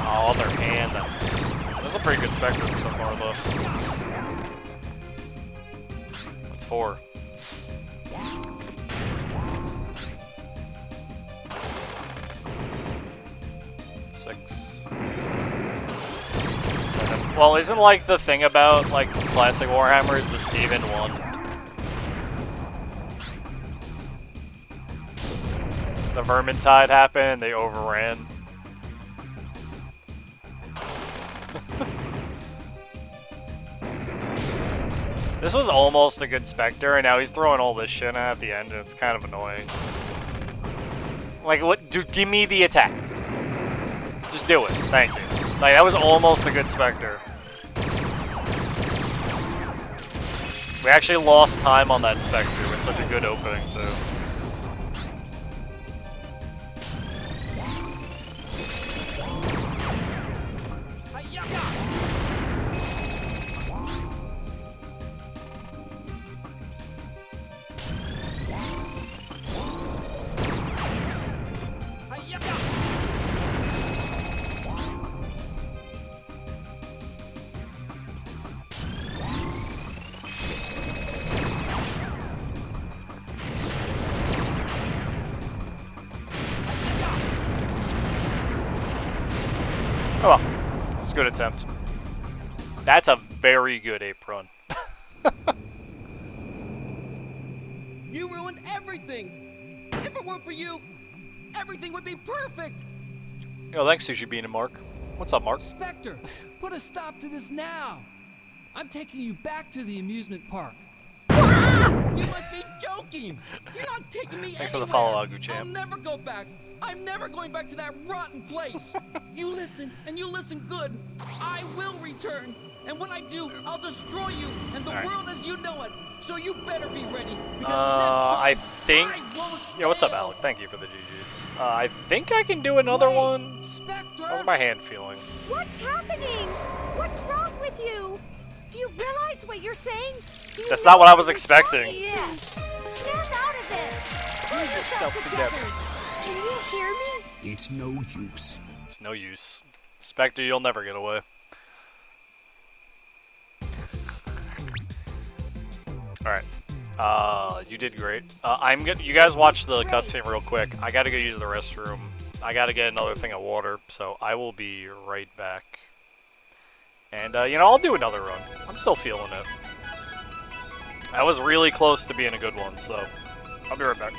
Oh, other hand, that's nice. That's a pretty good Spectre so far, though. That's 4. Well, isn't like the thing about like classic Warhammer is the Skaven one? The Vermintide happened and they overran. This was almost a good Spectre, and now he's throwing all this shit at the end, and it's kind of annoying. Like, what? Dude, give me the attack. Just do it. Thank you. Like, that was almost a good Spectre. We actually lost time on that Spectre with such a good opening, too. Oh well, it's a good attempt. That's a very good ape run. You ruined everything! If it weren't for you, everything would be perfect! Yo, thanks Sushi Bean and Mark. What's up, Mark? Spectre, put a stop to this now! I'm taking you back to the amusement park. You must be joking! You're not taking me Thanks anywhere! for the follow, Agu Champ. I'll never go back! I'm never going back to that rotten place! You listen, and you listen good. I will return, and when I do, I'll destroy you and the world as you know it. So you better be ready, because next time, I think... Yeah, what's up, fail. Alec? Thank you for the GGs. I think I can do another Wait, one. Spectre! How's my hand feeling? What's happening? What's wrong with you? Do you realize what you're saying? Do you That's know not what I who was you're expecting. talking to? Yes. Snap out of it. Pull yourself together. Can you hear me? It's no use. It's no use. Spectre, you'll never get away. Alright. You did great. You guys watch the cutscene real quick. I gotta go use the restroom. I gotta get another thing of water, so I will be right back. And, you know, I'll do another run. I'm still feeling it. I was really close to being a good one, so I'll be right back.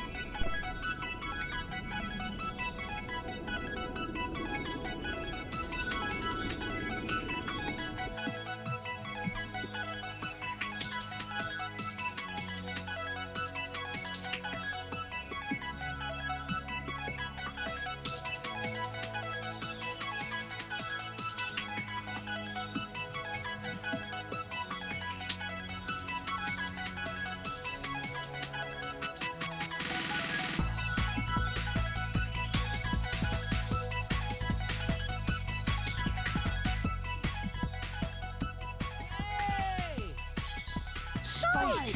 Hey! Spike!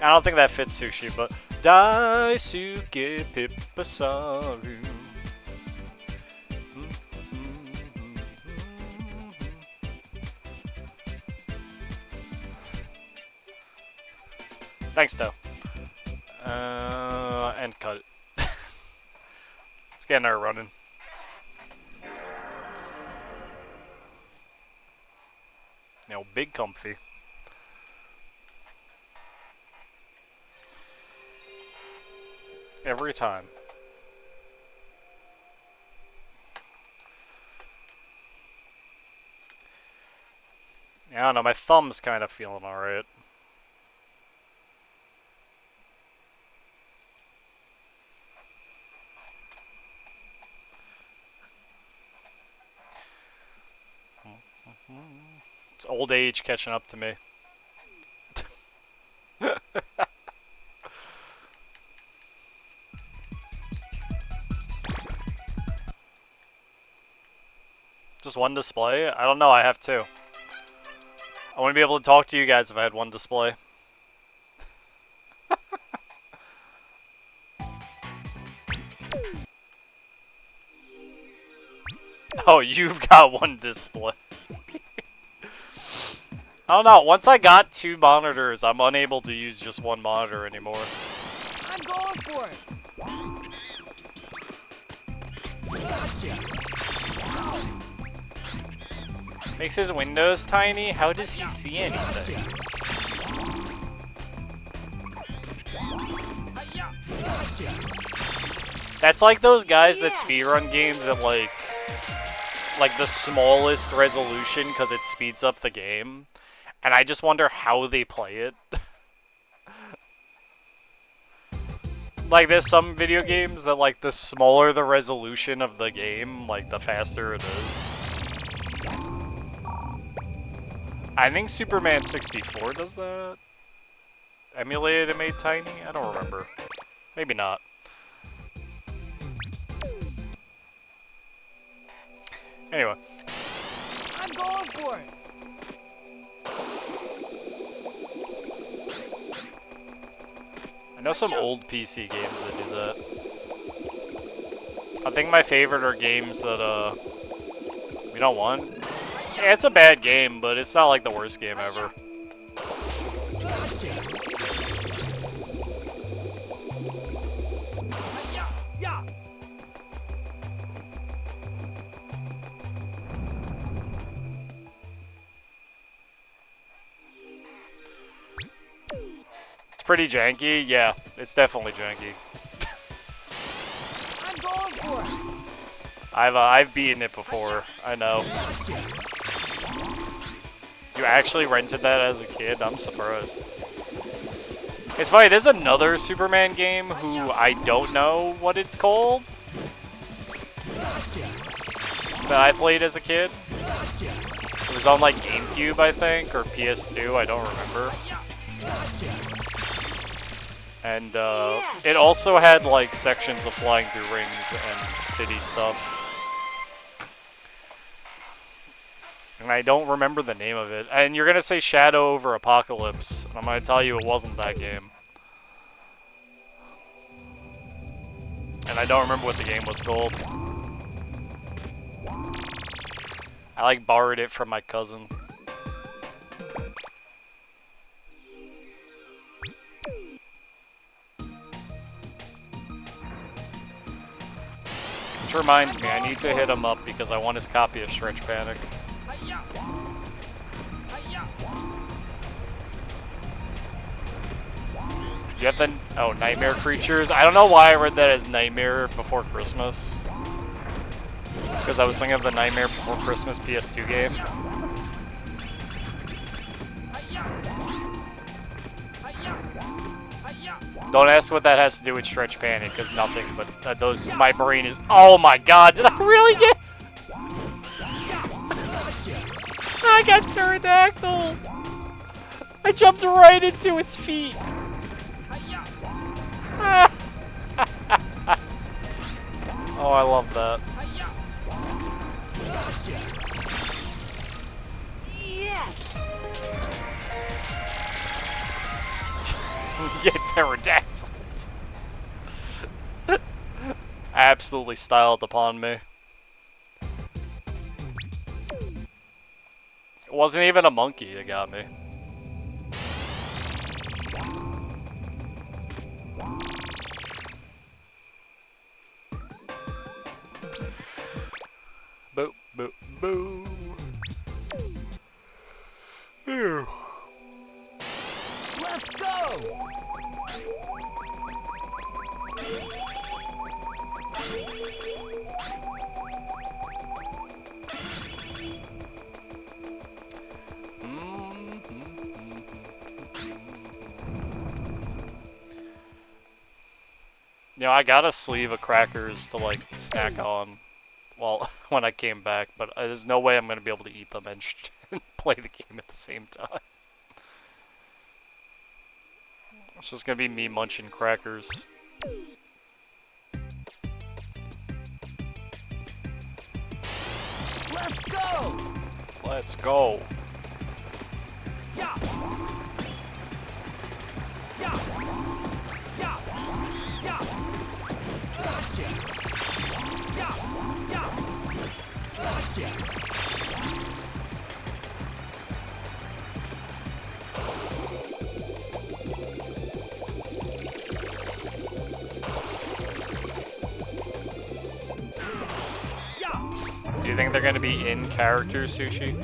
I don't think that fits sushi, but Daisuke Pippasaru. Thanks, though. And cut it. Let's get her running. You know, big comfy. Every time. I don't know, my thumb's kind of feeling alright. It's old age catching up to me. Just one display? I don't know, I have two. I wouldn't be able to talk to you guys if I had one display. Oh, you've got one display. I don't know, once I got two monitors, I'm unable to use just one monitor anymore. I'm going for it! Gotcha! Makes his windows tiny? How does he see anything? Gotcha! That's like those guys that speedrun games at like the smallest resolution because it speeds up the game. And I just wonder how they play it. Like there's some video games that like the smaller the resolution of the game, like the faster it is. I think Superman 64 does that. Emulated and made tiny? I don't remember. Maybe not. Anyway. I'm going for it! I know some old PC games that do that. I think my favorite are games that, we don't want. Yeah, it's a bad game, but it's not like the worst game ever. It's pretty janky. Yeah, it's definitely janky. I've beaten it before. I know. You actually rented that as a kid? I'm surprised. It's funny, there's another Superman game who I don't know what it's called that I played as a kid. It was on like GameCube, I think, or PS2, I don't remember. And it also had like sections of flying through rings and city stuff. And I don't remember the name of it. And you're gonna say Shadow over Apocalypse, and I'm gonna tell you it wasn't that game. And I don't remember what the game was called. I like borrowed it from my cousin. Which reminds me, I need to hit him up because I want his copy of Stretch Panic. You have the Nightmare Creatures. I don't know why I read that as Nightmare Before Christmas. Because I was thinking of the Nightmare Before Christmas PS2 game. Don't ask what that has to do with Stretch Panic, because nothing, but my brain is... Oh my god, did I really get... I got pterodactyl! I jumped right into its feet! Oh, I love that. Yes! Get pterodactyl. Absolutely styled upon me. It wasn't even a monkey that got me. Boo, boo, boo. Ew. Let's go! You know, I got a sleeve of crackers to like snack on, well, when I came back, but there's no way I'm gonna be able to eat them and play the game at the same time. It's just gonna be me munching crackers. Let's go! Let's go. Yeah. Yeah. Yeah. Yeah. Gotcha. Yeah. Yeah. Gotcha. Do you think they're gonna be in character sushi?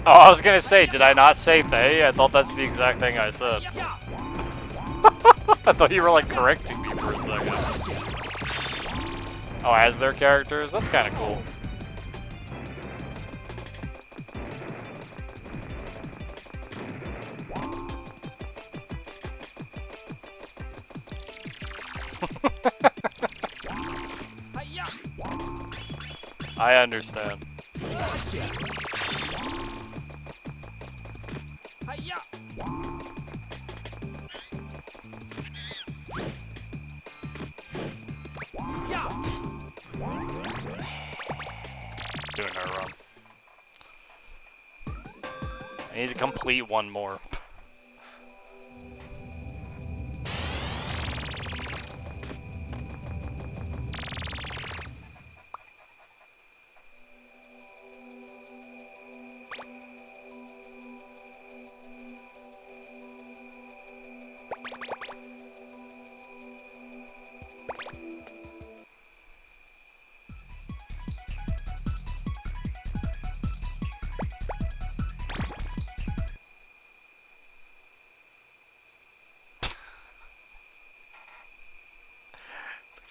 Oh, I was gonna say, did I not say they? I thought that's the exact thing I said. I thought you were like correcting me for a second. Oh, as their characters? That's kinda cool. I understand. Doing no wrong. I need to complete one more.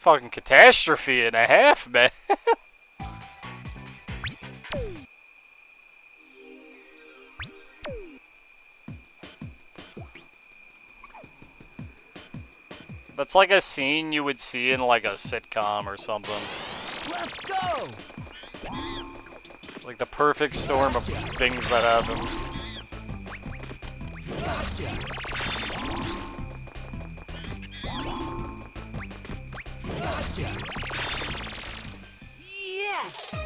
fucking catastrophe and a half, man. That's like a scene you would see in like a sitcom or something. Let's go! Like the perfect storm of things that happen. Gotcha! Gotcha! Yes!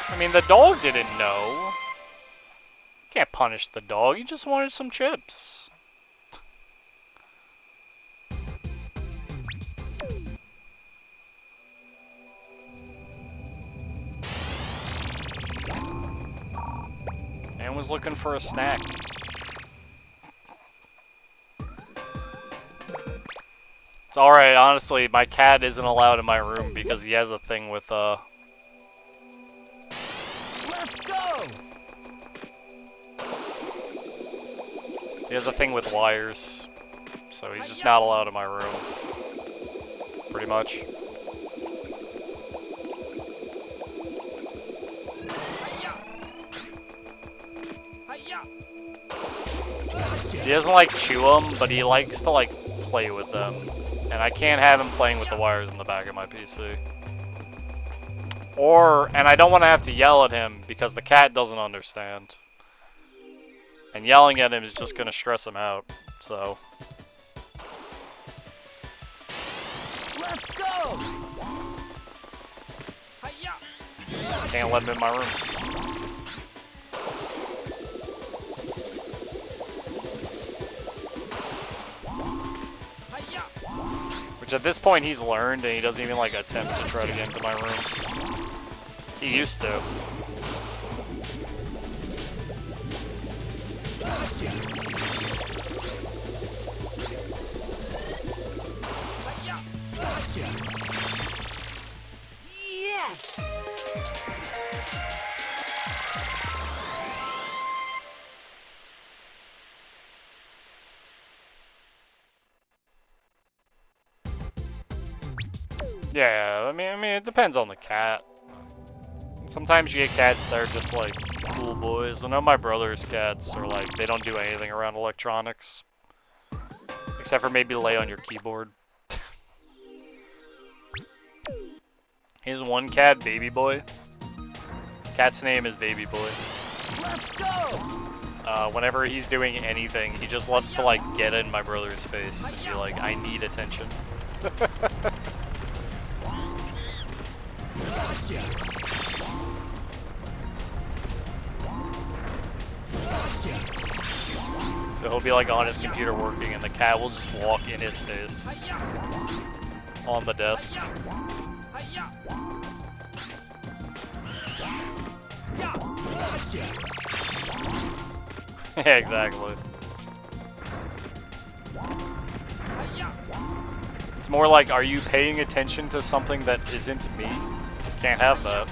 I mean, the dog didn't know. Can't punish the dog, he just wanted some chips. And was looking for a snack. It's alright, honestly, my cat isn't allowed in my room because he has a thing with, Let's go! he has a thing with wires. So he's just not allowed in my room. Pretty much. He doesn't like chew them, but he likes to like play with them. And I can't have him playing with the wires in the back of my PC. And I don't want to have to yell at him because the cat doesn't understand. And yelling at him is just going to stress him out, so. Let's go! Can't let him in my room. Which at this point he's learned and he doesn't even like attempt to try to get into my room. He used to. Yes! Yeah, I mean, it depends on the cat. Sometimes you get cats that are just like cool boys. I know my brother's cats are like, they don't do anything around electronics. Except for maybe lay on your keyboard. Here's one cat, Baby Boy. Cat's name is Baby Boy. Let's go! Whenever he's doing anything, he just loves to like get in my brother's face and be like, I need attention. Gotcha! Gotcha! So he'll be like on his computer working and the cat will just walk in his face. On the desk. Yeah, exactly. It's more like, are you paying attention to something that isn't me? Can't have that.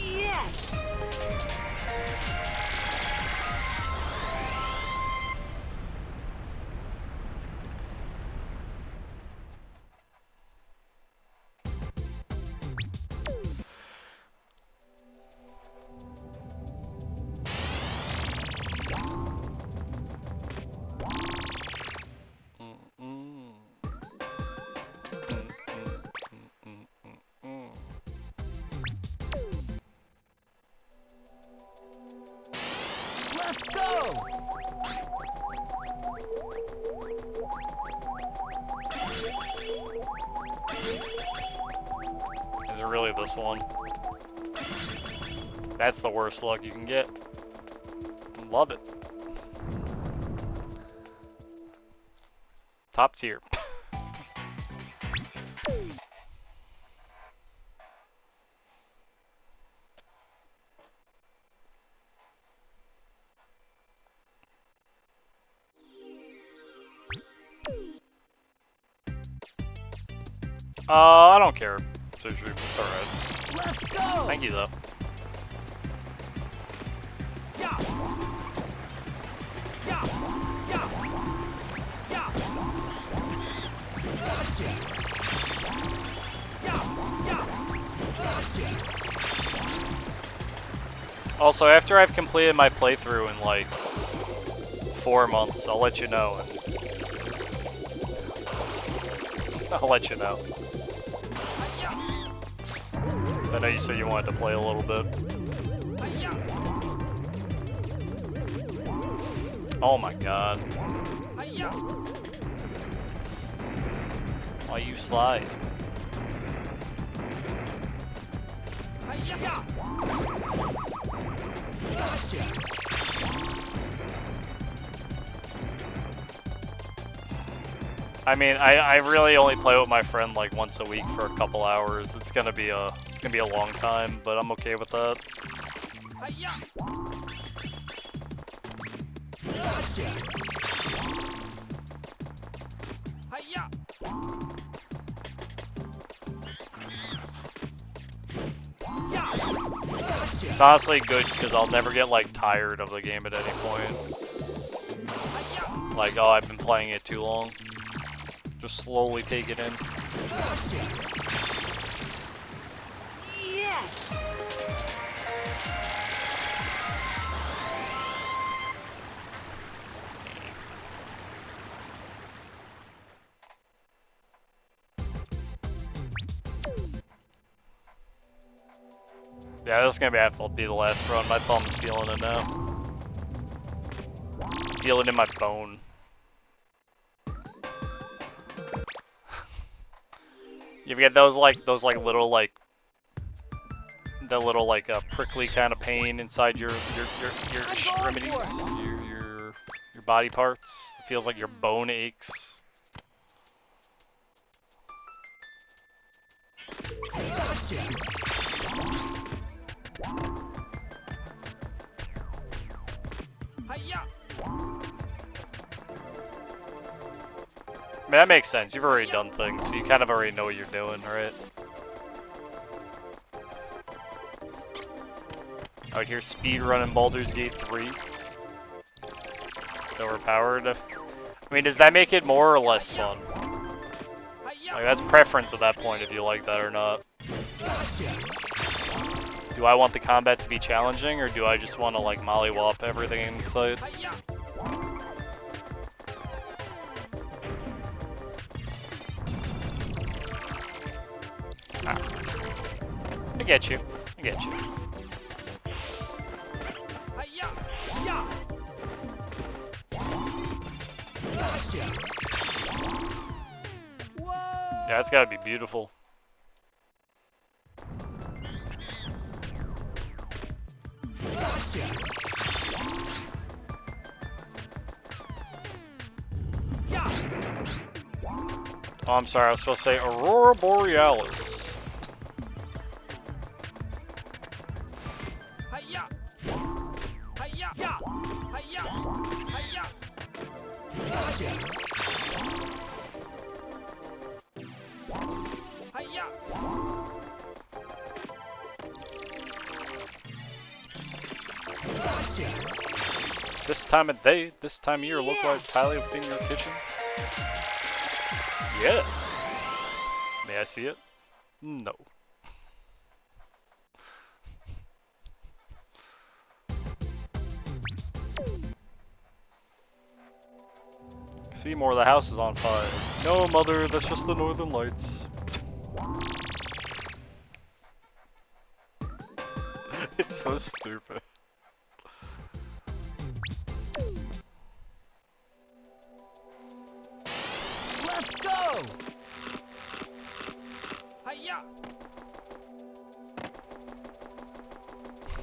Yes! Let's go! Is it really this one? That's the worst luck you can get. Love it. Top tier. I don't care. Sushi, it's alright. Let's go! Thank you though. Also, after I've completed my playthrough in like 4 months, I'll let you know. I'll let you know. 'Cause I know you said you wanted to play a little bit. Oh my god. Why you slide? I mean, I really only play with my friend like once a week for a couple hours. It's gonna be a long time, but I'm okay with that. It's honestly good because I'll never get like tired of the game at any point. Like, oh, I've been playing it too long. Just slowly take it in. Yes! Yeah, this is gonna have to be the last run. My thumb's feeling it now. Feel it in my bone. You ever get those little prickly kind of pain inside your extremities, your body parts? It feels like your bone aches. I mean, that makes sense. You've already done things, so you kind of already know what you're doing, right? Out here speed running Baldur's Gate 3. Overpowered. I mean, does that make it more or less fun? Like, that's preference at that point if you like that or not. Do I want the combat to be challenging, or do I just want to like mollywop everything inside? Ah. I get you. I get you. Yeah, it's gotta be beautiful. Oh, I'm sorry, I was supposed to say Aurora Borealis. This time of day, this time of year, localized tile within your kitchen? Yes. May I see it? No. Seymour, the house is on fire. No, mother, that's just the northern lights. It's so stupid. Let's go!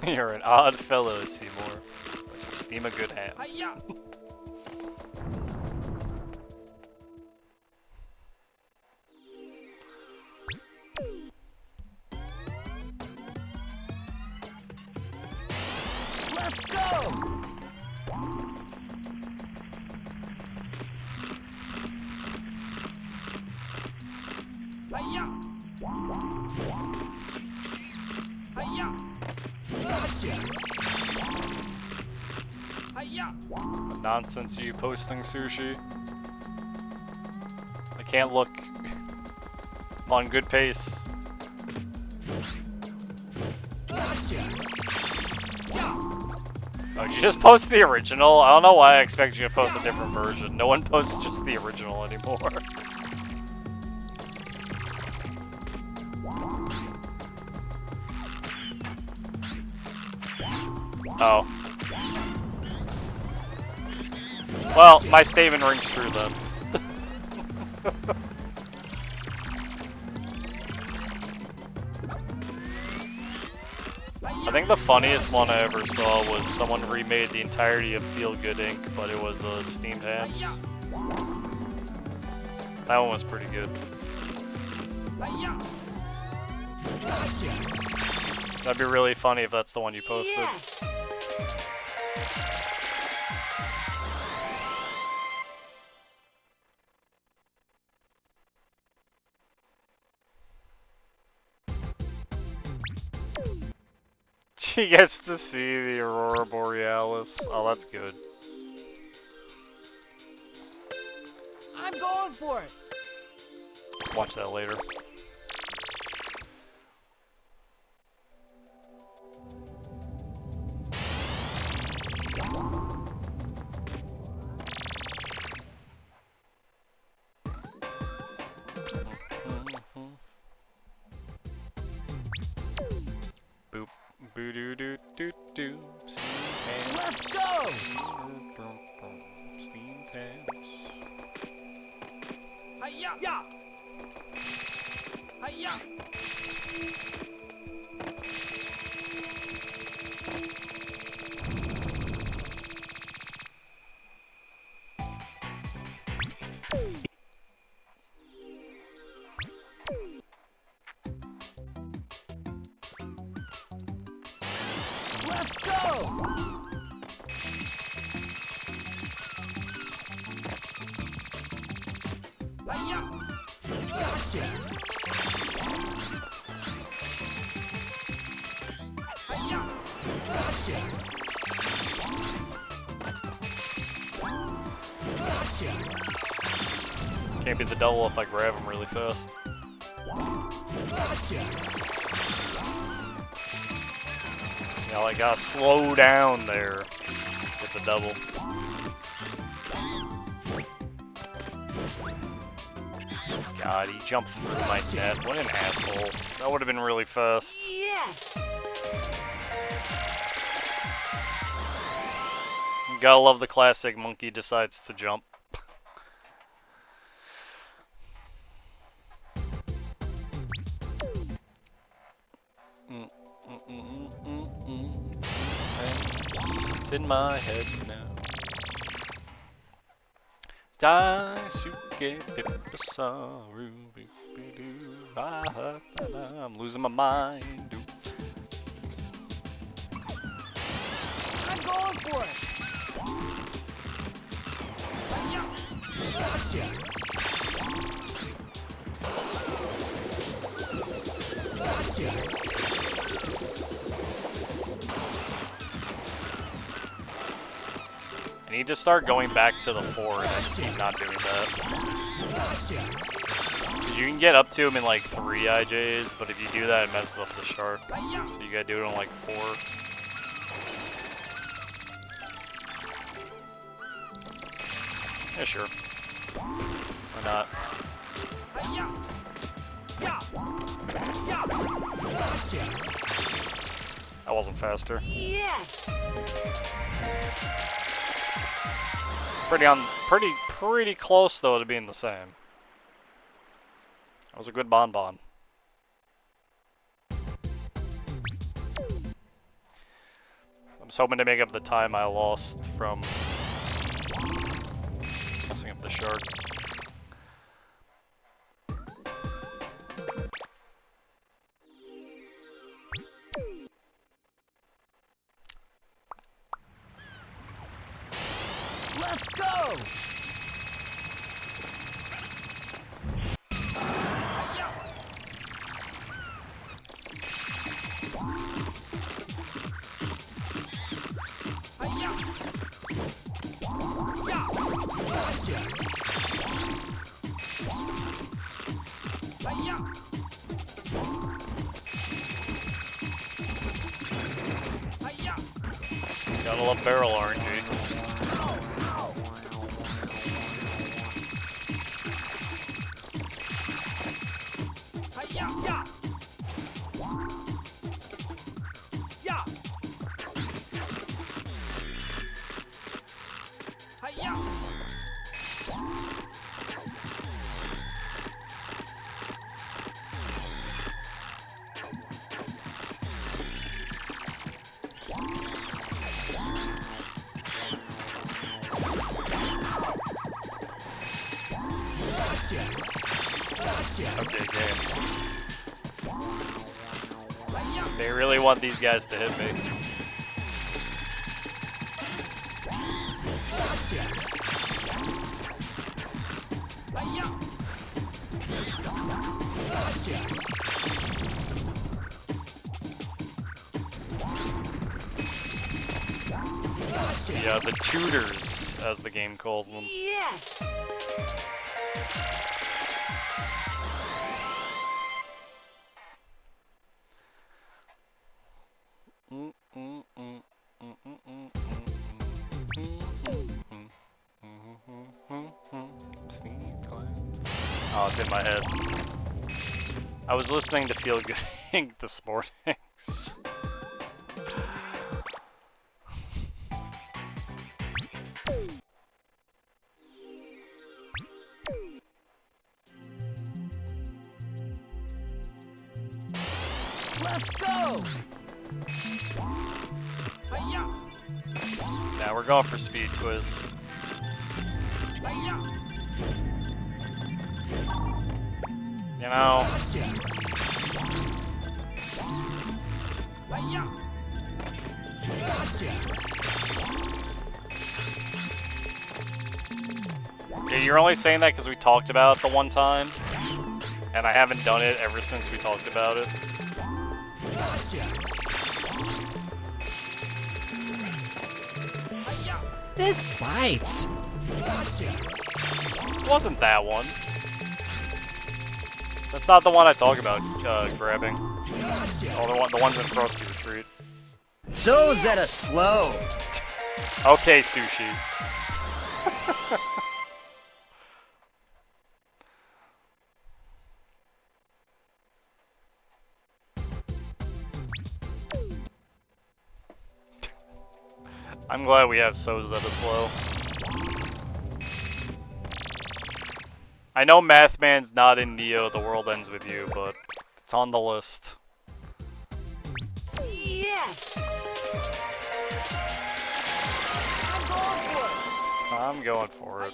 You're an odd fellow, Seymour. But you steam a good ham. Let's go! What nonsense are you posting, Sushi? I can't look. on good pace. Oh, did you just post the original? I don't know why I expect you to post a different version. No one posts just the original anymore. Oh. Well, my statement rings true then. I think the funniest one I ever saw was someone remade the entirety of Feel Good Inc., but it was steamed hams. That one was pretty good. That'd be really funny if that's the one you posted. Yes. She gets to see the Aurora Borealis. Oh, that's good. I'm going for it. Watch that later. Boop. Boo doo doo doo doo. Let's go. Steam tanks. Hiya. Yeah. Hiya. Let's go! Hiya! Gotcha! Hiya! Gotcha! Gotcha! Can't be the double if I grab him really fast. Gotcha! Yeah, I gotta slow down there with the double. God, he jumped through my net. What an asshole. That would have been really fast. Yes. You gotta love the classic monkey decides to jump. It's in my head now. Daisuke Pippasaru. I'm losing my mind. I'm going for it! Hiya! Gotcha! Gotcha! I need to start going back to the 4 and I just keep not doing that. Because you can get up to him in like 3 IJs, but if you do that it messes up the chart. So you gotta do it in like 4. Yeah, sure. Why not? That wasn't faster. Yes. Pretty close though to being the same. That was a good bonbon. I'm just hoping to make up the time I lost from messing up the shark. Let's go! Hiya! Gotta love barrel RNG. Okay, game. They really want these guys to hit me. Yeah, the tutors, as the game calls them. Yes! Oh, it's in my head. I was listening to Feel Good Inc. this morning. Let's go! Now we're going for speed quiz. You know, yeah, you're only saying that because we talked about it the one time, and I haven't done it ever since we talked about it. This bites. It wasn't that one. That's not the one I talk about grabbing. Oh, the one's in Frosty Retreat. So Zeta slow. Okay, Sushi. I'm glad we have So Zeta slow. I know Mathman's not in Neo, The World Ends With You, but it's on the list. Yes! I'm going for it.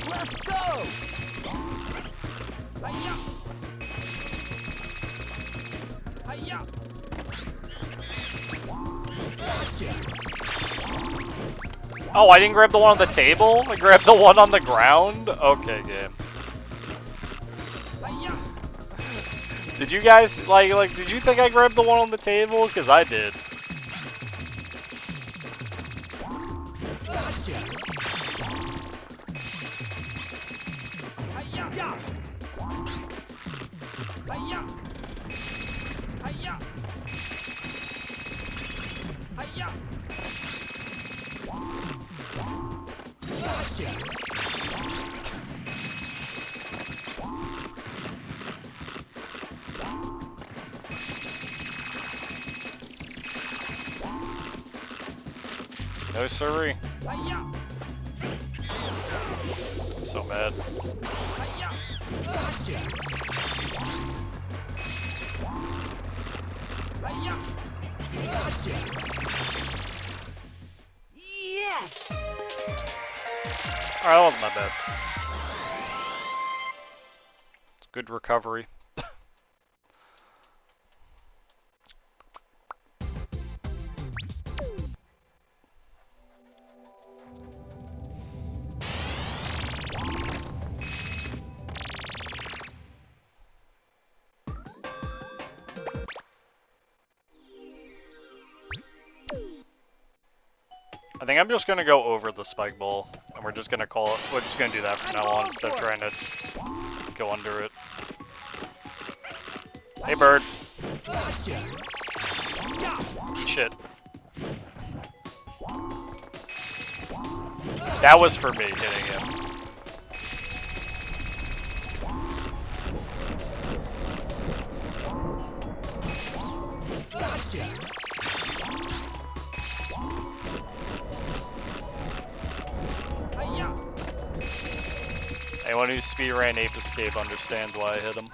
Let's go! Oh, I didn't grab the one on the table? I grabbed the one on the ground? Okay, game. Did you guys, like, did you think I grabbed the one on the table? Because I did. No siree. I'm so mad. Yes! Alright, that wasn't that bad. It's good recovery. I think I'm just gonna go over the spike ball, and we're just gonna call it. We're just gonna do that from now on instead of trying to go under it. Hey, bird. Eat shit. That was for me hitting him. Anyone who speedran Ape Escape understands why I hit him.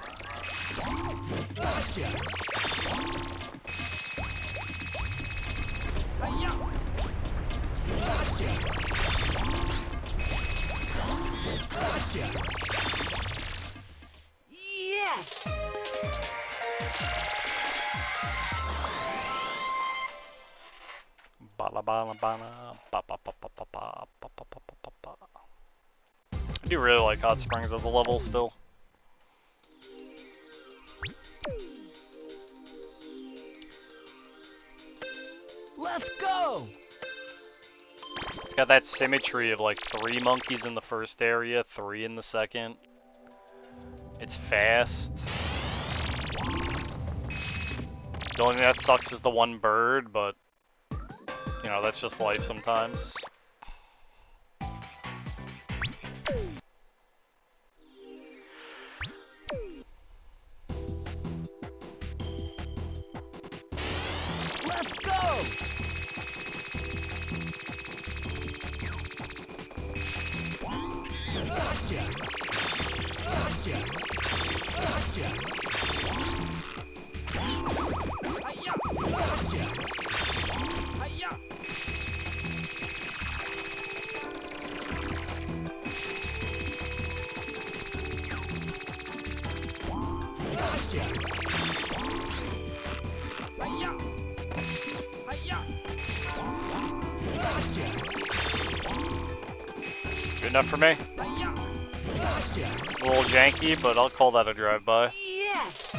Yes! Bala bala bala ba ba ba ba ba ba ba ba ba ba ba. I do really like Hot Springs as a level still. Let's go! It's got that symmetry of like 3 monkeys in the first area, 3 in the second. It's fast. The only thing that sucks is the one bird, but you know, that's just life sometimes. Let's go! Good enough for me. A little janky, but I'll call that a drive-by. Yes!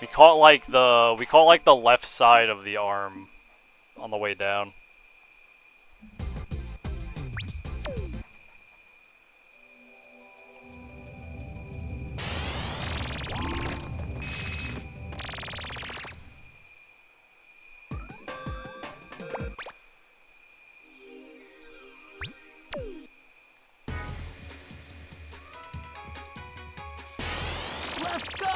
We caught like the left side of the arm on the way down. Let's go!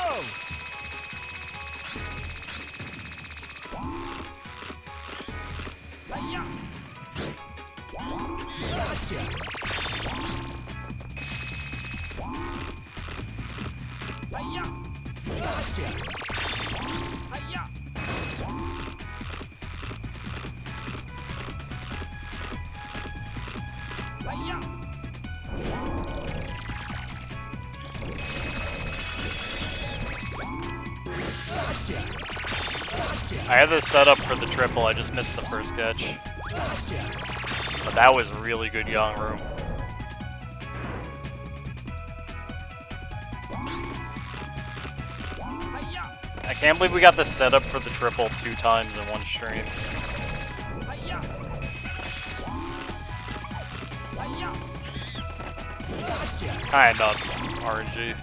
I had this set up for the triple, I just missed the first catch. But that was really good yang room. I can't believe we got this set up for the triple 2 times in one stream. Kinda nuts, RNG.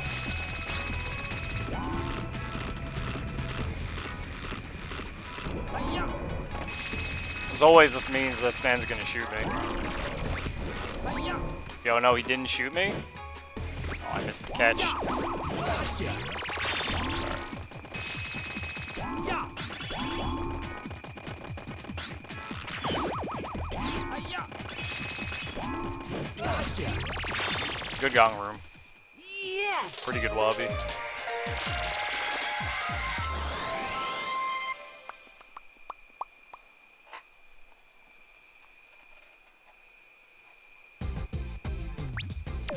As always, this means this man's gonna shoot me. Yo, no, he didn't shoot me? Oh, I missed the catch. Good gong room. Yes! Pretty good lobby.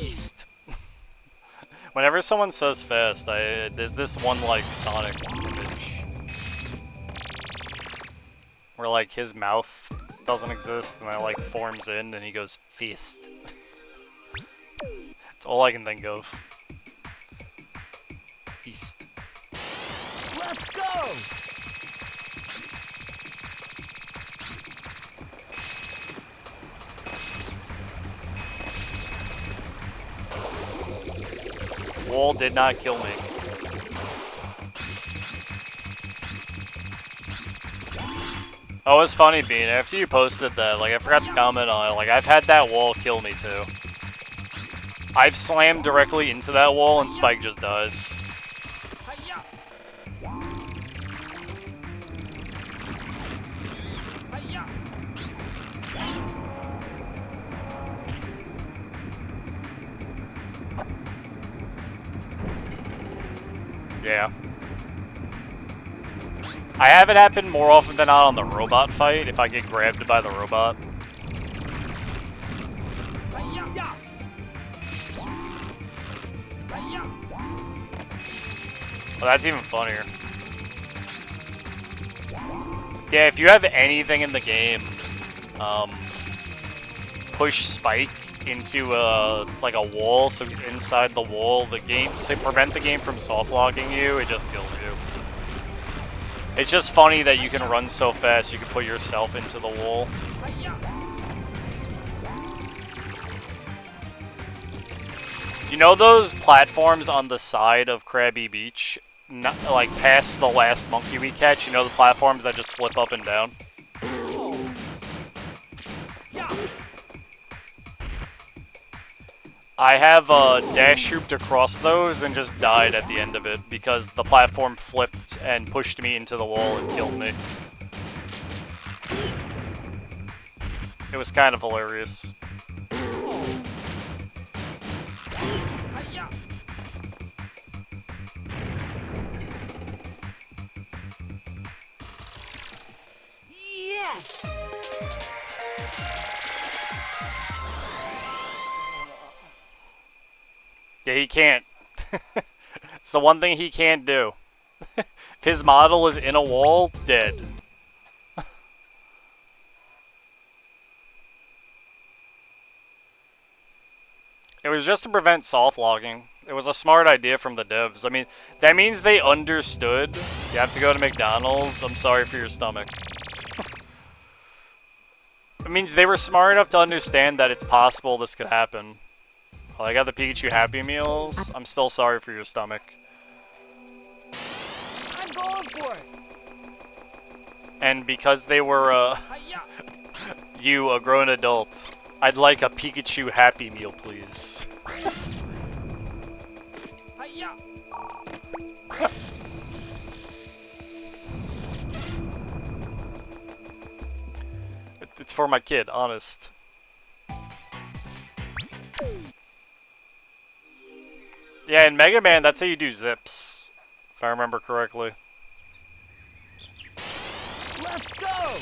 East. Whenever someone says fast, there's this one like Sonic image where like his mouth doesn't exist and that like forms in and he goes fist. That's all I can think of. Feast. Let's go! wall did not kill me. Oh, it's funny, Bean. After you posted that, like, I forgot to comment on it. Like, I've had that wall kill me, too. I've slammed directly into that wall, and Spike just dies. Yeah. I have it happen more often than not on the robot fight, if I get grabbed by the robot. Well, that's even funnier. Yeah, if you have anything in the game, push Spike into like a wall, so he's inside the wall, the game, to prevent the game from soft locking you, it just kills you. It's just funny that you can run so fast you can put yourself into the wall. You know those platforms on the side of Krabby Beach? Not, like past the last monkey we catch, you know the platforms that just flip up and down? I have dash hooped across those and just died at the end of it because the platform flipped and pushed me into the wall and killed me. It was kind of hilarious. Yes! Yeah, he can't. It's the one thing he can't do. If his model is in a wall, dead. It was just to prevent soft logging. It was a smart idea from the devs. I mean, that means they understood. You have to go to McDonald's. I'm sorry for your stomach. It means they were smart enough to understand that it's possible this could happen. Oh, I got the Pikachu Happy Meals. I'm still sorry for your stomach. I'm going for it. And because they were, you, a grown adult, I'd like a Pikachu Happy Meal, please. It's for my kid, honest. Yeah, in Mega Man, that's how you do zips, if I remember correctly. Let's go!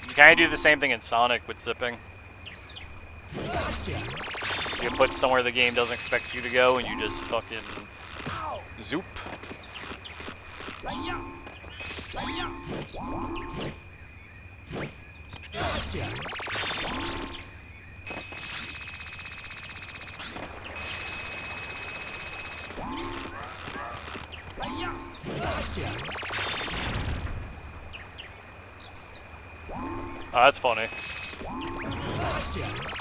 You kind of do the same thing in Sonic with zipping. Gotcha! You put somewhere the game doesn't expect you to go, and you just fucking zoop. Gotcha! Gotcha! Oh, that's funny. Gotcha!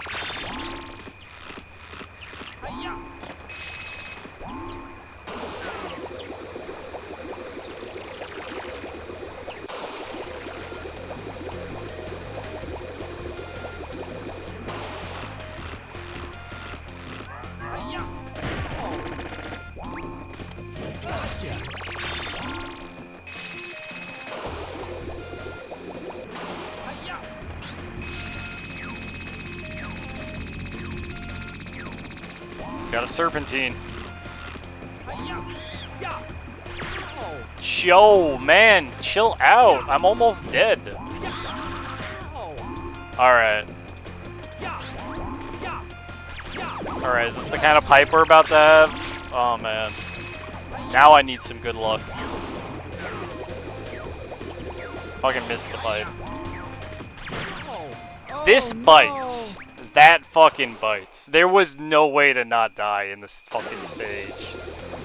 Got a serpentine. Yo, man, chill out. I'm almost dead. Alright. Alright, is this the kind of pipe we're about to have? Oh, man. Now I need some good luck. Fucking missed the pipe. This bites. That fucking bites. There was no way to not die in this fucking stage.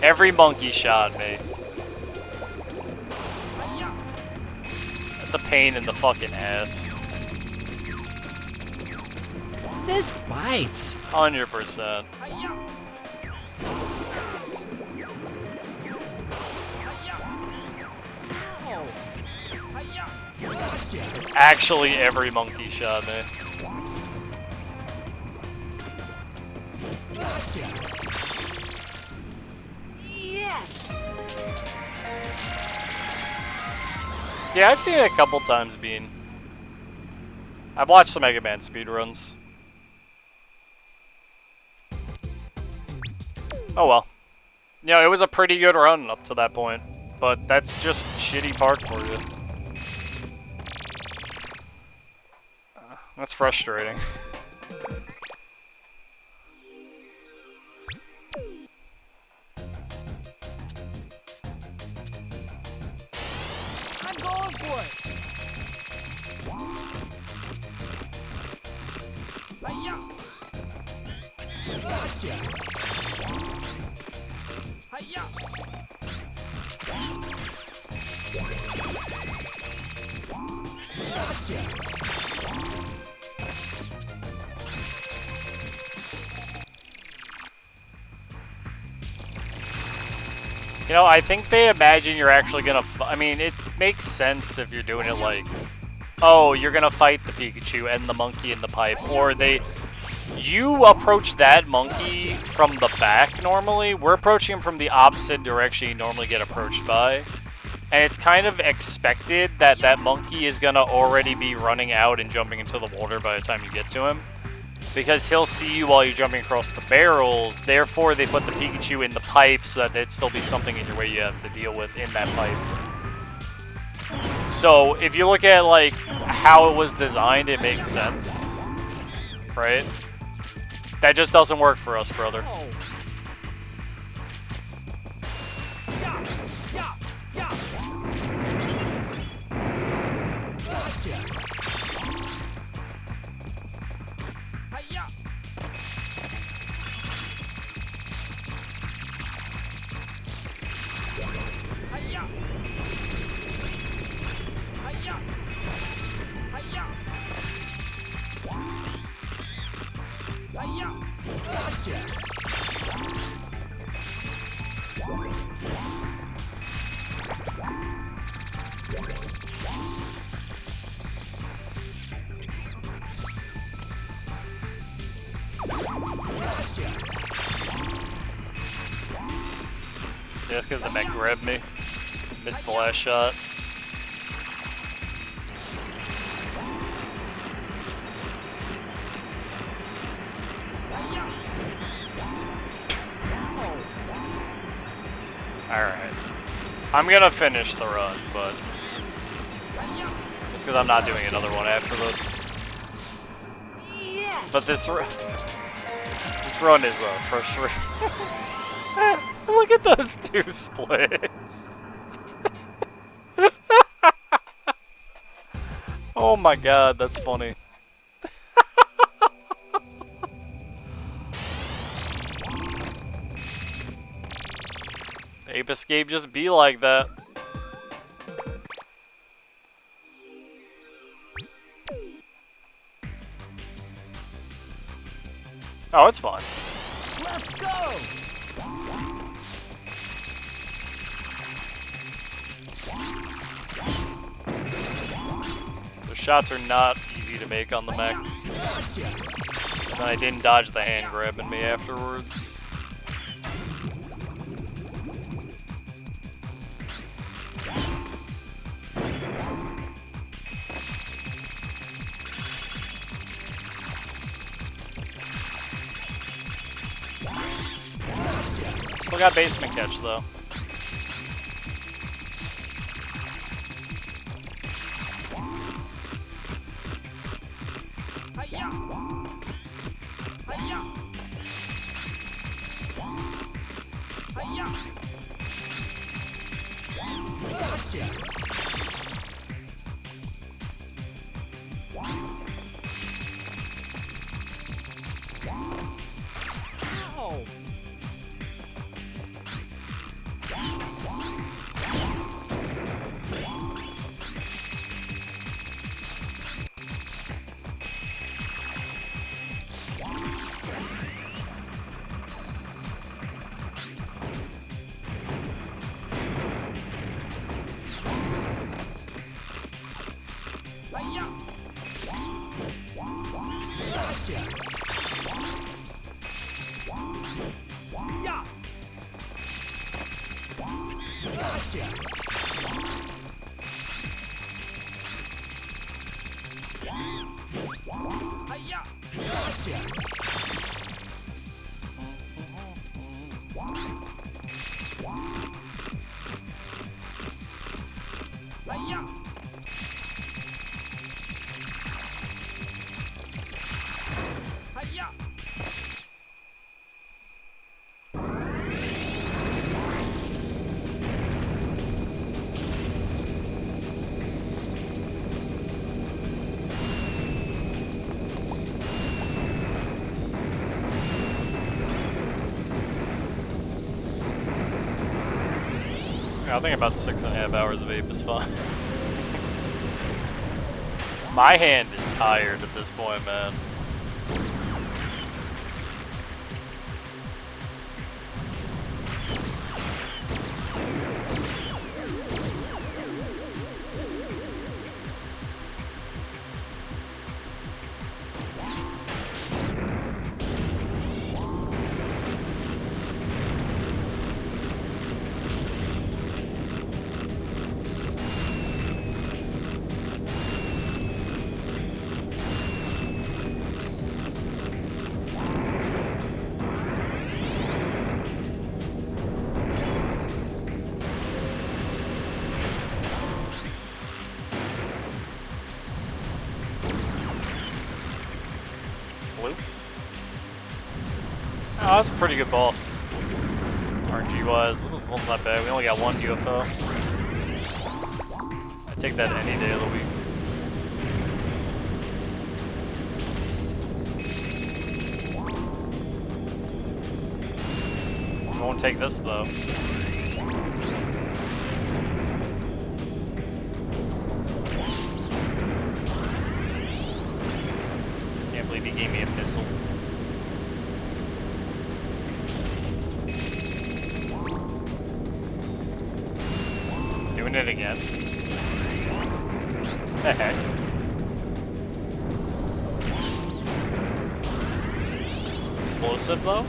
Every monkey shot me. That's a pain in the fucking ass. This bites. 100%. Actually, every monkey shot me. Yes! Yeah, I've seen it a couple times, Bean. I've watched some Mega Man speedruns. Oh well. You know, it was a pretty good run up to that point. But that's just shitty park for you. That's frustrating. I'm going for it. Hiya! Gotcha! Hiya! Gotcha! You know, I think they imagine you're actually gonna I mean, it makes sense if you're doing it like, oh, you're gonna fight the Pikachu and the monkey in the pipe, or you approach that monkey from the back normally. We're approaching him from the opposite direction you normally get approached by. And it's kind of expected that that monkey is gonna already be running out and jumping into the water by the time you get to him. Because he'll see you while you're jumping across the barrels, therefore they put the Pikachu in the pipe so that there'd still be something in your way you have to deal with in that pipe. So, if you look at, like, how it was designed, it makes sense. Right? That just doesn't work for us, brother. Yeah, it's because the mech grabbed me. Missed the last shot. Alright. I'm gonna finish the run, but just because I'm not doing another one after this. Yes! But this run is frustrating. Look at those two splits. Oh my god, that's funny. Ape Escape just be like that. Oh, it's fine. Let's go! The shots are not easy to make on the mech. And then I didn't dodge the hand grabbing me afterwards. Still got basement catch though. Gotcha. Yeah. Gotcha. Hiya. Gotcha. Hiya. Hiya. Yeah, I think about 6.5 hours of Ape is fine. My hand is tired at this point, man. Blue? Oh, that's a pretty good boss. RNG wise, it wasn't that bad. We only got one UFO. I take that any day of the week. I won't take this though. Can't believe he gave me a missile. Doing it again. The heck? Explosive though?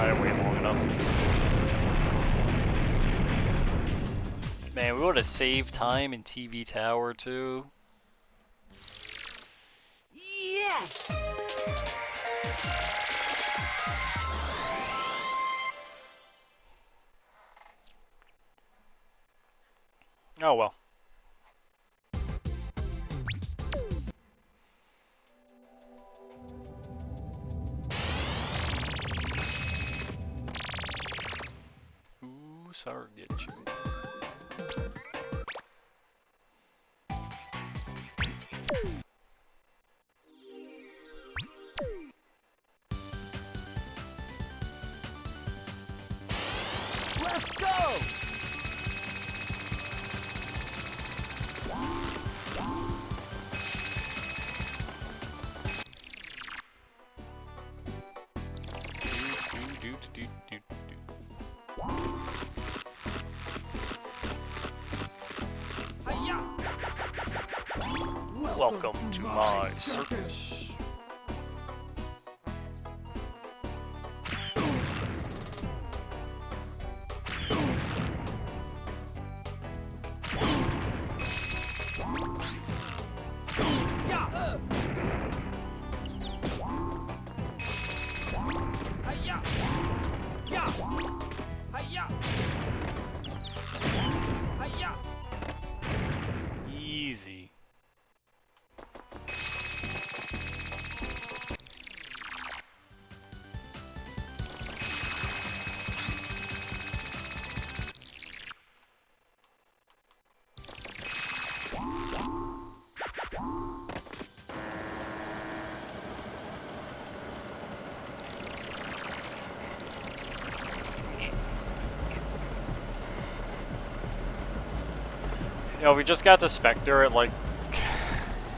I didn't wait long enough. Man, we would have saved time in TV Tower too. Yes! Oh well. Ooh, sorry, get you. Let's go! Hiya! Welcome to my circus. Hiya! Yeah! Hiya! Hiya! Easy. You know, we just got to Spectre at like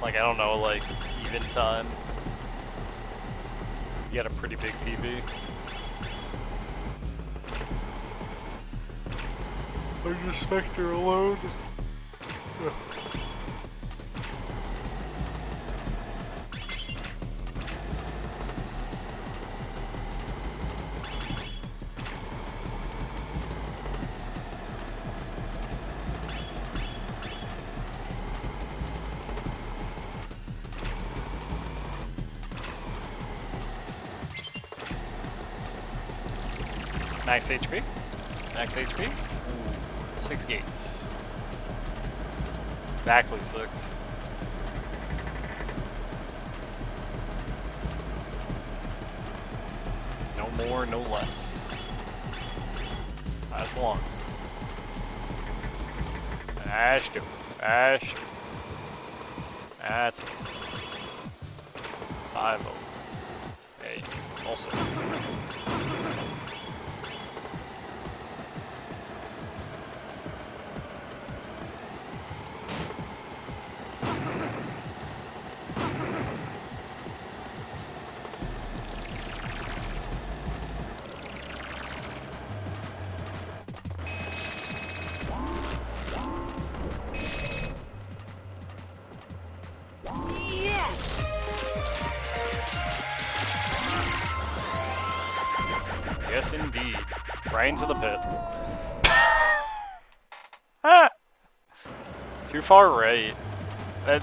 I don't know, like even time. You got a pretty big PB. Are you Spectre alone? Max HP? Max HP? Ooh, 6 gates. Exactly 6. No more, no less. Last one. Ash 2. Ash 2. That's it. 5-0. Hey, all 6. Yes! Yes, indeed. Right into the pit. Ah! Too far right.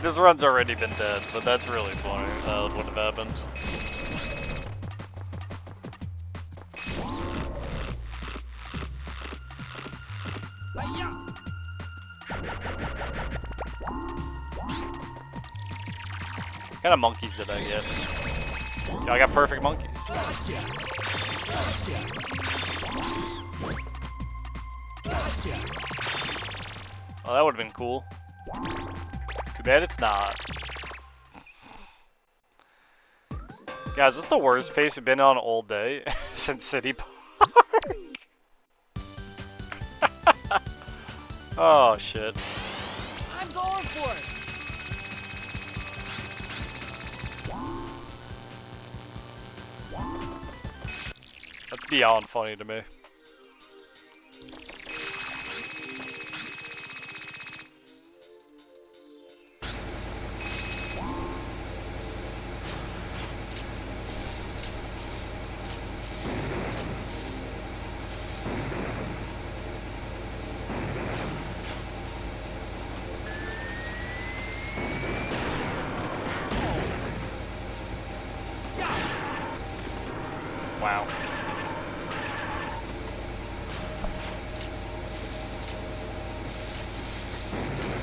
This run's already been dead, but that's really funny. That would have happened. What kind of monkeys did I get? Yeah, I got perfect monkeys. Gotcha. Gotcha. Gotcha. Oh, that would have been cool. Too bad it's not. Guys, this is the worst pace we've been on all day since City Park. Oh shit. I'm going for it. That's beyond funny to me. Wow.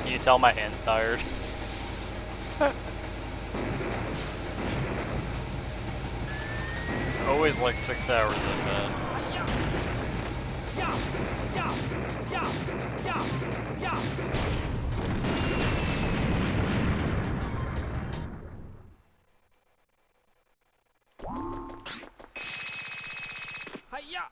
Can you tell my hand's tired? Always like 6 hours in bed. Hiya!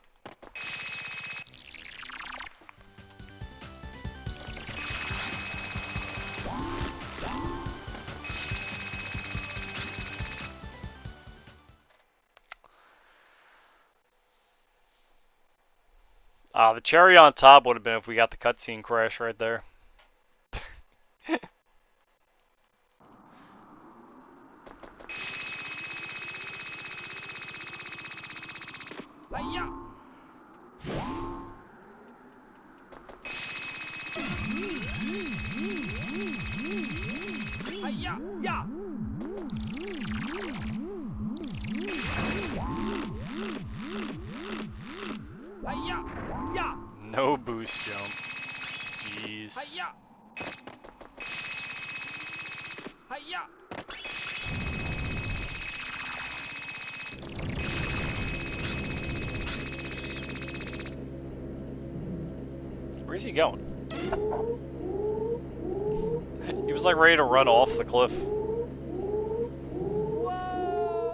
The cherry on top would have been if we got the cutscene crash right there. Hiya! Hiya! Yeah! Hiya! Yeah! No boost jump. Jeez. Hiya! Hiya! Where's he going? He was like ready to run off the cliff. Whoa!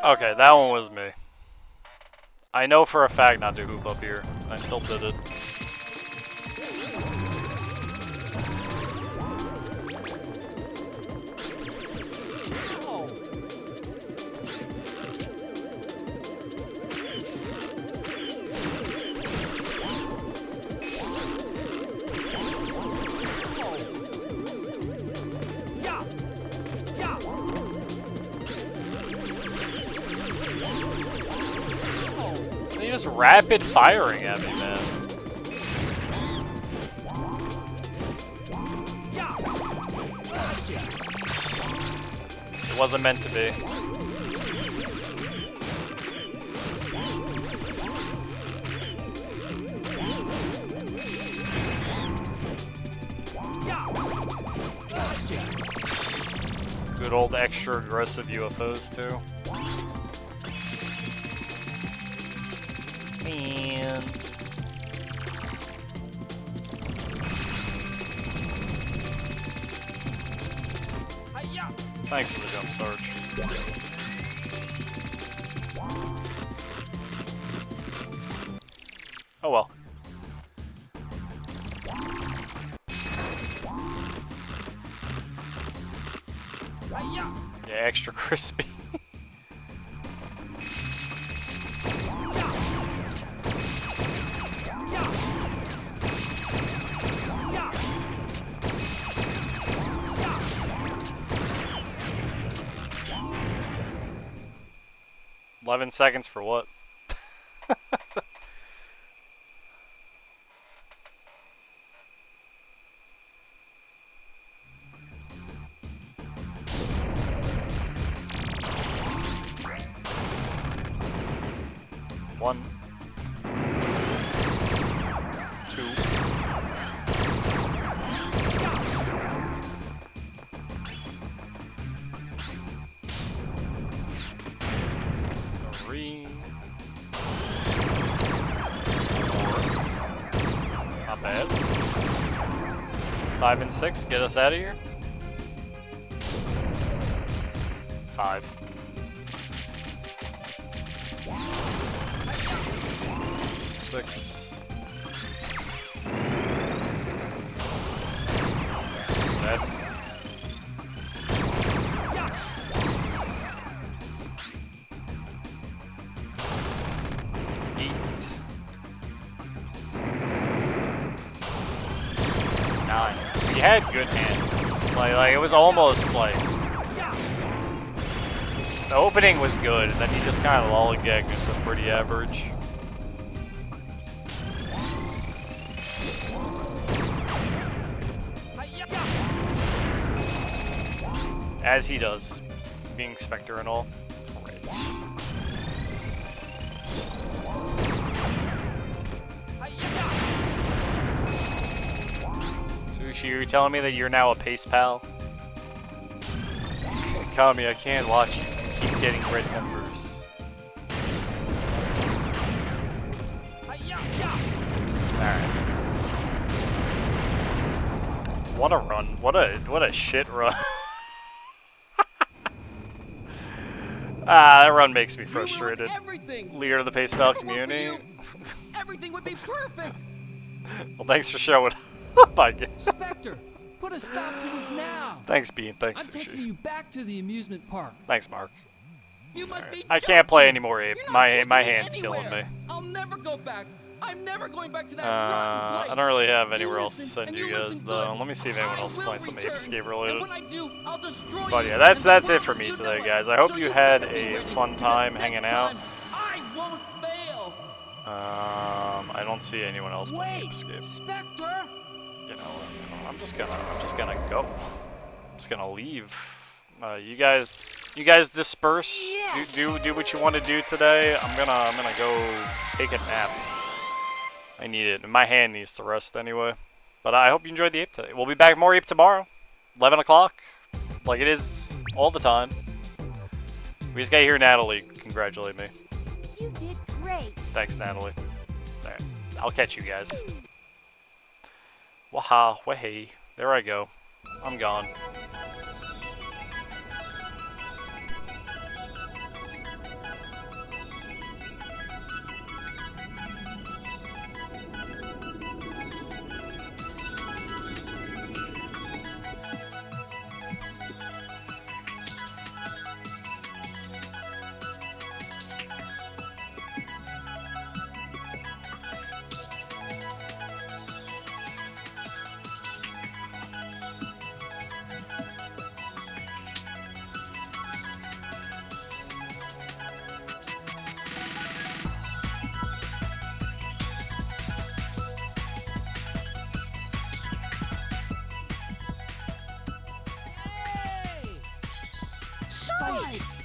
Okay, that one was me. I know for a fact not to hoop up here. I still did it. He just rapid firing at me, man. It wasn't meant to be. Good old extra aggressive UFOs too. Man. Thanks for the jump search. Oh well. Yeah, extra crispy. 11 seconds for what? One. Two. Three. Four. Not bad. 5 and 6, get us out of here. 5. 6. 7. 8. 9. We had good hands. Like it was almost like the opening was good, and then he just kind of lollygagged into pretty average. As he does, being Spectre and all. Sushi, you're telling me that you're now a pace pal? Kami, I can't watch you keep getting red numbers. Alright. What a run. What a shit run. That run makes me frustrated. Leader of the pace pal community. Everything would be perfect. Well, thanks for showing up, I guess. Spectre, put a stop to this now. Thanks, Bean. Thanks, I'm Sushi. taking you back to the amusement park. Thanks, Mark. You must be I can't play joking. anymore, Ape. You're not My taking my me hand's anywhere. killing me. I'll never go back. I'm never going back to that rotten place. I don't really have You anywhere else to listen, send and you you guys listen though. good. Let me see if anyone I else is will playing some Ape return. Escape And related. when I do, I'll destroy But you, yeah, that's and it for as me you today, know it. guys. I hope So you you had better be a ready, fun because time next hanging out. time, I won't fail. I don't see anyone else playing Ape Wait, Escape. Spectre. You know, I'm just gonna go. I'm just gonna leave. You guys disperse. Yes. Do what you want to do today. I'm gonna go take a nap. I need it. My hand needs to rest anyway. But I hope you enjoyed the Ape today. We'll be back more Ape tomorrow, 11 o'clock, like it is all the time. We just gotta hear Natalie congratulate me. You did great. Thanks, Natalie. Alright, I'll catch you guys. Waha, wahey. There I go. I'm gone. Spike!